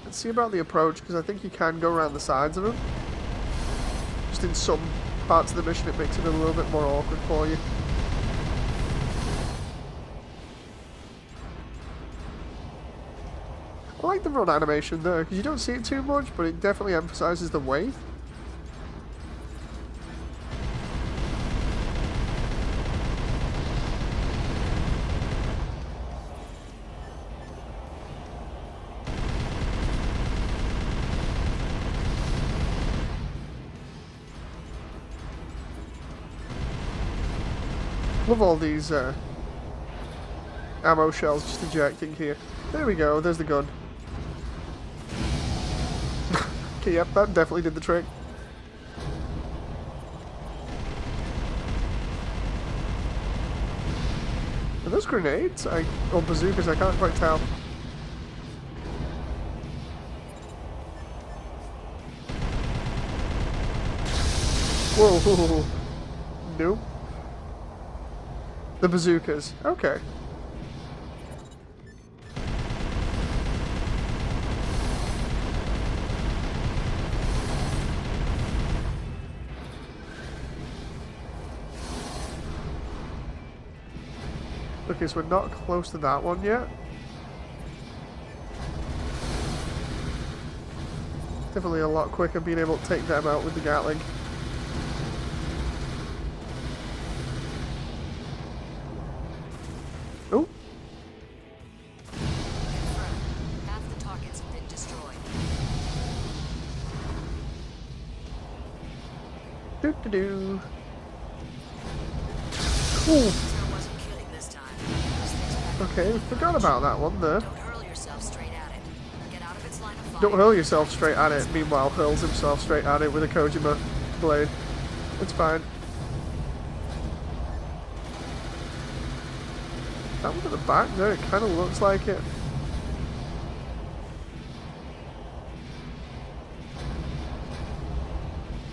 Let's see about the approach, because I think you can go around the sides of them. Just in some parts of the mission it makes it a little bit more awkward for you. I like the run animation though, because you don't see it too much, but it definitely emphasizes the weight. Love all these ammo shells just ejecting here. There we go, there's the gun. Okay, yep, that definitely did the trick. Are those grenades? Or bazookas, I can't quite tell. Whoa. Nope. The bazookas. Okay. Okay, so we're not close to that one yet. Definitely a lot quicker being able to take them out with the Gatling. Oh. Half the targets have been destroyed. Doo-doo-doo. Ooh. Wasn't kidding this time. Okay, we forgot about that one there. Don't hurl yourself straight at it. Get out of its line of fire. Don't hurl yourself straight at it, meanwhile hurls himself straight at it with a Kojima blade. It's fine. That one at the back there, it kind of looks like it.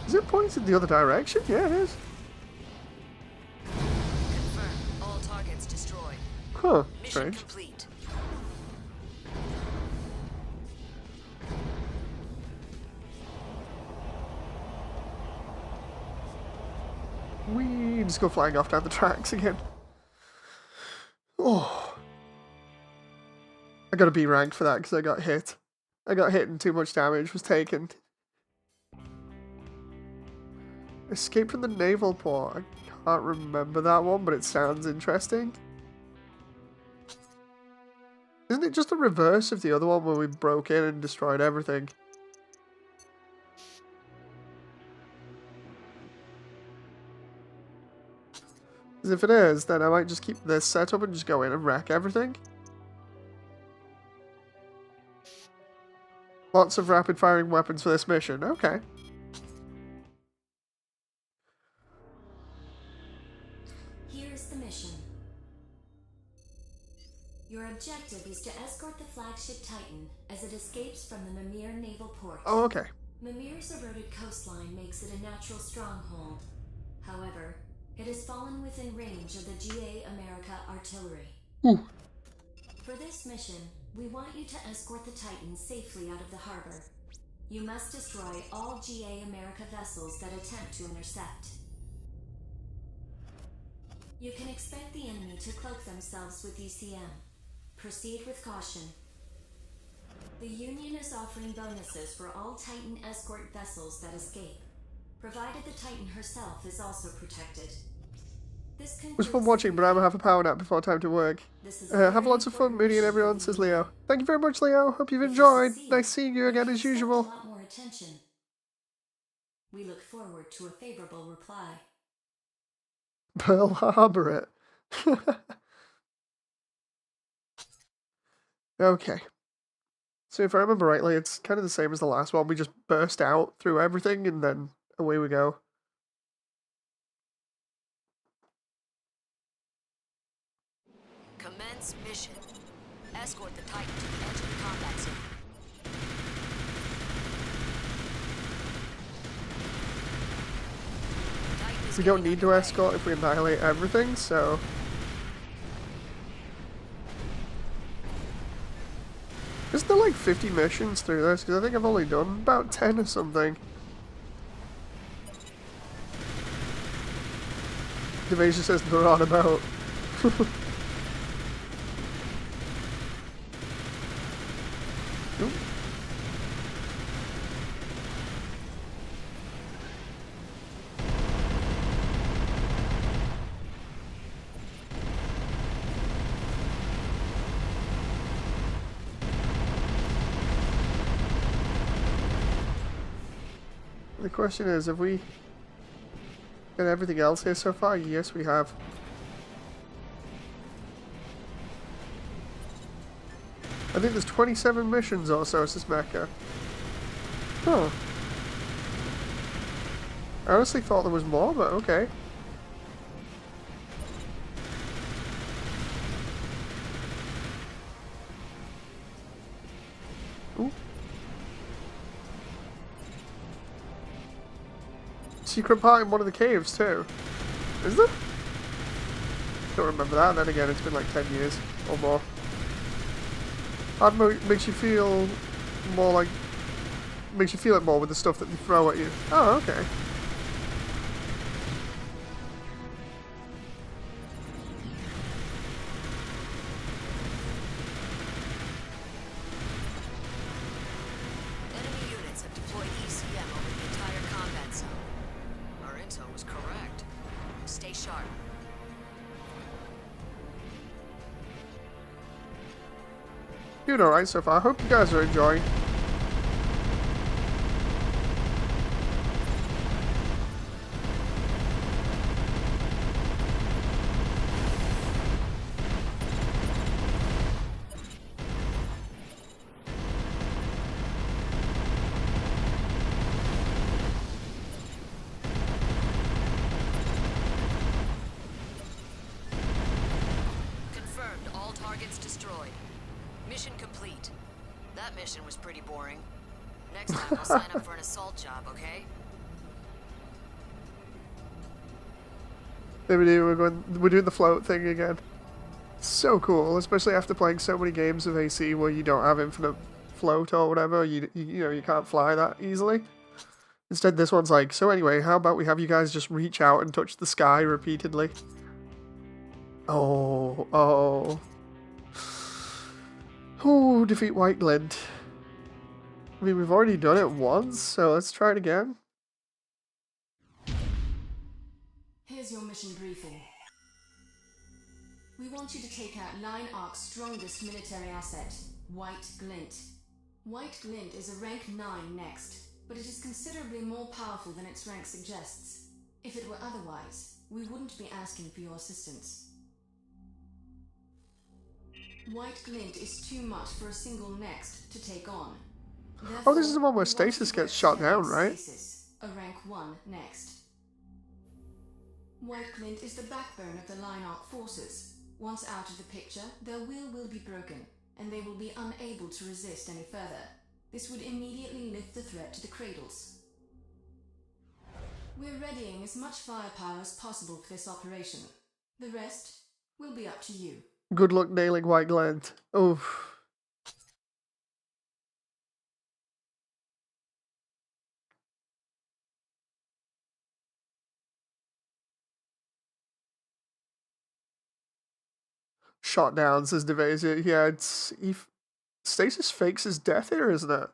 Is it pointed the other direction? Yeah, it is. Confirm. All targets destroyed. Huh, Mission strange. complete. We just go flying off down the tracks again. Oh. I got a B rank for that because I got hit. I got hit and too much damage was taken. Escape from the naval port. I can't remember that one, but it sounds interesting. Isn't it just the reverse of the other one where we broke in and destroyed everything? Because if it is, then I might just keep this set up and just go in and wreck everything. Lots of rapid firing weapons for this mission. Okay. Here's the mission. Your objective is to escort the flagship Titan as it escapes from the Mimir naval port. Oh, okay. Mimir's eroded coastline makes it a natural stronghold. However, it has fallen within range of the GA America artillery. Ooh. For this mission, we want you to escort the Titan safely out of the harbor. You must destroy all GA America vessels that attempt to intercept. You can expect the enemy to cloak themselves with ECM. Proceed with caution. The Union is offering bonuses for all Titan escort vessels that escape, provided the Titan herself is also protected. This It was fun concludes watching, but I'm gonna have a power nap before time to work. This is a Have very lots of fun, important Moody and mission everyone, for says the Leo. Union. Thank you very much, Leo. Hope you've If you enjoyed. succeed, Nice seeing you again can as expect usual. A lot more attention. We look forward to a favorable reply. Pearl Harbor it. Okay. So if I remember rightly, it's kind of the same as the last one. We just burst out through everything and then away we go. Commence mission. Escort the Titan to the edge of the combat zone. Titan is We don't getting need to underway. escort if we annihilate everything, so... Isn't there like 50 missions through this? Because I think I've only done about 10 or something. Devasia says they're on about. Oop. The question is, have we got everything else here so far? Yes, we have. I think there's 27 missions or so, says Mecca. Huh. I honestly thought there was more, but okay. Ooh. Secret part in one of the caves too. Is there? Don't remember that. Then again, it's been like 10 years or more. Hard makes you feel more like... Makes you feel it more with the stuff that they throw at you. Oh, okay. Enemy units have deployed ECM over the entire combat zone. Our intel was correct. Stay sharp. Doing alright so far. I hope you guys are enjoying. Confirmed. All targets destroyed. Mission complete. That mission was pretty boring. Next time we'll sign up for an assault job, okay? There we do. We're doing the float thing again. So cool, especially after playing so many games of AC where you don't have infinite float or whatever. You know, you can't fly that easily. Instead, this one's like, so anyway, how about we have you guys just reach out and touch the sky repeatedly? Oh, oh. Oh, defeat White Glint. I mean, we've already done it once, so let's try it again. Here's your mission briefing. We want you to take out Line Ark's strongest military asset, White Glint. White Glint is a rank 9 next, but it is considerably more powerful than its rank suggests. If it were otherwise, we wouldn't be asking for your assistance. White Glint is too much for a single next to take on. Oh, this is the one where Therefore, we want Stasis you to gets shot extend down, right? Stasis, a rank 1 next. White Glint is the backbone of the Line Arc forces. Once out of the picture, their will be broken, and they will be unable to resist any further. This would immediately lift the threat to the cradles. We're readying as much firepower as possible for this operation. The rest will be up to you. Good luck nailing White Glint. Oof. Shot down, says Devasia. Yeah, it's... Stasis fakes his death here, isn't it?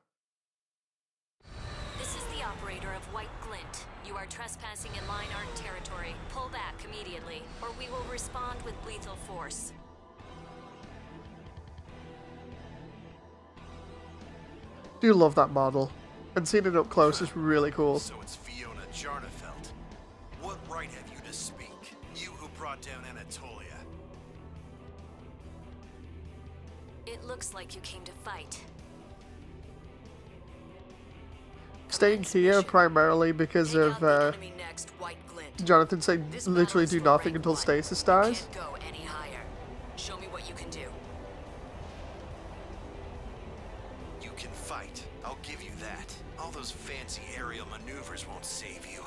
This is the operator operator of White Glint. You are trespassing in line art territory. Pull back immediately, or we will respond with lethal force. Do love that model. And seeing it up close is really cool. So it's Fiona Jarnefeld. What right have you to speak? You who brought down Anatolia. It looks like you came to fight. Staying here primarily because of Jonathan saying literally do nothing until stasis dies. Can't go any higher. Show me what you can do. You can fight. I'll give you that. All those fancy aerial maneuvers won't save you.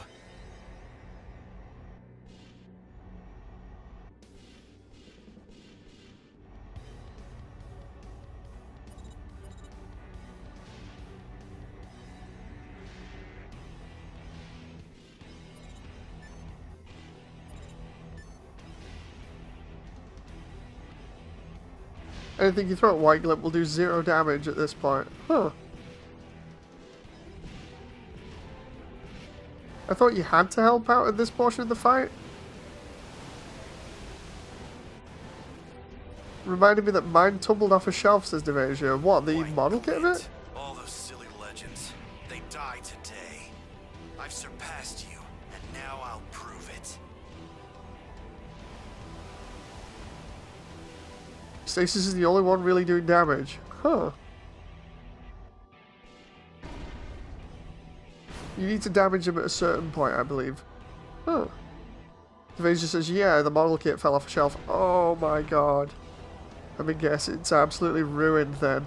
Anything you throw at White Glint will do 0 damage at this point. Huh. I thought you had to help out at this portion of the fight. Reminded me that mine tumbled off a shelf, says Devasia. What, the model kit of it? All those silly legends. They die today. I've surpassed you, and now I'll prove it. Stasis is the only one really doing damage. Huh. You need to damage him at a certain point, I believe. Huh. Devasia says, yeah, the model kit fell off a shelf. Oh my god. I mean, guess it's absolutely ruined then.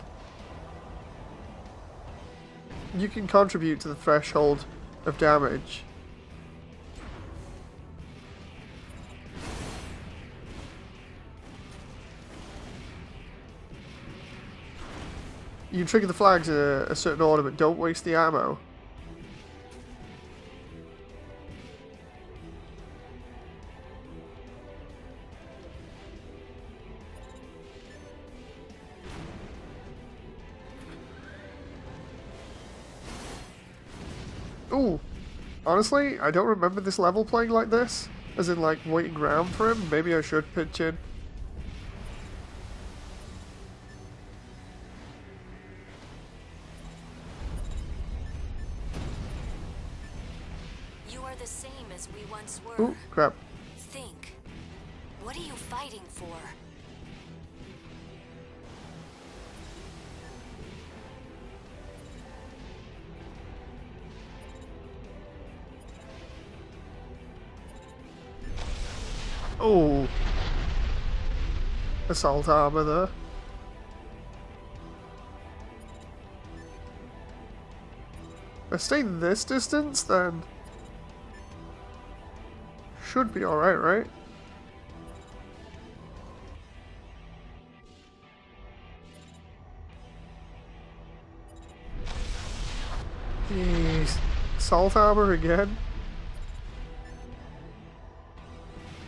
You can contribute to the threshold of damage. You can trigger the flags in a certain order, but don't waste the ammo. Ooh, honestly, I don't remember this level playing like this. As in, like, waiting around for him. Maybe I should pitch in. You are the same as we once were. Ooh, crap. Think. What are you fighting for? Oh. Assault armor there. If I stay this distance, then should be alright, right? Jeez. Assault armor again?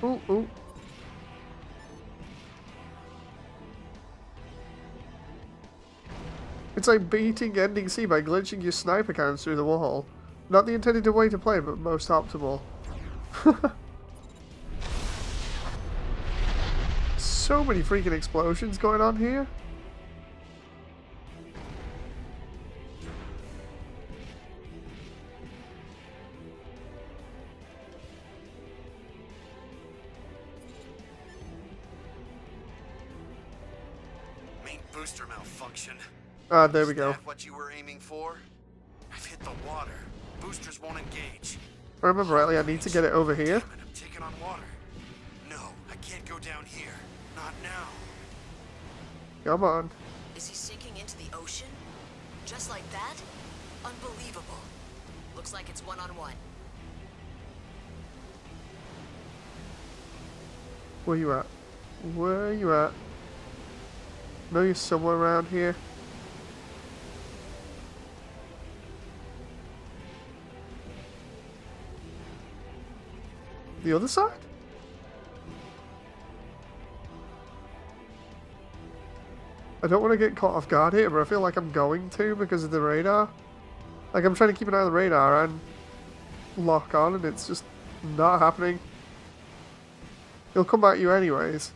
Ooh, ooh. It's like beating ending C by glitching your sniper cannons through the wall. Not the intended way to play, but most optimal. So many freaking explosions going on here. Main booster malfunction. Ah, there we go. Is that what you were aiming for? I've hit the water. Boosters won't engage. If I remember rightly, I need to get it over here. Damn it, I'm taking on water. No, I can't go down here. Not now. Come on. Is he sinking into the ocean? Just like that? Unbelievable. Looks like it's one-on-one. Where you at? Where you at? Know you're somewhere around here. The other side? I don't want to get caught off guard here, but I feel like I'm going to because of the radar. Like, I'm trying to keep an eye on the radar and lock on, and it's just not happening. He'll come at you anyways.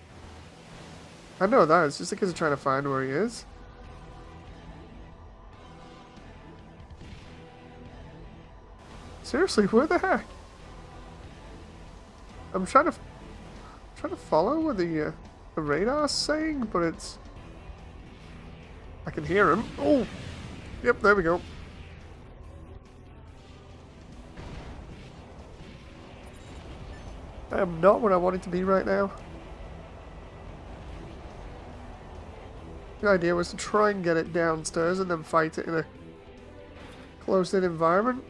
I know that, it's just because of trying to find where he is. Seriously, where the heck? I'm trying to follow what the radar's saying, but it's... I can hear him. Oh! Yep, there we go. I am not where I wanted to be right now. The idea was to try and get it downstairs and then fight it in a closed-in environment.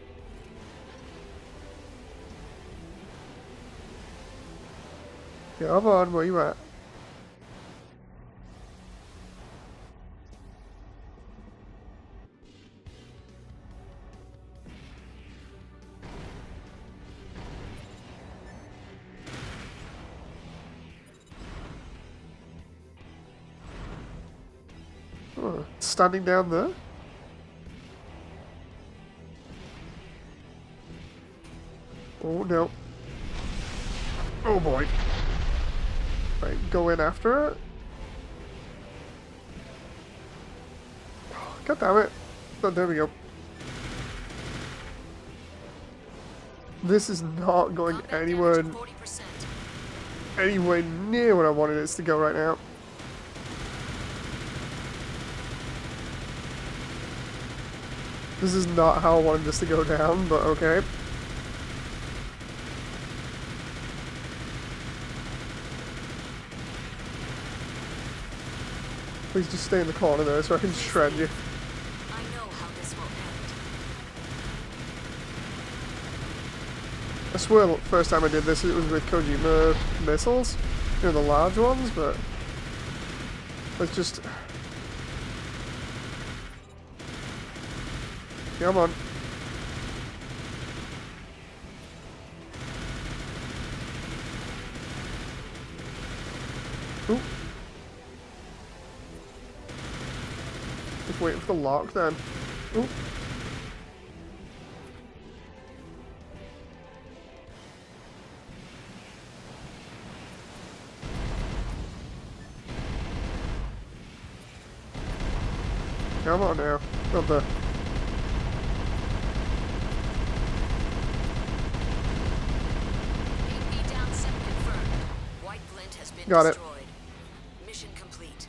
Come on, where you at? Oh, standing down there? Oh no. Oh boy. Right, go in after it. God damn it. Oh, there we go. This is not going anywhere near where I wanted it to go right now. This is not how I wanted this to go down, but okay. Please just stay in the corner there so I can shred you. I know how this will end. I swear the first time I did this it was with Kojima missiles. You know, the large ones, but... Let's just... Come on. Ooh. Just waiting for the lock then. Ooh. Come on now. Not there. Got it. Mission complete.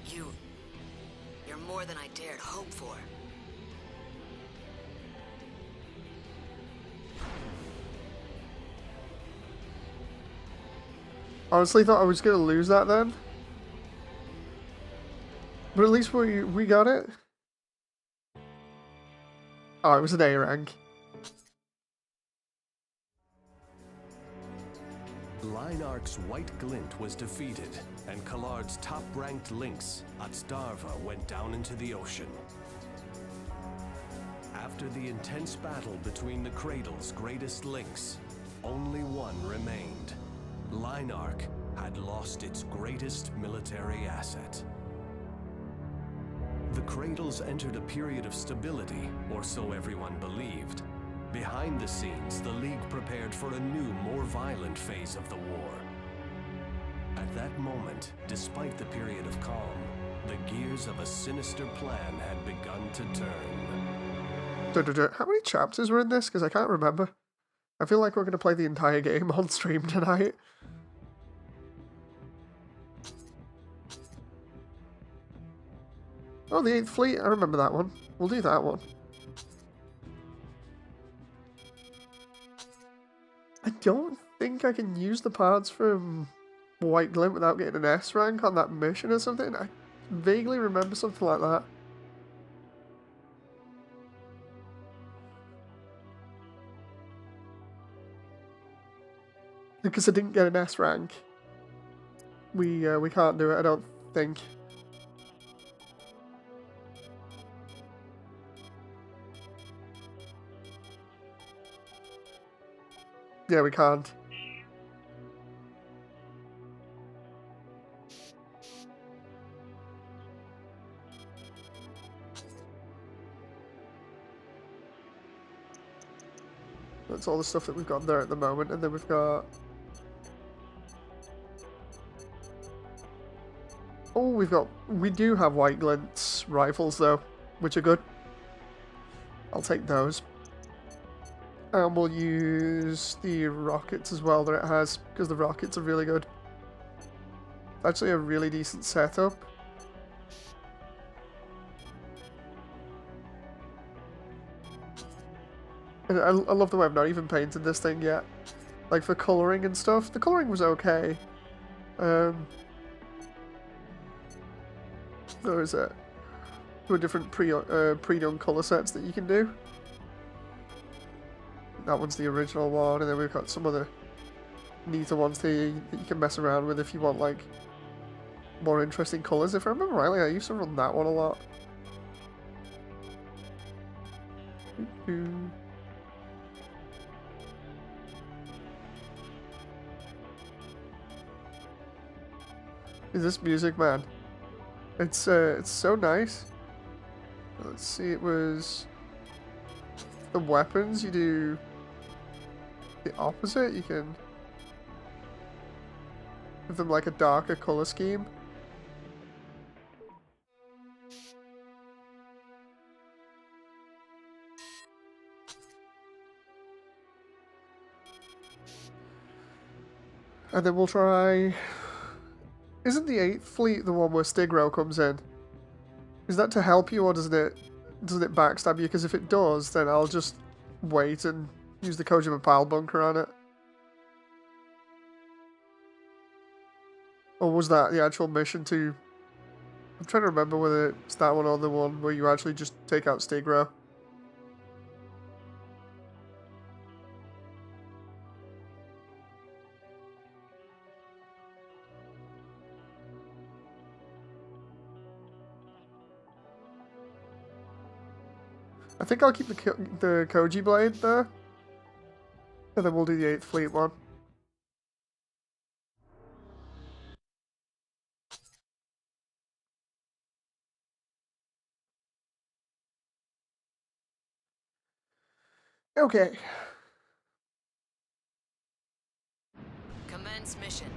You're more than I dared hope for. Honestly thought I was gonna lose that then. But at least we got it. Oh, it was an A rank. Lynarch's White Glint was defeated, and Kallard's top-ranked lynx, Atsdarva, went down into the ocean. After the intense battle between the Cradle's greatest lynx, only one remained. Lynarch had lost its greatest military asset. The Cradles entered a period of stability, or so everyone believed. Behind the scenes, the League prepared for a new, more violent phase of the war. At that moment, despite the period of calm, the gears of a sinister plan had begun to turn. How many chapters were in this? Because I can't remember. I feel like we're going to play the entire game on stream tonight. Oh, the 8th Fleet. I remember that one. We'll do that one. I don't think I can use the parts from White Glint without getting an S rank on that mission or something. I vaguely remember something like that. Because I didn't get an S rank. We can't do it, I don't think. Yeah, we can't. That's all the stuff that we've got there at the moment, and then we've got... Oh, we do have white glint's rifles though, which are good. I'll take those. And we'll use the rockets as well that it has, because the rockets are really good. It's actually a really decent setup. And I love the way I've not even painted this thing yet. Like for colouring and stuff, the colouring was okay. There is two different pre-done colour sets that you can do. That one's the original one, and then we've got some other neater ones that you can mess around with if you want like more interesting colours. If I remember rightly, I used to run that one a lot. Is this music, man? It's so nice. Let's see, it was the weapons. You do the opposite. You can give them like a darker color scheme. And then we'll try... Isn't the 8th fleet the one where Stigro comes in? Is that to help you, or doesn't it backstab you? Because if it does, then I'll just wait and use the Kojima pile bunker on it. Or was that the actual mission to... I'm trying to remember whether it's that one or the one where you actually just take out Stigro. I think I'll keep the Koji blade there, and then we'll do the 8th fleet one. Okay. Commence mission.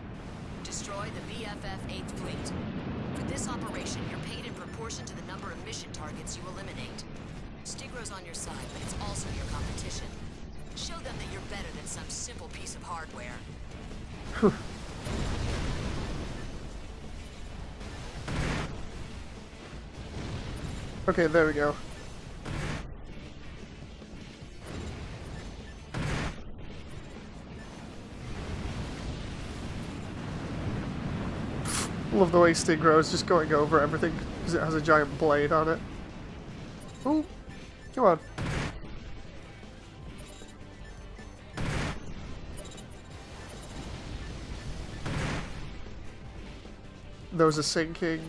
Destroy the BFF 8th fleet. For this operation, you're paid in proportion to the number of mission targets you eliminate. Stigro's on your side, but it's also your competition. Show them that you're better than some simple piece of hardware. Okay, there we go. Love the way Stigro is just going over everything because it has a giant blade on it. Ooh. Come on. Those are sinking.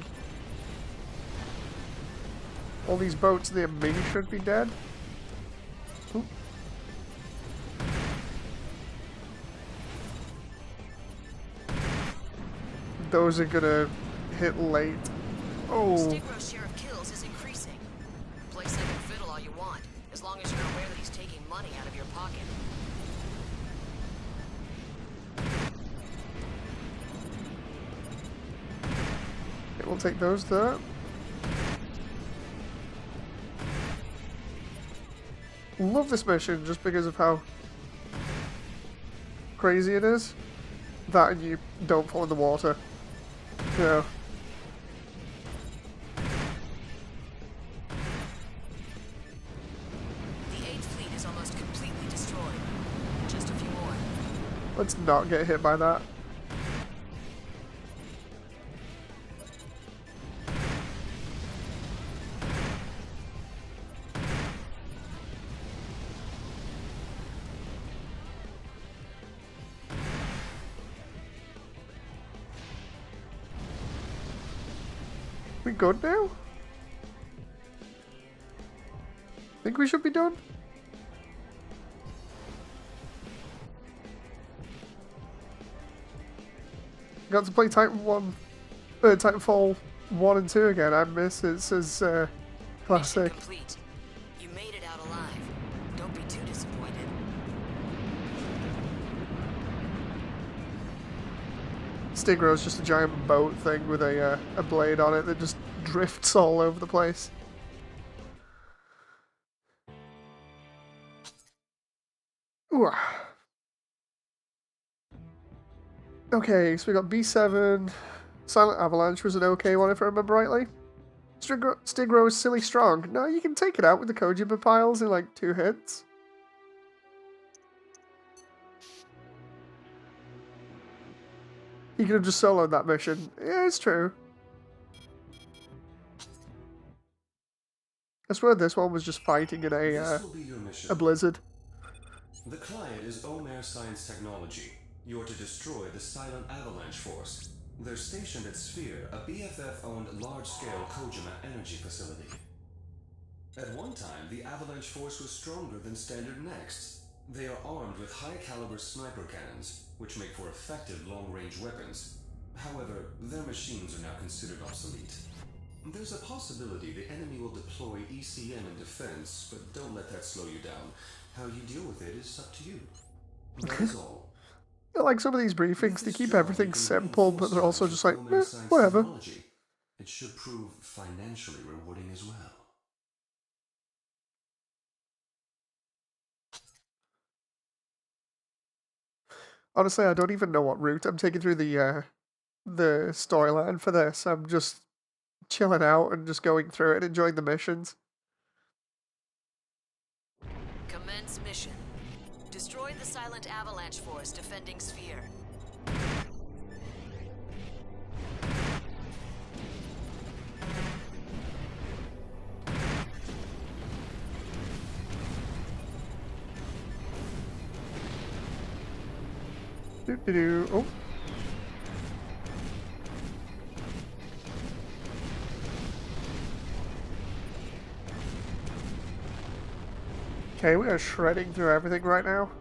All these boats near me should be dead. Ooh. Those are gonna hit late. Oh. Stigro's share of kills is increasing. Play second fiddle all you want, as long as you're aware that he's taking money out of your pocket. Okay, we'll take those there. Love this mission just because of how crazy it is. That and you don't fall in the water. Yeah. The 8th fleet is almost completely destroyed. Just a few more. Let's not get hit by that. We good now? Think we should be done? Got to play Titanfall 1 and 2 again. I miss it. It says classic. Complete. You made it out alive. Don't be too disappointed. Stigro's just a giant boat thing with a blade on it that just drifts all over the place. Ooh. Okay, so we got B7. Silent Avalanche was an okay one if I remember rightly. Stigro is silly strong. No, you can take it out with the Kojima piles in like 2 hits. He could have just soloed that mission. Yeah, it's true. I swear this one was just fighting in a blizzard. The client is Omer Science Technology. You're to destroy the Silent Avalanche Force. They're stationed at Sphere, a BFF-owned large-scale Kojima energy facility. At one time, the Avalanche Force was stronger than Standard Next. They are armed with high-caliber sniper cannons, which make for effective long-range weapons. However, their machines are now considered obsolete. There's a possibility the enemy will deploy ECM in defense, but don't let that slow you down. How you deal with it is up to you. That is all. I like some of these briefings, they keep everything simple, but they're also just like, whatever. It should prove financially rewarding as well. Honestly, I don't even know what route I'm taking through the storyline for this. I'm just chilling out and just going through it, enjoying the missions. Commence mission. Destroy the Silent Avalanche Force defending Sphere. Oh. Okay, we are shredding through everything right now.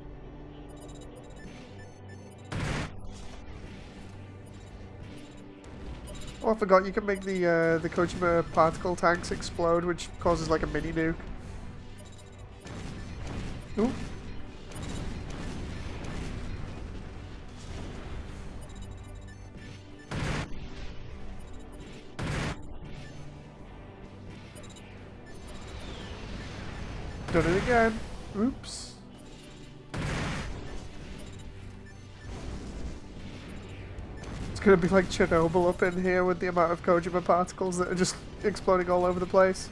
Oh, I forgot you can make the Kojima particle tanks explode, which causes like a mini nuke. Ooh. Done it again. Oops. It's gonna be like Chernobyl up in here with the amount of Kojima particles that are just exploding all over the place.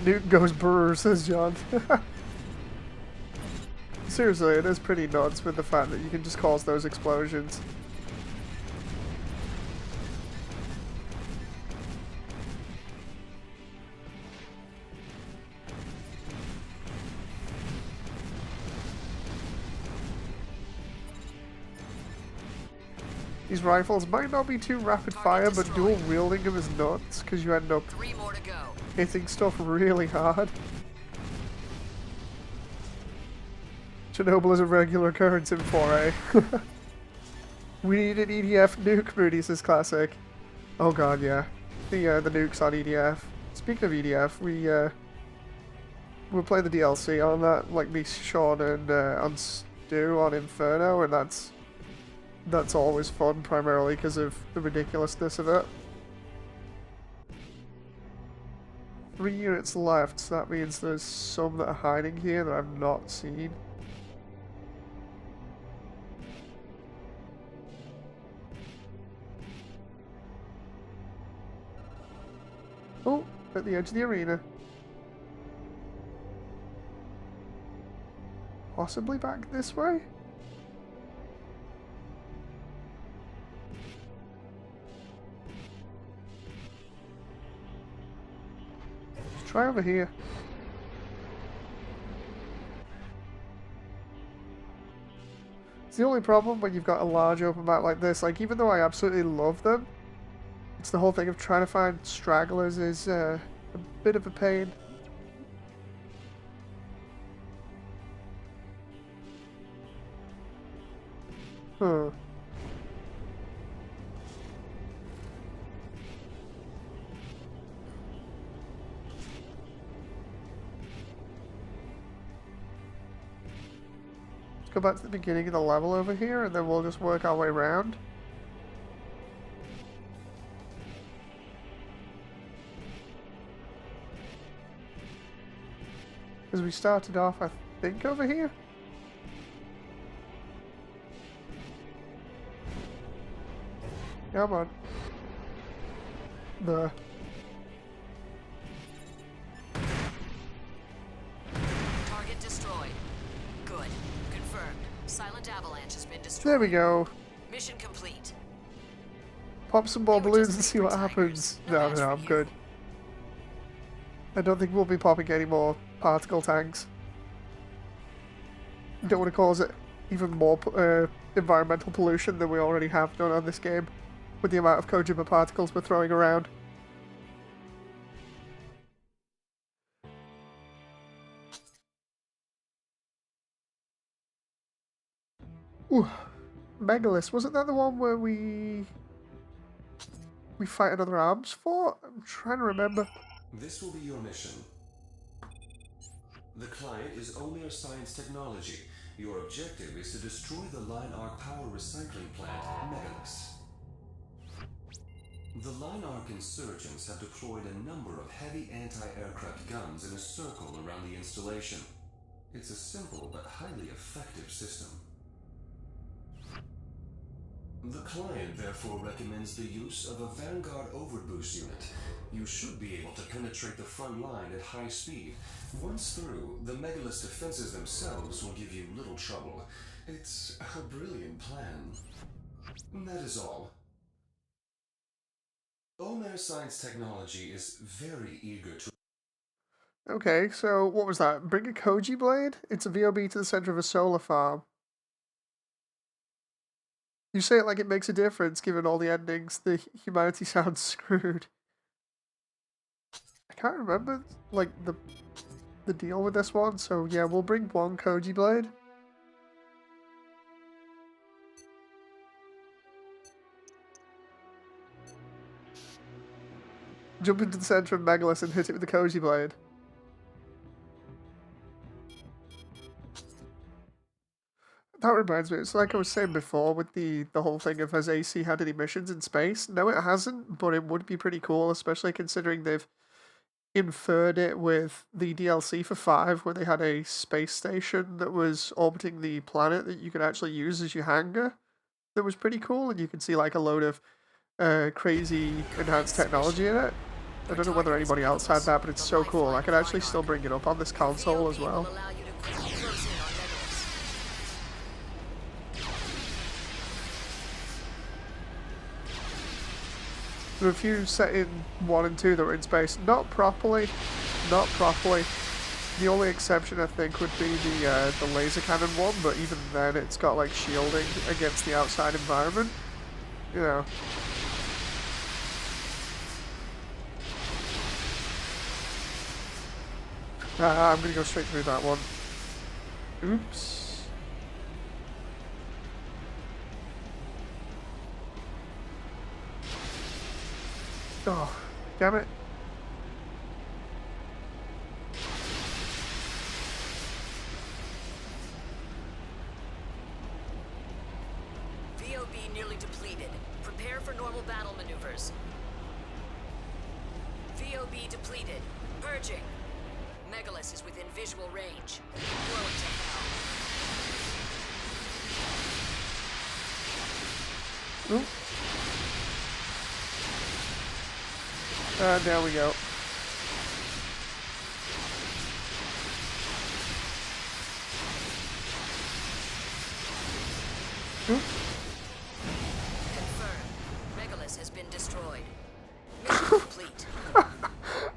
Nuke goes brr, says John. Seriously, it is pretty nuts with the fact that you can just cause those explosions. These rifles might not be too rapid fire, but dual wielding them is nuts because you end up 3 more to go. hitting stuff really hard. Chernobyl is a regular occurrence in 4A. We need an EDF nuke, Moody says classic. Oh god, yeah. The nukes on EDF. Speaking of EDF, we'll play the DLC on that, like me, Sean, and on Stu on Inferno, and that's always fun, primarily because of the ridiculousness of it. 3 units left, so that means there's some that are hiding here that I've not seen. Oh, at the edge of the arena. Possibly back this way? Try over here. It's the only problem when you've got a large open map like this. Like, even though I absolutely love them, it's the whole thing of trying to find stragglers is a bit of a pain. Huh. go back to the beginning of the level over here, and then we'll just work our way around. Because we started off, I think, over here. Come on. There. Target destroyed. Good. Confirmed. Silent Avalanche has been destroyed. There we go. Mission complete. Pop some more They were balloons just and see what paper happens. tigers. No No, match no, for I'm you. good. I don't think we'll be popping any more particle tanks. Don't want to cause it even more environmental pollution than we already have done on this game with the amount of Kojima particles we're throwing around. Ooh, Megalith, wasn't that the one where we fight another arms fort? I'm trying to remember. This will be your mission. The client is Omer Science Technology. Your objective is to destroy the Line Arc power recycling plant, Megalith. The Line Arc insurgents have deployed a number of heavy anti-aircraft guns in a circle around the installation. It's a simple but highly effective system. The client therefore recommends the use of a Vanguard overboost unit. You should be able to penetrate the front line at high speed. Once through, the Megalith's defenses themselves will give you little trouble. It's a brilliant plan. That is all. Omer Science Technology is very eager to... Okay, so what was that? Bring a Koji blade? It's a VOB to the center of a solar farm. You say it like it makes a difference, given all the endings. The humanity sounds screwed. I can't remember, like, the deal with this one, so yeah, we'll bring one Koji blade. Jump into the center of Megalith and hit it with the Koji blade. That reminds me, it's like I was saying before with the whole thing of has AC had any missions in space? No, it hasn't, but it would be pretty cool, especially considering they've inferred it with the DLC for 5, where they had a space station that was orbiting the planet that you could actually use as your hangar. That was pretty cool, and you can see like a load of crazy enhanced technology in it. I don't know whether anybody else had that, but it's so cool. I could actually still bring it up on this console as well. There were a few set in 1 and 2 that were in space. Not properly. Not properly. The only exception, I think, would be the laser cannon one, but even then it's got, like, shielding against the outside environment. You know. I'm gonna go straight through that one. Oops. Oh, damn it. VOB nearly depleted. Prepare for normal battle maneuvers. VOB depleted. Purging. Megalith is within visual range. Blow it to hell. Ooh. There we go. Ooh. Confirmed. Megalith has been destroyed. Mission complete.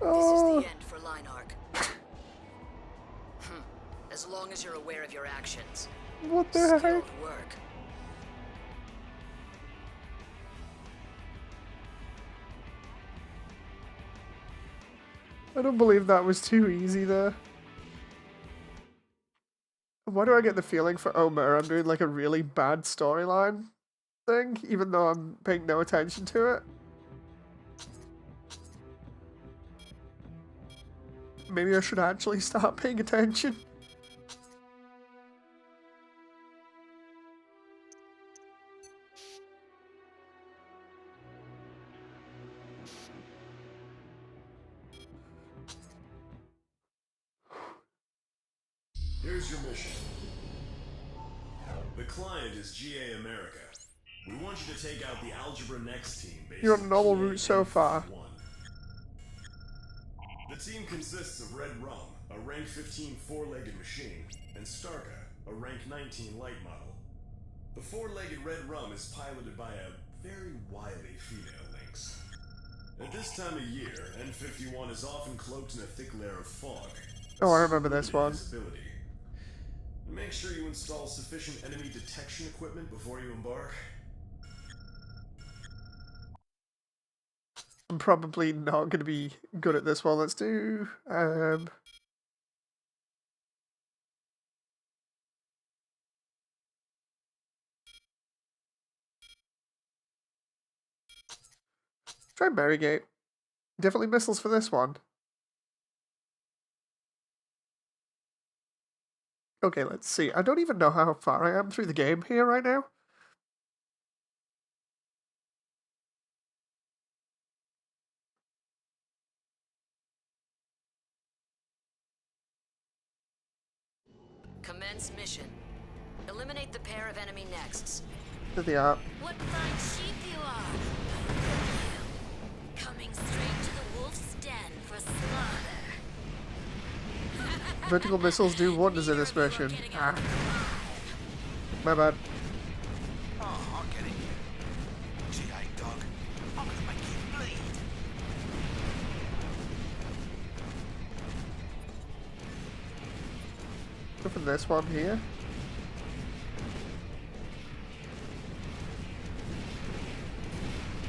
This is the end for Line Arc. As long as you're aware of your actions. What the heck? Skilled work. I don't believe that was too easy there. Why do I get the feeling for Omer I'm doing like a really bad storyline thing, even though I'm paying no attention to it? Maybe I should actually start paying attention. Here's your mission. The client is GA America. We want you to take out the Algebra Next team based You're on a normal PA route so far. 1. The team consists of Red Rum, a rank 15 four-legged machine, and Starka, a rank 19 light model. The four-legged Red Rum is piloted by a very wily female lynx. At this time of year, N51 is often cloaked in a thick layer of fog. Oh, I remember this one. Visibility. Make sure you install sufficient enemy detection equipment before you embark. I'm probably not going to be good at this one. Let's do... try Merrygate. Definitely missiles for this one. Okay, let's see. I don't even know how far I am through the game here right now. Commence mission. Eliminate the pair of enemy nexts. There they are. What fine sheep you are! Coming straight to the wolf's den for slaughter. Vertical missiles do wonders in this mission. Ah. My bad. Oh, I'll get it. GA dog. I'm gonna make you bleed. Go for this one here.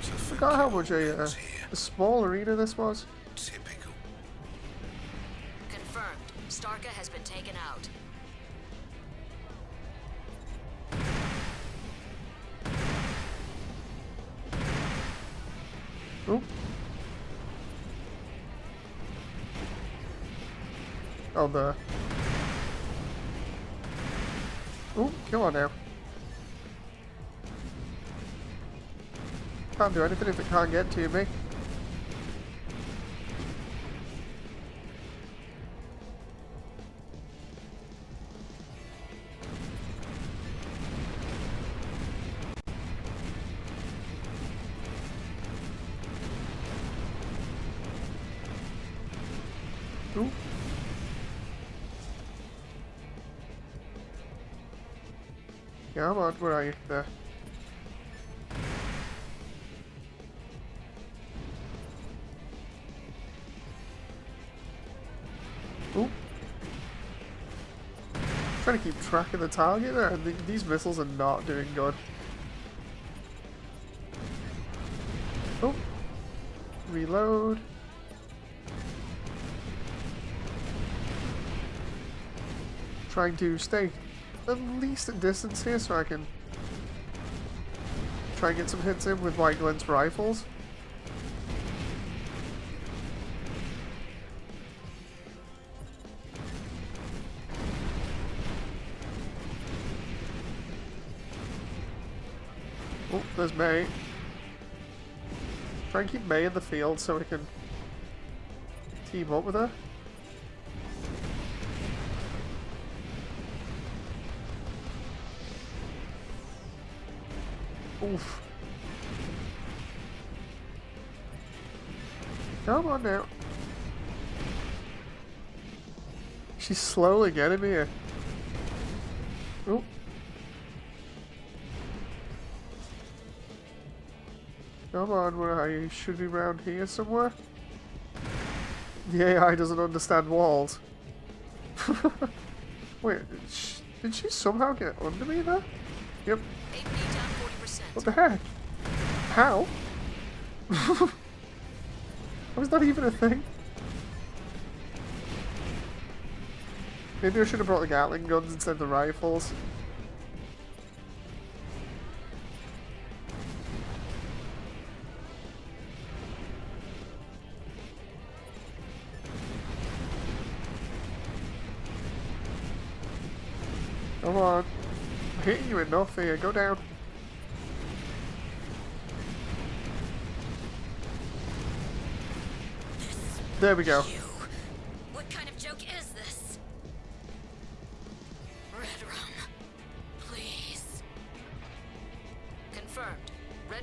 Forgot how much a small arena this was. Typical. Confirmed. Starka has been taken out. Oh. Oh, the... Oh, come on now. Can't do anything if it can't get to me. Ooh. Come on, where are you? There. Ooh. Trying to keep track of the target there, and these missiles are not doing good. Oh. Reload. Trying to stay at least a distance here so I can try and get some hits in with White Glenn's rifles. Oh, there's May. Try and keep May in the field so we can team up with her. Oof. Come on now. She's slowly getting me here. Oh. Come on, where are you? Should be around here somewhere. The AI doesn't understand walls. Wait, did she somehow get under me there? Yep. What the heck? How? How is that even a thing? Maybe I should have brought the Gatling guns instead of the rifles. Come on. I'm hitting you enough here. Go down. There we go. What kind of joke is this?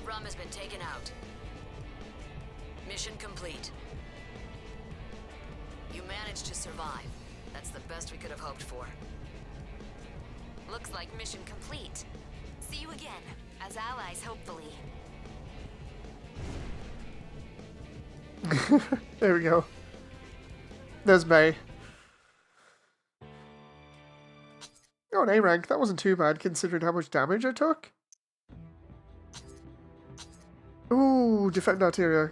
rum has been taken out. Mission complete. You managed to survive. That's the best we could have hoped for. Looks like mission complete. See you again, as allies, hopefully. There we go. There's May. Oh, an A rank. That wasn't too bad considering how much damage I took. Ooh, defend arteria.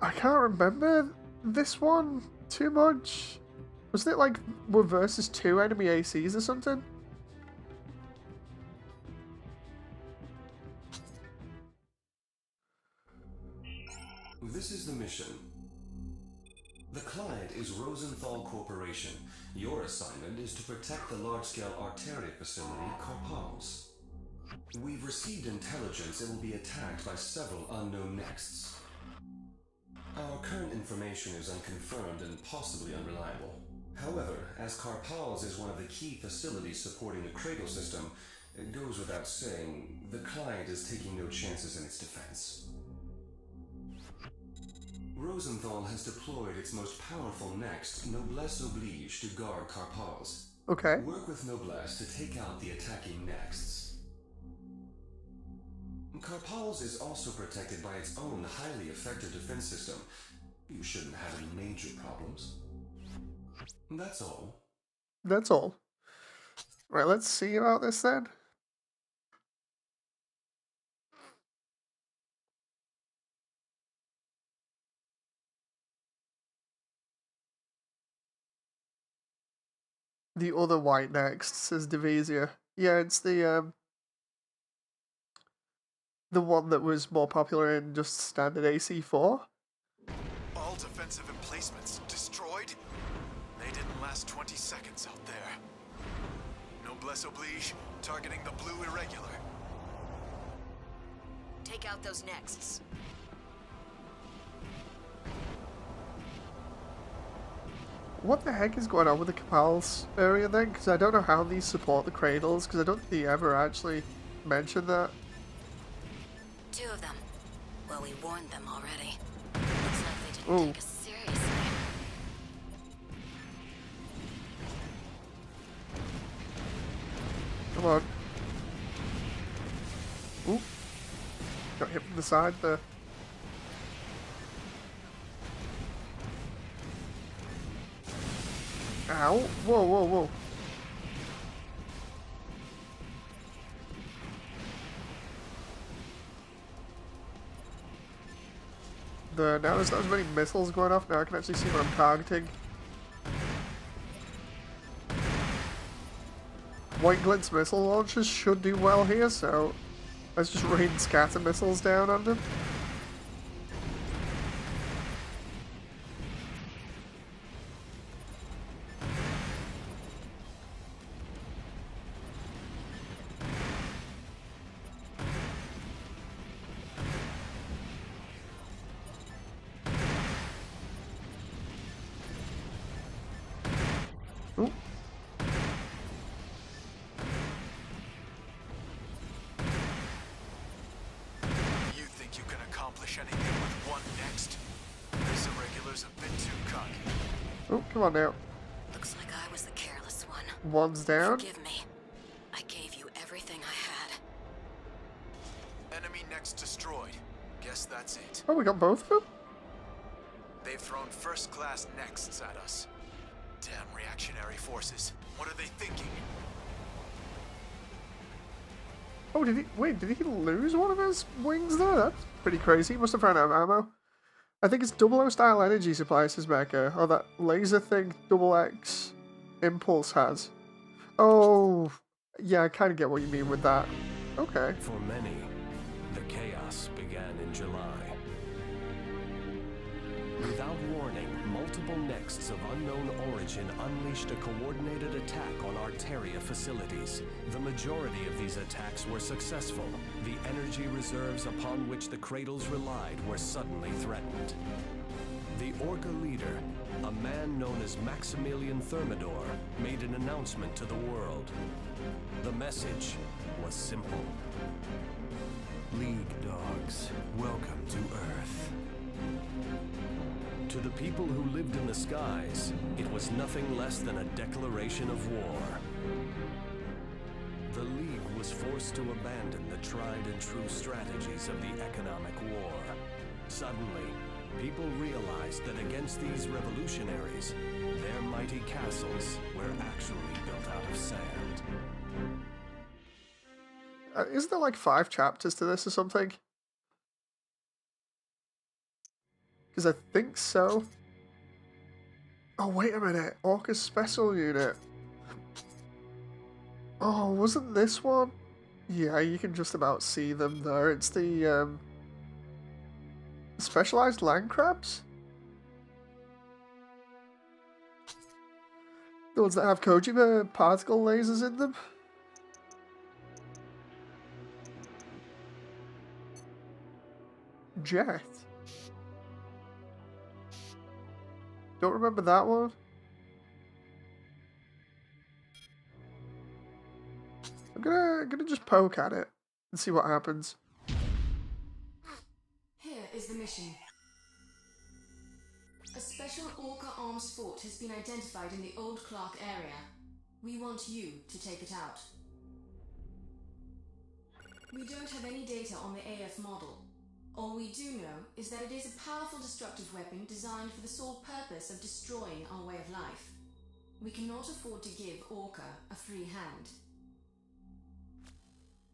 I can't remember this one too much. Wasn't it like we're versus 2 enemy ACs or something? This is the mission. The client is Rosenthal Corporation. Your assignment is to protect the large-scale arteria facility, Carpals. We've received intelligence it will be attacked by several unknown nexts. Our current information is unconfirmed and possibly unreliable. However, as Carpals is one of the key facilities supporting the cradle system, it goes without saying, the client is taking no chances in its defense. Rosenthal has deployed its most powerful next, Noblesse Oblige, to guard Carpals. Okay. Work with Noblesse to take out the attacking nexts. Carpals is also protected by its own highly effective defense system. You shouldn't have any major problems. That's all. That's all. Right, let's see about this then. The other white next, says Divisia. Yeah, it's the one that was more popular in just standard AC4. All defensive emplacements destroyed? They didn't last 20 seconds out there. Noblesse Oblige, targeting the blue irregular. Take out those nexts. What the heck is going on with the Capals area then? Because I don't know how these support the cradles, because I don't think they ever actually mentioned that. 2 of them. Well, we warned them already. Looks like they didn't take us seriously. Come on. Ooh. Got hit from the side there. Ow. Whoa, whoa, whoa. Now there's not as many missiles going off. Now I can actually see what I'm targeting. White Glint's missile launchers should do well here, so let's just rain scatter missiles down on them. Ooh. You think you can accomplish anything with one next? This irregular's a bit too cocky. Oh, come on now. Looks like I was the careless one. One's down. Forgive me. I gave you everything I had. Enemy next destroyed. Guess that's it. Oh, we got both of them? They've thrown first-class nexts at us. Damn reactionary forces. What are they thinking? Oh, did he lose one of his wings there? That's pretty crazy. He must have run out of ammo. I think it's 00 style energy supplies his mecha. Oh, that laser thing XX Impulse has. Oh, yeah, I kind of get what you mean with that. Okay. For many, the chaos began in July. Without warning, multiple nexts of unknown origin unleashed a coordinated attack on Arteria facilities. The majority of these attacks were successful. The energy reserves upon which the cradles relied were suddenly threatened. The Orca leader, a man known as Maximilian Thermidor, made an announcement to the world. The message was simple. League dogs, welcome to Earth. To the people who lived in the skies, it was nothing less than a declaration of war. The League was forced to abandon the tried and true strategies of the economic war. Suddenly, people realized that against these revolutionaries, their mighty castles were actually built out of sand. Isn't there like 5 chapters to this or something? Because I think so. Oh, wait a minute. Orca's special unit. Oh, wasn't this one? Yeah, you can just about see them there. It's the specialized land crabs? The ones that have Kojima particle lasers in them? Jet. Don't remember that one. I'm gonna just poke at it and see what happens. Here is the mission. A special Orca arms fort has been identified in the Old Clark area. We want you to take it out. We don't have any data on the AF model. All we do know is that it is a powerful destructive weapon designed for the sole purpose of destroying our way of life. We cannot afford to give Orca a free hand.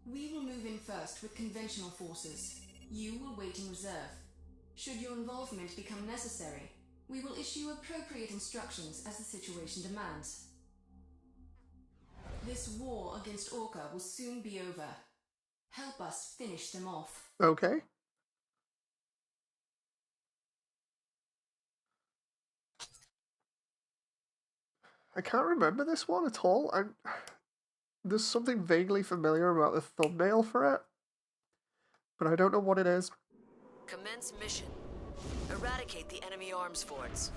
We will move in first with conventional forces. You will wait in reserve. Should your involvement become necessary, we will issue appropriate instructions as the situation demands. This war against Orca will soon be over. Help us finish them off. Okay. I can't remember this one at all. There's something vaguely familiar about the thumbnail for it, but I don't know what it is. Commence mission. Eradicate the enemy arms forts.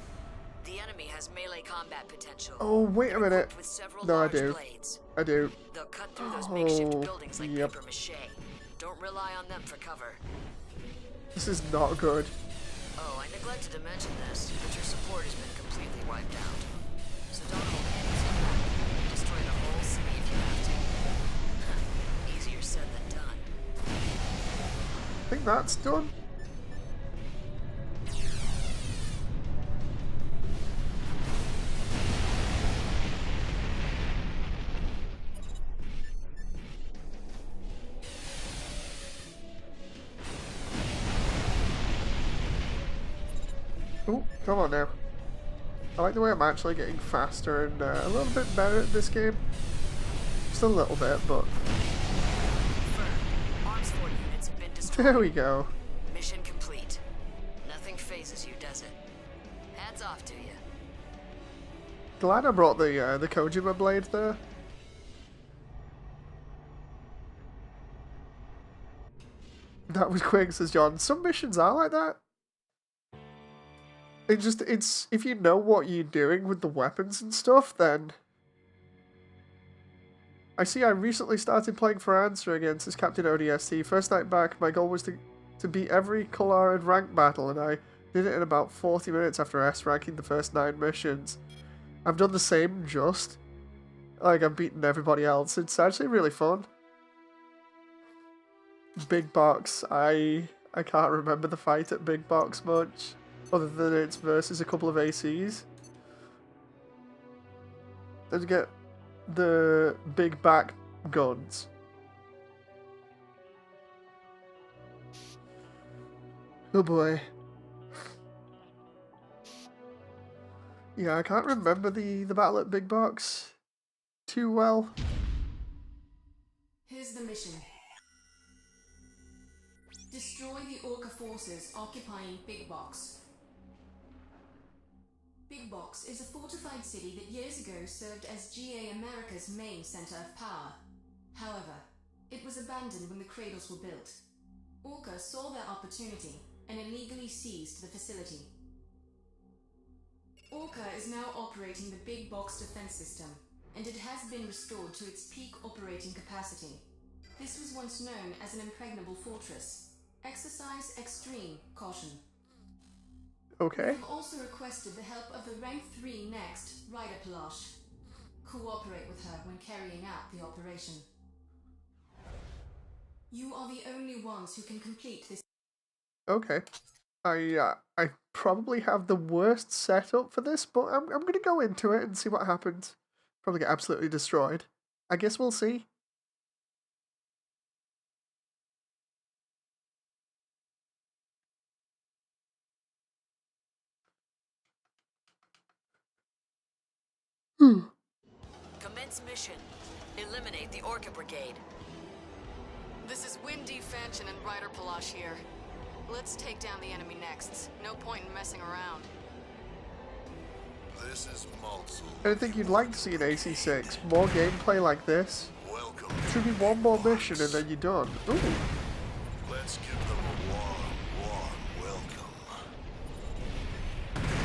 The enemy has melee combat potential. Oh, wait a minute. With several No, I large do. blades. I do. They'll cut through those makeshift Oh, buildings like yep. paper mache. Don't rely on them for cover. This is not good. Oh, I neglected to mention this, but your support has been completely wiped out. So don't hold anything back. Destroy the whole city if you have to. Easier said than done. I think that's done. Oh, come on now. I like the way I'm actually getting faster and a little bit better at this game. Just a little bit, but... Arms fort units have been destroyed. There we go. Mission complete. Nothing phases you, does it? Hats off to you. Glad I brought the Kojima blade there. That was quick, says John. Some missions are like that. It's if you know what you're doing with the weapons and stuff, then... I see I recently started playing for Answer again since Captain ODST. First night back, my goal was to beat every Kalaran rank battle, and I did it in about 40 minutes after S-ranking the first 9 missions. I've done the same just. Like, I've beaten everybody else. It's actually really fun. Big Box, I can't remember the fight at Big Box much. Other than it's versus a couple of ACs. Then you get the big back guns. Oh boy. Yeah, I can't remember the battle at Big Box too well. Here's the mission. Destroy the Orca forces occupying Big Box. Big Box is a fortified city that years ago served as GA America's main center of power. However, it was abandoned when the cradles were built. Orca saw their opportunity and illegally seized the facility. Orca is now operating the Big Box defense system, and it has been restored to its peak operating capacity. This was once known as an impregnable fortress. Exercise extreme caution. Okay. We have also requested the help of the rank 3 next, Rider Palash. Cooperate with her when carrying out the operation. You are the only ones who can complete this. Okay. I probably have the worst setup for this, but I'm gonna go into it and see what happens. Probably get absolutely destroyed. I guess we'll see. Commence mission. Eliminate the Orca Brigade. This is Windy Fanchen and Rider Palash here. Let's take down the enemy next. No point in messing around. This is Maltzel. I think you'd like to see an AC6. More gameplay like this. Welcome. Should be one more mission and then you're done. Ooh. Let's give them a warm welcome.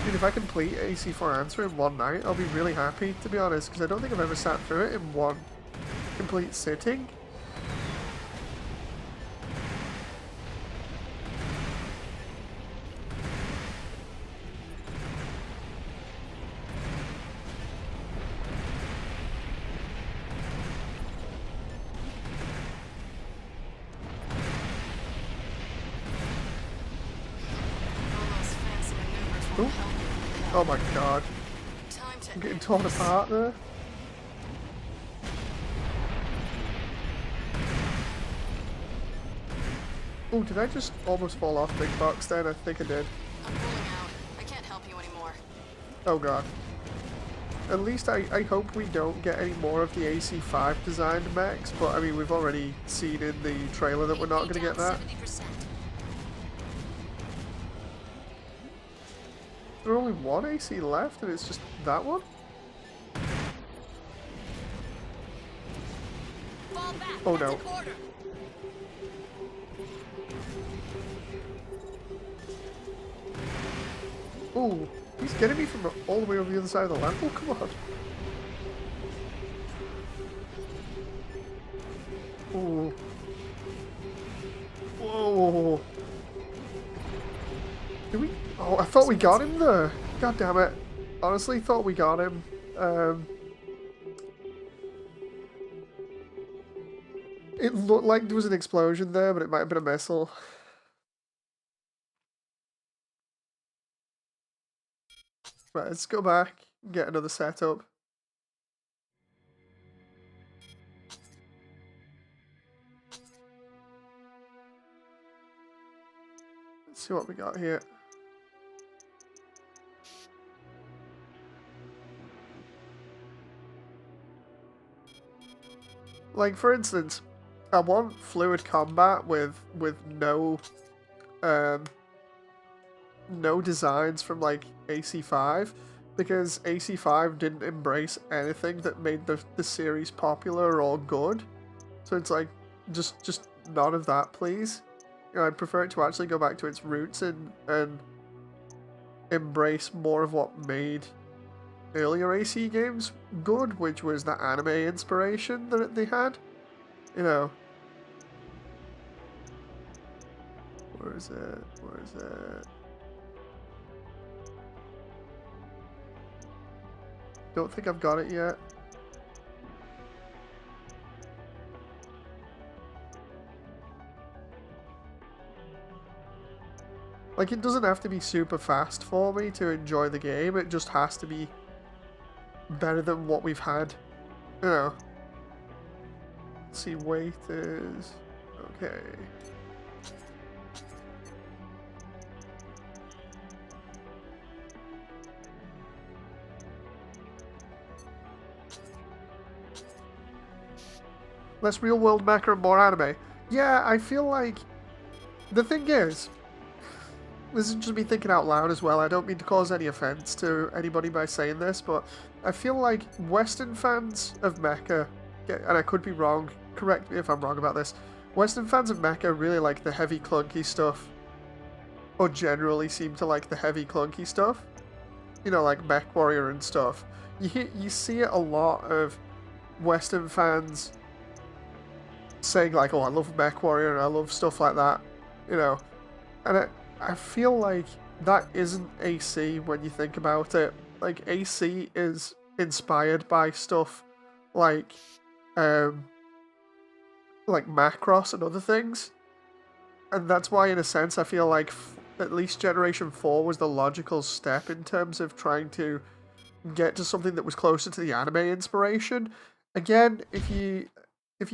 Dude, if I complete AC4 Answer in one night, I'll be really happy, to be honest, because I don't think I've ever sat through it in one complete sitting. Oh my god. I'm getting torn apart there. Oh, did I just almost fall off Big Box then? I think I did. I'm pulling out. I can't help you anymore. Oh god. At least I hope we don't get any more of the AC5 designed mechs, but I mean, we've already seen in the trailer that we're not going to get that. 70%. There's only one AC left, and it's just that one? Fall back. Oh That's no. an order. Ooh, he's getting me from all the way over the other side of the level? Come on. Ooh. Whoa. Did we? Oh, I thought we got him there. God damn it. Honestly, thought we got him. It looked like there was an explosion there, but it might have been a missile. Right, let's go back and get another setup. Let's see what we got here. Like, for instance, I want fluid combat with no no designs from like AC5, because AC5 didn't embrace anything that made the series popular or good. So it's like, just none of that, please. You know, I'd prefer it to actually go back to its roots and embrace more of what made earlier AC games good, which was the anime inspiration that they had. You know. Where is it? Where is it? Don't think I've got it yet. Like, it doesn't have to be super fast for me to enjoy the game, it just has to be better than what we've had. You know. Let's see, weight is... okay. Less real world mecha and more anime. Yeah, I feel like... the thing is... this is just me thinking out loud as well. I don't mean to cause any offense to anybody by saying this, but I feel like Western fans of mecha, and I could be wrong, correct me if I'm wrong about this, Western fans of mecha really like the heavy clunky stuff, or generally seem to like the heavy clunky stuff. You know, like Mech Warrior and stuff. You see it a lot of Western fans saying like, oh, I love MechWarrior and I love stuff like that, you know. And I feel like that isn't AC when you think about it. Like, AC is inspired by stuff like Macross and other things. And that's why, in a sense, I feel like at least Generation 4 was the logical step in terms of trying to get to something that was closer to the anime inspiration. Again, if you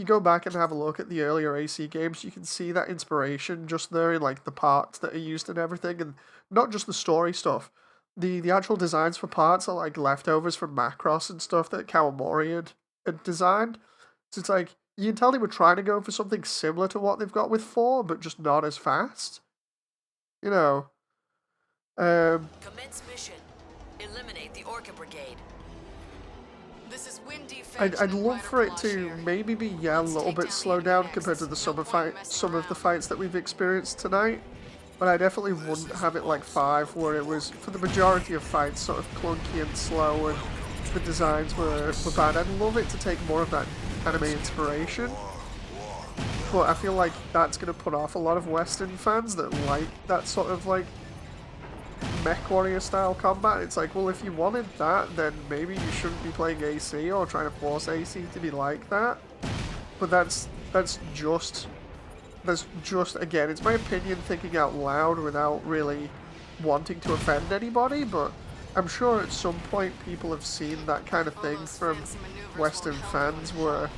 go back and have a look at the earlier AC games, you can see that inspiration just there in like the parts that are used and everything, and not just the story stuff. The actual designs for parts are like leftovers from Macross and stuff that Kawamori had designed. So it's like, you can tell they were trying to go for something similar to what they've got with 4, but just not as fast. You know. Commence mission. Eliminate the Orca Brigade. This is Windy Finch. I'd love for it to maybe be a little bit slowed down compared to the some of the fights that we've experienced tonight. But I definitely wouldn't have it like 5, where it was, for the majority of fights, sort of clunky and slow, and the designs were bad. I'd love it to take more of that anime inspiration. But I feel like that's going to put off a lot of Western fans that like that sort of like MechWarrior style combat. It's like, well, if you wanted that, then maybe you shouldn't be playing AC or trying to force AC to be like that. But that's just again, it's my opinion thinking out loud without really wanting to offend anybody, but I'm sure at some point people have seen that kind of thing from Western fans, where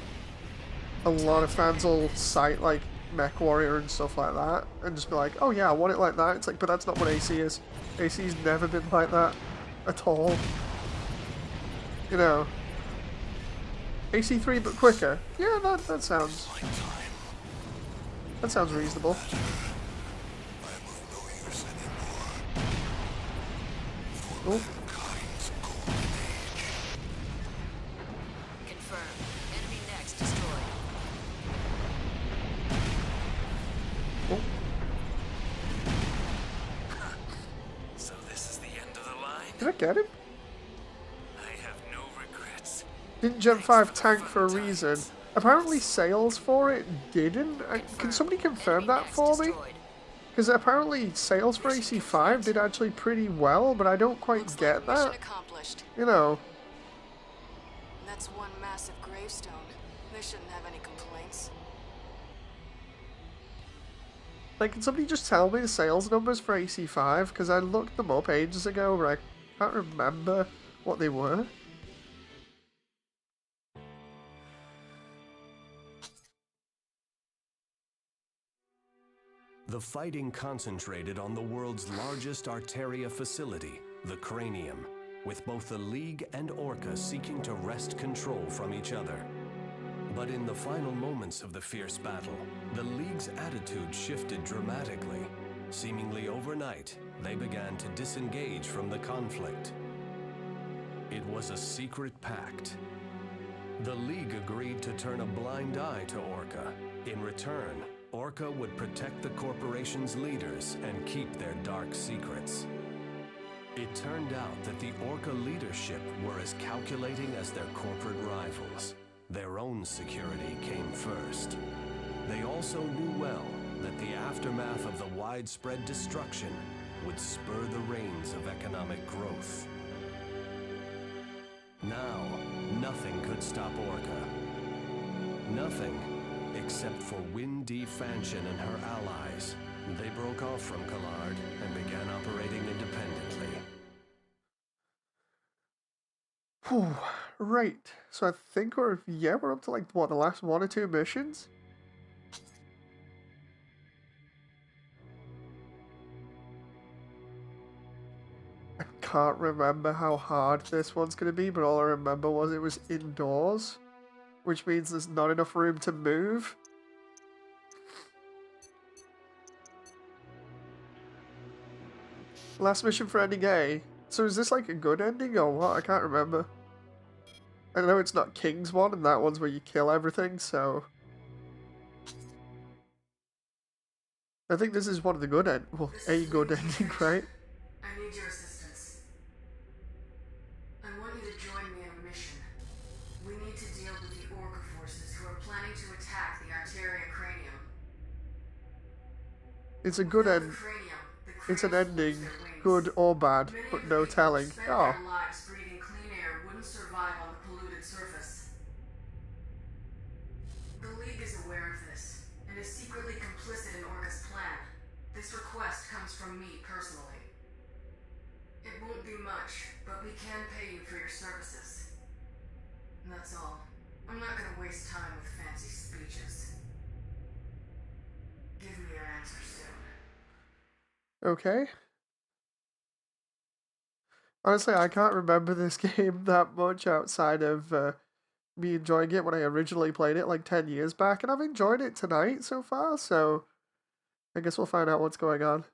a lot of fans will cite like MechWarrior and stuff like that and just be like, oh yeah, I want it like that. It's like, but that's not what AC is. AC's never been like that at all. You know. AC3 but quicker. Yeah, that sounds reasonable. Oh. Confirmed. Enemy next destroyed. Oh. So this is the end of the line? Did I get him? I have no regrets. Didn't Gen 5 tank for a reason. Apparently sales for it didn't. Can somebody confirm that for me? Because apparently sales for AC5 did actually pretty well, but I don't quite get that. You know. That's one massive gravestone. They shouldn't have any complaints. Like, can somebody just tell me the sales numbers for AC5? Because I looked them up ages ago, but I can't remember what they were. The fighting concentrated on the world's largest Arteria facility, the Cranium, with both the League and Orca seeking to wrest control from each other. But in the final moments of the fierce battle, the League's attitude shifted dramatically. Seemingly overnight, they began to disengage from the conflict. It was a secret pact. The League agreed to turn a blind eye to Orca. In return, Orca would protect the corporation's leaders and keep their dark secrets. It turned out that the Orca leadership were as calculating as their corporate rivals. Their own security came first. They also knew well that the aftermath of the widespread destruction would spur the reins of economic growth. Now, nothing could stop Orca. Nothing, except for Windy Fanchen and her allies. They broke off from Collard and began operating independently. Whew, right. So I think we're up to like, what, the last 1 or 2 missions? I can't remember how hard this one's going to be, but all I remember was it was indoors, which means there's not enough room to move. Last mission for ending A. So is this like a good ending or what? I can't remember. I know it's not King's one, and that one's where you kill everything, so... I think this is one of the good well, a good ending, right? I need your assistance. I want you to join me on a mission. We need to deal with the Orca forces who are planning to attack the Arteria Cranium. It's a good Without end. the cranium, the It's an cranes lose ending, their wings. good or bad, Many but of the no people telling. who spent Oh, their lives breathing clean air wouldn't survive on the polluted surface. The League is aware of this, and is secretly complicit in Orca's plan. This request comes from me personally. It won't be much, but we can pay you for your services. And that's all. I'm not gonna waste time with fancy speeches. Give me your answer soon. okay. Honestly, I can't remember this game that much outside of me enjoying it when I originally played it like 10 years back, and I've enjoyed it tonight so far, so I guess we'll find out what's going on.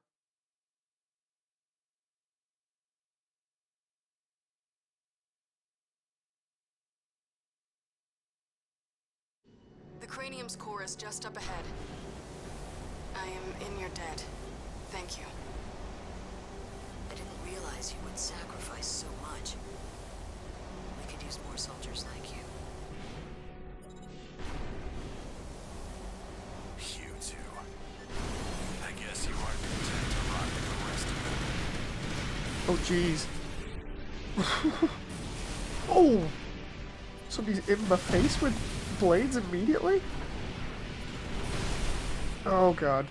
The cranium's core is just up ahead. I am in your debt. Thank you. I didn't realize you would sacrifice so much. We could use more soldiers like you. You two. I guess you aren't content to rock the rest of it. Oh, jeez. Oh! Somebody's in my face with blades immediately? Oh god.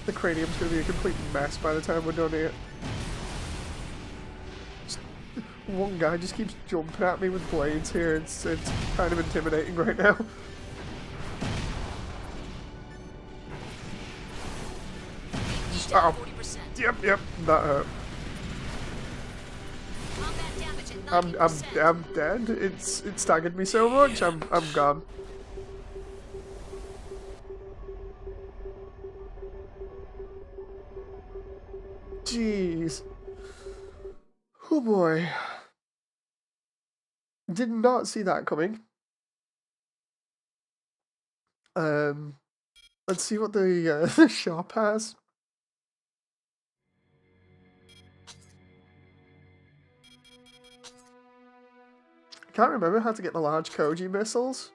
The cranium's gonna be a complete mess by the time we're done here. One guy just keeps jumping at me with blades here. It's kind of intimidating right now. Just, oh. 40%. Yep, that hurt. Combat damage at 90%. I'm dead. It staggered me so much. I'm gone. Jeez. Oh boy. Did not see that coming. Let's see what the the shop has. I can't remember how to get the large Koji missiles.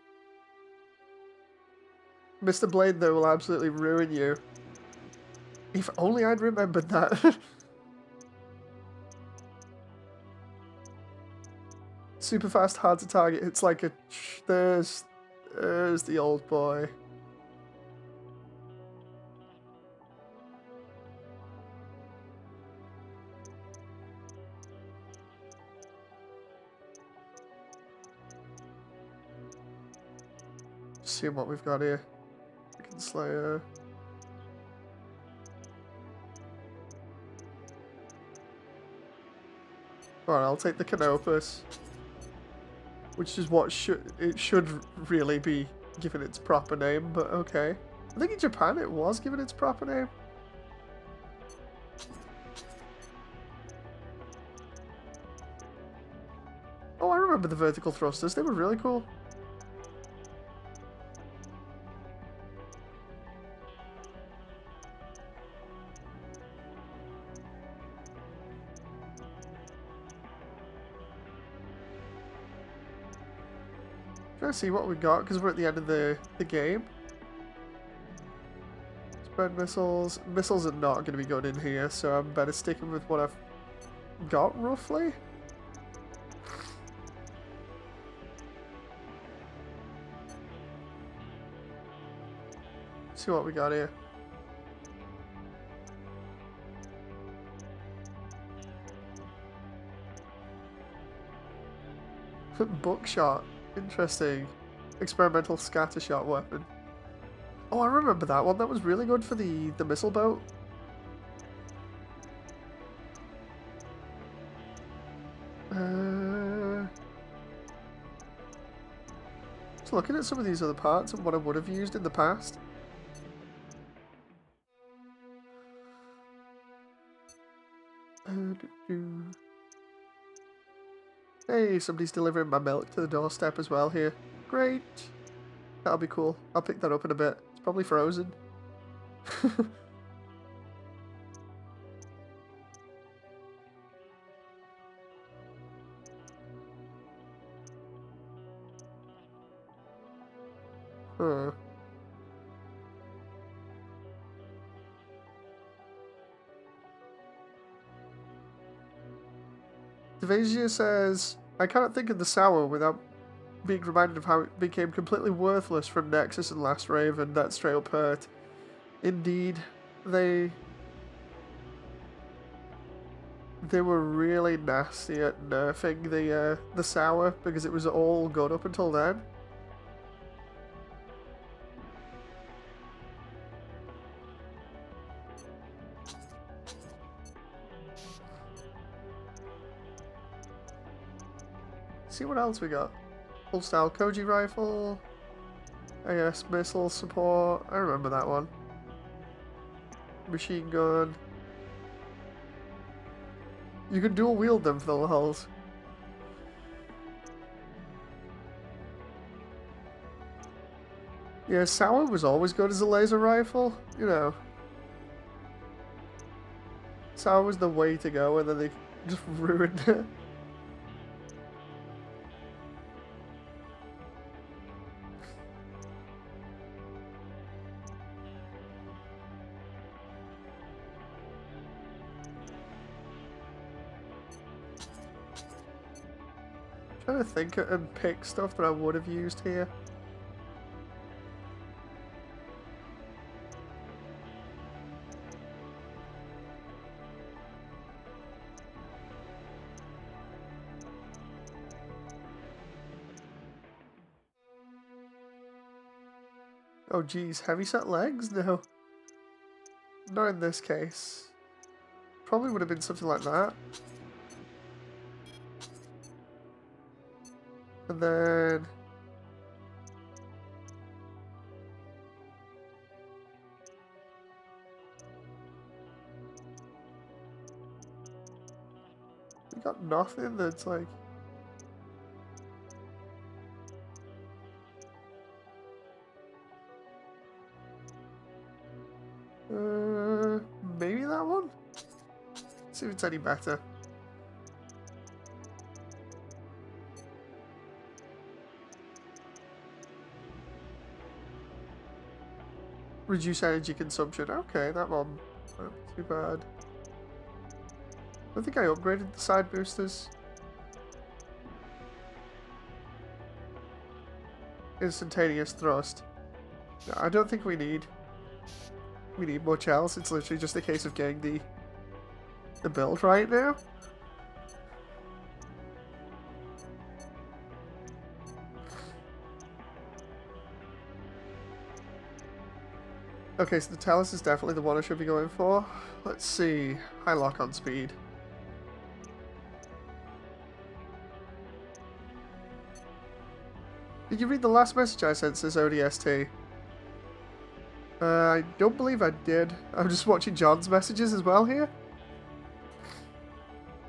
Mr. Blade, though, will absolutely ruin you. If only I'd remembered that. Super fast, hard to target. It's like a... There's the old boy. See what we've got here. Freaking Slayer. Alright, I'll take the Canopus. Which is what it should really be given its proper name, but okay. I think in Japan it was given its proper name. Oh, I remember the vertical thrusters. They were really cool. Trying to see what we got because we're at the end of the game. Spread missiles. Missiles are not going to be going in here, so I'm better sticking with what I've got roughly. See what we got here. Buckshot. Interesting. Experimental scatter shot weapon. Oh, I remember that one. That was really good for the missile boat. Just looking at some of these other parts and what I would have used in the past. Hey, somebody's delivering my milk to the doorstep as well here. Great. That'll be cool. I'll pick that up in a bit. It's probably frozen. Huh. Devasia says, I cannot think of the Sour without being reminded of how it became completely worthless from Nexus and Last Raven. That's straight up hurt. Indeed, they were really nasty at nerfing the Sour because it was all good up until then. See what else we got. Full style Koji rifle. AS missile support. I remember that one. Machine gun. You can dual wield them for the lulz. Yeah, Sour was always good as a laser rifle, you know. Sour was the way to go, and then they just ruined it. Trying to think and pick stuff that I would have used here. Oh geez, heavyset legs? No. Not in this case. Probably would have been something like that. And then... we got nothing that's like... maybe that one? See if it's any better. Reduce energy consumption. Okay, that one. Not too bad. I think I upgraded the side boosters. Instantaneous thrust. No, I don't think we need much else. It's literally just a case of getting the build right now. Okay, so the Talus is definitely the one I should be going for. Let's see. High lock on speed. Did you read the last message I sent, says ODST? I don't believe I did. I'm just watching John's messages as well here.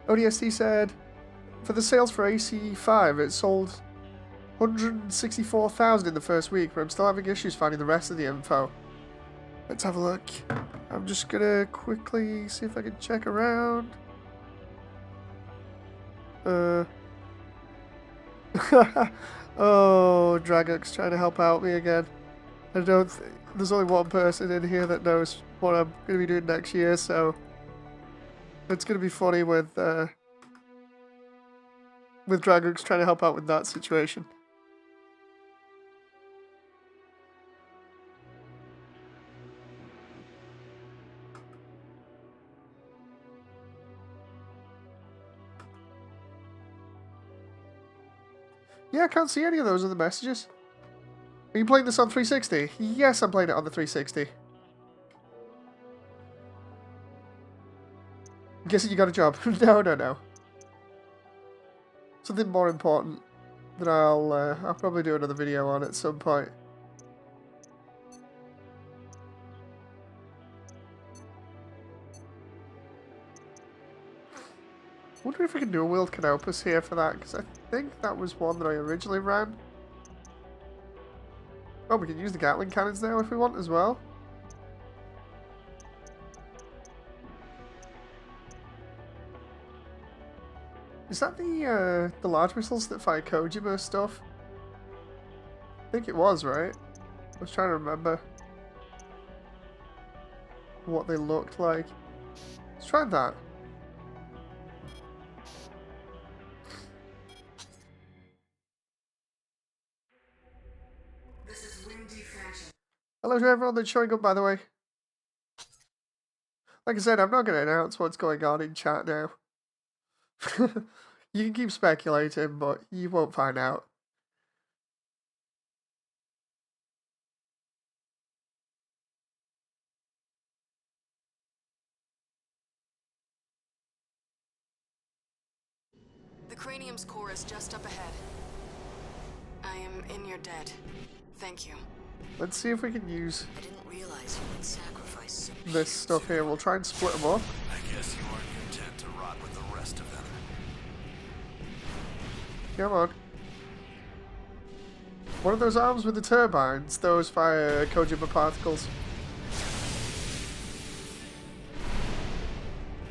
ODST said, for the sales for AC5, it sold 164,000 in the first week, but I'm still having issues finding the rest of the info. Let's have a look. I'm just gonna quickly see if I can check around. Oh, Dragux trying to help out me again. I don't think there's only one person in here that knows what I'm gonna be doing next year, so it's gonna be funny with Dragux trying to help out with that situation. Yeah, I can't see any of those in the messages. Are you playing this on 360? Yes, I'm playing it on the 360. I'm guessing you got a job. No. Something more important that I'll probably do another video on at some point. I wonder if we can do a Wield Canopus here for that, because I think that was one that I originally ran. Oh, we can use the Gatling cannons now if we want as well. Is that the large missiles that fire Kojima stuff? I think it was, right? was trying to remember what they looked like. Let's try that. This is Windy Fashion. Hello to everyone that's showing up, by the way. Like I said, I'm not going to announce what's going on in chat now. You can keep speculating, but you won't find out. The cranium's core is just up ahead. I am in your debt. Thank you. Let's see if we can use I didn't realize you would sacrifice so this stuff here. We'll try and split them up. I guess you aren't content to rot with the rest of them. Come on. One of those arms with the turbines, those fire Kojima particles.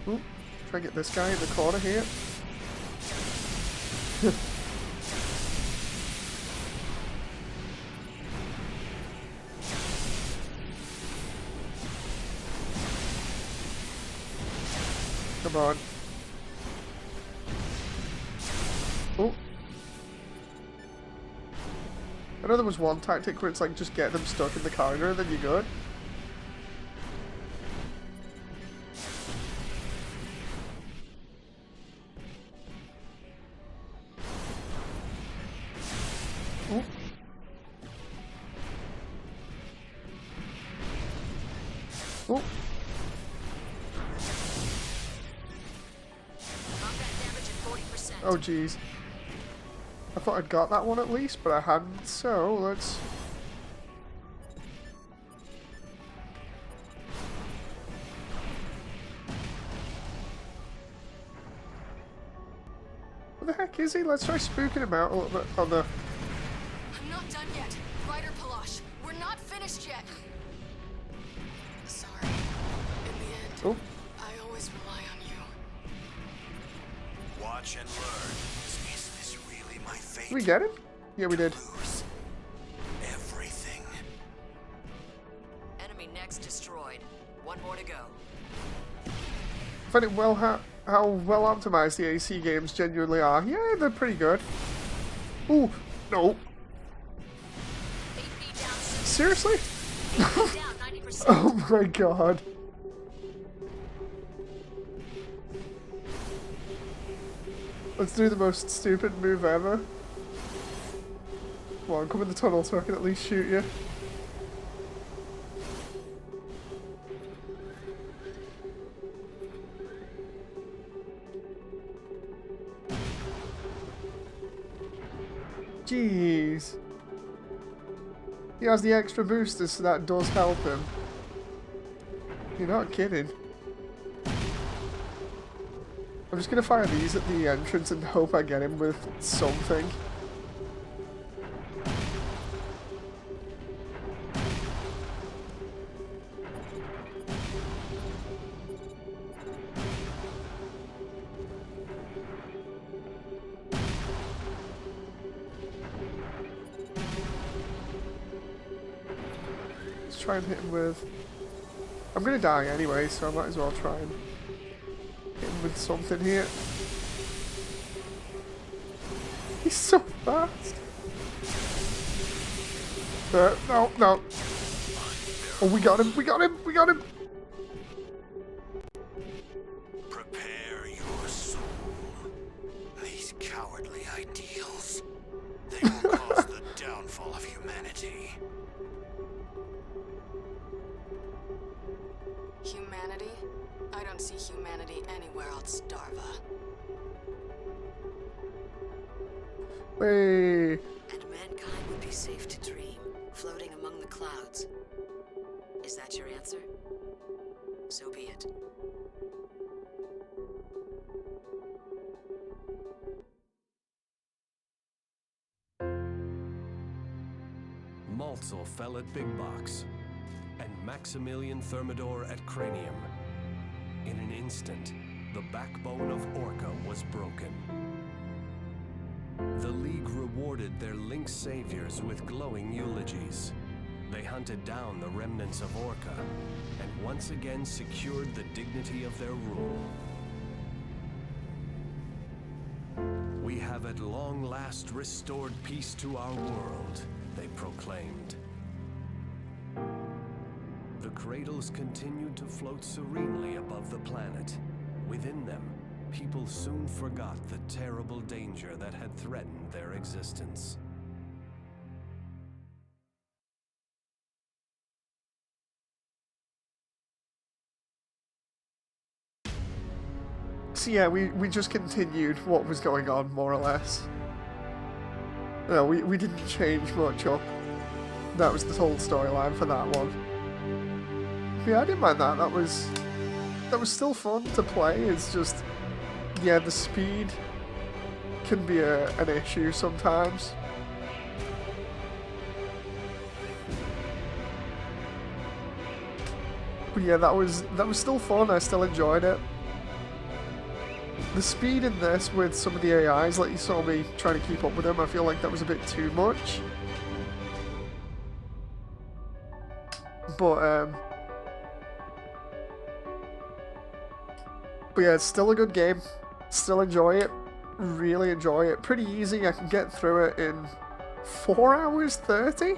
Ooh, try and get this guy in the corner here. Come on. Oh. I know there was one tactic where it's like just get them stuck in the corridor and then you're good. Oh. Oh. Oh jeez. I thought I'd got that one at least, but I hadn't, so let's... What the heck is he? Let's try spooking him out a little bit on the... I'm not done yet. Ryder Palash, we're not finished yet. Sorry. In the end, Oh. I always rely on you. Watch and learn. Is this really my fate? Did we get him? Yeah, we did. Lose everything. Enemy next destroyed. One more to go. I find it well how well optimized the AC games genuinely are. Yeah, they're pretty good. Ooh, no. 8B down 6. Seriously? 8B down 90%. Oh my god. Let's do the most stupid move ever. Come on, come in the tunnel so I can at least shoot you. Jeez. He has the extra boosters, so that does help him. You're not kidding. I'm just gonna fire these at the entrance and hope I get him with something. Let's try and hit him with... I'm gonna die anyway, so I might as well try and hit him with something here. He's so fast. No, no. Oh, we got him, we got him, we got him. Prepare your soul. These cowardly ideals. They will cause the downfall of humanity. Humanity? I don't see humanity anywhere else, Darva. Hey. And mankind would be safe to dream, floating among the clouds. Is that your answer? So be it. Maltzel fell at Big Box, and Maximilian Thermidor at Cranium. In an instant, the backbone of Orca was broken. The League rewarded their Lynx saviors with glowing eulogies. They hunted down the remnants of Orca, and once again secured the dignity of their rule. We have at long last restored peace to our world, they proclaimed. The cradles continued to float serenely above the planet. Within them, people soon forgot the terrible danger that had threatened their existence. So yeah, we just continued what was going on, more or less. No, we didn't change much up. That was the whole storyline for that one. Yeah, I didn't mind that. That was still fun to play. It's just, yeah, the speed can be an issue sometimes. But yeah, that was still fun. I still enjoyed it. The speed in this with some of the AIs, like you saw me trying to keep up with them, I feel like that was a bit too much. But yeah, it's still a good game. Still enjoy it. Really enjoy it. Pretty easy. I can get through it in 4 hours 30.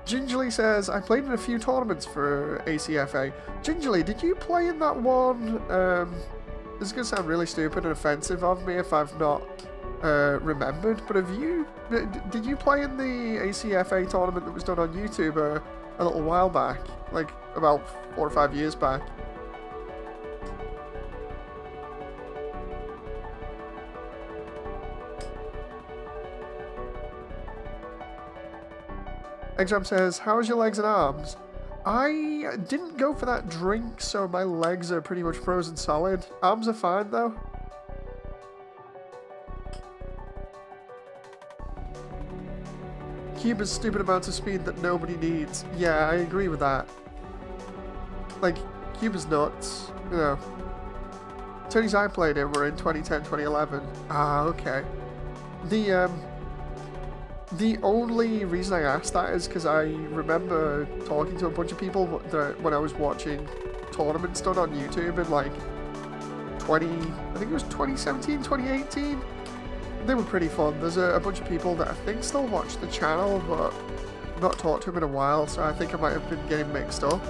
Gingerly says, I played in a few tournaments for ACFA. Gingerly, did you play in that one? This is going to sound really stupid and offensive of me if I've not remembered, but did you play in the ACFA tournament that was done on YouTube a little while back? Like about 4 or 5 years back? Exam says, how's your legs and arms? I didn't go for that drink, so my legs are pretty much frozen solid. Arms are fine, though. Cuba's stupid amounts of speed that nobody needs. Yeah, I agree with that. Like, Cuba's nuts, you know. Tony's I played in were in 2010, 2011. Ah, okay. The only reason I asked that is because I remember talking to a bunch of people when I was watching tournaments done on YouTube in like I think it was 2017, 2018. They were pretty fun. There's a bunch of people that I think still watch the channel, but I've not talked to them in a while, so I think I might have been getting mixed up.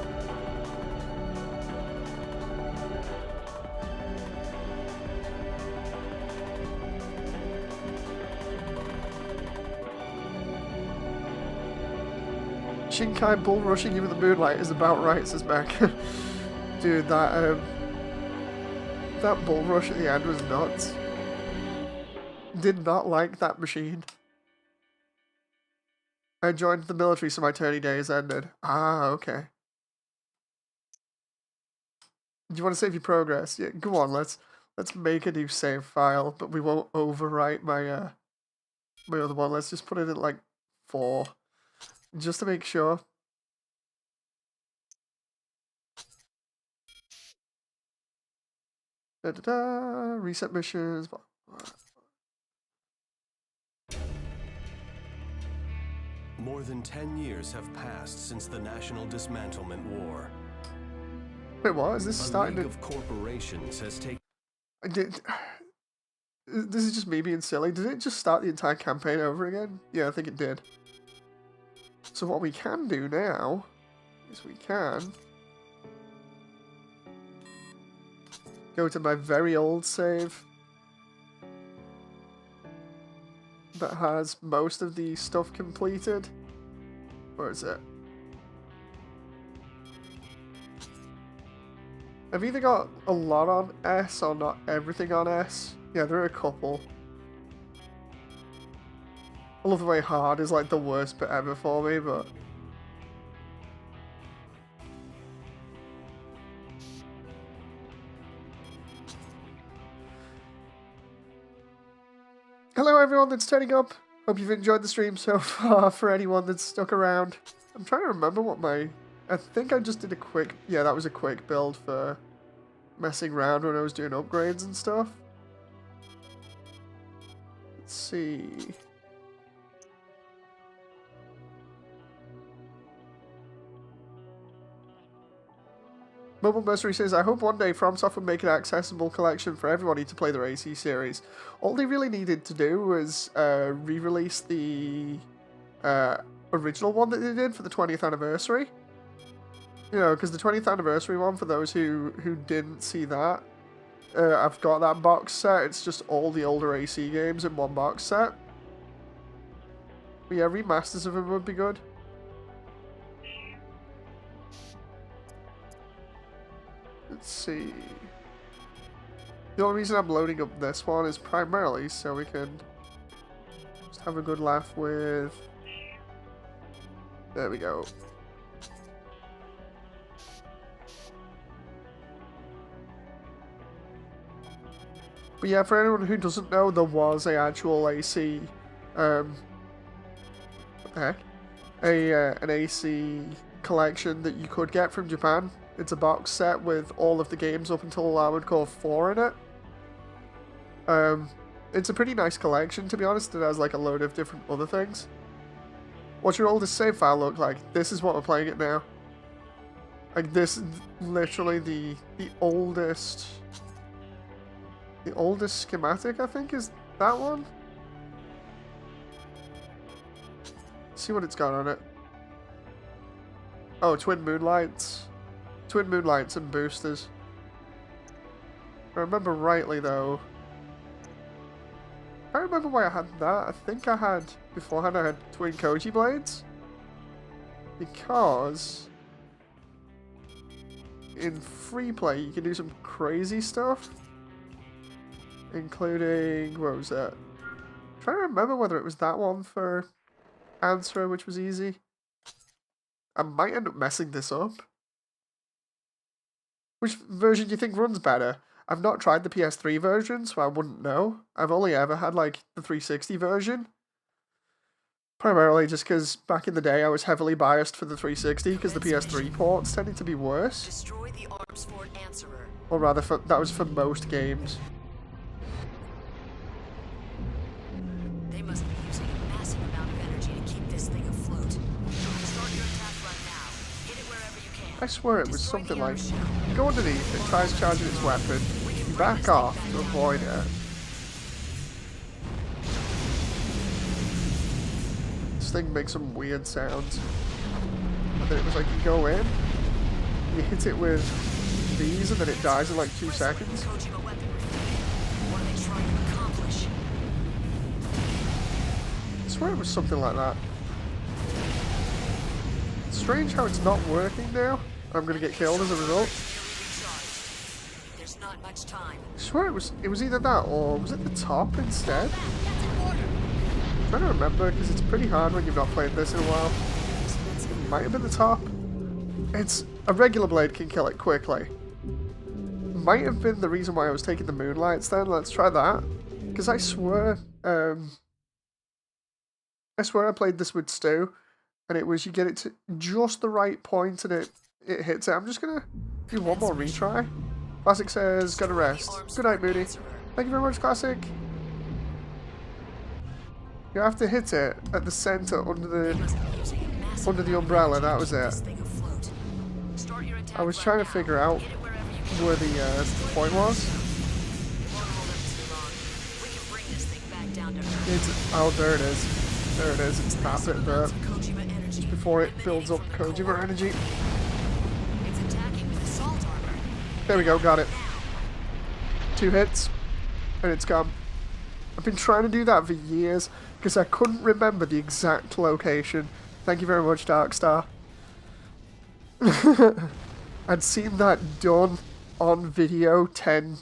Shinkai bull rushing you with the moonlight is about right, says Mac. Dude, that bull rush at the end was nuts. Did not like that machine. I joined the military, so my tourney days ended. Ah, okay. Do you want to save your progress? Yeah, go on. Let's make a new save file, but we won't overwrite my my other one. Let's just put it at like 4. Just to make sure. Reset missions. More than 10 years have passed since the National Dismantlement War. Wait, what? Is this starting? A league of corporations has taken. This is just me being silly. Did it just start the entire campaign over again? Yeah, I think it did. So what we can do now is we can go to my very old save that has most of the stuff completed. Where is it? I've either got a lot on S or not everything on S. Yeah, there are a couple. I love the way hard is like the worst bit ever for me, but... Hello everyone that's turning up. Hope you've enjoyed the stream so far. For anyone that's stuck around. I'm trying to remember what my... I think I just did a quick... Yeah, that was a quick build for messing around when I was doing upgrades and stuff. Let's see... Mobile Mercenary says, I hope one day FromSoft will make an accessible collection for everybody to play their AC series. All they really needed to do was re-release the original one that they did for the 20th anniversary. You know, because the 20th anniversary one, for those who didn't see that, I've got that box set. It's just all the older AC games in one box set. But yeah, remasters of them would be good. Let's see. The only reason I'm loading up this one is primarily so we can just have a good laugh with... There we go. But yeah, for anyone who doesn't know, there was a actual AC... what the heck? An AC collection that you could get from Japan. It's a box set with all of the games up until I would call 4 in it. It's a pretty nice collection, to be honest. It has like a load of different other things. What's your oldest save file look like? This is what we're playing it now. Like this is literally the oldest schematic, I think, is that one. See what it's got on it. Oh, Twin Moonlights. Twin Moonlights and boosters. If I remember rightly, though, I don't remember why I had that. I think I had, beforehand, I had Twin Koji Blades. Because in free play, you can do some crazy stuff. Including, what was that? I'm trying to remember whether it was that one for Answer, which was easy. I might end up messing this up. Which version do you think runs better? I've not tried the PS3 version, so I wouldn't know. I've only ever had, like, the 360 version. Primarily just because back in the day I was heavily biased for the 360 because the PS3 ports tended to be worse. Destroy the arms for Answerer. Or rather, that was for most games. They must be using a massive amount of energy to keep this thing afloat. Start your attack run now. Hit it wherever you can. I swear it was something like, you go underneath, it tries charging its weapon, you back off to avoid it. This thing makes some weird sounds. And then it was like, you go in, you hit it with these, and then it dies in like 2 seconds. What are they trying to accomplish? I swear it was something like that. It's strange how it's not working now. I'm gonna get killed as a result. There's not much time. I swear it was either that or was it the top instead? I'm trying to remember because it's pretty hard when you've not played this in a while. It might have been the top. It's a regular blade can kill it quickly. Might have been the reason why I was taking the Moonlights then. Let's try that. Because I swear I played this with Stu, and it was you get it to just the right point and it hits it. I'm just gonna do one more retry. Classic says, gotta rest. Good night, Moody. Thank you very much, Classic. You have to hit it at the center under the umbrella. That was it. I was trying to figure out where the point was. Oh, there it is. There it is. It's past it there. Just before it builds up Kojima energy. There we go. Got it. 2 hits, and it's gone. I've been trying to do that for years because I couldn't remember the exact location. Thank you very much, Darkstar. I'd seen that done on video 10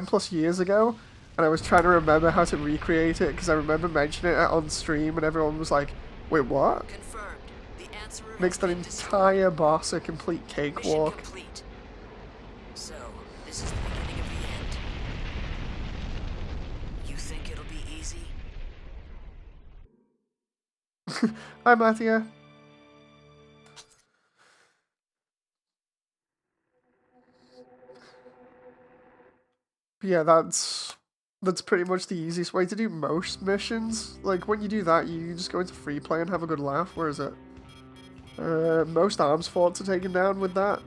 plus years ago, and I was trying to remember how to recreate it because I remember mentioning it on stream and everyone was like, wait, what? Makes that entire boss a complete cakewalk. So, this is the beginning of the end. You think it'll be easy? Hi, Mattia. Yeah, that's pretty much the easiest way to do most missions. Like, when you do that, you just go into free play and have a good laugh. Where is it? Most arms forts are taken down with that.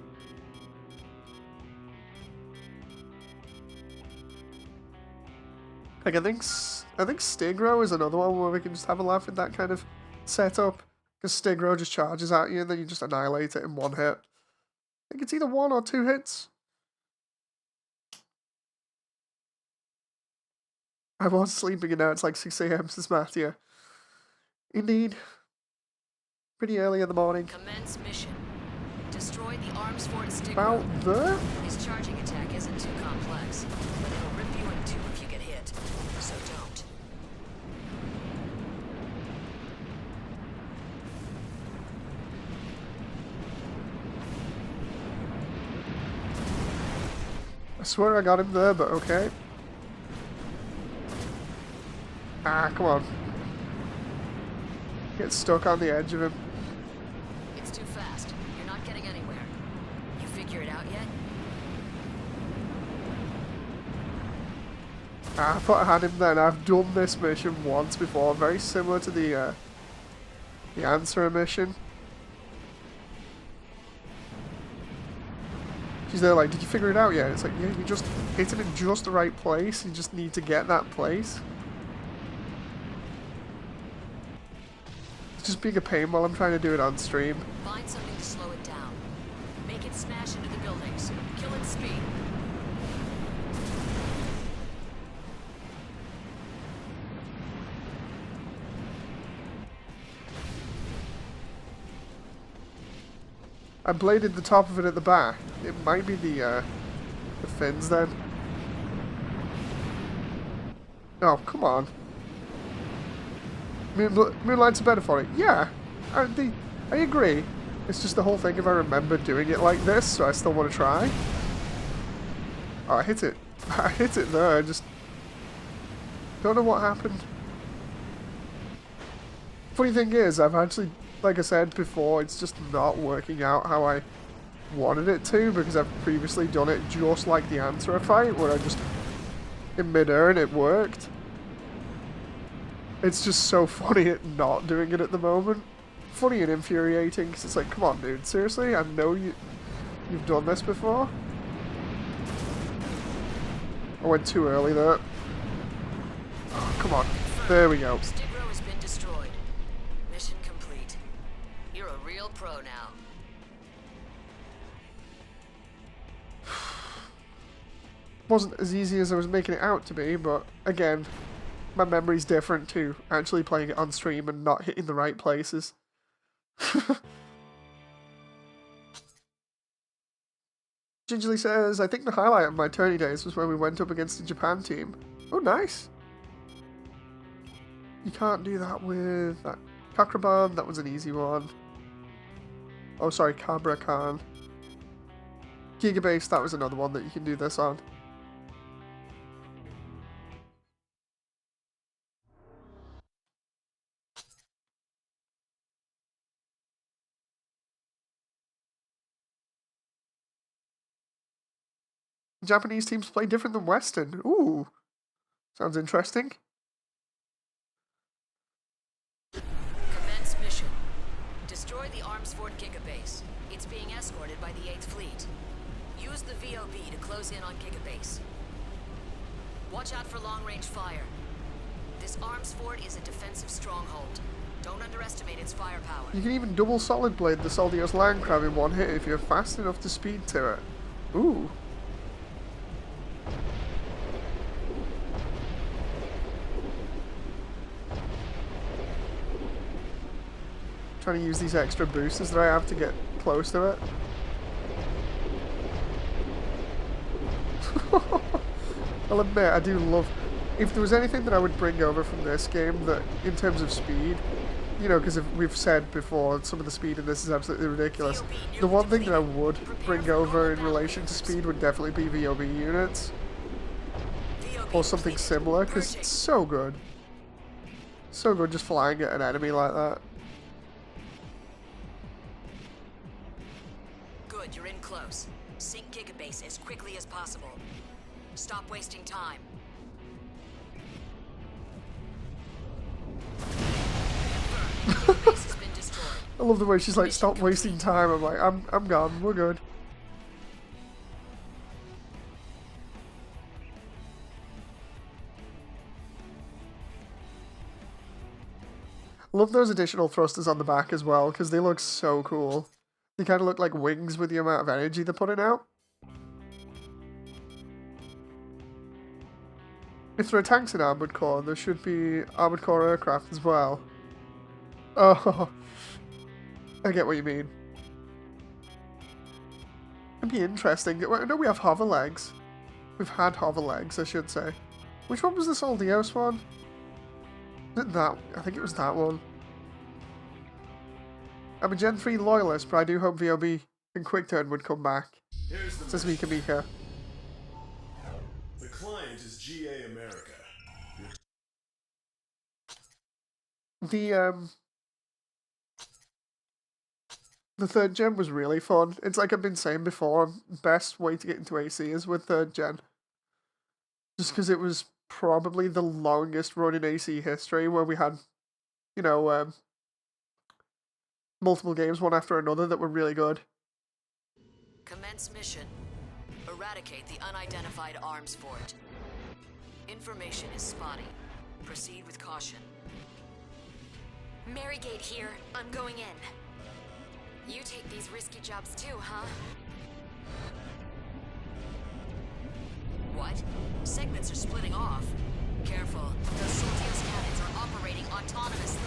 Like I think Stigro is another one where we can just have a laugh at that kind of setup. Because Stigro just charges at you and then you just annihilate it in one hit. I think it's either 1 or 2 hits. I was sleeping and now it's like 6 AM, says Mattia. Indeed. Pretty early in the morning. Commence mission. Destroy the arms fort Stigro. About there? His charging attack isn't too complex, but it'll rip you in two if you get hit. So don't. I swear I got him there, but okay. Ah, come on. Get stuck on the edge of him. It's too fast. You're not getting anywhere. You figure it out yet? Ah, I thought I had him then. I've done this mission once before, very similar to the answer mission. She's there like, did you figure it out yet? It's like, yeah, you just hit it in just the right place. You just need to get that place. It's just being a pain while I'm trying to do it on stream. Find something to slow it down. Make it smash into the buildings. Kill its speed. I bladed the top of it at the back. It might be the fins then. Oh, come on. Moonlight's better for it. Yeah, I agree. It's just the whole thing if I remember doing it like this, so I still want to try. Oh, I hit it. I hit it there. I just don't know what happened. Funny thing is, I've actually, like I said before, it's just not working out how I wanted it to, because I've previously done it just like the answer fight, where I just in mid-air and it worked. It's just so funny at not doing it at the moment. Funny and infuriating, because it's like, come on dude, seriously? I know you've done this before. I went too early there. Oh, come on. There we go. Stigro has been destroyed. Mission complete. You're a real pro now. Wasn't as easy as I was making it out to be, but again, my memory's different to actually playing it on stream and not hitting the right places. Gingerly says, I think the highlight of my tourney days was when we went up against the Japan team. Oh, nice. You can't do that with that Kakraban, that was an easy one. Oh, sorry, Cabra Khan. Gigabase, that was another one that you can do this on. Japanese teams play different than Western. Ooh, sounds interesting. Commence mission. Destroy the arms fort Gigabase. It's being escorted by the 8th Fleet. Use the VOB to close in on Gigabase. Watch out for long-range fire. This arms fort is a defensive stronghold. Don't underestimate its firepower. You can even double solid blade the Soldios land crab in one hit if you're fast enough to speed to it. Ooh. Trying to use these extra boosters that I have to get close to it. I'll admit, I do love... If there was anything that I would bring over from this game that, in terms of speed, you know, because we've said before, some of the speed in this is absolutely ridiculous. The one thing that I would bring over in relation to speed would definitely be VOB units. Or something similar, because it's so good. So good just flying at an enemy like that. Good, you're in close. Sink Gigabase as quickly as possible. Stop wasting time. Gigabase has been destroyed. I love the way she's like, stop wasting time. I'm like, I'm gone, we're good. Love those additional thrusters on the back as well, because they look so cool. They kind of look like wings with the amount of energy they're putting out. If there are tanks in Armored Core, there should be Armored Core aircraft as well. Oh, I get what you mean. It'd be interesting. I know we have hover legs. We've had hover legs, I should say. Which one was the Soldios one? Was it that? I think it was that one. I'm a Gen 3 loyalist, but I do hope VOB and QuickTurn would come back. Says Mika Mika. The client is GA America. The 3rd gen was really fun. It's like I've been saying before, best way to get into AC is with 3rd gen. Just because it was probably the longest run in AC history where we had, you know, multiple games one after another that were really good. Commence mission. Eradicate the unidentified arms fort. Information is spotty. Proceed with caution. Marygate here. I'm going in. You take these risky jobs too, huh? What? Segments are splitting off. Careful. Those Soldios cannons are operating autonomously.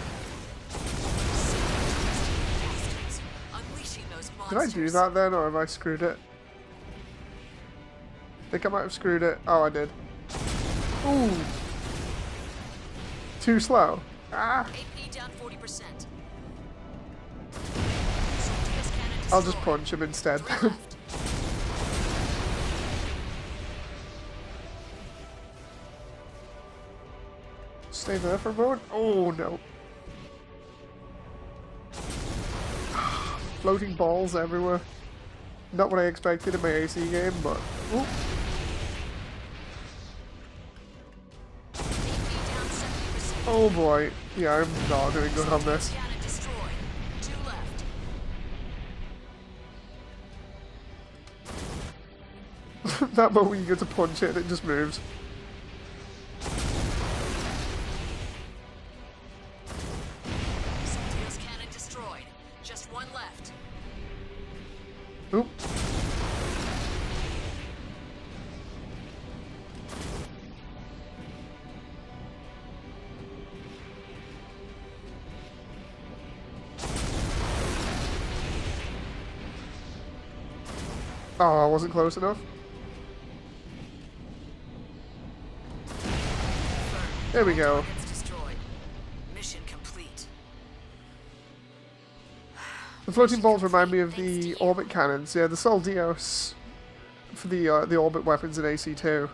Bastards. Unleashing those monsters. Did I do that then, or have I screwed it? I think I might have screwed it. Oh, I did. Ooh. Too slow. Ah. AP down 40%. I'll just punch him instead. Stay there for a moment. Oh no. Floating balls everywhere. Not what I expected in my AC game, but... Ooh. Oh boy. Yeah, I'm not doing good on this. That moment you get to punch it and it just moves. Soldios cannon destroyed. Just one left. Oop. Oh, I wasn't close enough. There we go. Mission complete. The floating balls remind me of the orbit cannons. Yeah, the Soldios for the orbit weapons in AC2.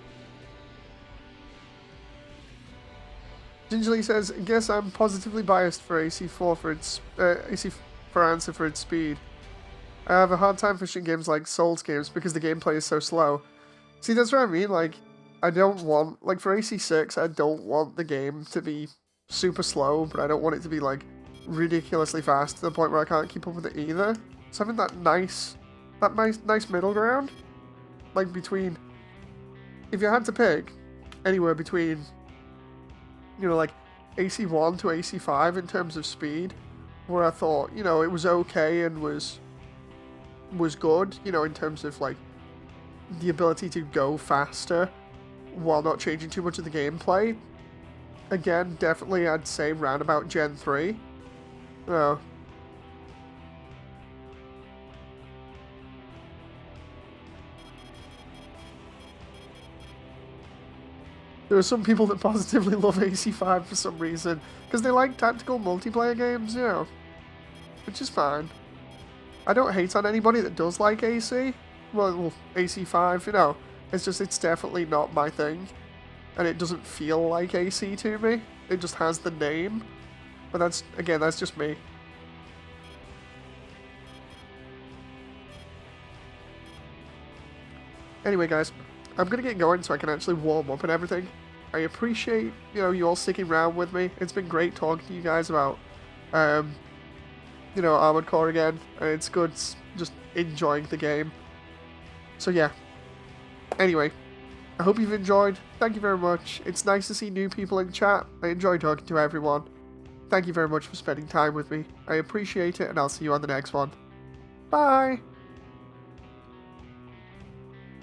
Gingerly says, "Guess I'm positively biased for AC4 for its AC4 answer for its speed. I have a hard time finishing games like Souls games because the gameplay is so slow." See, that's what I mean. Like, I don't want, like, for AC6, I don't want the game to be super slow, but I don't want it to be, like, ridiculously fast to the point where I can't keep up with it either. So having that nice middle ground, like, between, if you had to pick anywhere between, you know, like, AC1 to AC5 in terms of speed, where I thought, you know, it was okay and was good, you know, in terms of, like, the ability to go faster while not changing too much of the gameplay. Again, definitely I'd say round about Gen 3. Oh. There are some people that positively love AC5 for some reason, because they like tactical multiplayer games, you know, which is fine. I don't hate on anybody that does like AC. Well, AC5, you know, it's definitely not my thing. And it doesn't feel like AC to me. It just has the name. But that's just me. Anyway, guys, I'm going to get going so I can actually warm up and everything. I appreciate, you know, you all sticking around with me. It's been great talking to you guys about, you know, Armored Core again. And it's good just enjoying the game. So yeah. Anyway, I hope you've enjoyed. Thank you very much. It's nice to see new people in chat. I enjoy talking to everyone. thank you very much for spending time with me. I appreciate it, and I'll see you on the next one. Bye!